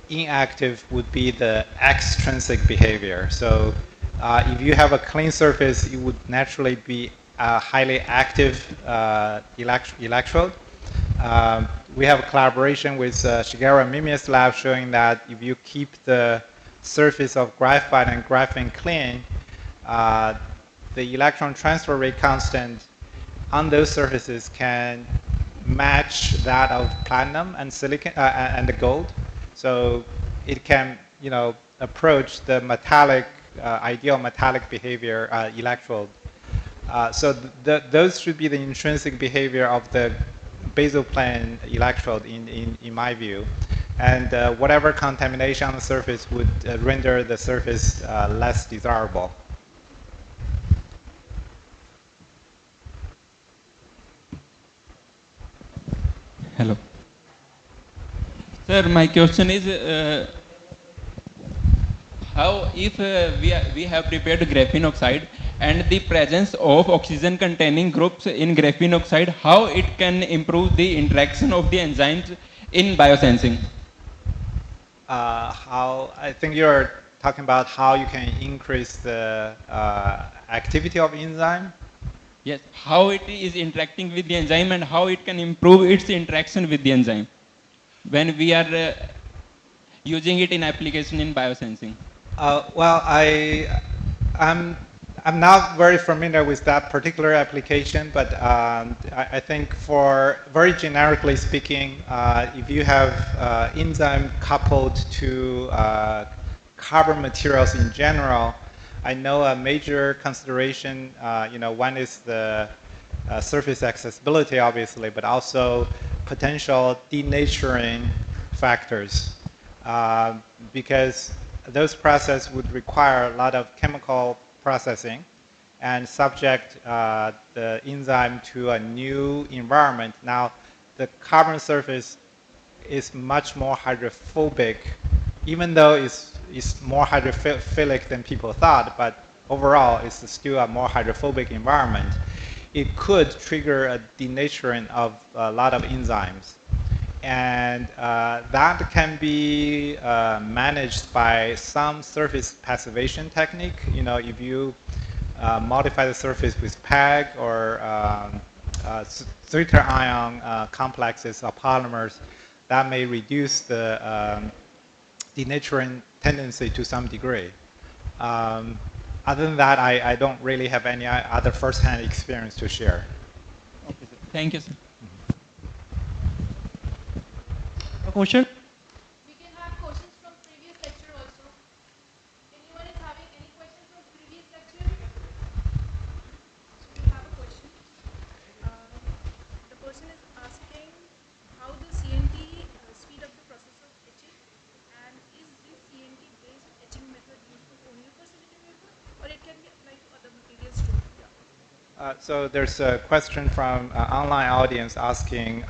Inactive would be the extrinsic behavior. So if you have a clean surface, it would naturally be a highly active electrode. We have a collaboration with Shigeru and Mimi's lab showing that if you keep the surface of graphite and graphene clean, the electron transfer rate constant on those surfaces can match that of platinum and silicon and the gold. So it can, approach the metallic, ideal metallic behavior electrode. So those should be the intrinsic behavior of the basal plane electrode in my view. And whatever contamination on the surface would render the surface less desirable. Hello. Sir, my question is, how if we have prepared graphene oxide and the presence of oxygen containing groups in graphene oxide, how it can improve the interaction of the enzymes in biosensing? How, I think you're talking about how you can increase the activity of enzyme? Yes, how it is interacting with the enzyme and how it can improve its interaction with the enzyme when we are using it in application in biosensing. Well, I'm not very familiar with that particular application, but I think for very generically speaking, if you have enzyme coupled to carbon materials in general, I know a major consideration, one is the surface accessibility, obviously, but also potential denaturing factors, because those processes would require a lot of chemical processing and subject the enzyme to a new environment. Now, the carbon surface is much more hydrophobic, even though it's more hydrophilic than people thought, but overall it's still a more hydrophobic environment. It could trigger a denaturing of a lot of enzymes. And that can be managed by some surface passivation technique. If you modify the surface with PEG or zwitter ion complexes or polymers, that may reduce the denaturing tendency to some degree. Other than that, I don't really have any other first-hand experience to share. Okay, sir. Thank you, sir. A question? We can have questions from previous lecture also. Anyone is having any questions from previous lecture? So we have a question. The person is asking how the CNT speed up the process of etching, and is this CNT based etching method useful only for silicon wafer, or it can be applied to other materials too? So there's a question from online audience asking,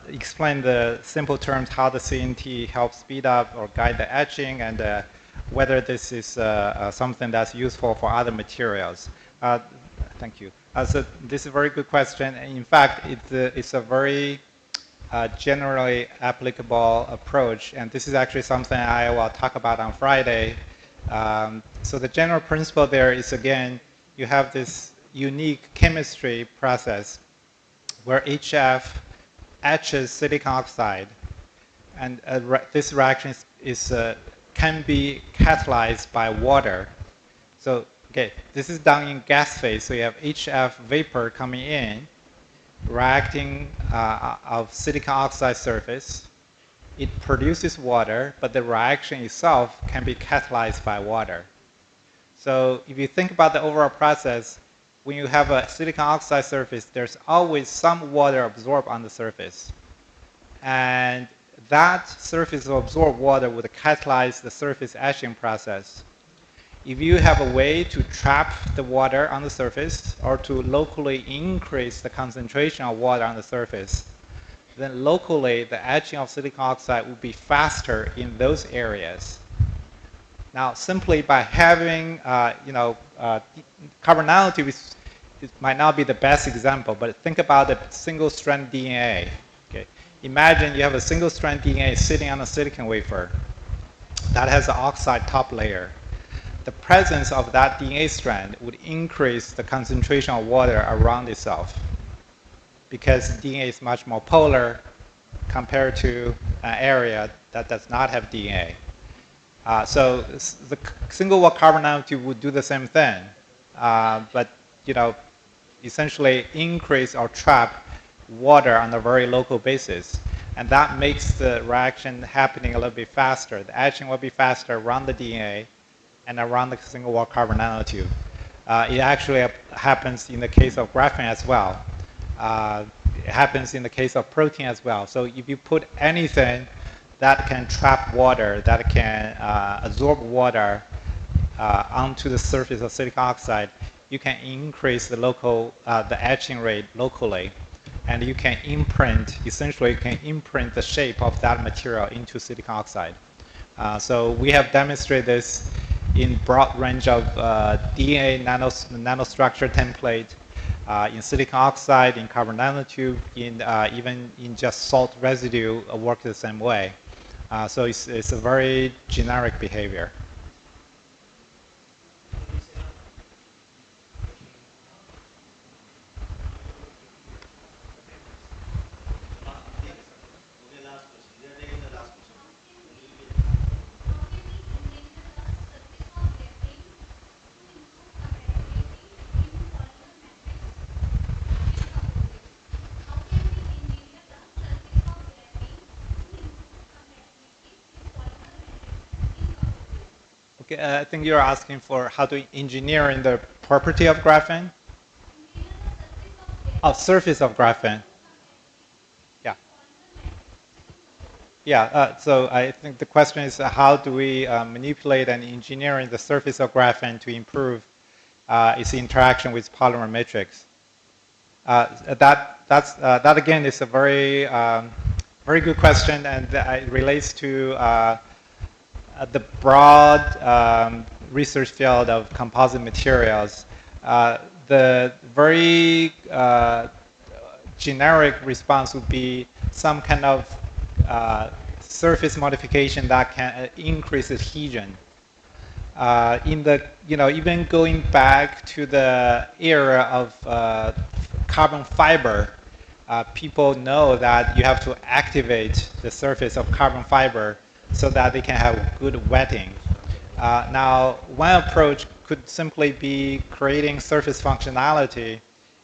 explain the simple terms how the CNT helps speed up or guide the etching, and whether this is something that's useful for other materials. Thank you. So this is a very good question. In fact, it's a very generally applicable approach, and this is actually something I will talk about on Friday. So the general principle there is, again, you have this unique chemistry process where HF etches silicon oxide, and this reaction can be catalyzed by water. So, okay, this is done in gas phase. So you have HF vapor coming in, reacting of silicon oxide surface. It produces water, but the reaction itself can be catalyzed by water. So if you think about the overall process, when you have a silicon oxide surface, there's always some water absorbed on the surface. And that surface of absorbed water would catalyze the surface etching process. If you have a way to trap the water on the surface or to locally increase the concentration of water on the surface, then locally the etching of silicon oxide will be faster in those areas. Now, simply by having, carbon nanotube it might not be the best example, but think about a single-strand DNA. Okay. Imagine you have a single-strand DNA sitting on a silicon wafer that has an oxide top layer. The presence of that DNA strand would increase the concentration of water around itself because DNA is much more polar compared to an area that does not have DNA. So the single-wall carbon nanotube would do the same thing, but essentially increase or trap water on a very local basis, and that makes the reaction happening a little bit faster. The etching will be faster around the DNA and around the single-wall carbon nanotube. It actually happens in the case of graphene as well. It happens in the case of protein as well. So if you put anything that can trap water, that can absorb water onto the surface of silicon oxide, you can increase the etching rate locally, and you can essentially you can imprint the shape of that material into silicon oxide. So we have demonstrated this in broad range of DNA nanostructure template, in silicon oxide, in carbon nanotube, even in just salt residue work the same way. So it's a very generic behavior. Okay, I think you're asking for how to engineer in the property of graphene? Oh, surface of graphene. Yeah. Yeah, so I think the question is how do we manipulate and engineer in the surface of graphene to improve its interaction with polymer matrix? That again is a very, very good question, and it relates to the broad research field of composite materials. The very generic response would be some kind of surface modification that can increase adhesion. Even going back to the era of carbon fiber, people know that you have to activate the surface of carbon fiber so that they can have good wetting. Now, one approach could simply be creating surface functionality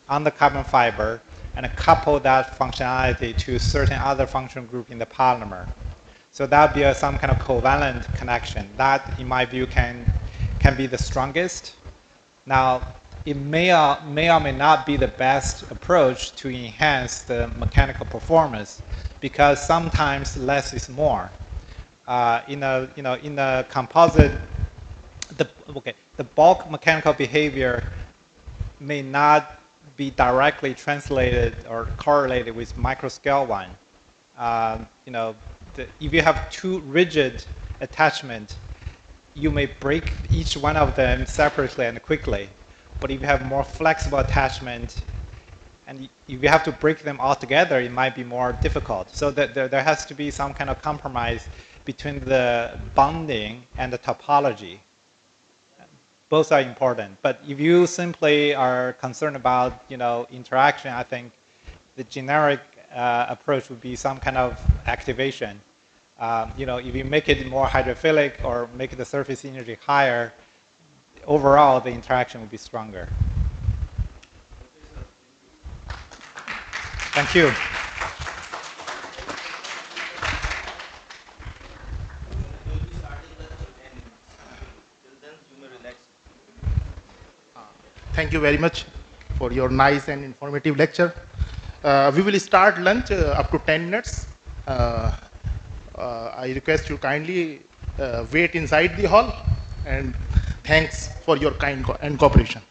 on the carbon fiber and couple that functionality to certain other functional group in the polymer. So that would be some kind of covalent connection. That, in my view, can be the strongest. Now, it may or may not be the best approach to enhance the mechanical performance, because sometimes less is more. In a composite, the bulk mechanical behavior may not be directly translated or correlated with microscale one. If you have too rigid attachment, you may break each one of them separately and quickly. But if you have more flexible attachment, and if you have to break them all together, it might be more difficult. So there has to be some kind of compromise between the bonding and the topology. Both are important. But if you simply are concerned about interaction, I think the generic approach would be some kind of activation. If you make it more hydrophilic or make the surface energy higher, overall the interaction will be stronger. Thank you. Thank you very much for your nice and informative lecture. We will start lunch up to 10 minutes. I request you kindly wait inside the hall, and thanks for your kind and cooperation.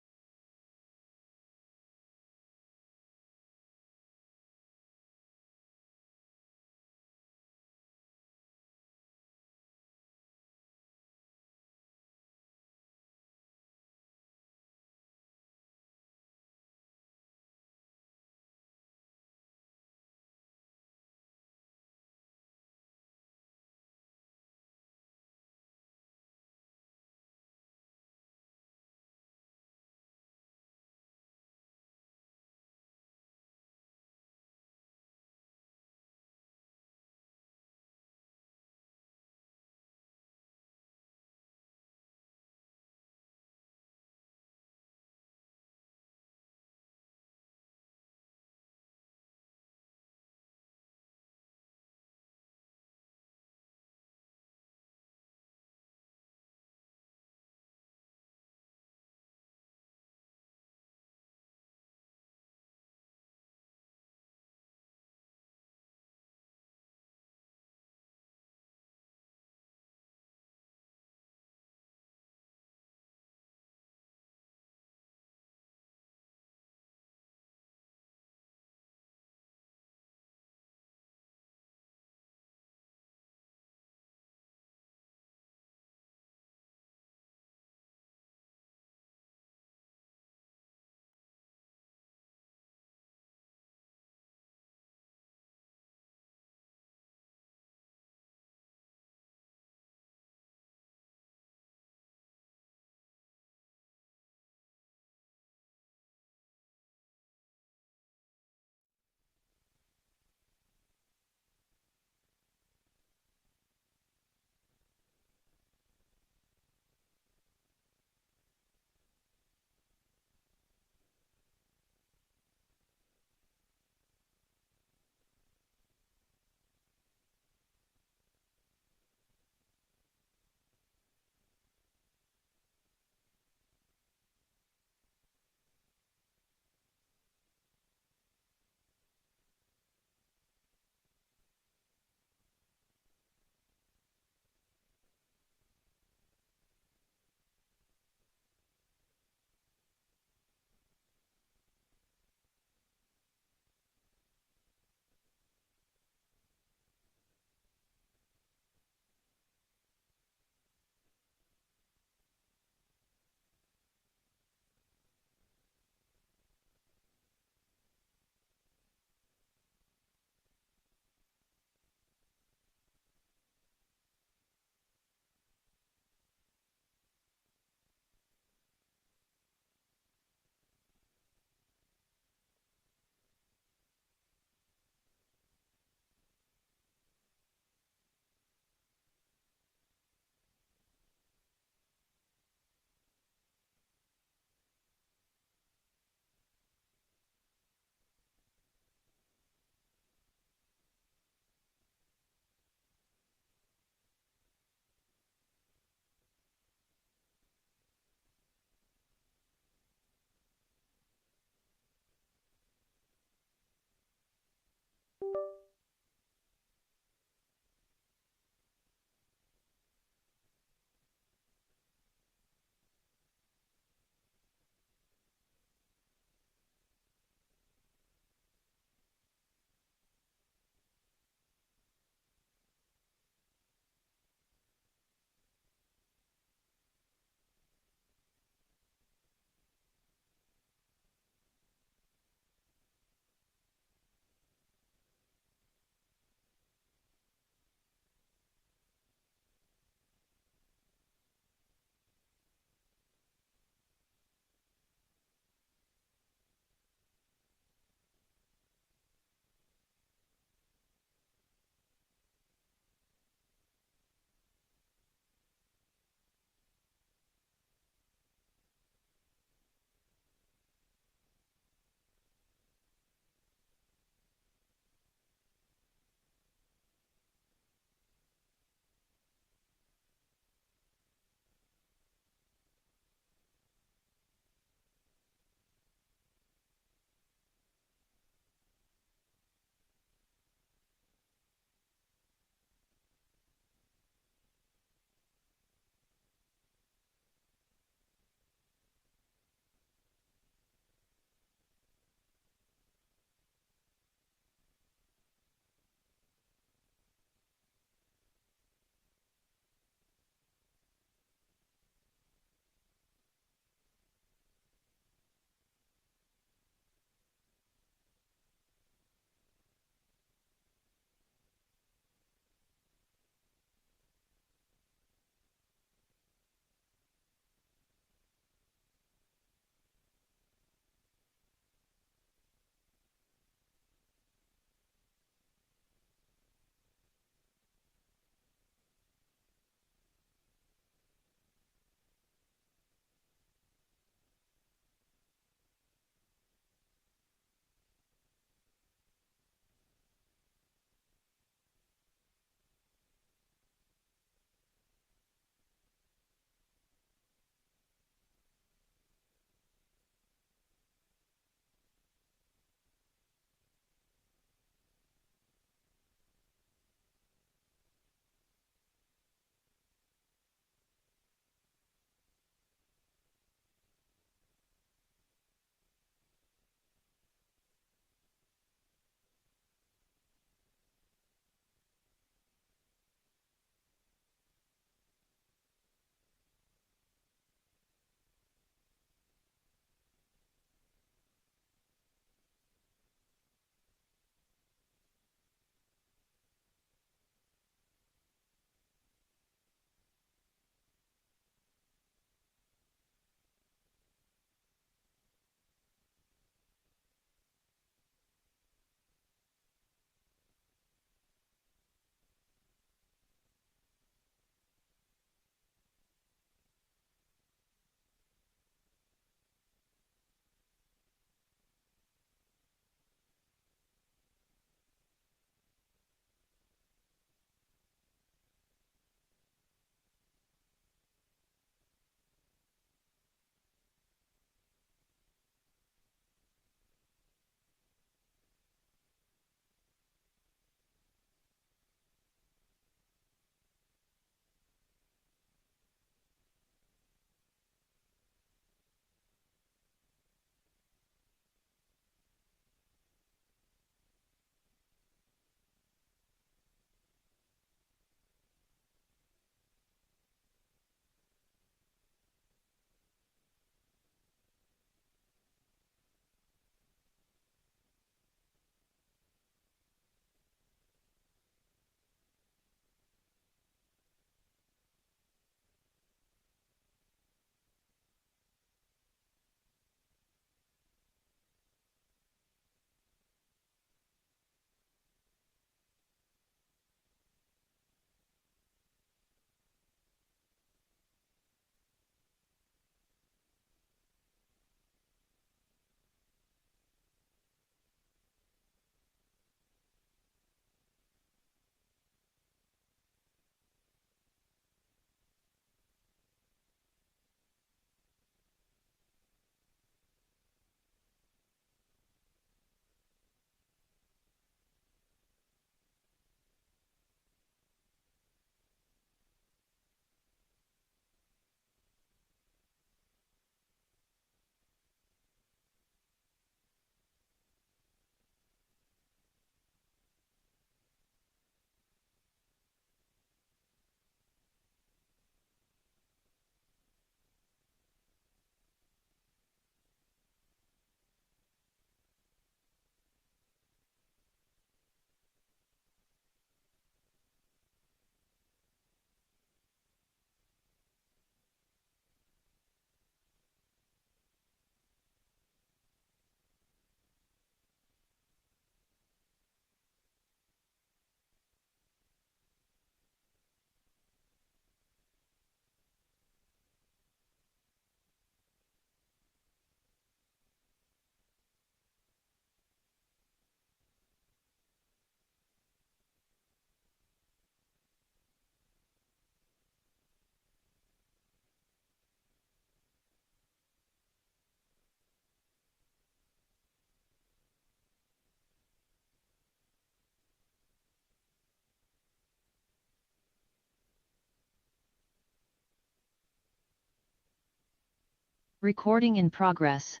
Recording in progress.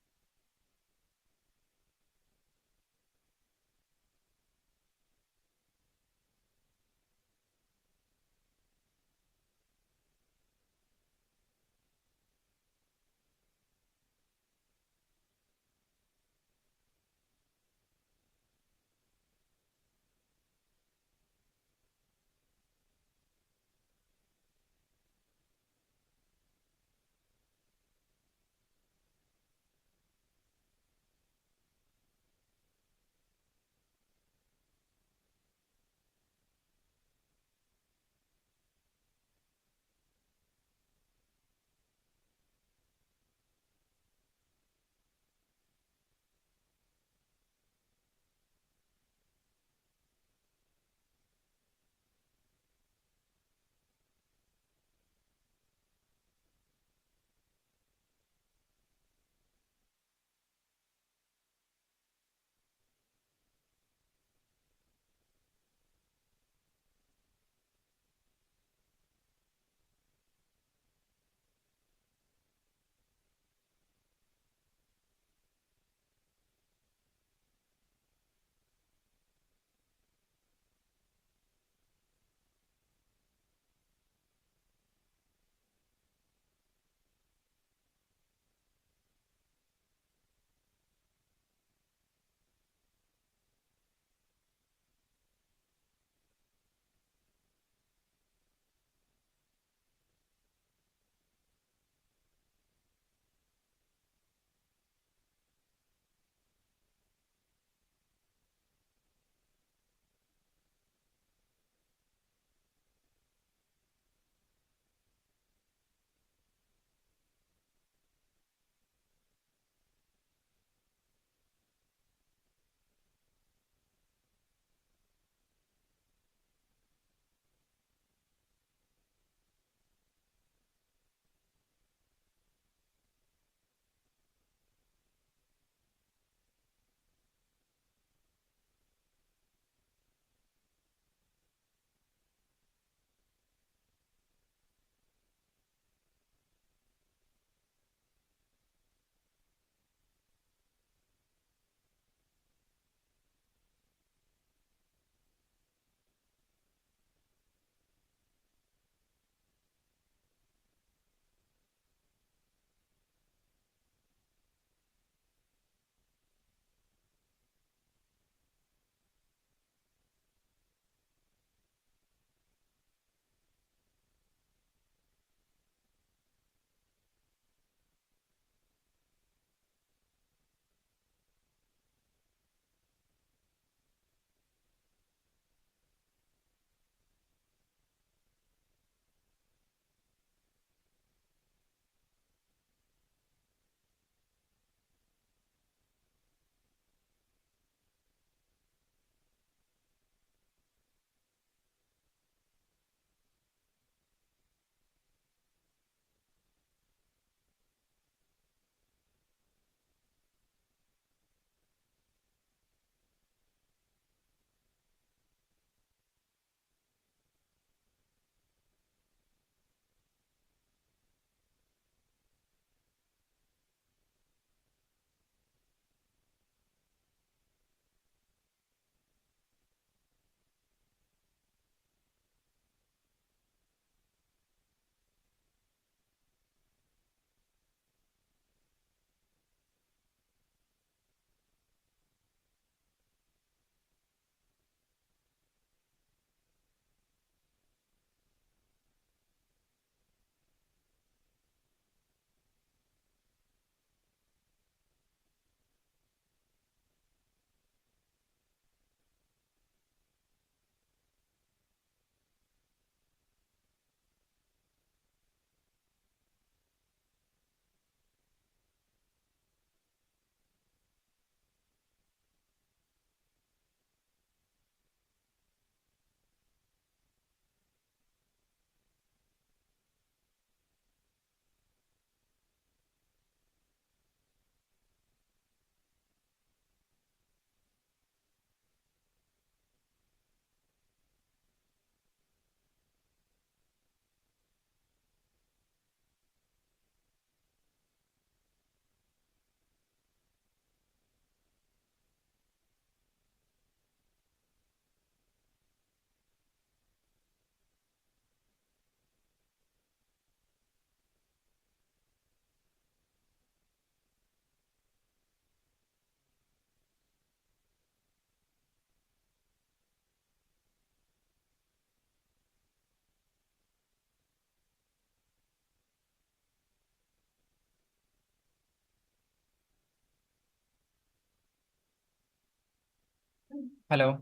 Hello.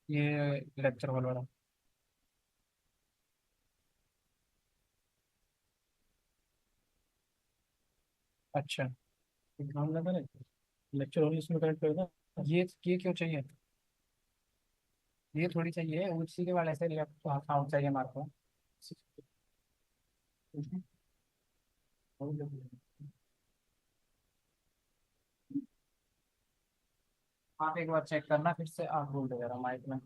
ये lecture hall वाला। अच्छा, exam लगा है। Lecture hall इसमें connect करेगा। ये क्यों चाहिए? ये थोड़ी चाहिए, उसी के वाले से साउंड चाहिए हमारे को। आप एक बार चेक करना, फिर से आप बोल दो जरा माइक में।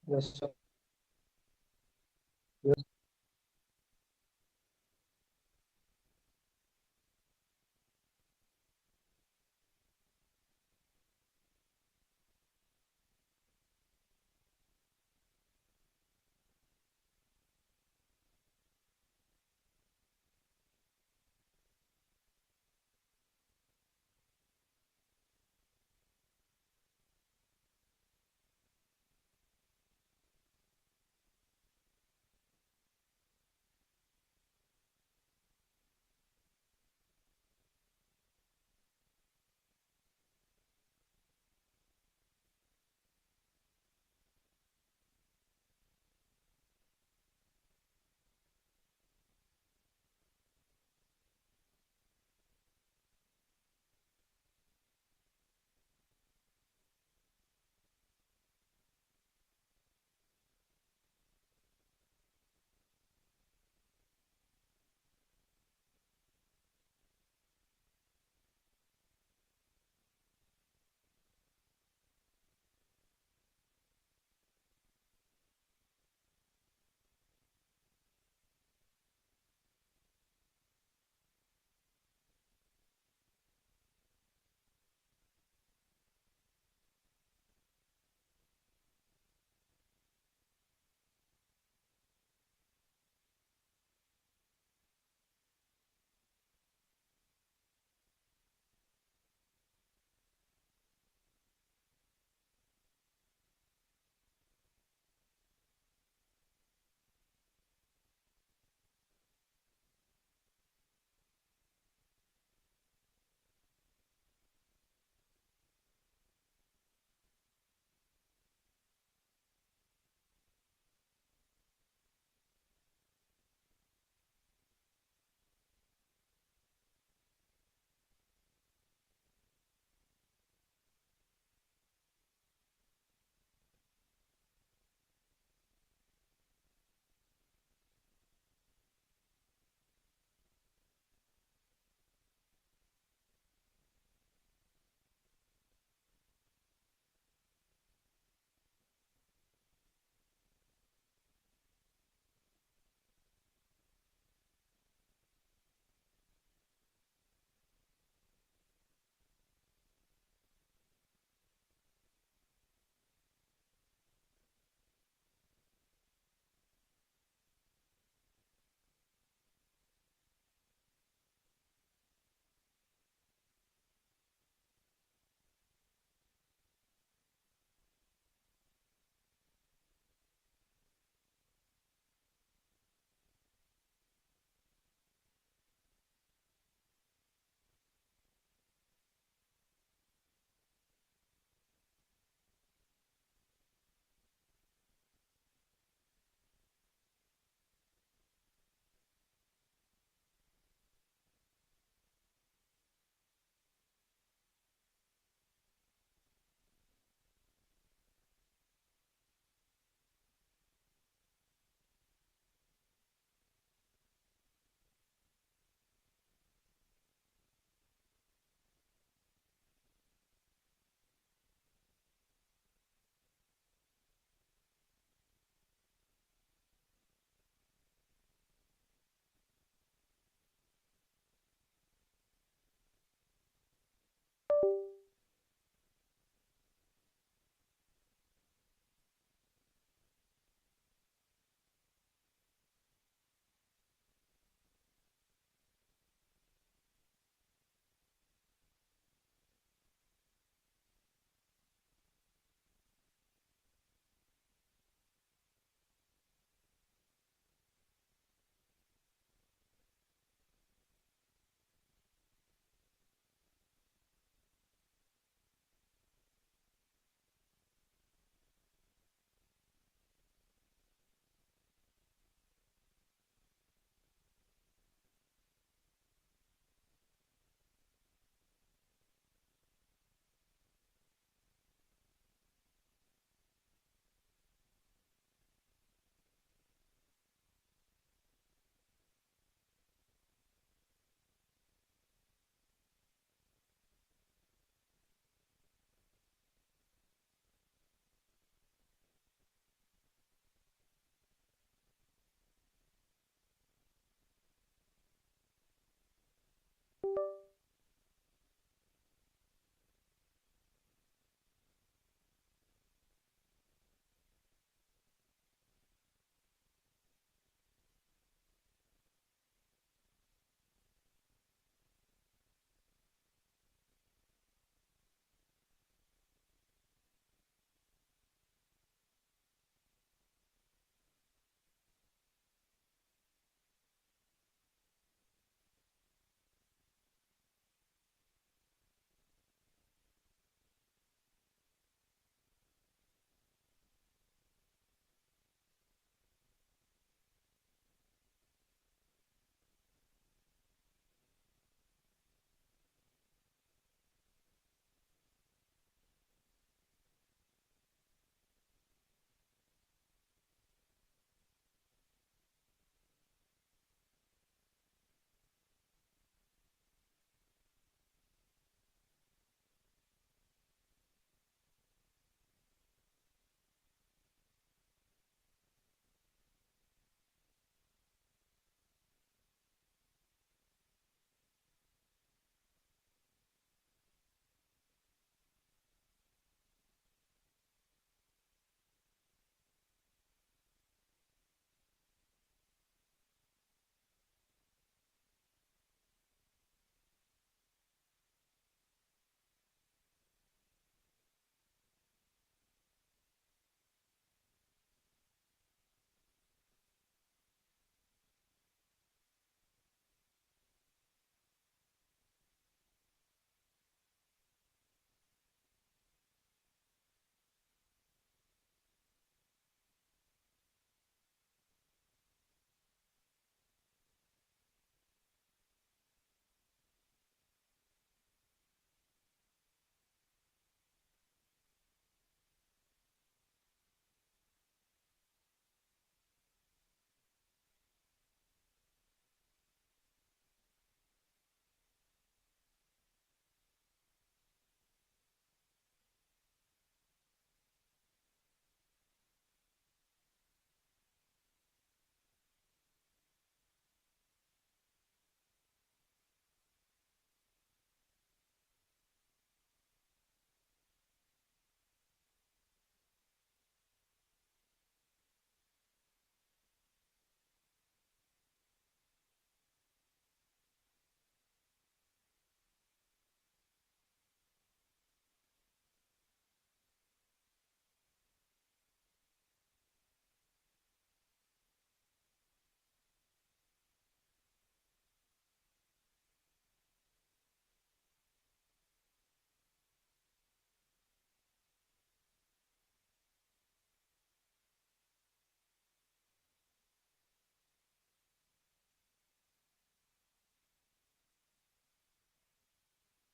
Yes, sir. Yes.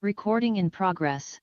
Recording in progress.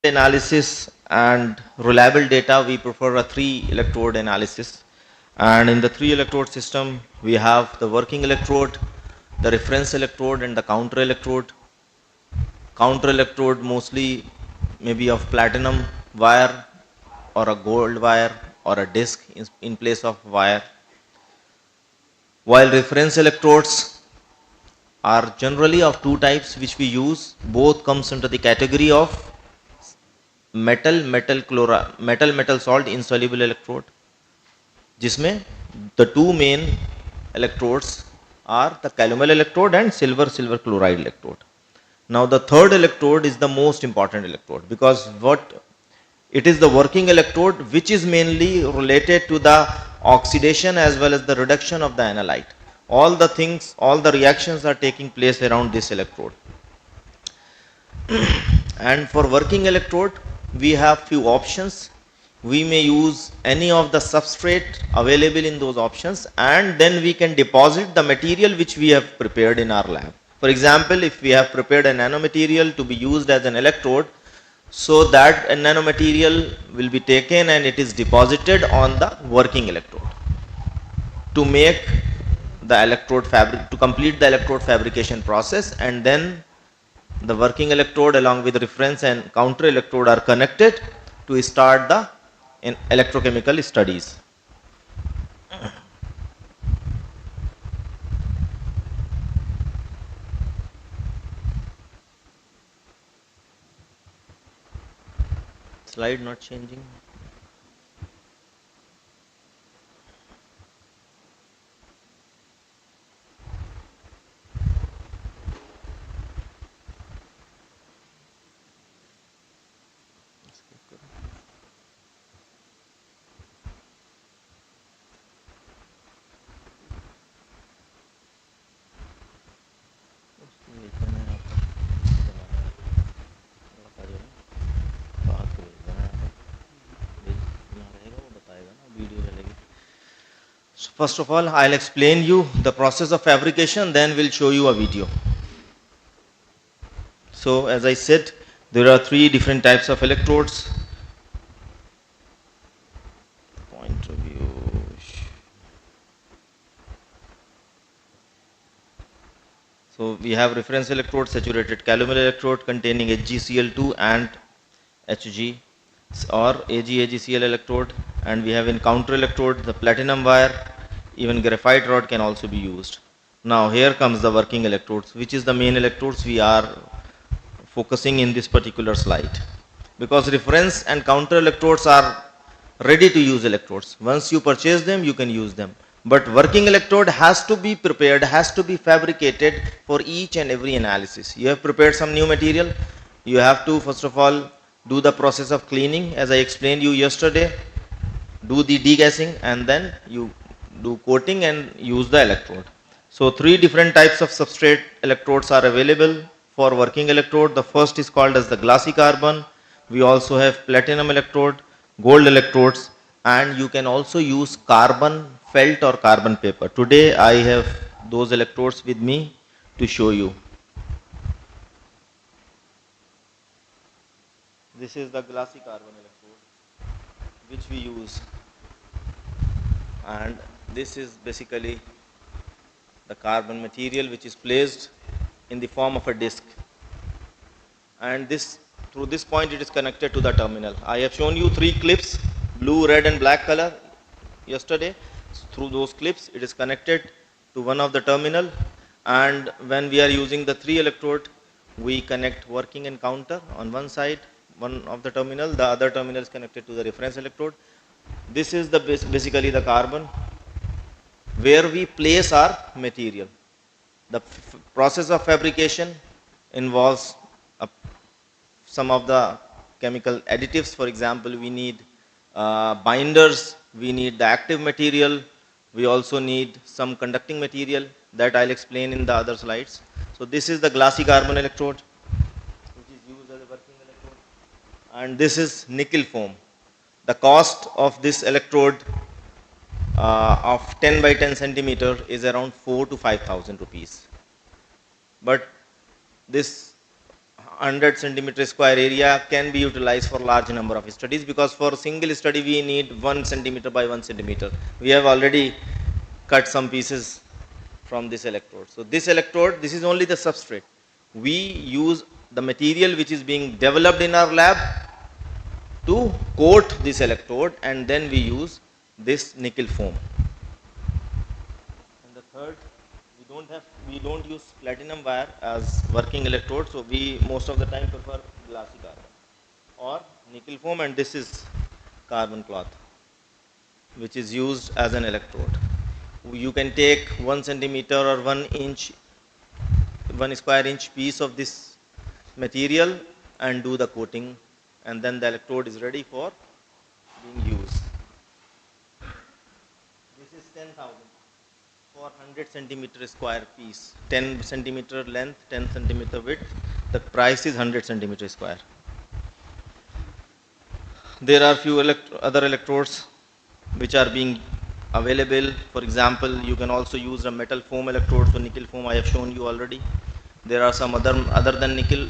analysis and reliable data, we prefer a 3-electrode analysis. And in the 3-electrode system, we have the working electrode, the reference electrode, and the counter electrode. Counter electrode mostly maybe of platinum wire or a gold wire or a disc in place of wire. While reference electrodes are generally of two types which we use, both comes under the category of metal salt insoluble electrode, जिसमें the two main electrodes are the calomel electrode and silver chloride electrode. Now the third electrode is the most important electrode, because it is the working electrode which is mainly related to the oxidation as well as the reduction of the analyte. All the reactions are taking place around this electrode. And for working electrode, we have few options. We may use any of the substrate available in those options, and then we can deposit the material which we have prepared in our lab. For example, if we have prepared a nanomaterial to be used as an electrode, so that a nanomaterial will be taken and it is deposited on the working electrode to make the electrode to complete the electrode fabrication process, and then the working electrode along with reference and counter electrode are connected to start the electrochemical studies. Slide not changing. So first of all, I'll explain you the process of fabrication, then we'll show you a video. So as I said, there are three different types of electrodes. Point of view. So we have reference electrode, saturated calomel electrode containing HgCl2 and Hg, or AgCl electrode, and we have in counter electrode the platinum wire. Even graphite rod can also be used. Now here comes the working electrodes, which is the main electrodes we are focusing in this particular slide, because reference and counter electrodes are ready to use electrodes. Once you purchase them, you can use them. But working electrode has to be prepared, has to be fabricated for each and every analysis. You have prepared some new material, you have to first of all do the process of cleaning, as I explained you yesterday, do the degassing, and then you do coating and use the electrode. So three different types of substrate electrodes are available for working electrode. The first is called as the glassy carbon. We also have platinum electrode, gold electrodes, and you can also use carbon felt or carbon paper. Today I have those electrodes with me to show you. This is the glassy carbon electrode which we use, and this is basically the carbon material which is placed in the form of a disc, and this through this point it is connected to the terminal. I have shown you three clips, blue, red and black color yesterday. Through those clips it is connected to one of the terminal, and when we are using the 3 electrode, we connect working and counter on one side, one of the terminal, the other terminal is connected to the reference electrode. This is the basically the carbon where we place our material. The process of fabrication involves some of the chemical additives. For example, we need binders, we need the active material, we also need some conducting material that I'll explain in the other slides. So this is the glassy carbon electrode which is used as a working electrode, and this is nickel foam. The cost of this electrode of 10 by 10 centimeter is around 4,000 to 5,000 rupees. But this 100 centimeter square area can be utilized for large number of studies, because for a single study we need 1 centimeter by 1 centimeter. We have already cut some pieces from this electrode. So this electrode, this is only the substrate. We use the material which is being developed in our lab to coat this electrode, and then we use this nickel foam. And the third, we don't use platinum wire as working electrode, so we most of the time prefer glassy carbon or nickel foam, and this is carbon cloth which is used as an electrode. You can take 1 centimeter or 1 square inch piece of this material and do the coating, and then the electrode is ready for being used. This is 10,000 for 100 centimeter square piece, 10 centimeter length, 10 centimeter width. The price is 100 centimeter square. There are few other electrodes which are being available. For example, you can also use a metal foam electrode. So nickel foam I have shown you already. There are some other than nickel,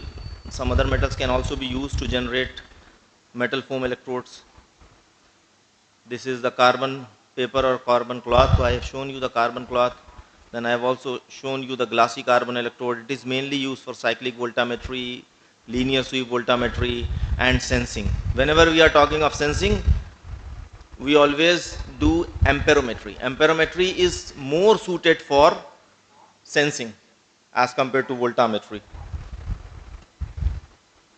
some other metals can also be used to generate metal foam electrodes. This is the carbon paper or carbon cloth. So I have shown you the carbon cloth. Then I have also shown you the glassy carbon electrode. It is mainly used for cyclic voltammetry, linear sweep voltammetry, and sensing. Whenever we are talking of sensing, we always do amperometry. Amperometry is more suited for sensing as compared to voltammetry.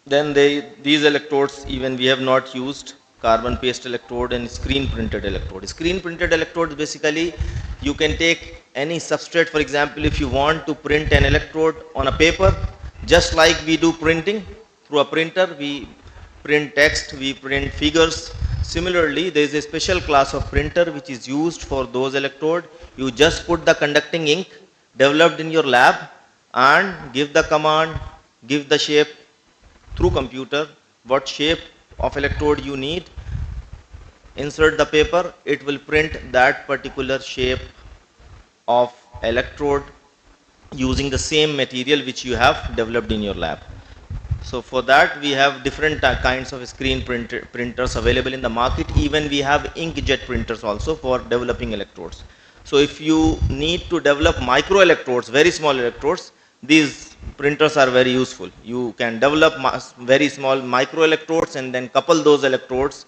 Then these electrodes, even we have not used carbon paste electrode and screen printed electrode. Screen printed electrodes, basically you can take any substrate. For example, if you want to print an electrode on a paper, just like we do printing through a printer, we print text, we print figures. Similarly, there is a special class of printer which is used for those electrode. You just put the conducting ink developed in your lab and give the command, give the shape through computer, what shape of electrode you need, insert the paper, it will print that particular shape of electrode using the same material which you have developed in your lab. So for that we have different kinds of screen printers available in the market. Even we have inkjet printers also for developing electrodes. So if you need to develop micro electrodes, very small electrodes, these printers are very useful. You can develop very small micro electrodes and then couple those electrodes,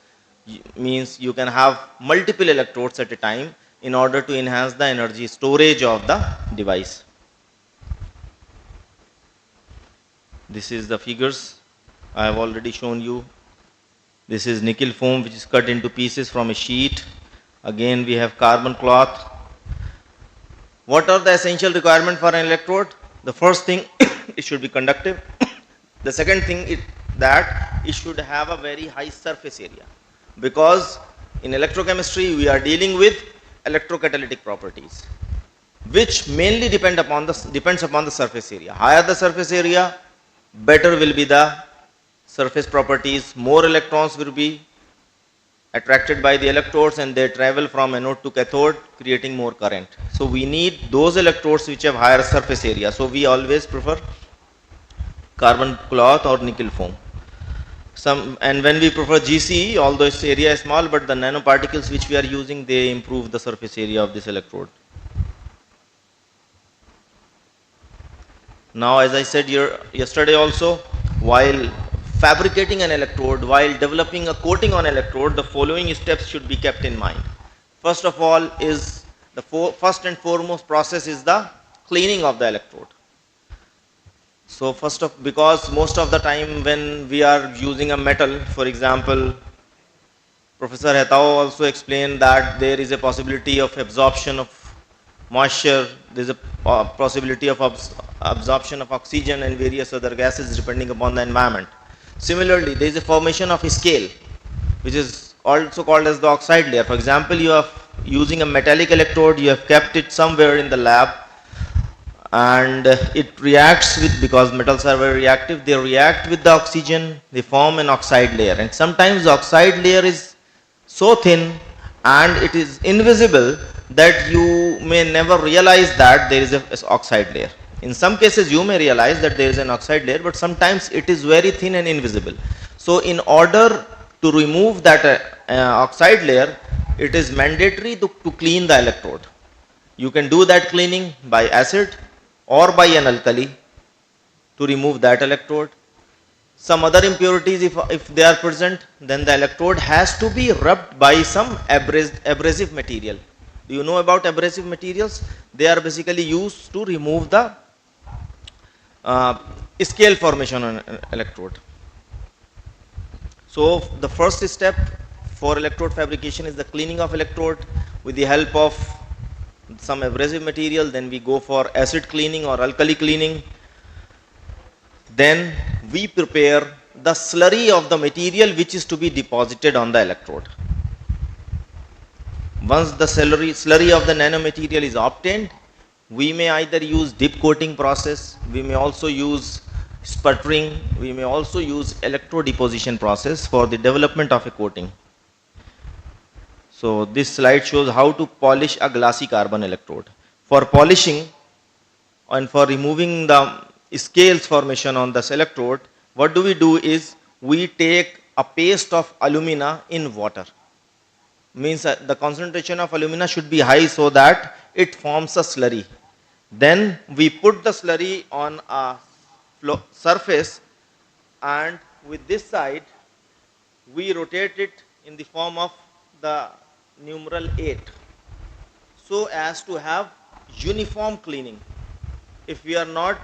means you can have multiple electrodes at a time in order to enhance the energy storage of the device. This is the figures I have already shown you. This is nickel foam which is cut into pieces from a sheet. Again we have carbon cloth. What are the essential requirements for an electrode? The first thing, it should be conductive. The second thing is that it should have a very high surface area, because in electrochemistry we are dealing with electrocatalytic properties, which mainly depends upon the surface area. Higher the surface area, better will be the surface properties, more electrons will be attracted by the electrodes and they travel from anode to cathode, creating more current. So we need those electrodes which have higher surface area. So we always prefer carbon cloth or nickel foam. And when we prefer GCE, although its area is small, but the nanoparticles which we are using, they improve the surface area of this electrode. Now, as I said yesterday also, while fabricating an electrode, while developing a coating on electrode, the following steps should be kept in mind. First of all is the first and foremost process is the cleaning of the electrode. So because most of the time when we are using a metal, for example, Professor Hetao also explained that there is a possibility of absorption of moisture, there is a possibility of absorption of oxygen and various other gases depending upon the environment. Similarly, there is a formation of a scale, which is also called as the oxide layer. For example, you are using a metallic electrode, you have kept it somewhere in the lab, and it reacts with, because metals are very reactive, they react with the oxygen, they form an oxide layer. And sometimes the oxide layer is so thin and it is invisible that you may never realize that there is an oxide layer. In some cases you may realize that there is an oxide layer, but sometimes it is very thin and invisible. So in order to remove that oxide layer, it is mandatory to clean the electrode. You can do that cleaning by acid or by an alkali to remove that electrode. Some other impurities, if they are present, then the electrode has to be rubbed by some abrasive material. Do you know about abrasive materials? They are basically used to remove the scale formation on an electrode. So the first step for electrode fabrication is the cleaning of electrode with the help of some abrasive material. Then we go for acid cleaning or alkali cleaning. Then we prepare the slurry of the material which is to be deposited on the electrode. Once the slurry of the nanomaterial is obtained, we may either use dip coating process, we may also use sputtering, we may also use electrode deposition process for the development of a coating. So this slide shows how to polish a glassy carbon electrode. For polishing and for removing the scales formation on this electrode, what do? Is we take a paste of alumina in water. Means the concentration of alumina should be high so that it forms a slurry. Then we put the slurry on a surface, and with this side we rotate it in the form of the numeral 8 so as to have uniform cleaning. If we are not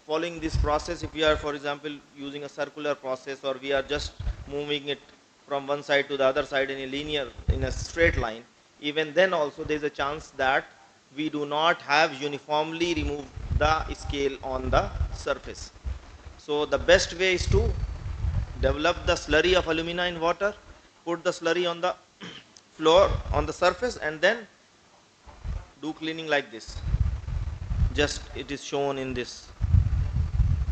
following this process, if we are, for example, using a circular process, or we are just moving it from one side to the other side in a straight line, even then also there is a chance that we do not have uniformly removed the scale on the surface. So the best way is to develop the slurry of alumina in water, put the slurry on the floor, on the surface, and then do cleaning like this. Just it is shown in this,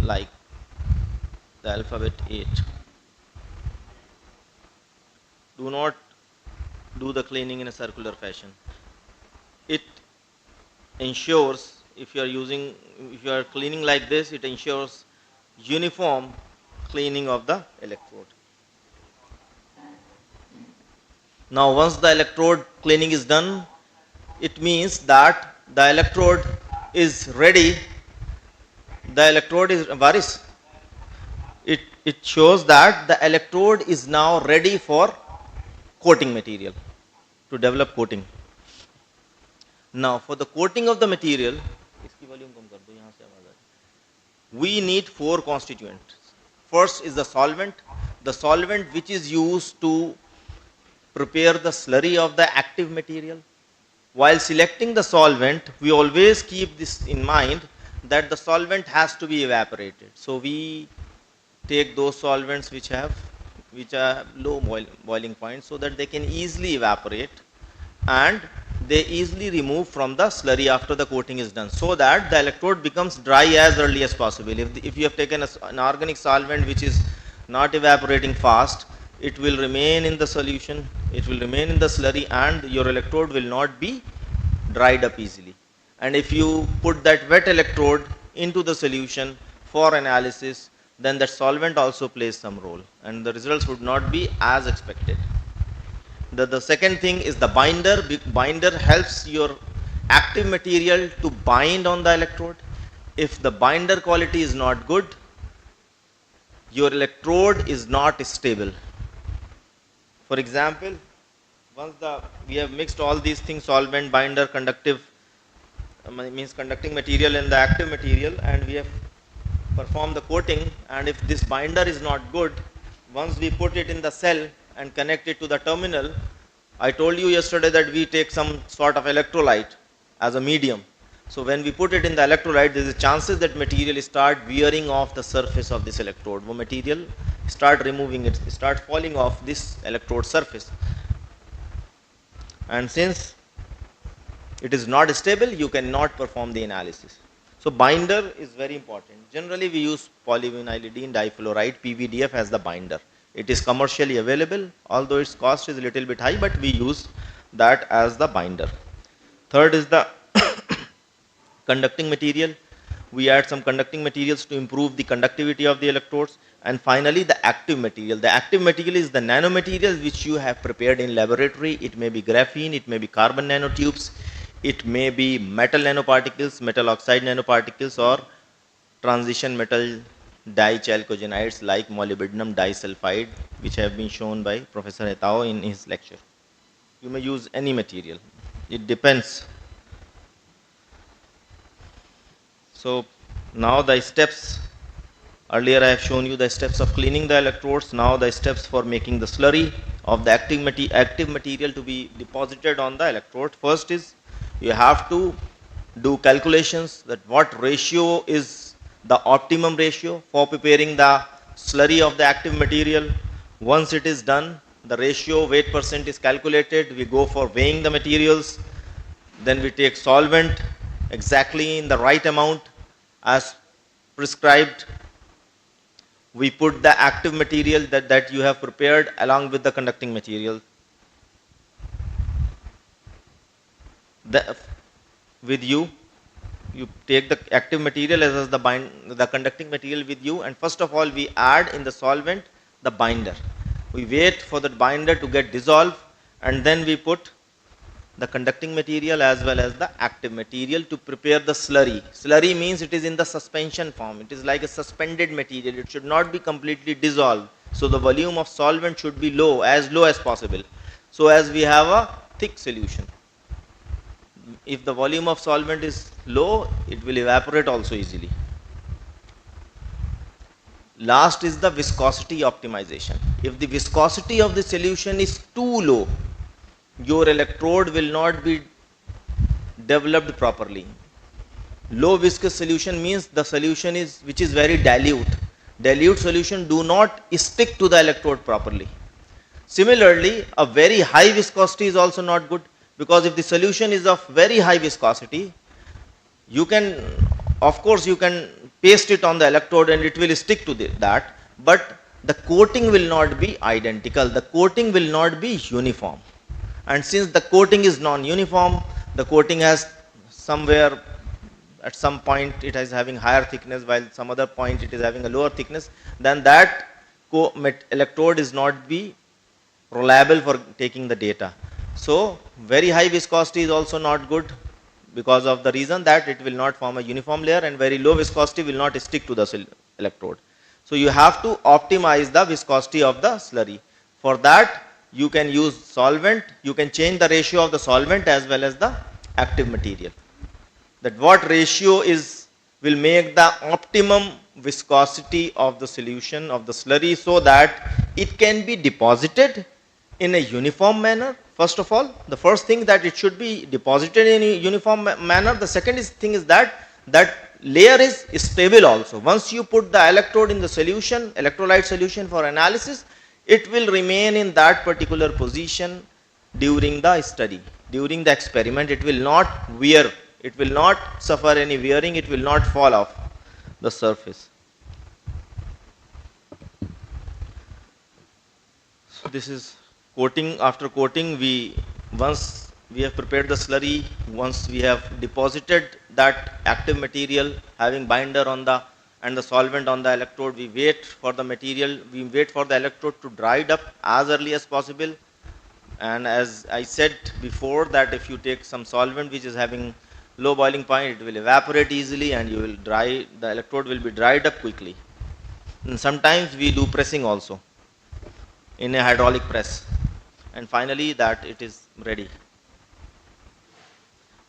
like the alphabet 8. Do not do the cleaning in a circular fashion. It ensures, if you are cleaning like this, it ensures uniform cleaning of the electrode. Now once the electrode cleaning is done, it means that the electrode is ready. The electrode is Varis. It shows that the electrode is now ready for coating material, to develop coating. Now for the coating of the material, we need 4 constituents. First is the solvent which is used to prepare the slurry of the active material. While selecting the solvent, we always keep this in mind that the solvent has to be evaporated. So we take those solvents which are low boiling point so that they can easily evaporate and they easily remove from the slurry after the coating is done, so that the electrode becomes dry as early as possible. If you have taken an organic solvent which is not evaporating fast, it will remain in the solution, it will remain in the slurry, and your electrode will not be dried up easily. And if you put that wet electrode into the solution for analysis, then that solvent also plays some role and the results would not be as expected. The second thing is the binder. Binder helps your active material to bind on the electrode. If the binder quality is not good, your electrode is not stable. For example, once we have mixed all these things, solvent, binder, conductive, means conducting material and the active material, and we have performed the coating, and if this binder is not good, once we put it in the cell and connect it to the terminal, I told you yesterday that we take some sort of electrolyte as a medium. So when we put it in the electrolyte, there is a chances that material start wearing off the surface of this electrode. Material start removing it, start falling off this electrode surface. And since it is not stable, you cannot perform the analysis. So binder is very important. Generally we use polyvinylidene difluoride, PVDF, as the binder. It is commercially available, although its cost is a little bit high, but we use that as the binder. Third is the conducting material. We add some conducting materials to improve the conductivity of the electrodes. And finally, the active material. The active material is the nanomaterial which you have prepared in laboratory. It may be graphene, it may be carbon nanotubes, it may be metal nanoparticles, metal oxide nanoparticles, or transition metal dichalcogenides like molybdenum disulfide, which have been shown by Professor Hetao in his lecture. You may use any material. It depends. So now the steps. Earlier I have shown you the steps of cleaning the electrodes. Now the steps for making the slurry of the active material to be deposited on the electrode. First is you have to do calculations that what ratio is the optimum ratio for preparing the slurry of the active material. Once it is done, the ratio weight percent is calculated. We go for weighing the materials. Then we take solvent exactly in the right amount as prescribed. We put the active material that you have prepared along with the conducting material. With you take the active material as well as the conducting material with you, and first of all we add in the solvent the binder. We wait for the binder to get dissolved, and then we put the conducting material as well as the active material to prepare the slurry. Slurry means it is in the suspension form. It is like a suspended material. It should not be completely dissolved. So the volume of solvent should be low as possible. So as we have a thick solution. If the volume of solvent is low, it will evaporate also easily. Last is the viscosity optimization. If the viscosity of the solution is too low, your electrode will not be developed properly. Low viscous solution means the solution which is very dilute. Dilute solution do not stick to the electrode properly. Similarly, a very high viscosity is also not good, because if the solution is of very high viscosity, you can, of course, you can paste it on the electrode and it will stick to that, but the coating will not be identical. The coating will not be uniform. And since the coating is non-uniform, the coating has somewhere at some point it is having higher thickness, while some other point it is having a lower thickness, then that electrode is not be reliable for taking the data. So very high viscosity is also not good, because of the reason that it will not form a uniform layer, and very low viscosity will not stick to the electrode. So you have to optimize the viscosity of the slurry. For that, you can use solvent. You can change the ratio of the solvent as well as the active material. That what ratio will make the optimum viscosity of the solution of the slurry, so that it can be deposited in a uniform manner. First of all, the first thing that it should be deposited in a uniform manner. The second thing is that layer is stable also. Once you put the electrode in the solution, electrolyte solution for analysis, it will remain in that particular position during the study. During the experiment, it will not wear. It will not suffer any wearing. It will not fall off the surface. So this is coating. After coating, once we have prepared the slurry, once we have deposited that active material having binder on and the solvent on the electrode, we wait for the electrode to dry it up as early as possible. And as I said before, that if you take some solvent which is having low boiling point, it will evaporate easily, and the electrode will be dried up quickly. And sometimes we do pressing also in a hydraulic press, and finally that it is ready.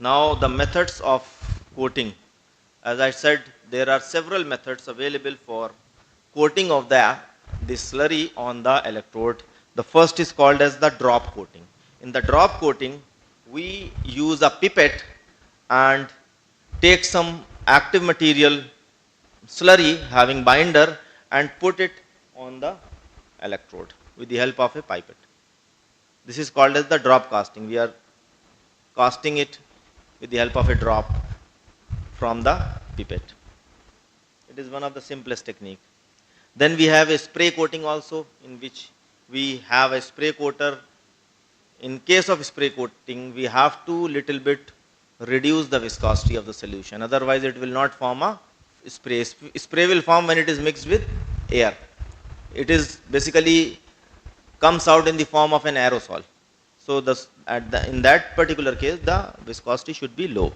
Now the methods of coating. As I said, there are several methods available for coating of the slurry on the electrode. The first is called as the drop coating. In the drop coating, we use a pipette and take some active material slurry having binder and put it on the electrode with the help of a pipette. This is called as the drop casting. We are casting it with the help of a drop from the pipette. It is one of the simplest technique. Then we have a spray coating also, in which we have a spray coater. In case of spray coating, we have to little bit reduce the viscosity of the solution. Otherwise, it will not form a spray. Spray will form when it is mixed with air. It is basically comes out in the form of an aerosol. So in that particular case, the viscosity should be low.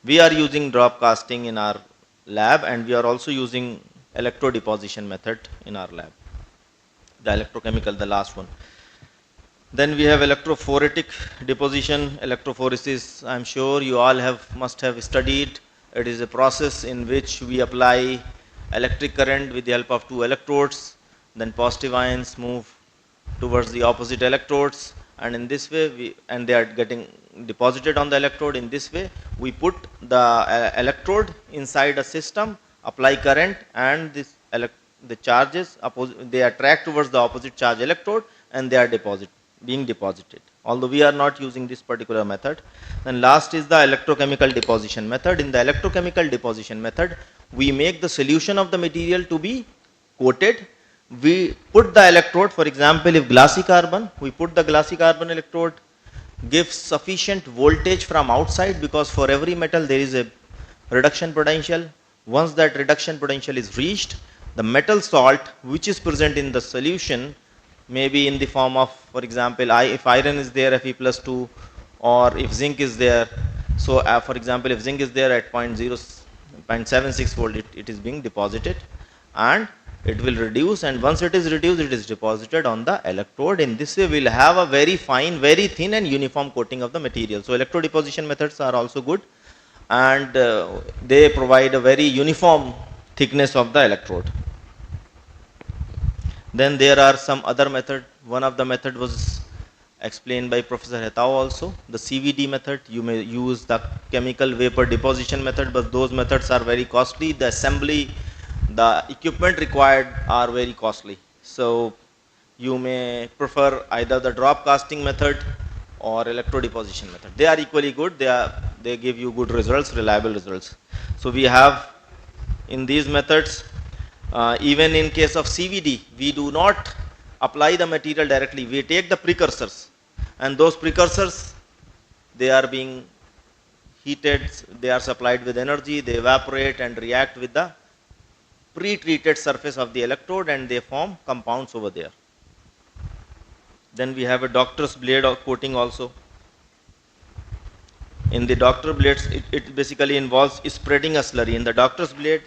We are using drop casting in our lab, and we are also using electrodeposition method in our lab. The electrochemical, the last one. Then we have electrophoretic deposition. Electrophoresis, I am sure you all must have studied. It is a process in which we apply electric current with the help of two electrodes. Then positive ions move towards the opposite electrodes, and in this way they are getting deposited on the electrode. In this way, we put the electrode inside a system, apply current, and the charges they attract towards the opposite charge electrode, and they are being deposited. Although we are not using this particular method. Then last is the electrochemical deposition method. In the electrochemical deposition method, we make the solution of the material to be coated. We put the electrode, for example, if glassy carbon, we put the glassy carbon electrode, gives sufficient voltage from outside, because for every metal there is a reduction potential. Once that reduction potential is reached, the metal salt which is present in the solution, maybe in the form of, for example, if iron is there, Fe+2, or if zinc is there. So for example, if zinc is there at 0.76 volt, it is being deposited, and it will reduce, and once it is reduced, it is deposited on the electrode. In this way, we will have a very fine, very thin and uniform coating of the material. So electrodeposition methods are also good, and they provide a very uniform thickness of the electrode. Then there are some other method. One of the method was explained by Professor Hetao also, the CVD method. You may use the chemical vapor deposition method, but those methods are very costly. The assembly, the equipment required are very costly. So you may prefer either the drop casting method or electrodeposition method. They are equally good. They give you good results, reliable results. So we have in these methods, even in case of CVD, we do not apply the material directly. We take the precursors, and those precursors, they are being heated, they are supplied with energy, they evaporate and react with the pre-treated surface of the electrode, and they form compounds over there. Then we have a doctor's blade coating also. In the doctor blades, it basically involves spreading a slurry. In the doctor's blade,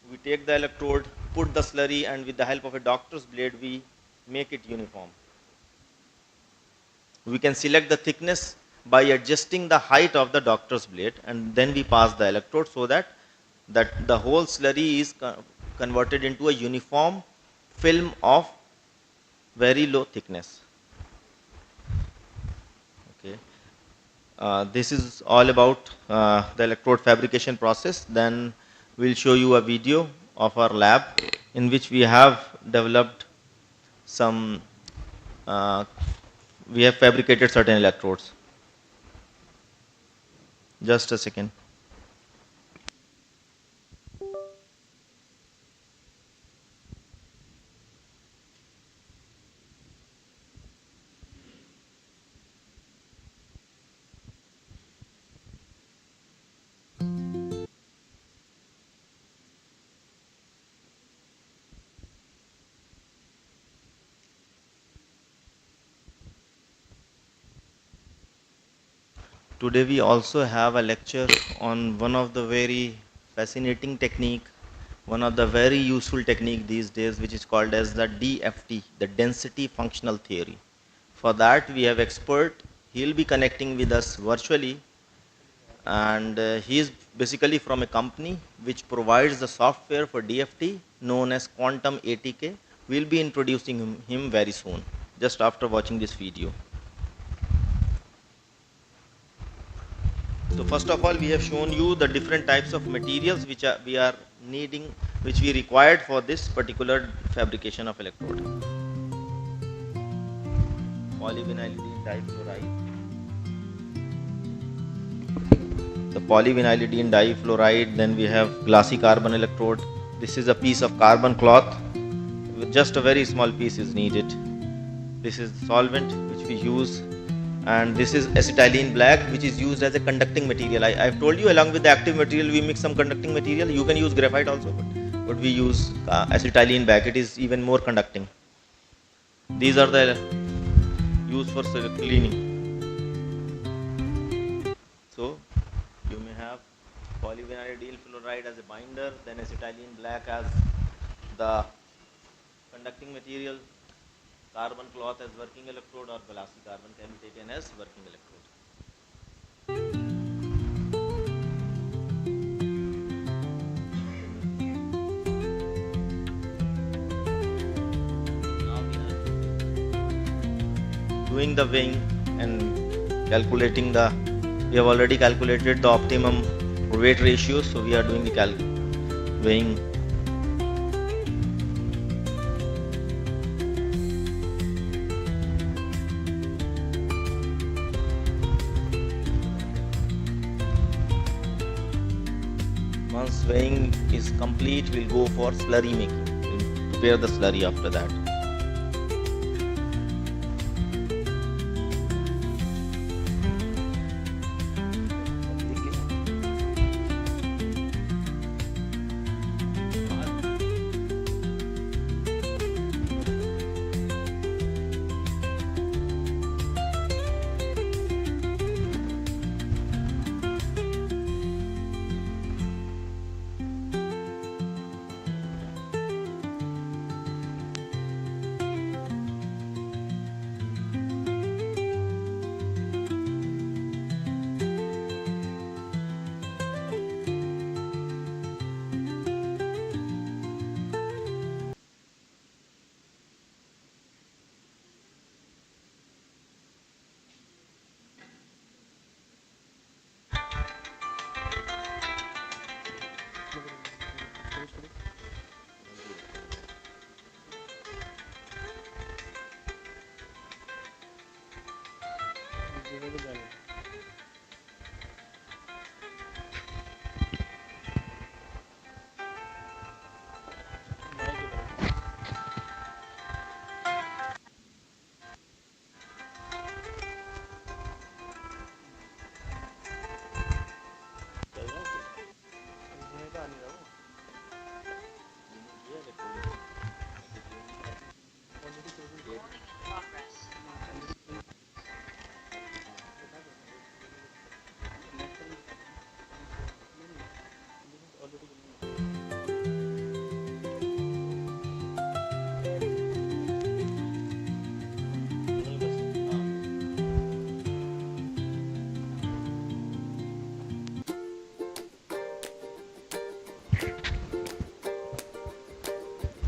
we take the electrode, put the slurry, and with the help of a doctor's blade, we make it uniform. We can select the thickness by adjusting the height of the doctor's blade, and then we pass the electrode so that the whole slurry is converted into a uniform film of very low thickness. Okay. This is all about the electrode fabrication process. Then we'll show you a video of our lab in which we have developed some, we have fabricated certain electrodes. Just a second. Today we also have a lecture on one of the very fascinating technique, one of the very useful technique these days, which is called as the DFT, the density functional theory. For that we have expert. He'll be connecting with us virtually, and he is basically from a company which provides the software for DFT known as Quantum ATK. We'll be introducing him very soon, just after watching this video. So first of all, we have shown you the different types of materials which we are needing, which we required for this particular fabrication of electrode. Polyvinylidene difluoride. The polyvinylidene difluoride, then we have glassy carbon electrode. This is a piece of carbon cloth, with just a very small piece is needed. This is the solvent which we use, and this is acetylene black, which is used as a conducting material. I've told you, along with the active material we mix some conducting material. You can use graphite also, but we use acetylene black. It is even more conducting. These are the used for cleaning. So you may have polyvinyl fluoride as a binder, then acetylene black as the conducting material, carbon cloth as working electrode, or glassy carbon can be taken as working electrode. Now we are doing the weighing and calculating the, we have already calculated the optimum weight ratio, so we are doing the weighing. Once weighing is complete, we'll go for slurry making. We'll prepare the slurry after that.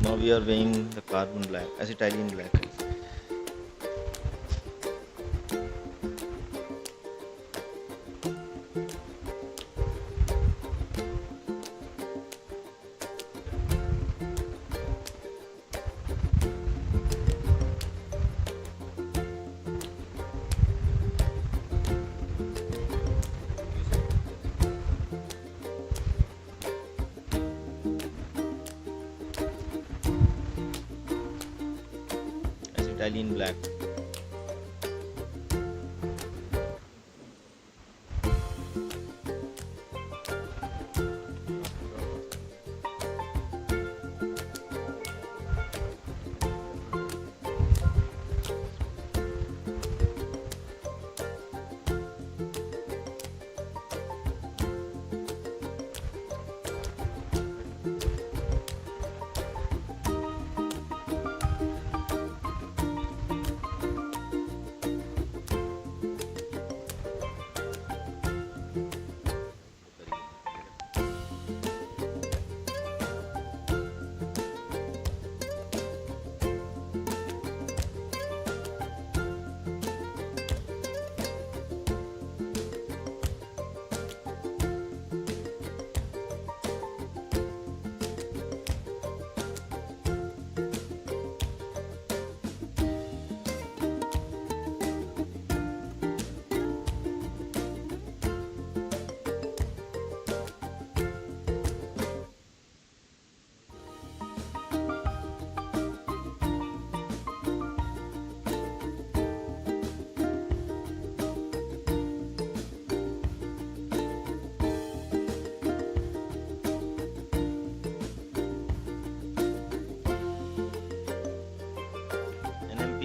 Now we are weighing the carbon black, acetylene black. Acetylene black.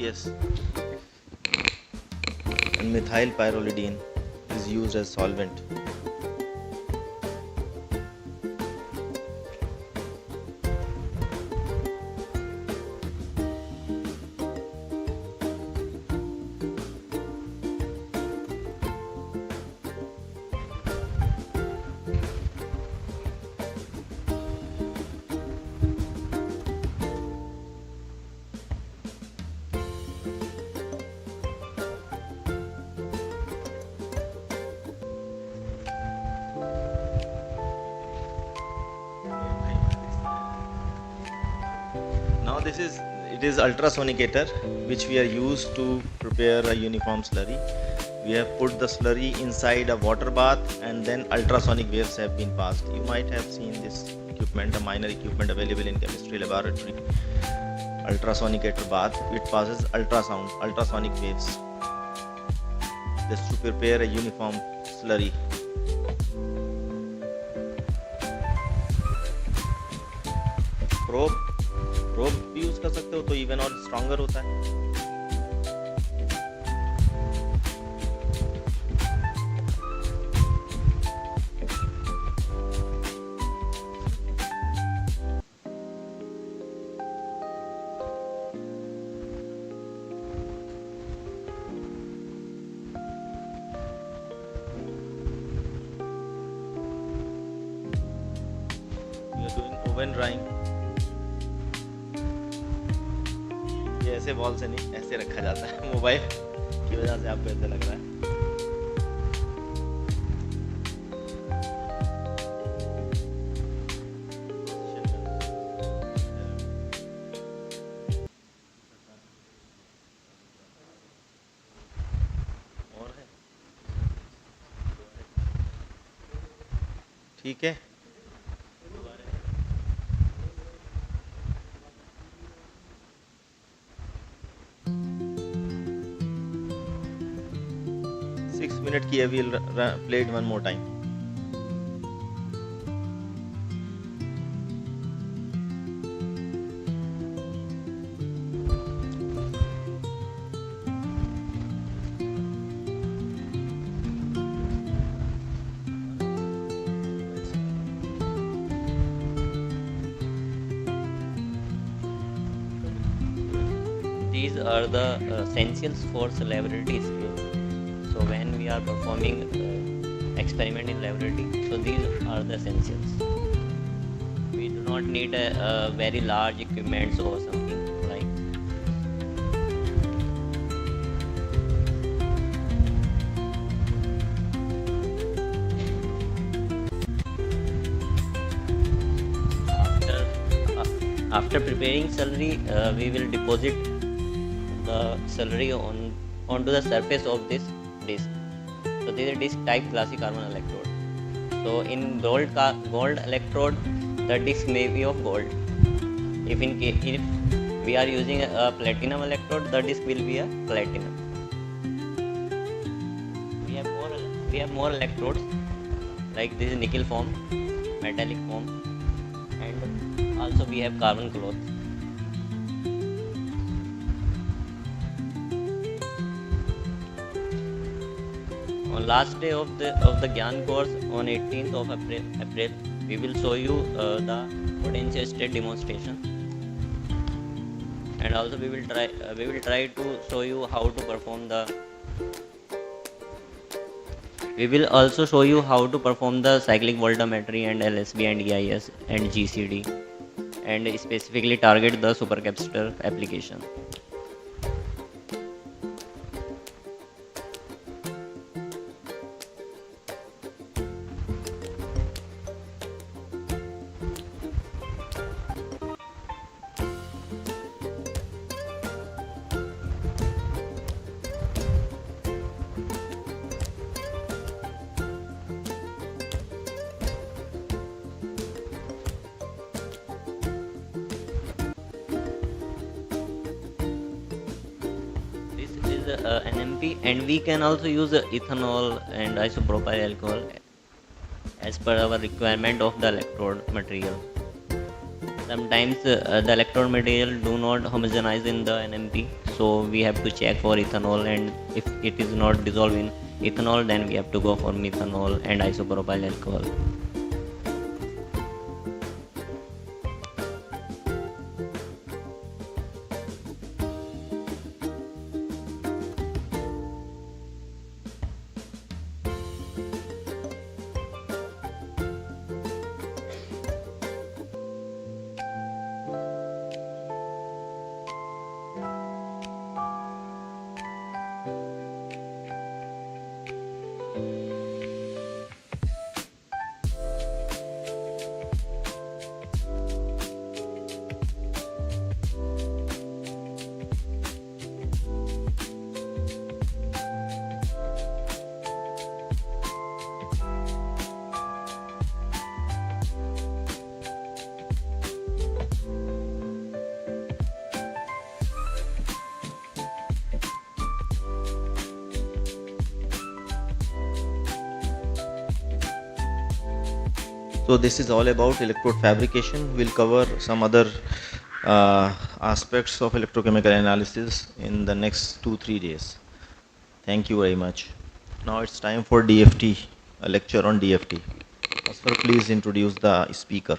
Yes. And methyl pyrrolidine is used as solvent. Now it is ultrasonicator, which we are used to prepare a uniform slurry. We have put the slurry inside a water bath and then ultrasonic waves have been passed. You might have seen this equipment, a minor equipment available in chemistry laboratory. Ultrasonicator bath, it passes ultrasonic waves, just to prepare a uniform slurry. Probe भी use कर सकते हो तो even और stronger होता है. We are doing oven drying. ऐसे ball से नहीं, ऐसे रखा जाता है मोबाइल की वजह से आपको ऐसे लग रहा है. और है ठीक है. minute ki we'll play it one more time. These are the essentials for laboratory skills. So when we are performing experiment in laboratory, so these are the essentials. We do not need a very large equipment or something like. After preparing slurry, we will deposit the slurry onto the surface of this disc. So this is a disc type classic carbon electrode. So in gold electrode, the disc may be of gold. If we are using a platinum electrode, the disc will be a platinum. We have more electrodes, like this is nickel foam, metallic foam, and also we have carbon cloth. On last day of the GIAN course, on 18th of April, we will show you the potential state demonstration, and also we will try to show you how to perform the. We will also show you how to perform the cyclic voltammetry and LSB and EIS and GCD, and specifically target the supercapacitor application. NMP, and we can also use ethanol and isopropyl alcohol as per our requirement of the electrode material. Sometimes the electrode material do not homogenize in the NMP, so we have to check for ethanol, and if it is not dissolved in ethanol, then we have to go for methanol and isopropyl alcohol. So this is all about electrode fabrication. We'll cover some other aspects of electrochemical analysis in the next 2-3 days. Thank you very much. Now it's time for DFT, a lecture on DFT. Asfar, please introduce the speaker.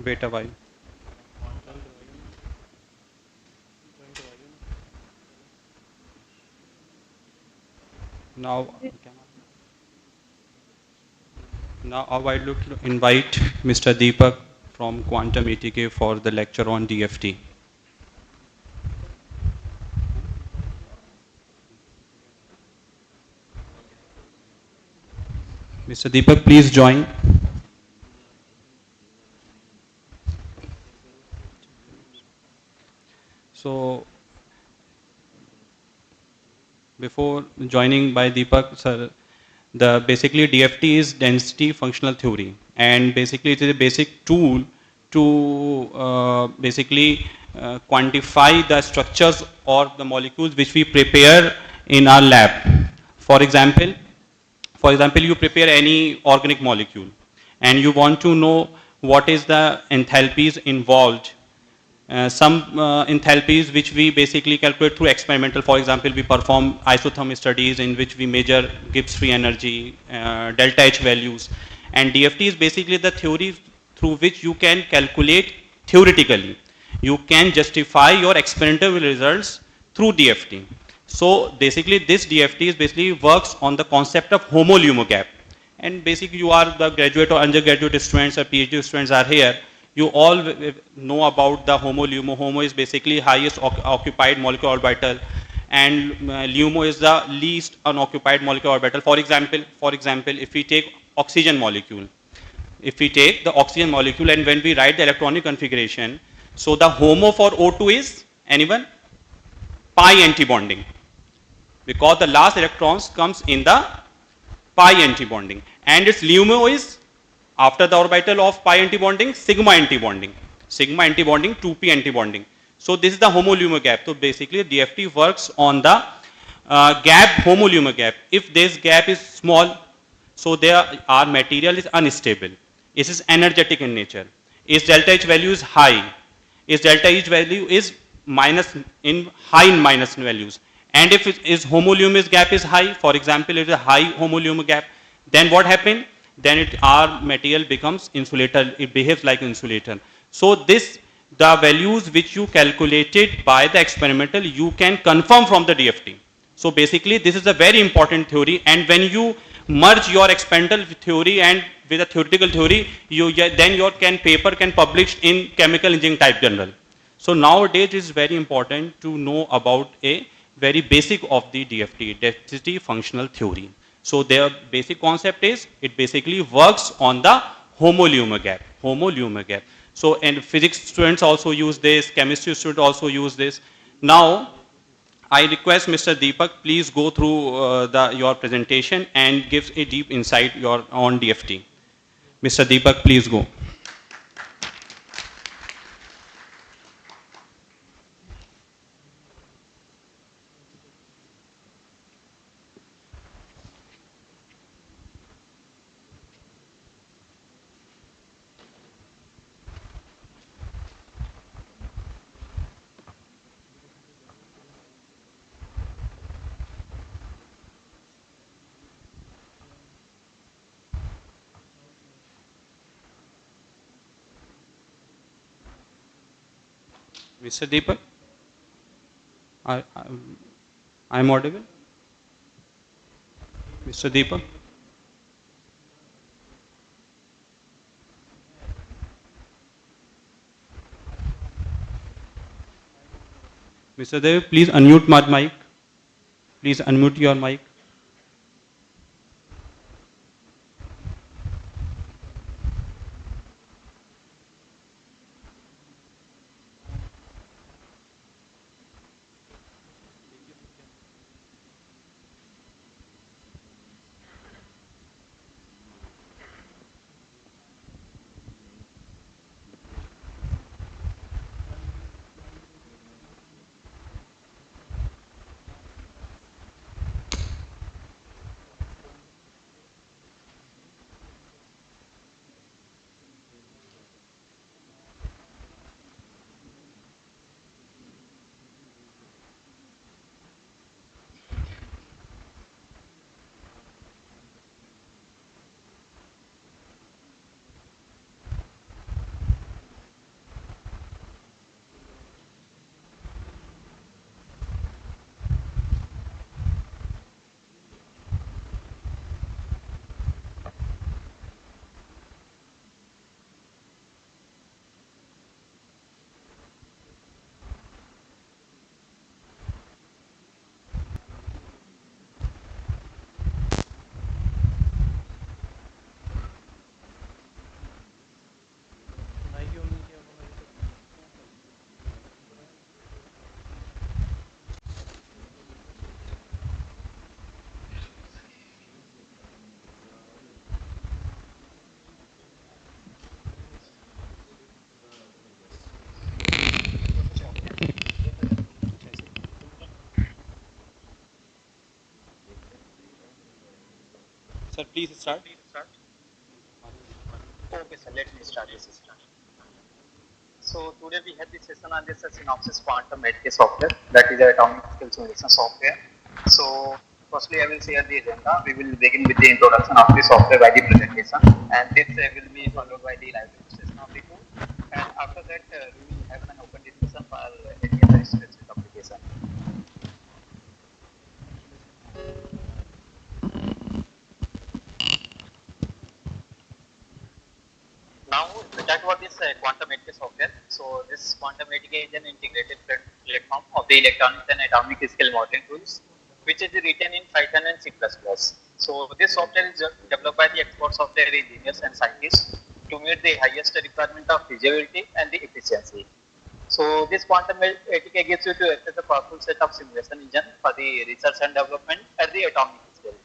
Wait a while. Now I would like to invite Mr. Deepak from Quantum ETK for the lecture on DFT. Mr. Deepak, please join. So, before joining by Deepak sir, basically DFT is density functional theory, and basically it is a basic tool to quantify the structures or the molecules which we prepare in our lab. For example, you prepare any organic molecule and you want to know what is the enthalpies involved. Some enthalpies which we basically calculate through experimental. For example, we perform isotherm studies in which we measure Gibbs free energy, delta H values, and DFT is basically the theory through which you can calculate theoretically. You can justify your experimental results through DFT. So basically this DFT is basically works on the concept of homo-LUMO gap. And basically you are the graduate or undergraduate students or PhD students are here. You all know about the HOMO-LUMO. HOMO is basically highest occupied molecular orbital, and LUMO is the least unoccupied molecular orbital. For example, if we take oxygen molecule, and when we write the electronic configuration, so the HOMO for O2 is anyone? Pi antibonding, because the last electrons comes in the pi antibonding, and its LUMO is after the orbital of pi antibonding, sigma antibonding, 2p antibonding. So this is the homo-LUMO gap. So basically DFT works on the gap, homo-LUMO gap. If this gap is small, so our material is unstable. It is energetic in nature. Its delta H value is high. Its delta H value is high in minus values. And if its homo-LUMO gap is high, for example, it is a high homo-LUMO gap, then what happens? Then our material becomes insulator, it behaves like insulator. So the values which you calculated by the experimental, you can confirm from the DFT. So basically this is a very important theory, and when you merge your experimental theory and with a theoretical theory, then your paper can publish in chemical engineering type journal. So nowadays it is very important to know about a very basic of the DFT, density functional theory. So their basic concept is, it basically works on the homo-LUMO gap. So, and physics students also use this, chemistry students also use this. Now, I request Mr. Deepak, please go through your presentation and give a deep insight on DFT. Mr. Deepak, please go. Mr. Deepak, I am audible? Mr. Deepak? Mr. Dev, please unmute my mic. Please unmute your mic. Sir, please start. Okay, sir, let me start this session. So today we have this session on this synopsis quantum medicine software, that is atomic scale simulation software. So firstly I will share the agenda. We will begin with the introduction of the software by the presentation, and this will be followed by the live demonstration of the tool, and after that we will have an open discussion for any other specific application. Now that what is quantum mechanics software. So this quantum mechanics is an integrated platform of the electronics and atomic scale modeling tools, which is written in Python and C++. So this software is developed by the expert software engineers and scientists to meet the highest requirement of feasibility and the efficiency. So this quantum mechanics gives you to access a powerful set of simulation engine for the research and development at the atomic scale.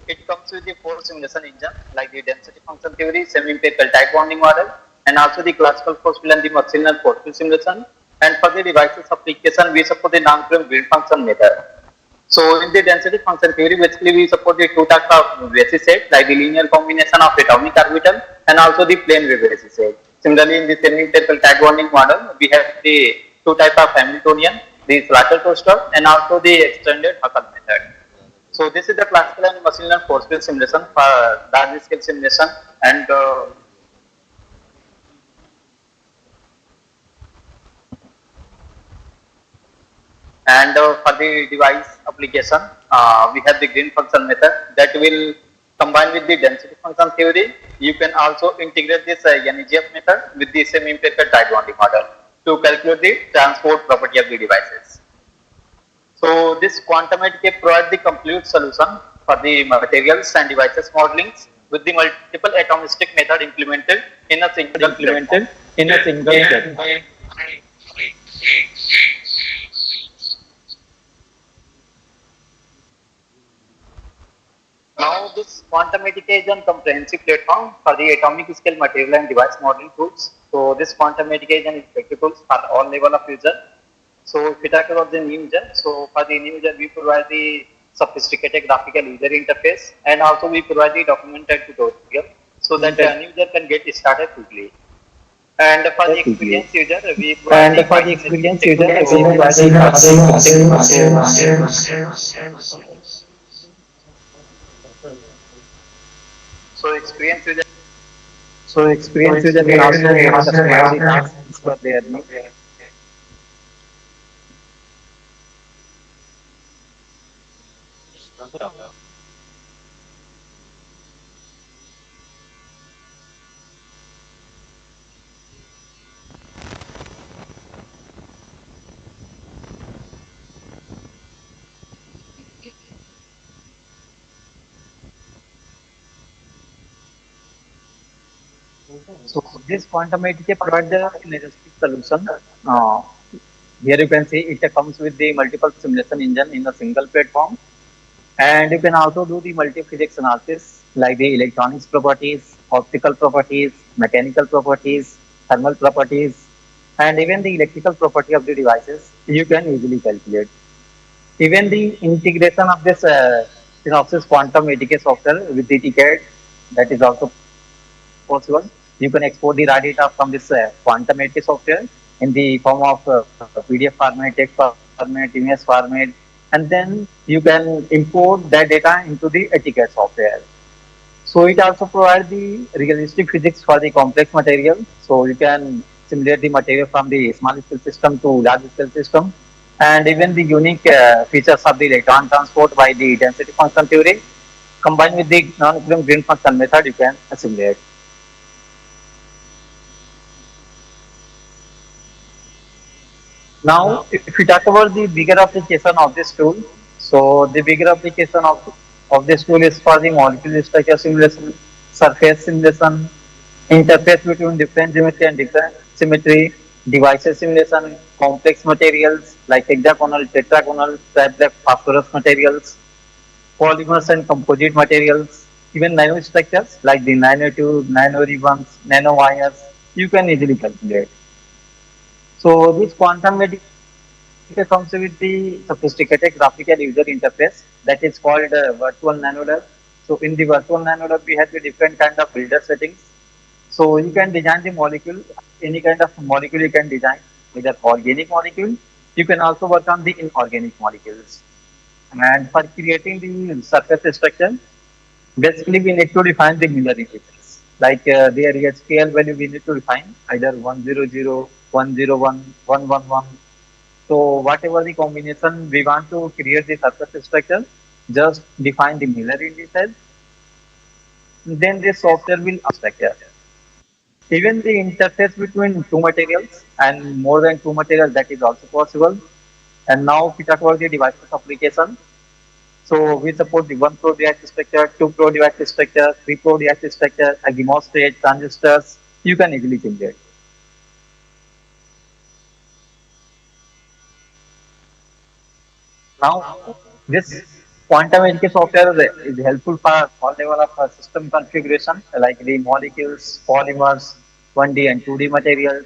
It comes with the four simulation engine like the density function theory, semi-empirical tight bonding model, and also the classical force field and the machinal force field simulation. And for the devices application, we support the non-prime build function method. So in the density function theory, basically we support the two types of basis set, like the linear combination of atomic orbital and also the plane wave basis set. Similarly, in the semi-empirical tight bonding model, we have the two types of Hamiltonian, the Slater-Toaster, and also the extended Huckel method. So this is the classical and machinal force field simulation for large scale simulation, and for the device application, we have the green function method that will combine with the density function theory. You can also integrate this NEGF method with the semi-empirical tight bonding model to calculate the transport property of the devices. So this quantum mechanics provides the complete solution for the materials and devices modeling with the multiple atomistic method implemented in a single platform. Now this quantum ATK is a comprehensive platform for the atomic scale material and device modeling tools. So this quantum ATK is an effective tool for all level of user. So if we talk about the new user, so for the new user we provide the sophisticated graphical user interface, and also we provide the documented tutorial so that a new user can get started quickly. And for the experienced user, we provide the quite technical so experienced user can also customize the tasks for their needs. So this quantum ATK provides a synergistic solution. Uh, Here you can see it comes with the multiple simulation engine in a single platform, and you can also do the multi-physics analysis like the electronics properties, optical properties, mechanical properties, thermal properties, and even the electrical property of the devices. You can easily calculate. Even the integration of this Synopsys quantum ATK software with the TCAD, that is also possible. You can export the raw data from this quantum ATK software in the form of PDF format, text format, image format, and then you can import that data into the ATK software. So it also provides the realistic physics for the complex material. So you can simulate the material from the small scale system to large scale system, and even the unique features of the electron transport by the density function theory combined with the non-equilibrium green function method you can simulate. Now, if we talk about the bigger application of this tool, so the bigger application of this tool is for the molecule structure simulation, surface simulation, interface between different geometry and different symmetry, devices simulation, complex materials like hexagonal, tetragonal, triplex, phosphorus materials, polymers and composite materials, even nanostructures like the nanotube, nanoribbons, nanowires, you can easily calculate. So this quantum it comes with the sophisticated graphical user interface that is called virtual nanolab. So in the virtual nanolab, we have the different kind of builder settings. So you can design the molecule, any kind of molecule you can design, either organic molecule. You can also work on the inorganic molecules. And for creating the surface structure, basically we need to define the Miller indices. Like their HPL value we need to define either 100, 101, 111. So whatever the combination we want to create the surface structure, just define the Miller indices. Then the software will structure. Even the interface between two materials and more than two materials, that is also possible. And now if we talk about the devices application, so we support the 1 pro device structure, 2 pro device structure, 3 pro device structure, a chemostat, transistors. You can easily change it. Now, this quantum NK software is helpful for all level of system configuration like the molecules, polymers, 1D and 2D materials,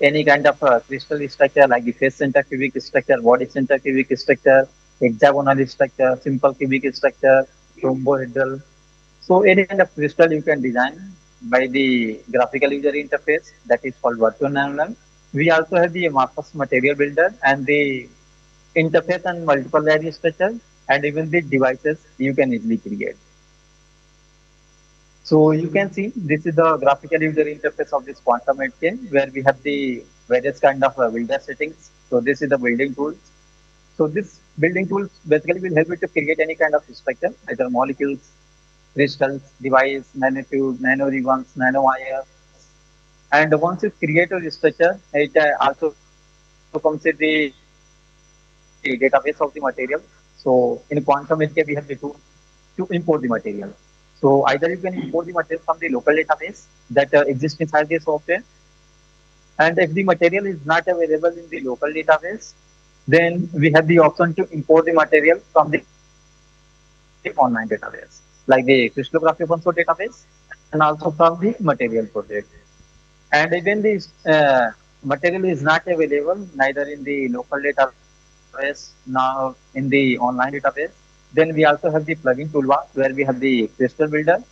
any kind of crystal structure like the face center cubic structure, body center cubic structure, hexagonal structure, simple cubic structure, rhombohedral. So any kind of crystal you can design by the graphical user interface that is called virtual nanolab. We also have the Marcus material builder and the interface and multiple layer structure, and even the devices you can easily create. So you can see this is the graphical user interface of this quantum HK where we have the various kind of builder settings. So this is the building tools. So this building tools basically will help you to create any kind of structure, either molecules, crystals, device, nanotube, nanoribbons, nanowires. And once you create a structure, it also comes with the database of the material. So in quantum HK, we have the tool to import the material. So either you can import the material from the local database that exists inside the software, and if the material is not available in the local database, then we have the option to import the material from the online database. like the crystallography open source database, and also from the material project. And even this material is not available neither in the local database nor in the online database. Then we also have the plugin toolbar where we have the crystal builder.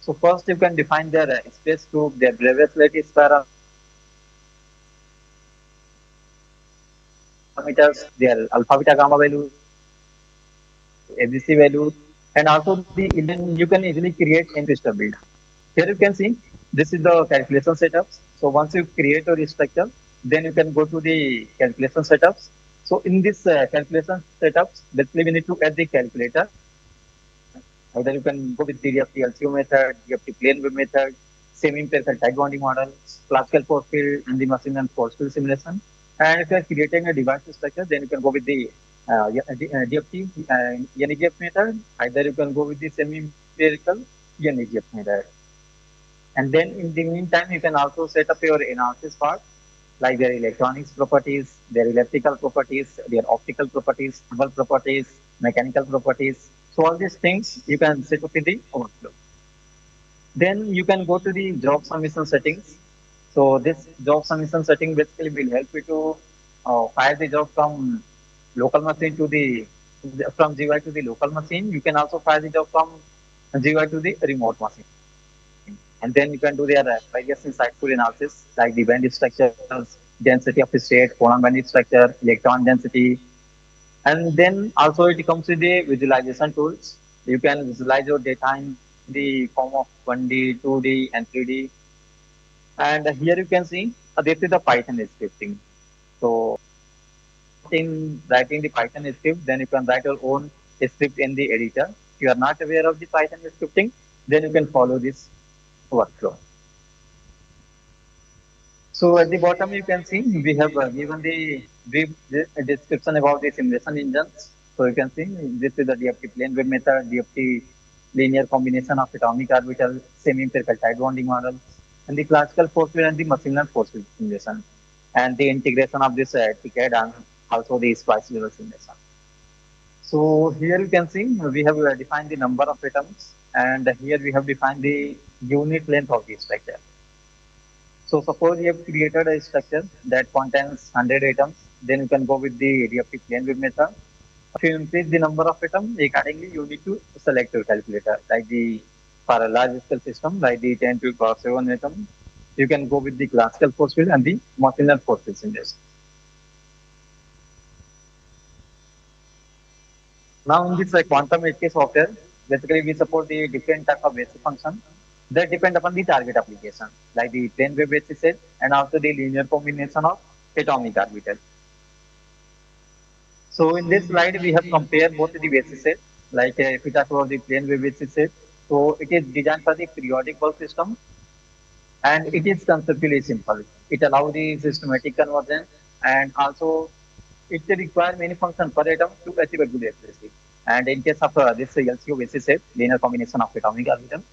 So first you can define their space group, their Bravais lattice parameters, their alpha beta gamma values, ABC values, and also the illumination values, and also the then you can easily create any crystal build. Here you can see this is the calculation setups. So once you create your structure, then you can go to the calculation setups. So in this calculation setups, basically we need to add the calculator. Either you can go with the DFT LCO method, DFT plane wave method, semi-empirical tight bonding model, classical force field, and the machine and force field simulation. And if you are creating a device structure, then you can go with the DFT NEGF method. Either you can go with the semi-empirical NEGF method. And then in the meantime, you can also set up your analysis part, like their electronics properties, their electrical properties, their optical properties, thermal properties, mechanical properties. So all these things you can set up in the workflow. Then you can go to the job submission settings. So this job submission setting basically will help you to fire the job from local machine to the from GUI to the local machine. You can also fire the job from GUI to the remote machine. And then you can do their various insightful analysis like the band structures, density of the state, quantum band structure, electron density. And then also it comes with the visualization tools. You can visualize your data in the form of 1D, 2D, and 3D. And here you can see this is the Python scripting. So in writing the Python script, then you can write your own script in the editor. If you are not aware of the Python scripting, then you can follow this workflow. So at the bottom you can see we have given the brief description about the simulation engines. So you can see this is the DFT plane wave method, DFT linear combination of atomic orbital, semi-empirical tight bonding model, and the classical force field and the machine learned force field simulation, and the integration of this TCAD and also the splice level simulation. So here you can see we have defined the number of atoms, and here we have defined the unit length of the structure. So suppose you have created a structure that contains 100 atoms, then you can go with the DFT plane wave method. If you increase the number of atoms, accordingly you need to select your calculator. Like the for a large scale system, like the 10 to the power 7 atom, you can go with the classical force field and the machine learned force field simulation. Now in this quantum HK software, basically we support the different type of basic function that depend upon the target application, like the plane wave basis set and also the linear combination of atomic orbital. So in this slide, we have compared both the basis set, like if we talk about the plane wave basis set, so it is designed for the periodic bulk system and it is conceptually simple. It allows the systematic convergence and also it requires many functions per atom to achieve a good accuracy. And in case of this LCO basis set, linear combination of atomic orbital,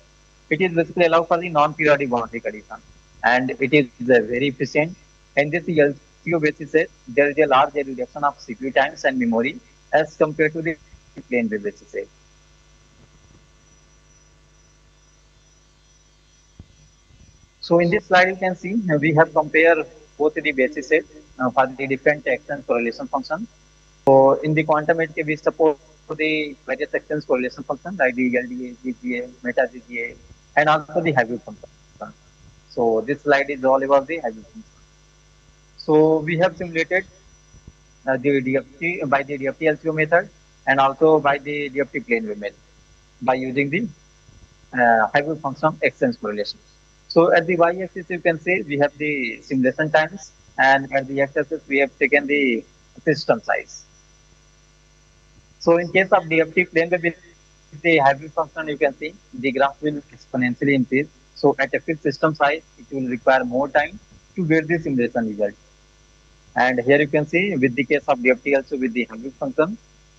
it is basically allowed for the non-periodic boundary condition, and it is very efficient. And this LCO basis set, there is a large reduction of CPU times and memory as compared to the plane wave basis set. So in this slide, you can see we have compared both the basis set for the different extent correlation function. So in the quantum HK, we support the various extent correlation function like the LDA, GGA, meta GGA, and also the hybrid function. So this slide is all about the hybrid function. So we have simulated the DFT by the DFT LCO method and also by the DFT plane wave method by using the hybrid function extent correlation. So at the y-axis, you can see we have the simulation times, and at the x-axis, we have taken the system size. So in case of DFT plane wave with the hybrid function, you can see the graph will exponentially increase. So at a fixed system size, it will require more time to get the simulation result. And here you can see with the case of DFT also with the hybrid function,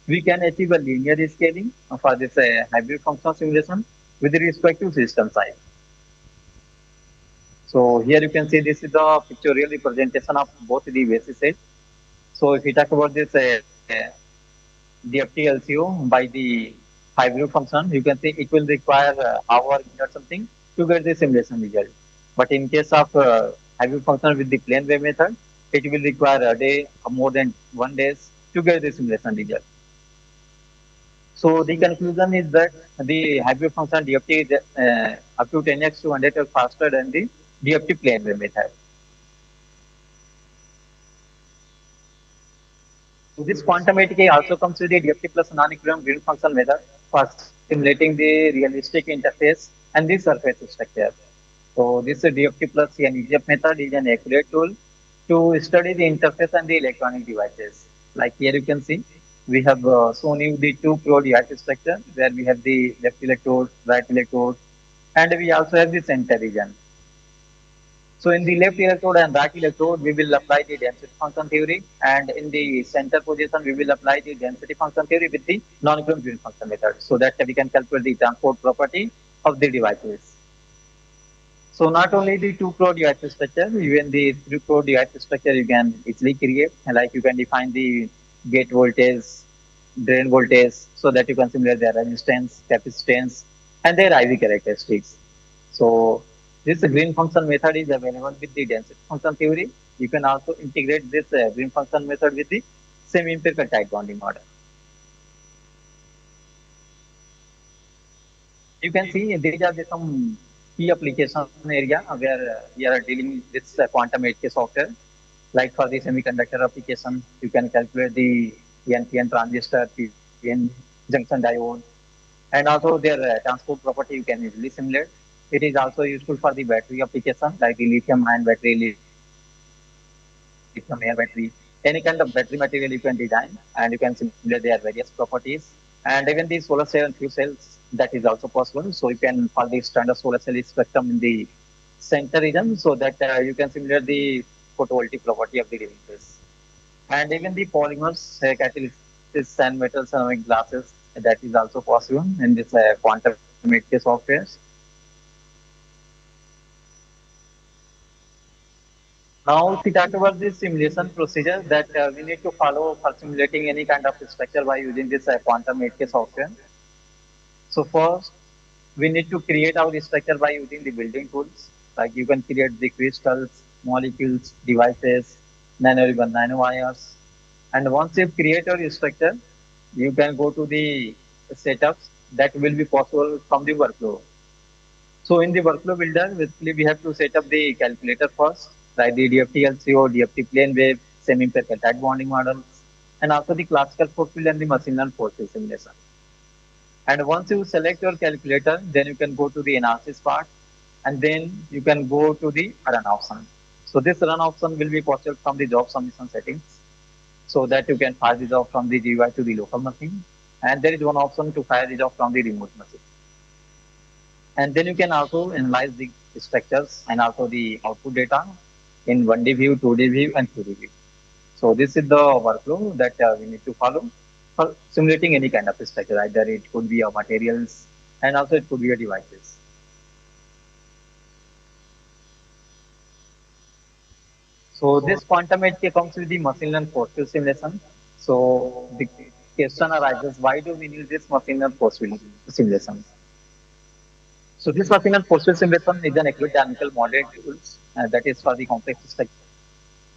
we can achieve a linear scaling for this hybrid function simulation with respect to system size. So here you can see this is the pictorial representation of both the basis sets. So if we talk about this DFT LCO by the hybrid function, you can see it will require hour or something to get the simulation result. But in case of hybrid function with the plane wave method, it will require a day or more than 1 days to get the simulation result. So the conclusion is that the hybrid function DFT is up to 10x to 100x faster than the DFT plane wave method. This quantum ATK also comes with the DFT plus non-equilibrium green function method for simulating the realistic interface and the surface structure. So this DFT plus NEGF method is an accurate tool to study the interface and the electronic devices. Like here you can see, we have shown you the two pro device structure where we have the left electrode, right electrode, and we also have the center region. So in the left electrode and right electrode, we will apply the density function theory, and in the center position, we will apply the density function theory with the non-equilibrium green function method, so that we can calculate the transport property of the devices. So not only the two-pro device structure, even the three-pro device structure you can easily create, like you can define the gate voltage, drain voltage, so that you can simulate their resistance, capacitance, and their IV characteristics. So this green function method is available with the density function theory. You can also integrate this green function method with the semi-empirical tight bonding model. You can see these are some key application area where we are dealing with this quantum 8K software. Like for the semiconductor application, you can calculate the NPN transistor, PN junction diode, and also their transport property you can easily simulate. It is also useful for the battery application like the lithium ion battery, lithium air battery, any kind of battery material you can design and you can simulate their various properties. And even the solar cell and fuel cells, that is also possible. So you can follow the standard solar cell spectrum in the center region so that you can simulate the photovoltaic property of the devices. And even the polymers, catalysis and metal ceramic glasses, that is also possible in this quantum metric softwares. Now, if we talk about the simulation procedure that we need to follow for simulating any kind of structure by using this quantum 8K software. So first, we need to create our structure by using the building tools. Like you can create the crystals, molecules, devices, nanoribbon, nanowires. And once you create your structure, you can go to the setups that will be possible from the workflow. So in the workflow builder, basically we have to set up the calculator first, like the DFT LCO, DFT plane wave, semi-empirical tight bonding models, and also the classical force field and the machine learned force field simulation. And once you select your calculator, then you can go to the analysis part, and then you can go to the run option. So this run option will be possible from the job submission settings, so that you can fire the job from the GUI to the local machine. And there is one option to fire the job from the remote machine. And then you can also analyze the structures and also the output data in 1D view, 2D view, and 3D view. So this is the workflow that we need to follow for simulating any kind of structure. Either it could be a materials and also it could be a devices. So this quantum HK comes with the machine learned force field simulation. So the question arises, why do we need this machine learned force field simulation? So this machine learned force field simulation is an accurate dynamical modeling tools that is for the complex structure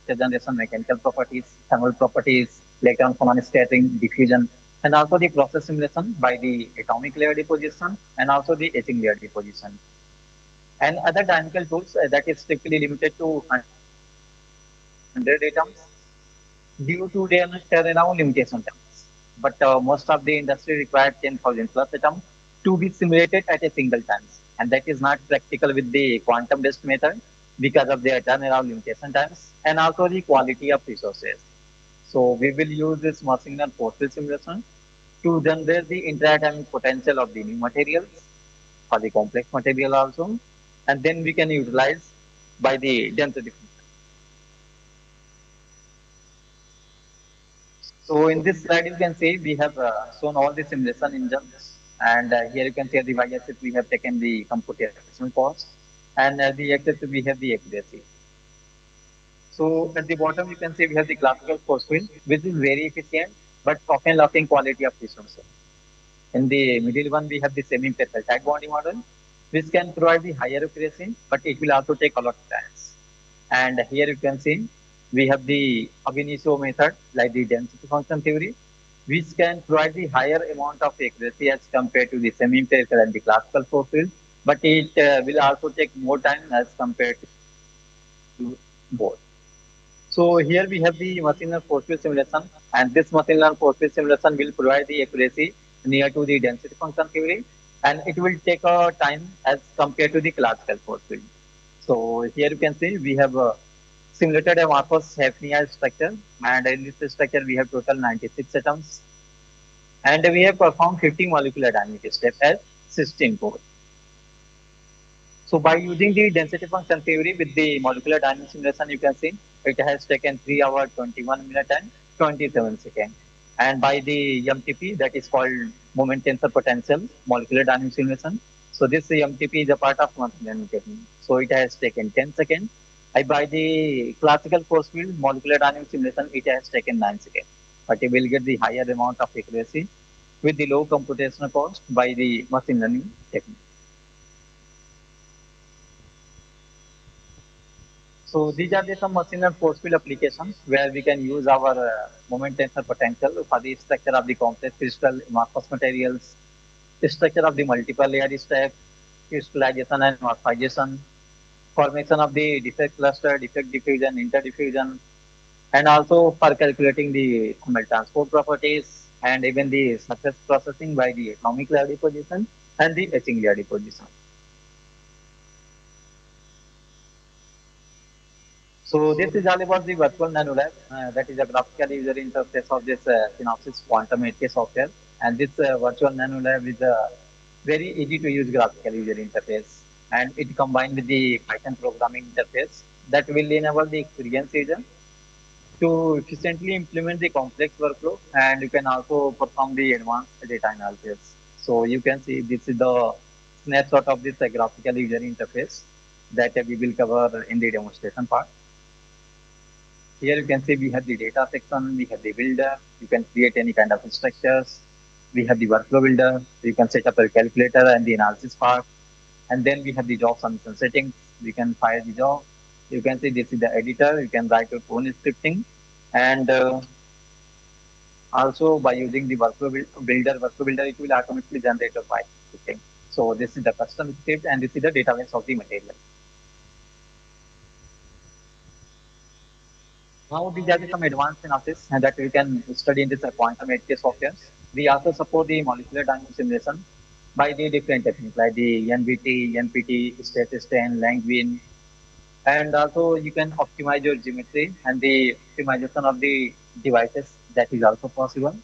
generation, mechanical properties, thermal properties, electron phonon scattering, diffusion, and also the process simulation by the atomic layer deposition and also the etching layer deposition. And other dynamical tools that is strictly limited to 100 atoms due to their turnaround limitation terms. But most of the industry requires 10,000 plus atoms to be simulated at a single time. And that is not practical with the quantum based method because of their turnaround limitation times and also the quality of resources. So we will use this machine learned force field simulation to generate the interatomic potential of the new materials for the complex material also. And then we can utilize by the density. So in this slide, you can see we have shown all the simulation engines, and here you can see the y-axis we have taken the computational cost, and the x-axis we have the accuracy. So at the bottom, you can see we have the classical force field, which is very efficient, but often lacking quality of resources. In the middle one, we have the semi-empirical tight bonding model, which can provide the higher accuracy, but it will also take a lot of time. And here you can see we have the ab initio method, like the density function theory, which can provide the higher amount of accuracy as compared to the semi-empirical and the classical force field, but it will also take more time as compared to both. So here we have the machine learned force field simulation, and this machine learned force field simulation will provide the accuracy near to the density function theory, and it will take a time as compared to the classical force field. So here you can see we have simulated a amorphous Hafnium structure, and in this structure we have total 96 atoms, and we have performed 50 molecular dynamic steps as system code. So by using the density function theory with the molecular dynamic simulation, you can see it has taken 3 hours, 21 minutes and 27 seconds. And by the MTP, that is called moment tensor potential molecular dynamic simulation. So this MTP is a part of machine learning technique. So it has taken 10 seconds. And by the classical force field molecular dynamic simulation, it has taken 9 seconds. But you will get the higher amount of accuracy with the low computational cost by the machine learning technique. So these are the some machine and force field applications where we can use our moment tensor potential for the structure of the complex crystal amorphous materials, the structure of the multiple layer stack, crystallization and morphization, formation of the defect cluster, defect diffusion, interdiffusion, and also for calculating the thermal transport properties and even the surface processing by the atomic layer deposition and the etching layer deposition. So this is all about the virtual nanolab. That is a graphical user interface of this Synopsys Quantum 8K software. And this virtual nanolab is a very easy to use graphical user interface. And it combined with the Python programming interface that will enable the experienced user to efficiently implement the complex workflow. And you can also perform the advanced data analysis. So you can see this is the snapshot of this graphical user interface that we will cover in the demonstration part. Here you can see we have the data section, we have the builder, you can create any kind of structures, we have the workflow builder, you can set up a calculator and the analysis part, and then we have the job submission settings, we can file the job, you can see this is the editor, you can write your own scripting, and also by using the workflow builder, it will automatically generate a file scripting. So this is the custom script and this is the database of the material. Now these are some advanced analysis that we can study in this quantum 8K software. We also support the molecular dynamic simulation by the different techniques like the NBT, NPT, StatStan, Langevin, and also you can optimize your geometry and the optimization of the devices that is also possible.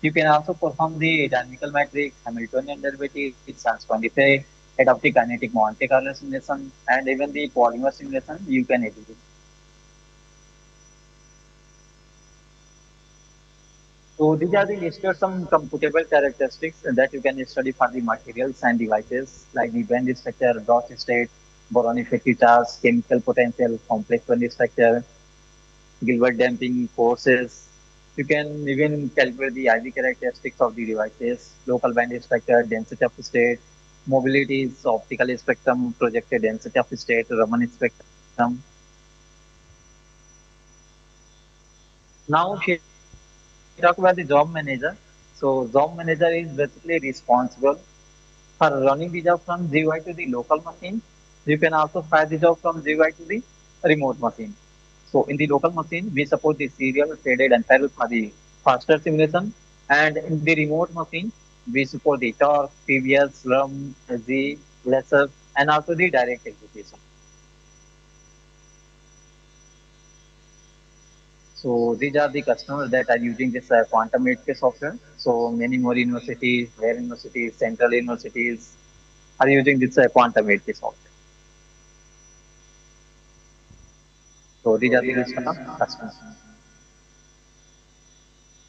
You can also perform the dynamical matrix, Hamiltonian derivative, transform effect, adaptive kinetic Monte Carlo simulation, and even the polymer simulation you can edit. So these are the listed some computable characteristics that you can study for the materials and devices like the band structure, dot state, boron effective charge, chemical potential, complex band structure, Gilbert damping forces. You can even calculate the IV characteristics of the devices, local band structure, density of state, mobilities, optical spectrum, projected density of state, Raman spectrum. Now, if you talk about the job manager, so job manager is basically responsible for running the job from GUI to the local machine. You can also fire the job from GUI to the remote machine. So in the local machine, we support the serial, threaded, and parallel for the faster simulation. And in the remote machine, we support the torque, PVS, RAM, Z, lesser, and also the direct execution. So these are the customers that are using this quantum 8K software. So many more universities, rare universities, central universities are using this quantum 8K software. So these are the list of customers.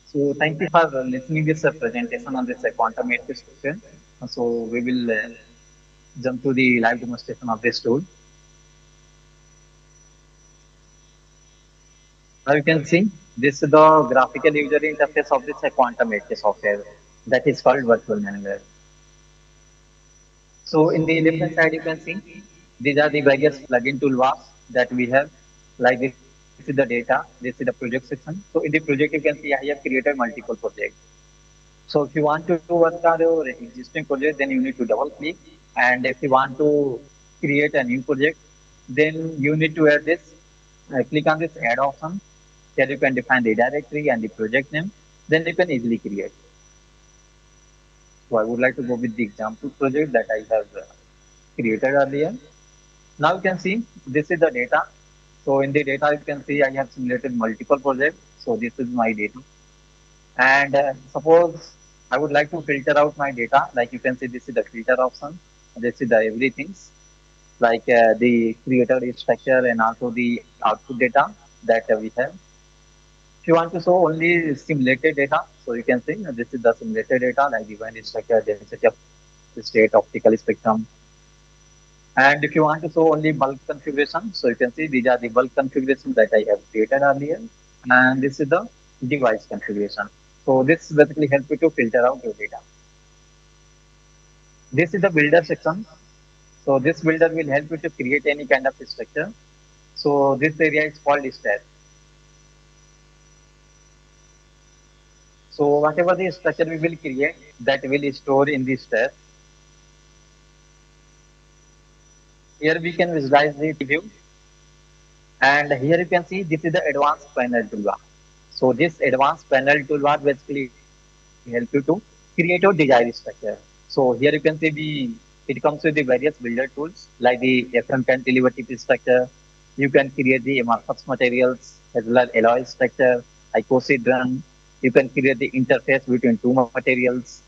So thank you for listening this presentation on this quantum 8K software. So we will jump to the live demonstration of this tool. Now you can see this is the graphical user interface of this quantum 8K software. That is called virtual nanograph. So in the left hand side, you can see these are the various plugin toolbars that we have. Like this is the data, this is the project section. So in the project, you can see I have created multiple projects. So if you want to work on your existing project, then you need to double click. And if you want to create a new project, then you need to add this. Click on this add option. Here you can define the directory and the project name. Then you can easily create. So I would like to go with the example project that I have created earlier. Now you can see this is the data. So in the data, you can see I have simulated multiple projects. So this is my data. And suppose I would like to filter out my data. Like you can see, this is the filter option. This is the everything, like the creator structure and also the output data that we have. If you want to show only simulated data, so you can see this is the simulated data, like the event structure, density of state, optical spectrum. And if you want to show only bulk configuration, so you can see these are the bulk configurations that I have created earlier. And this is the device configuration. So this basically helps you to filter out your data. This is the builder section. So this builder will help you to create any kind of structure. So this area is called stat. So whatever the structure we will create, that will store in the stat. Here we can visualize the view. And here you can see this is the advanced panel toolbar. So this advanced panel toolbar basically help you to create your desired structure. So here you can see it comes with the various builder tools like the FM cantilever tip structure. You can create the amorphous materials as well as alloy structure, icosahedron. You can create the interface between two materials.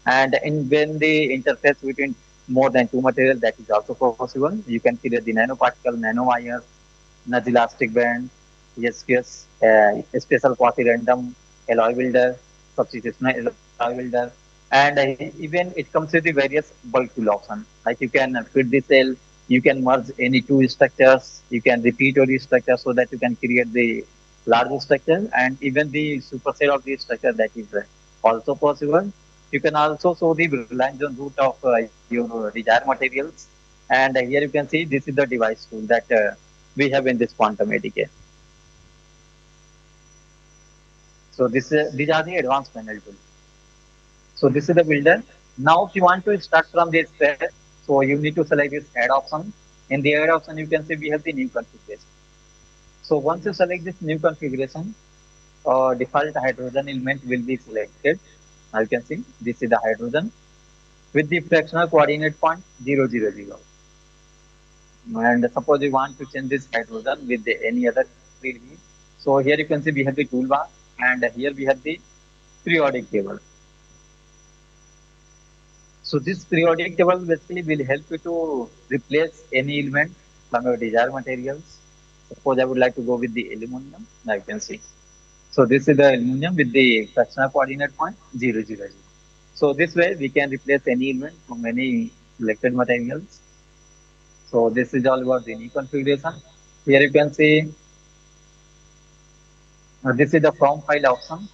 And when the interface between more than two materials, that is also possible. You can create the nanoparticle, nanowires, nudge elastic band, SQS, special quasi-random alloy builder, substitutional alloy builder, and even it comes with the various bulk tool option. Like you can fit the cell, you can merge any two structures, you can repeat your structure so that you can create the larger structure, and even the superset of the structure, that is also possible. You can also show the Reliance zone root of your desired materials. And here you can see this is the device tool that we have in this quantum ATK. So these are the advanced panel tools. So this is the builder. Now if you want to start from this space, so you need to select this add option. In the add option, you can see we have the new configuration. So once you select this new configuration, default hydrogen element will be selected. Now you can see this is the hydrogen with the fractional coordinate point 0, 0, 0. And suppose you want to change this hydrogen with any other element. So here you can see we have the toolbar, and here we have the periodic table. So this periodic table basically will help you to replace any element from your desired materials. Suppose I would like to go with the aluminum. Now you can see. So this is the aluminum with the fractional coordinate point 0, 0, 0. So this way we can replace any element from any selected materials. So this is all about the new configuration. Here you can see this is the from file option.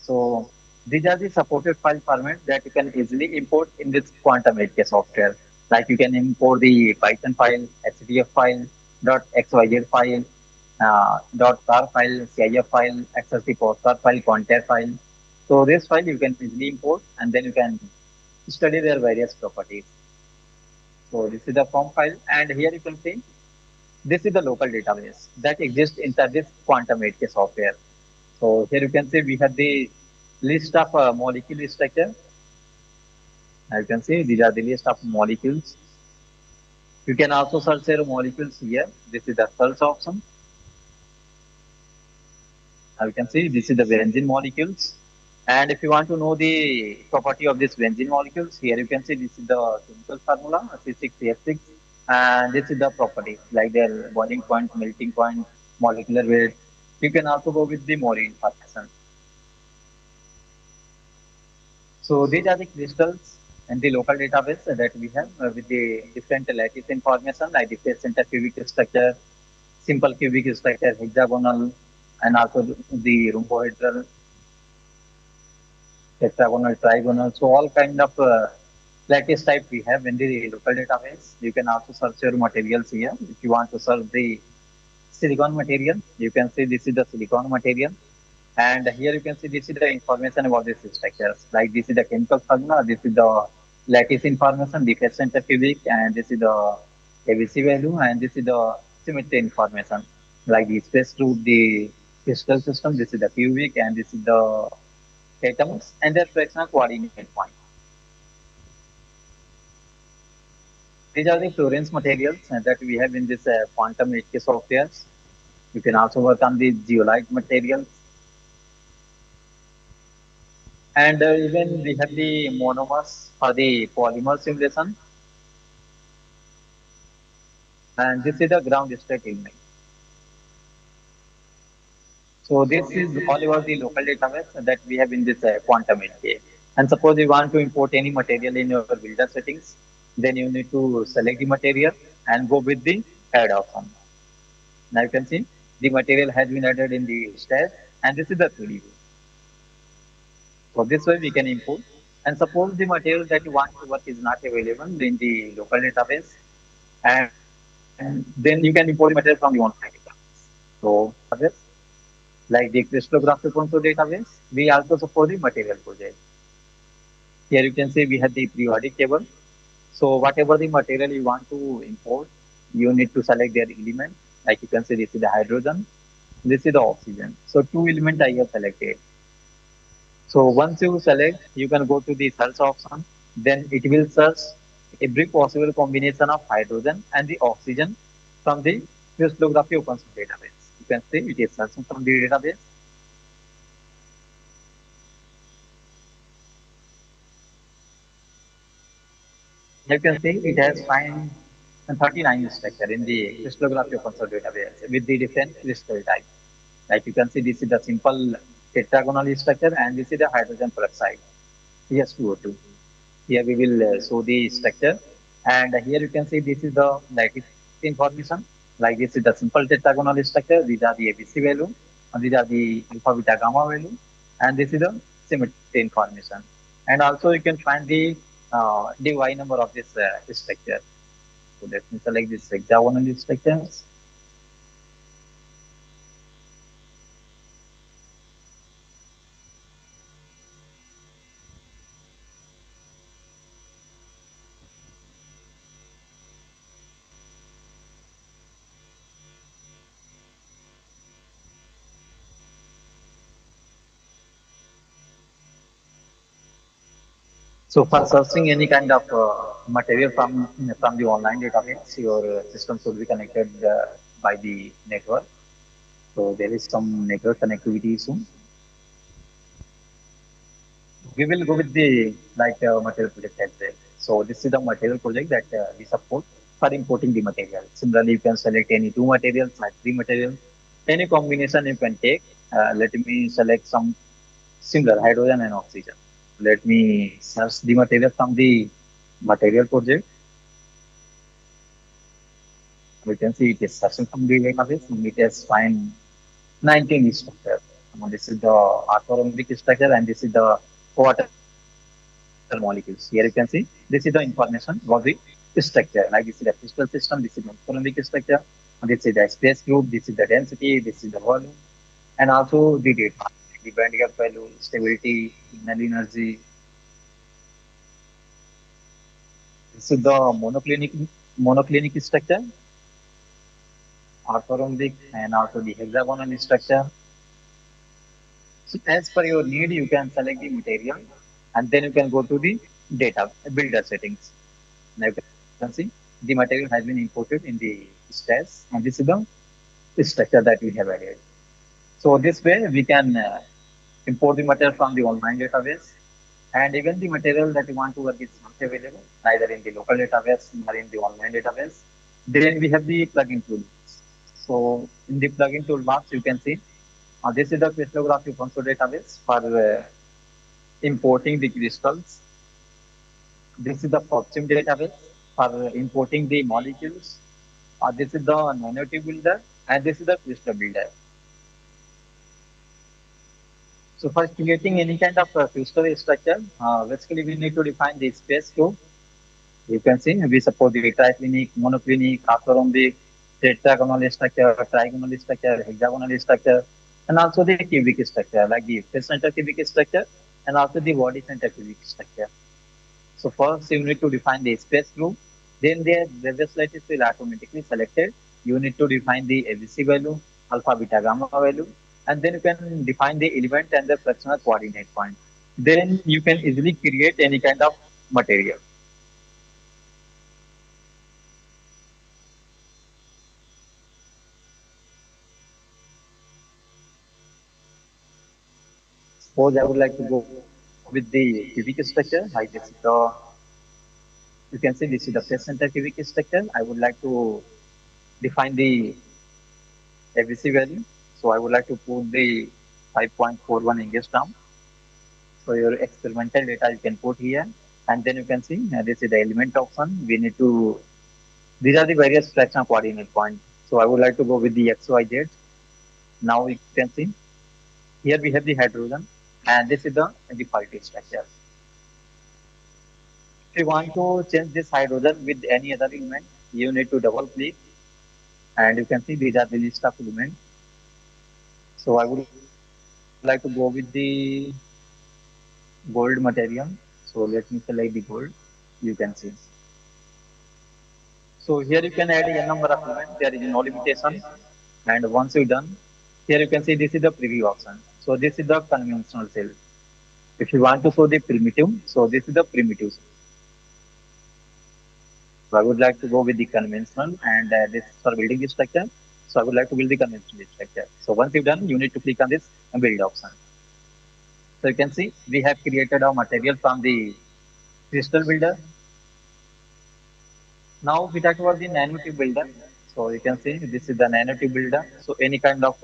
So these are the supported file formats that you can easily import in this quantum ATK software. Like you can import the Python file, HDF file, .xyz file, .tar file, CIF file, XSD postcard file, contact file. So this file you can easily import, and then you can study their various properties. So this is the from file, and here you can see this is the local database that exists inside this quantum ATK software. So here you can see we have the list of molecule structure. As you can see these are the list of molecules. You can also search your molecules here. This is the search option. Now you can see this is the benzene molecules. And if you want to know the property of this benzene molecules, here you can see this is the chemical formula C6CF6, and this is the property like their boiling point, melting point, molecular weight. You can also go with the more information. So these are the crystals and the local database that we have with the different lattice information like the phase center cubic structure, simple cubic structure, hexagonal, and also the rhombohedral. tetragonal, trigonal. So all kind of lattice type we have in the local database. You can also search your materials here. If you want to search the silicon material, you can see this is the silicon material. And here you can see this is the information about these structures. Like this is the chemical formula, this is the lattice information, the phase center cubic, and this is the ABC value, and this is the symmetry information. Like the space through the crystal system, this is the cubic, and this is the atoms, and their fractional coordinate point. These are the fluorines materials that we have in this quantum HK softwares. You can also work on the zeolite materials. And even we have the monomers for the polymer simulation. And this is the ground state element. So this is all about the local database that we have in this quantum HK. And suppose you want to import any material in your builder settings, then you need to select the material and go with the add option. Now you can see the material has been added in the stash, and this is the 3D view. So this way we can import. And suppose the material that you want to work is not available in the local database, and then you can import the material from the online database. So like the crystallographic console database, we also support the material project. Here you can see we have the periodic table. So whatever the material you want to import, you need to select their element. Like you can see this is the hydrogen, this is the oxygen. So two elements I have selected. So once you select, you can go to the search option. Then it will search every possible combination of hydrogen and the oxygen from the crystallography open source database. You can see it is searching from the database. You can see it has find 39 structure in the crystallography open source database with the different crystal type. Like you can see this is the simple tetragonal structure and this is the hydrogen peroxide. Yes, 2O2. Here we will show the structure, and here you can see this is the lattice information. Like this is the simple tetragonal structure. These are the ABC value, and these are the alpha, beta, gamma value, and this is the symmetry information. And also you can find the Y number of this structure. So let me select this hexagonal structures. So for searching any kind of material from the online database, your system should be connected by the network. So there is some network connectivity issue. We will go with the material project as well. So this is the material project that we support for importing the material. Similarly, you can select any two materials, like three materials, any combination you can take. Let me select some similar hydrogen and oxygen. Let me search the material from the material project. We can see it is searching from the database and it has find 19 structure. This is the orthorhombic structure and this is the water molecules. Here you can see this is the information about the structure. Like this is the crystal system, this is the orthorhombic structure, and this is the space group, this is the density, this is the volume, and also the data, the band gap value, stability, signal energy. This is the monoclinic structure, orthorhombic, and also the hexagonal structure. So as per your need, you can select the material and then you can go to the data builder settings. Now you can see the material has been imported in the stash and this is the structure that we have added. So this way we can import the material from the online database, and even the material that you want to work is not available neither in the local database nor in the online database. Then we have the plugin toolbox. So in the plugin toolbox, you can see this is the crystallography console database for importing the crystals. This is the PubSim database for importing the molecules. This is the nanotube builder and this is the crystal builder. So for creating any kind of crystal structure, basically we need to define the space too. You can see we suppose the triclinic, monoclinic, orthorhombic, tetragonal structure, trigonal structure, hexagonal structure, and also the cubic structure like the face center cubic structure and also the body center cubic structure. So first you need to define the space group, then the various lattice will automatically selected. You need to define the ABC value, alpha, beta, gamma value, and then you can define the element and the fractional coordinate point. Then you can easily create any kind of material. Suppose I would like to go with the cubic structure, like this is the, you can see this is the face center cubic structure. I would like to define the ABC value. So I would like to put the 5.41 angstrom. So your experimental data you can put here, and then you can see this is the element option. We need to, these are the various fractional coordinate points. So I would like to go with the XYZ. Now you can see here we have the hydrogen, and this is the default structure. If you want to change this hydrogen with any other element, you need to double click, and you can see these are the list of elements. So I would like to go with the gold material. So let me select the gold. You can see. So here you can add a number of elements. There is no limitation. And once you're done, here you can see this is the preview option. So this is the conventional cell. If you want to show the primitive, so this is the primitive. So I would like to go with the conventional, and this is for building the structure. So I would like to build the conventional structure. So once you've done, you need to click on this build option. So you can see we have created our material from the crystal builder. Now we talk about the nanotube builder. So you can see this is the nanotube builder. So any kind of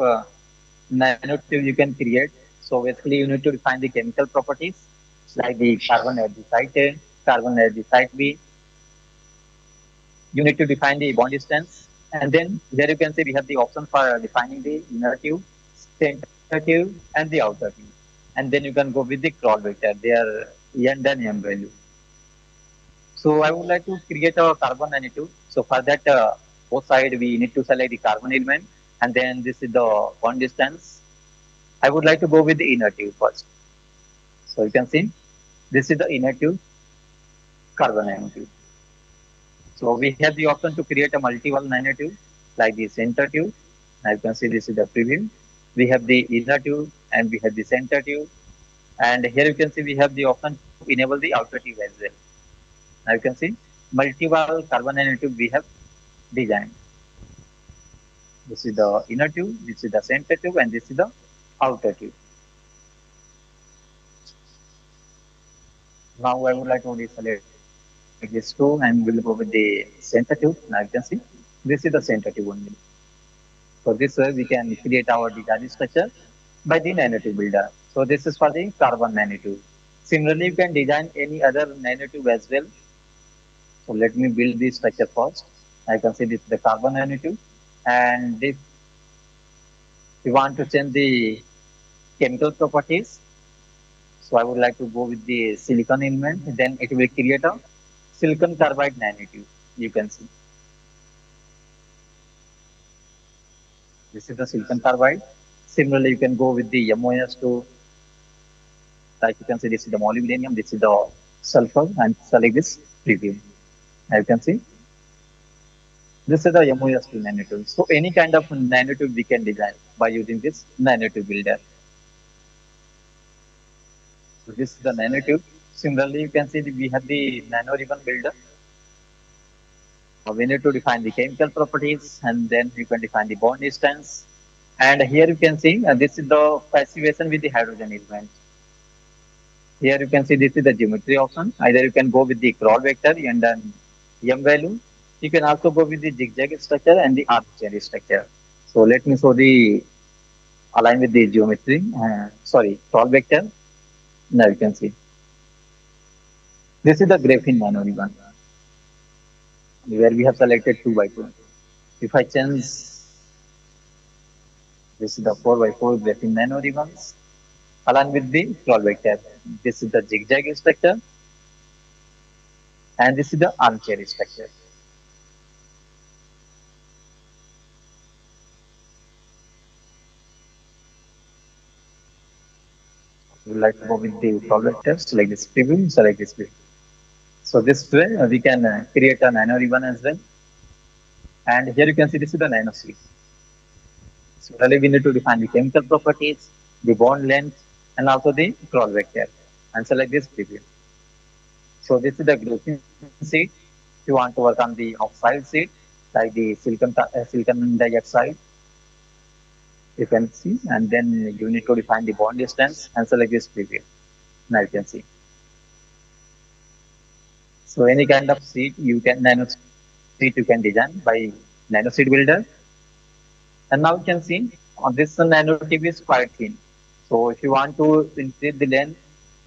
nanotube you can create. So basically you need to define the chemical properties like the carbon at the site A, carbon at the site B. You need to define the bond distance. And then here you can see we have the option for defining the inner tube, center tube, and the outer tube. And then you can go with the crawl vector, their N and M value. So I would like to create a carbon nanotube. So for that, both side we need to select the carbon element, and then this is the bond distance. I would like to go with the inner tube first. So you can see this is the inner tube, carbon nanotube. So we have the option to create a multi-wall nanotube like the center tube. Now you can see this is the preview. We have the inner tube and we have the center tube. And here you can see we have the option to enable the outer tube as well. Now you can see multi-wall carbon nanotube we have designed. This is the inner tube, this is the center tube, and this is the outer tube. Now I would like to deselect this two and we'll go with the center tube. Now you can see this is the center tube only. So this way we can create our design structure by the nanotube builder. So this is for the carbon nanotube. Similarly, you can design any other nanotube as well. So let me build this structure first. I can see this is the carbon nanotube, and if we want to change the chemical properties, so I would like to go with the silicon element, then it will create a silicon carbide nanotube. You can see. This is the silicon carbide. Similarly, you can go with the MOS2. Like you can see, this is the molybdenum, this is the sulfur, and select this preview. As you can see, this is the MOS2 nanotube. So any kind of nanotube we can design by using this nanotube builder. So this is the nanotube. Similarly, you can see we have the nano ribbon builder. We need to define the chemical properties, and then you can define the bond distance. And here you can see this is the passivation with the hydrogen element. Here you can see this is the geometry option. Either you can go with the crawl vector and then M value. You can also go with the zigzag structure and the arc cherry structure. So let me show the align with the geometry. Crawl vector. Now you can see. This is the graphene nano ribbon, where we have selected 2 by 2. If I change, this is the 4 by 4 graphene nano ribbons. along with the scroll vector. This is the zigzag structure, and this is the armchair structure. We like to go with the scroll vector, select this preview, select this preview. So this way we can create a nano ribbon as well. And here you can see this is the nano seed. Similarly, we need to define the chemical properties, the bond length, and also the scroll vector. And select this preview. So this is the graphene seed. If you want to work on the oxide seed, like the silicon dioxide, you can see, and then you need to define the bond distance and select this preview. Now you can see. So any kind of seed you can nano seed you can design by nano seed builder. And now you can see on this nanotube is quite thin. So if you want to increase the length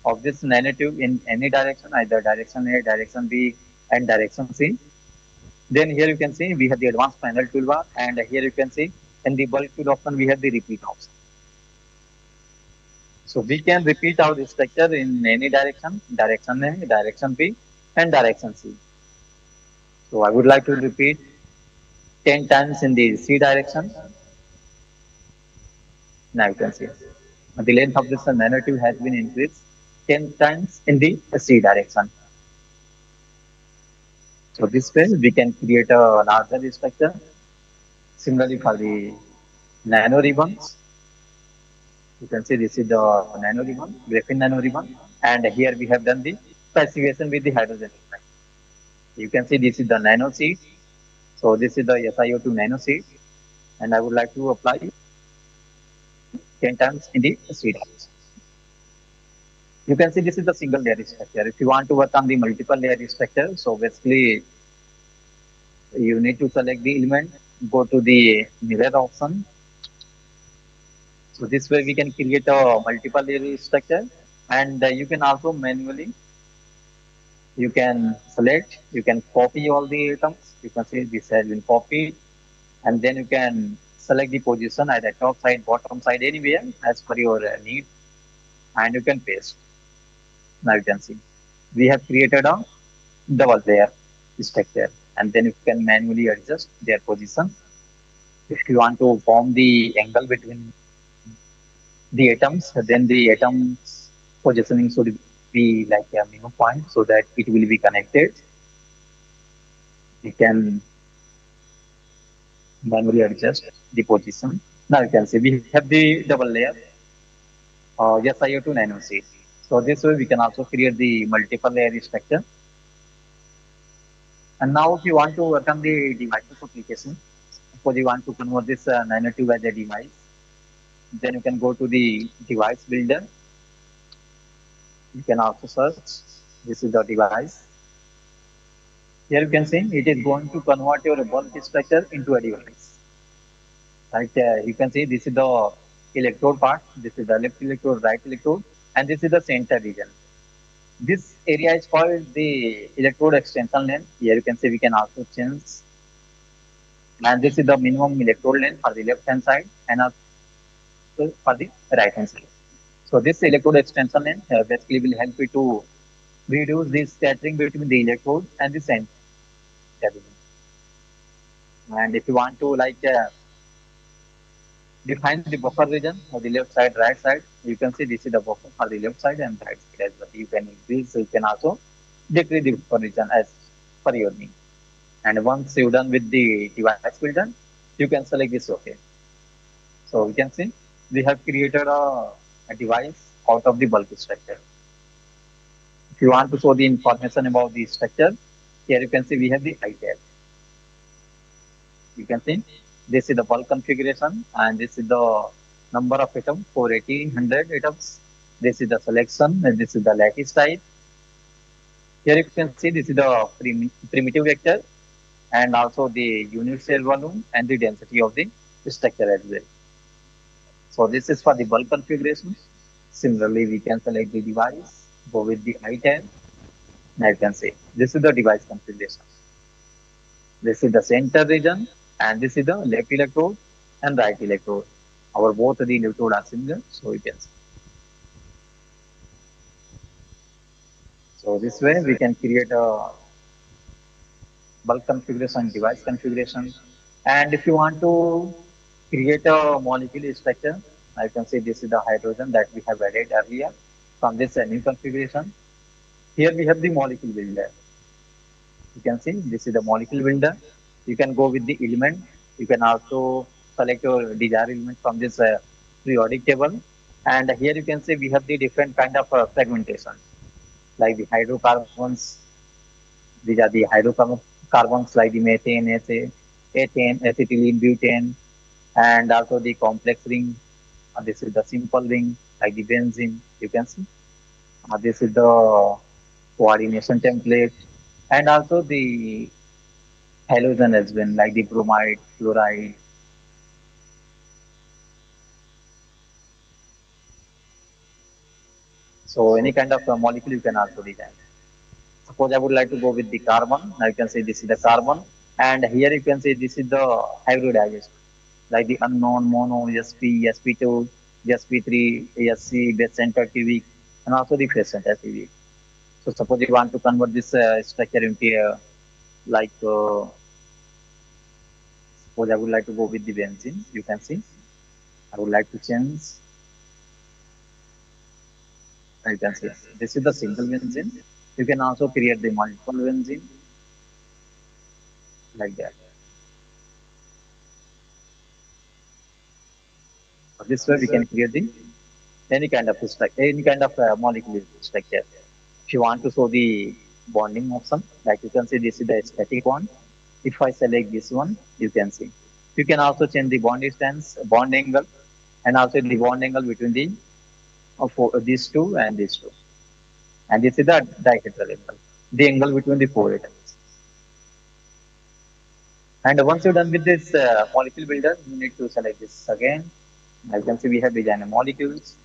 of this nanotube in any direction, either direction A, direction B, and direction C, then here you can see we have the advanced panel toolbar, and here you can see in the bulk tool option we have the repeat option. So we can repeat our structure in any direction, direction A, direction B, and direction C. So I would like to repeat 10 times in the C direction. Now you can see the length of this nanotube has been increased 10 times in the C direction. So this way we can create a larger structure. Similarly for the nano ribbons, you can see this is the nano ribbon, graphene nano ribbon, and here we have done the specification with the hydrogen impact. You can see this is the nano seed. So this is the SiO2 nano seed, and I would like to apply 10 times in the seed. You can see this is the single layer structure. If you want to work on the multiple layer structure, so basically you need to select the element, go to the mirror option. So this way we can create a multiple layer structure, and you can also manually, you can select, you can copy all the items. You can see this has been copied, and then you can select the position either top side, bottom side, anywhere as per your need, and you can paste. Now you can see we have created a double layer structure, and then you can manually adjust their position. If you want to form the angle between the atoms, then the atoms positioning should be like a minimum point so that it will be connected. You can manually adjust the position. Now you can see we have the double layer. Yes, SiO2 nano seed. So this way we can also create the multiple layer structure. And now if you want to work on the devices application, suppose you want to convert this nanotube as a device, then you can go to the device builder. You can also search. This is the device. Here you can see it is going to convert your bulk structure into a device. Right? You can see this is the electrode part. This is the left electrode, right electrode, and this is the center region. This area is called the electrode extension length. Here you can see we can also change. And this is the minimum electrode length for the left hand side and also for the right hand side. So this electrode extension length basically will help you to reduce the scattering between the electrode and the center. And if you want to like define the buffer region for the left side, right side, you can see this is the buffer for the left side and right side as well. You can increase, you can also decrease the buffer region as per your need. And once you're done with the device builder, you can select this OK. So you can see we have created a device out of the bulk structure. If you want to show the information about the structure, here you can see we have the I tab. You can see this is the bulk configuration, and this is the number of atoms, 480, 100 atoms. This is the selection, and this is the lattice type. Here you can see this is the primitive vector, and also the unit cell volume and the density of the structure as well. So this is for the bulk configuration. Similarly, we can select the device, go with the I tab. Now you can see this is the device configuration. This is the center region, and this is the left electrode and right electrode. Our both the electrode are similar, so you can see. So this way we can create a bulk configuration, device configuration. And if you want to create a molecule structure, I can say this is the hydrogen that we have added earlier from this new configuration. Here we have the molecule builder. You can see this is the molecule builder. You can go with the element. You can also select your desired element from this periodic table. And here you can see we have the different kind of fragmentation, like the hydrocarbons. These are the hydrocarbons like the methane, ethane, acetylene, butane, and also the complex ring. This is the simple ring like the benzene. You can see. This is the coordination template, and also the halogen has been like the bromide, fluoride. So any kind of molecule you can also design. Suppose I would like to go with the carbon. Now you can say this is the carbon, and here you can say this is the hybridization, like the unknown mono, sp, sp2, sp3, sc, base center cubic, and also the phase center cubic. So suppose you want to convert this structure into a like suppose I would like to go with the benzene. You can see I would like to change. You can see this is the single benzene. You can also create the multiple benzene like that. This way we can create the any kind of structure, any kind of molecular structure. If you want to show the bonding option, like you can see this is the static one. If I select this one, you can see. You can also change the bond distance, bond angle, and also the bond angle between the these two and these two. And this is the dihedral angle, the angle between the four atoms. And once you're done with this molecule builder, you need to select this again. As you can see, we have designed molecules.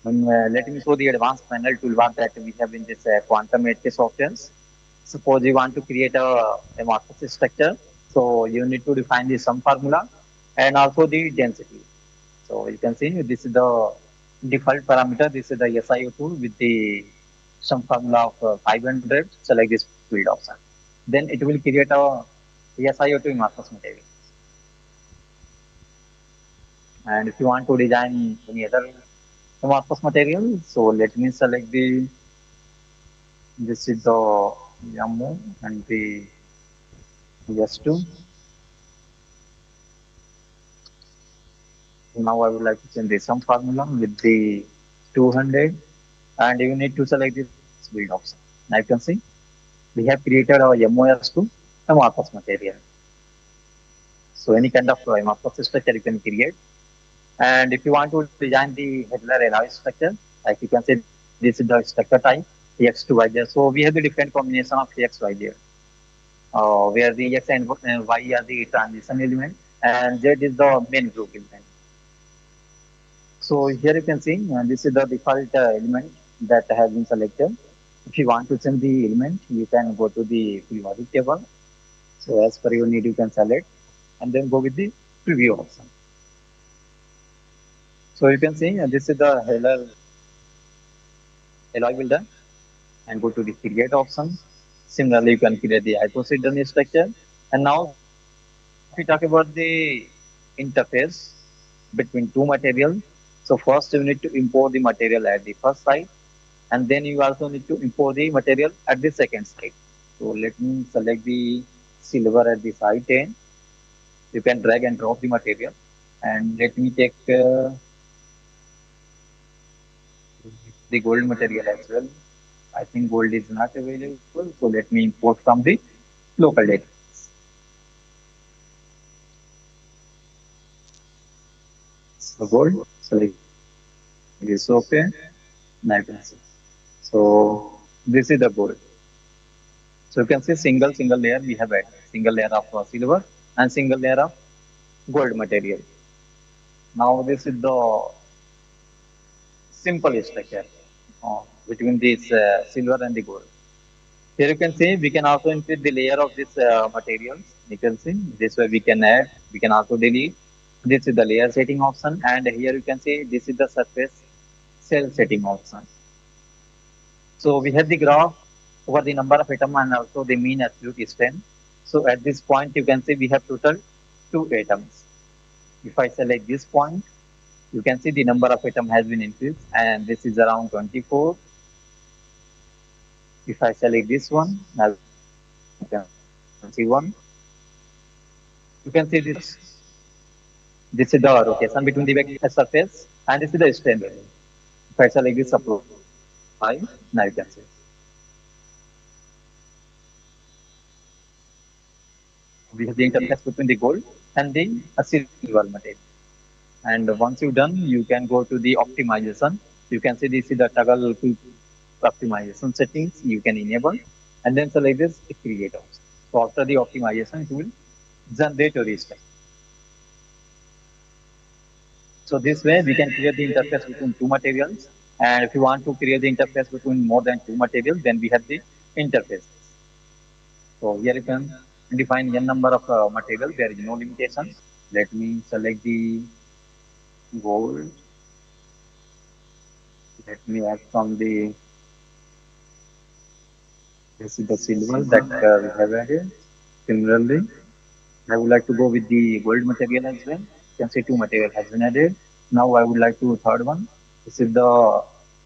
Let me show the advanced panel toolbar that we have in this quantum matrix options. Suppose you want to create a amorphous structure, so you need to define the sum formula and also the density. So you can see this is the default parameter. This is the SiO2 with the sum formula of 500. Select this field option. Then it will create a SiO2 amorphous material. And if you want to design any other amorphous material, so let me select the this is the AMU and the S2. Now I would like to change the sum formula with the 200, and you need to select this build option. Now you can see we have created our MOS2 amorphous material. So any kind of amorphous structure you can create. And if you want to design the Hitler alloy structure, like you can say this is the structure type X2Y there. So we have the different combination of XY there, where the X and Y are the transition element, and Z is the main group element. So here you can see this is the default element that has been selected. If you want to change the element, you can go to the periodic table. So as per your need, you can select and then go with the preview option. So you can see this is the Heller alloy builder, and go to the create option. Similarly, you can create the hypocidal structure. And now if we talk about the interface between two materials, so first you need to import the material at the first side, and then you also need to import the material at the second side. So let me select the silver at the side 10. You can drag and drop the material, and let me take the gold material as well. I think gold is not available, so let me import from the local data. So gold, select this okay. Now you can see. So this is the gold. So you can see single layer we have added, single layer of silver and single layer of gold material. Now this is the simple structure between this silver and the gold. Here you can see we can also increase the layer of this materials. You can see this way we can add, we can also delete. This is the layer setting option, and here you can see this is the surface cell setting option. So we have the graph over the number of atoms and also the mean absolute strength. So at this point, you can see we have total 2 atoms. If I select this point, you can see the number of atoms has been increased, and this is around 24. If I select this one, now you can see one. You can see this is the rotation between the vector surface, and this is the strain value. If I select this apply, now you can see. We have the interface between the gold and the silver material. And once you're done, you can go to the optimization. You can see this is the toggle quick optimization settings you can enable, and then select this create option. So after the optimization, it will generate a restate. So this way we can create the interface between two materials. And if you want to create the interface between more than two materials, then we have the interface. So here you can define n number of materials. There is no limitation. Let me select the gold. Let me add from the this is the silver that we have added. Similarly, I would like to go with the gold material as well. You can see two material has been added. Now I would like to third one. This is the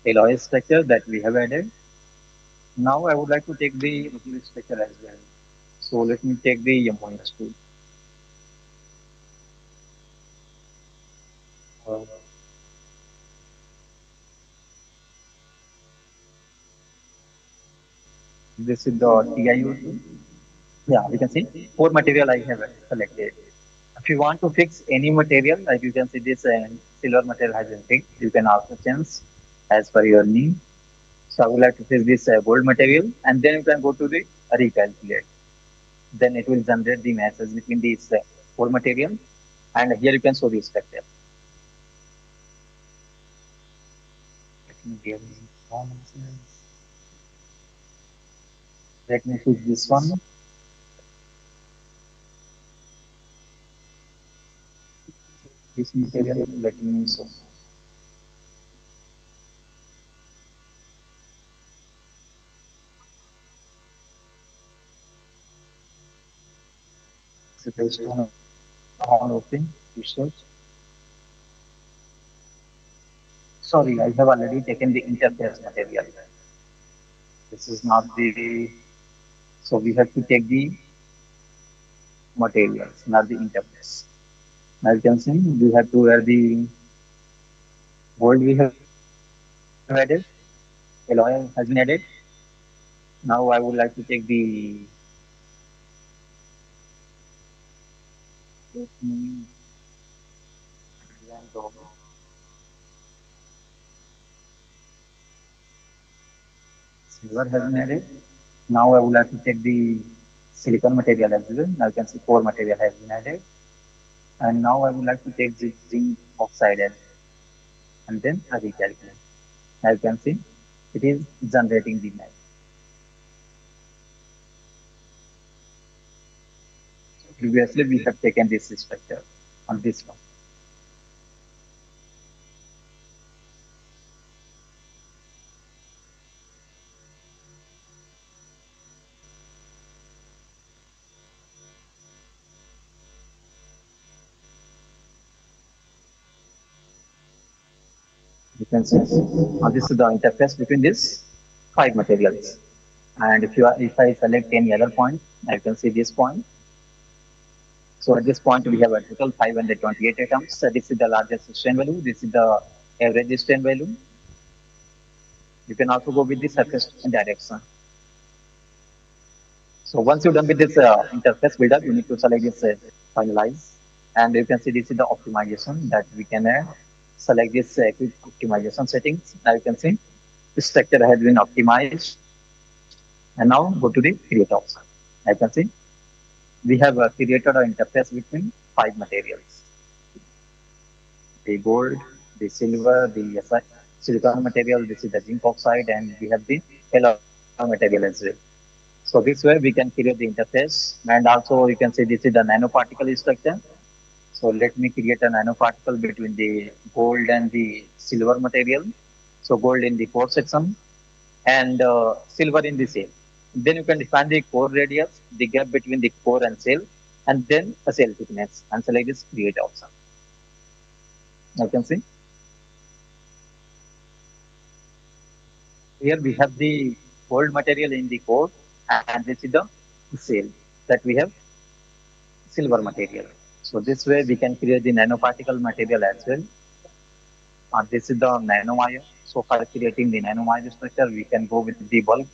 alloy structure that we have added. Now I would like to take the material structure as well. So let me take the MOS tool. Uh, this is the TIO tool. Yeah, we can see four material I have selected. If you want to fix any material, like you can see this silver material has been fixed. You can also change as per your need. So I would like to fix this gold material, and then you can go to the recalculate. Then it will generate the matches between these gold material, and here you can show the structure. Let me give the performances. Let me fix this one. This material, let me show. So based on open research. Sorry, I have already taken the interface material. This is not the, so we have to take the materials, not the interface. Now you can see we have to add the gold we have added, alloy has been added. Now I would like to take the silver has been added. Now I would like to take the silicon material as well. Now you can see core material has been added. And now I would like to take the zinc oxide as and then I recalculate. As you can see, it is generating the match. So previously, we have taken this structure on this one. You can see this is the interface between these five materials. And if I select any other point, I can see this point. So at this point, we have a total 528 atoms. So this is the largest strain value. This is the average strain value. You can also go with the surface direction. So once you're done with this interface buildup, you need to select this finalize. And you can see this is the optimization that we can add. Select this quick optimization settings. Now you can see the structure has been optimized. And now go to the create option. I can see we have created an interface between five materials. The gold, the silver, the silicon material, this is the zinc oxide, and we have the alloy material as well. So this way we can create the interface, and also you can see this is the nanoparticle structure. So let me create a nanoparticle between the gold and the silver material. So gold in the core section, and silver in the cell. Then you can define the core radius, the gap between the core and cell, and then a cell thickness, and select this create option. You can see here we have the gold material in the core, and this is the cell that we have silver material. So this way we can create the nanoparticle material as well. This is the nanomire. So for creating the nanomire structure, we can go with the bulk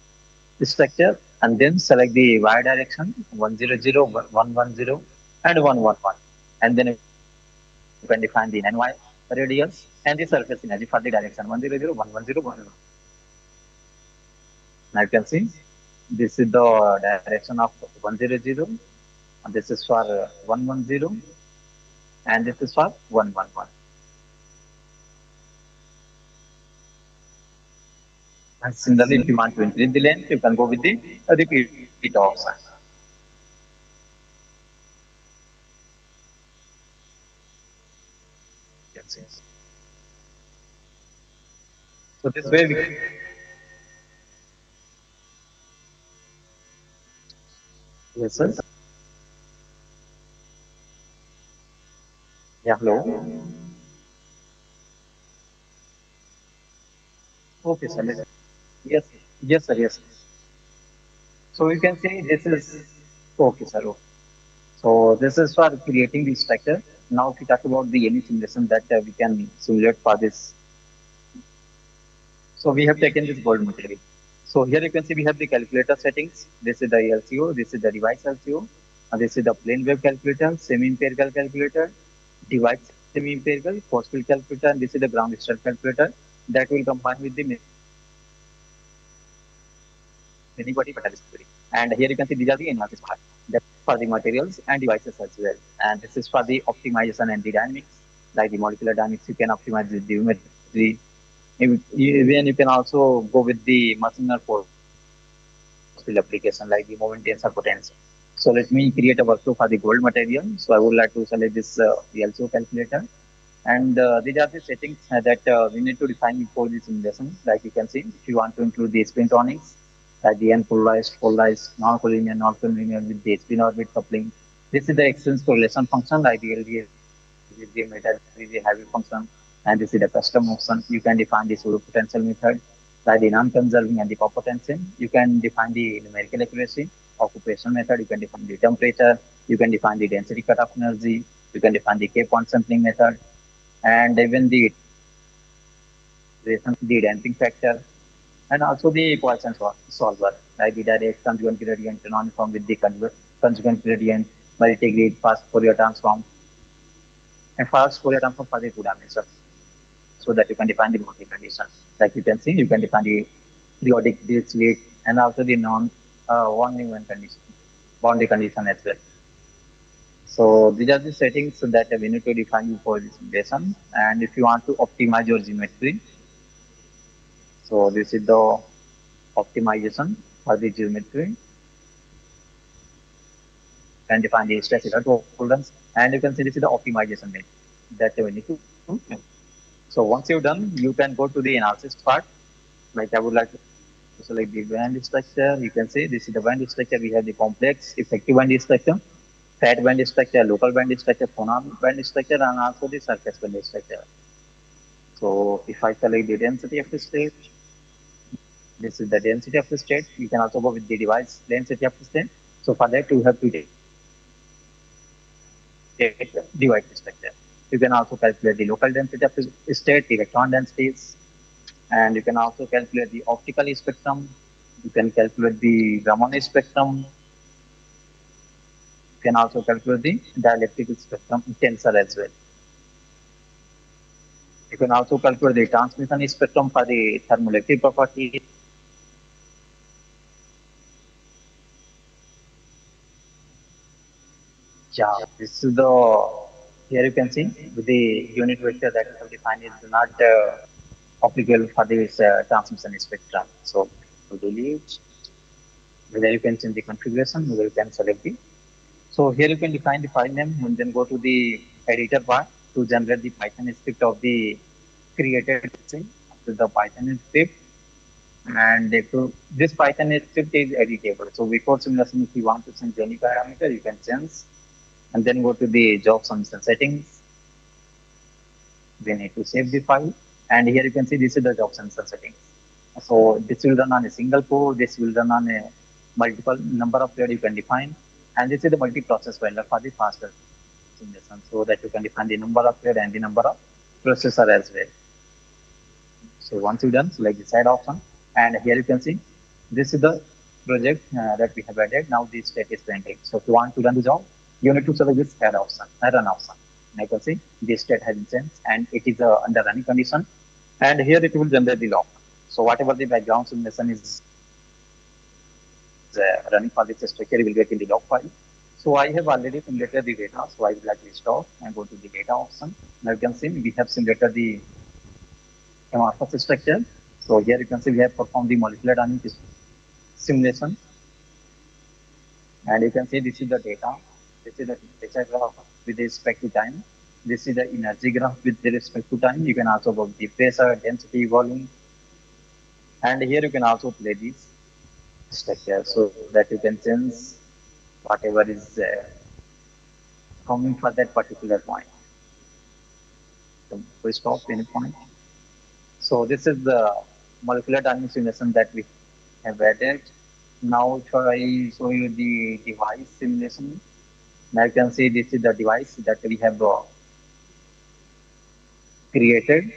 structure and then select the y direction 100, 110, and 111. And then you can define the nanowire radius and the surface energy for the direction 100, 110, 111. Now you can see this is the direction of 100, and this is for 110, and this is for 111. And similarly, if you want to increase the length, you can go with the repeat option. Yes, yes. So this way we yes, sir. Yeah, hello. Okay, sir. Yes, yes, sir. Yes. So you can see this is okay, sir. Okay. So this is for creating the structure. Now, if we talk about the any simulation that we can simulate for this, so we have taken this gold material. So here you can see we have the calculator settings. This is the LCO, this is the device LCO, and this is the plane wave calculator, semi-empirical calculator, device semi-empirical, force field calculator, and this is the ground state calculator that will combine with the many body materials theory. And here you can see these are the analysis part that for the materials and devices as well. And this is for the optimization and the dynamics, like the molecular dynamics, you can optimize the geometry. Even you can also go with the machine or force field application like the moment tensor potential. So let me create a workflow for the gold material. So I would like to select this LCO calculator. And these are the settings that we need to define before the simulation. Like you can see, if you want to include the spintronics, like the N polarized, non-collinear, non-collinear with the spin orbit coupling. This is the exchange correlation function, like the LDS with the meta is a heavy function, and this is the custom option. You can define the pseudo potential method, like the non-conserving and the pop potential. You can define the numerical accuracy, occupation method. You can define the temperature. You can define the density cutoff energy. You can define the K-point sampling method, and even the iteration, the damping factor, and also the Poisson solver, like the direct conjugate gradient non-uniform with the conjugate gradient, multigrade fast Fourier transform, and fast Fourier transform for the two dimensions, so that you can define the boundary condition. Like you can see, you can define the periodic distillate and also the non one Newman condition, boundary condition as well. So these are the settings that we need to define before this simulation. And if you want to optimize your geometry, so this is the optimization for the geometry, and define the stress error tolerance. And you can see this is the optimization method that we need to do. So once you've done, you can go to the analysis part. Like I would like to select the band structure. You can see this is the band structure. We have the complex effective band structure, fat band structure, local band structure, phonon band structure, and also the surface band structure. So if I select the density of the state, this is the density of the state. You can also go with the device density of the state. So for that, you have to take device structure. You can also calculate the local density of the state, electron densities, and you can also calculate the optical spectrum. You can calculate the Raman spectrum. You can also calculate the dielectric spectrum tensor as well. You can also calculate the transmission spectrum for the thermoelectric properties. Yeah, this is the, here you can see with the unit vector that we have defined is not applicable for this transmission spectrum. So to delete, whether you can change the configuration, whether you can select the. So here you can define the file name and then go to the editor part to generate the Python script of the created thing. After the Python script, And this Python script is editable. So before simulation, if you want to change any parameter, you can change, and then go to the job submission settings. We need to save the file, and here you can see this is the job submission settings. So this will run on a single core. This will run on a multiple number of thread you can define, and this is the multi-process vendor for the faster simulation, so that you can define the number of thread and the number of processor as well. So once you done, select the side option, and here you can see this is the project that we have added. Now the state is printing. So if you want to run the job, you need to select this add option, run option. And I can see the state has been changed and it is under running condition. And here it will generate the log. So whatever the background simulation is running for this structure, you will get in the log file. So I have already simulated the data. So I will like restore and go to the data option. Now you can see we have simulated the amorphous structure. So here you can see we have performed the molecular dynamic simulation. And you can see this is the data. This is the temperature graph with respect to time. This is the energy graph with respect to time. You can also go with the pressure, density, volume. And here you can also play this structure so that you can change whatever is coming for that particular point. So we stop any point. So this is the molecular dynamic simulation that we have added. Now if I show you the device simulation, now you can see this is the device that we have created.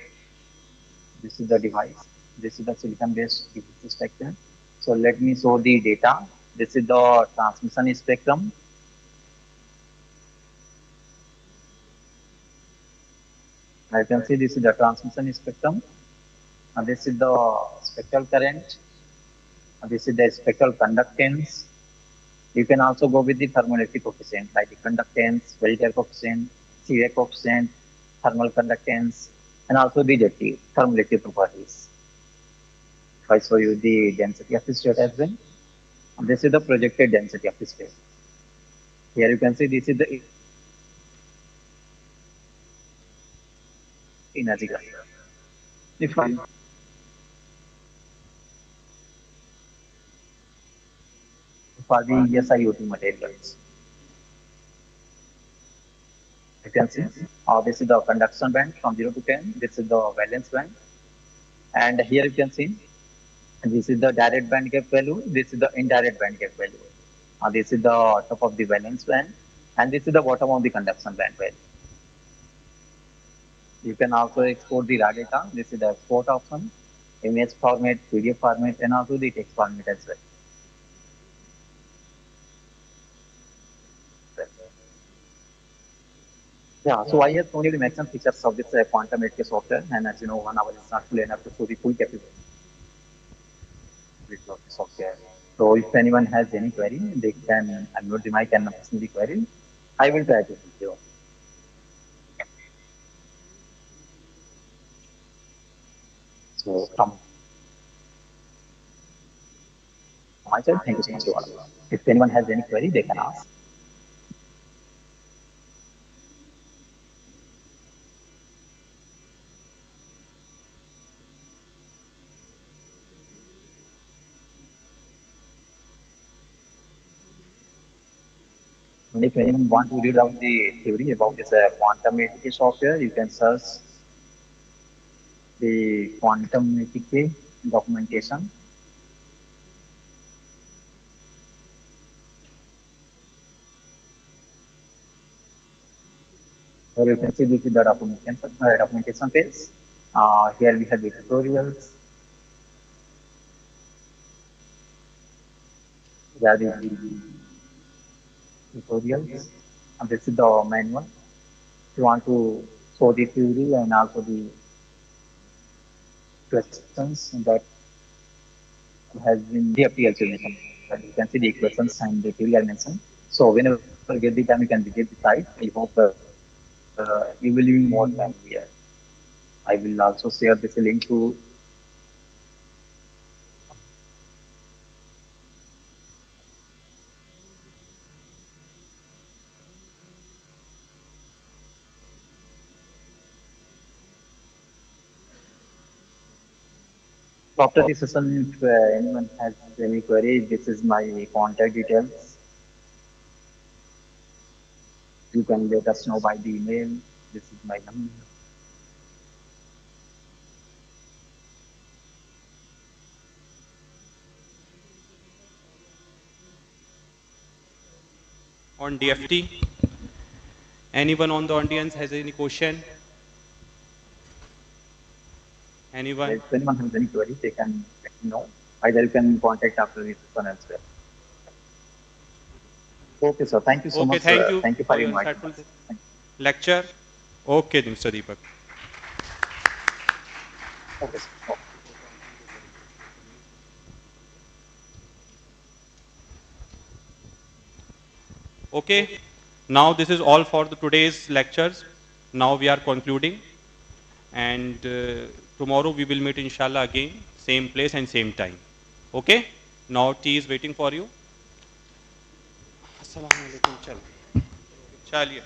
This is the device. This is the silicon-based device structure. So let me show the data. This is the transmission spectrum. I can see this is the transmission spectrum. And this is the spectral current. And this is the spectral conductance. You can also go with the thermoelectric coefficient like the conductance, Velter coefficient, Seebeck coefficient, thermal conductance, and also the JT, thermoelectric properties. If I show you the density of the state as well, and this is the projected density of the state. Here you can see this is the energy graph. If I for the SiO2 materials, you can see this is the conduction band from 0 to 10. This is the valence band, and here you can see this is the direct band gap value. This is the indirect band gap value. This is the top of the valence band, and this is the bottom of the conduction band value. You can also export the raw data. This is the export option, image format, PDF format, and also the text format as well. Yeah, so I have shown you the maximum features of this quantum 8K software, and as you know, 1 hour is not full enough to show the full capability of the software. So if anyone has any query, they can unmute the mic and ask me the query. I will try to help you. So from my side, thank you so much to all. If anyone has any query, they can ask. And if anyone want to read out the theory about this quantum ATK software, you can search the quantum ATK documentation. Or you can see this is the documentation page. Here we have the tutorials. There is the tutorials. And this is the manual. If you want to show the theory and also the questions that has been the FTL mentioned. You can see the equations and the theory are mentioned. So whenever you get the time, you can visit the site. I hope you will be more than here. I will also share this link to After the session, if anyone has any query, this is my contact details. You can let us know by the email. This is my number. On DFT, anyone on the audience has any question? Anyone? If anyone has any query, they can let me know. Either you can contact after this session as well. Okay, sir. Thank you so Okay, much. thank you Thank you for for your inviting insightful us. lecture. Okay, Mr. Deepak. Okay, sir. Okay, now this is all for today's lectures. Now we are concluding, and tomorrow we will meet inshallah again, same place and same time. Okay, now tea is waiting for you. Assalamu alaikum. Chaliye.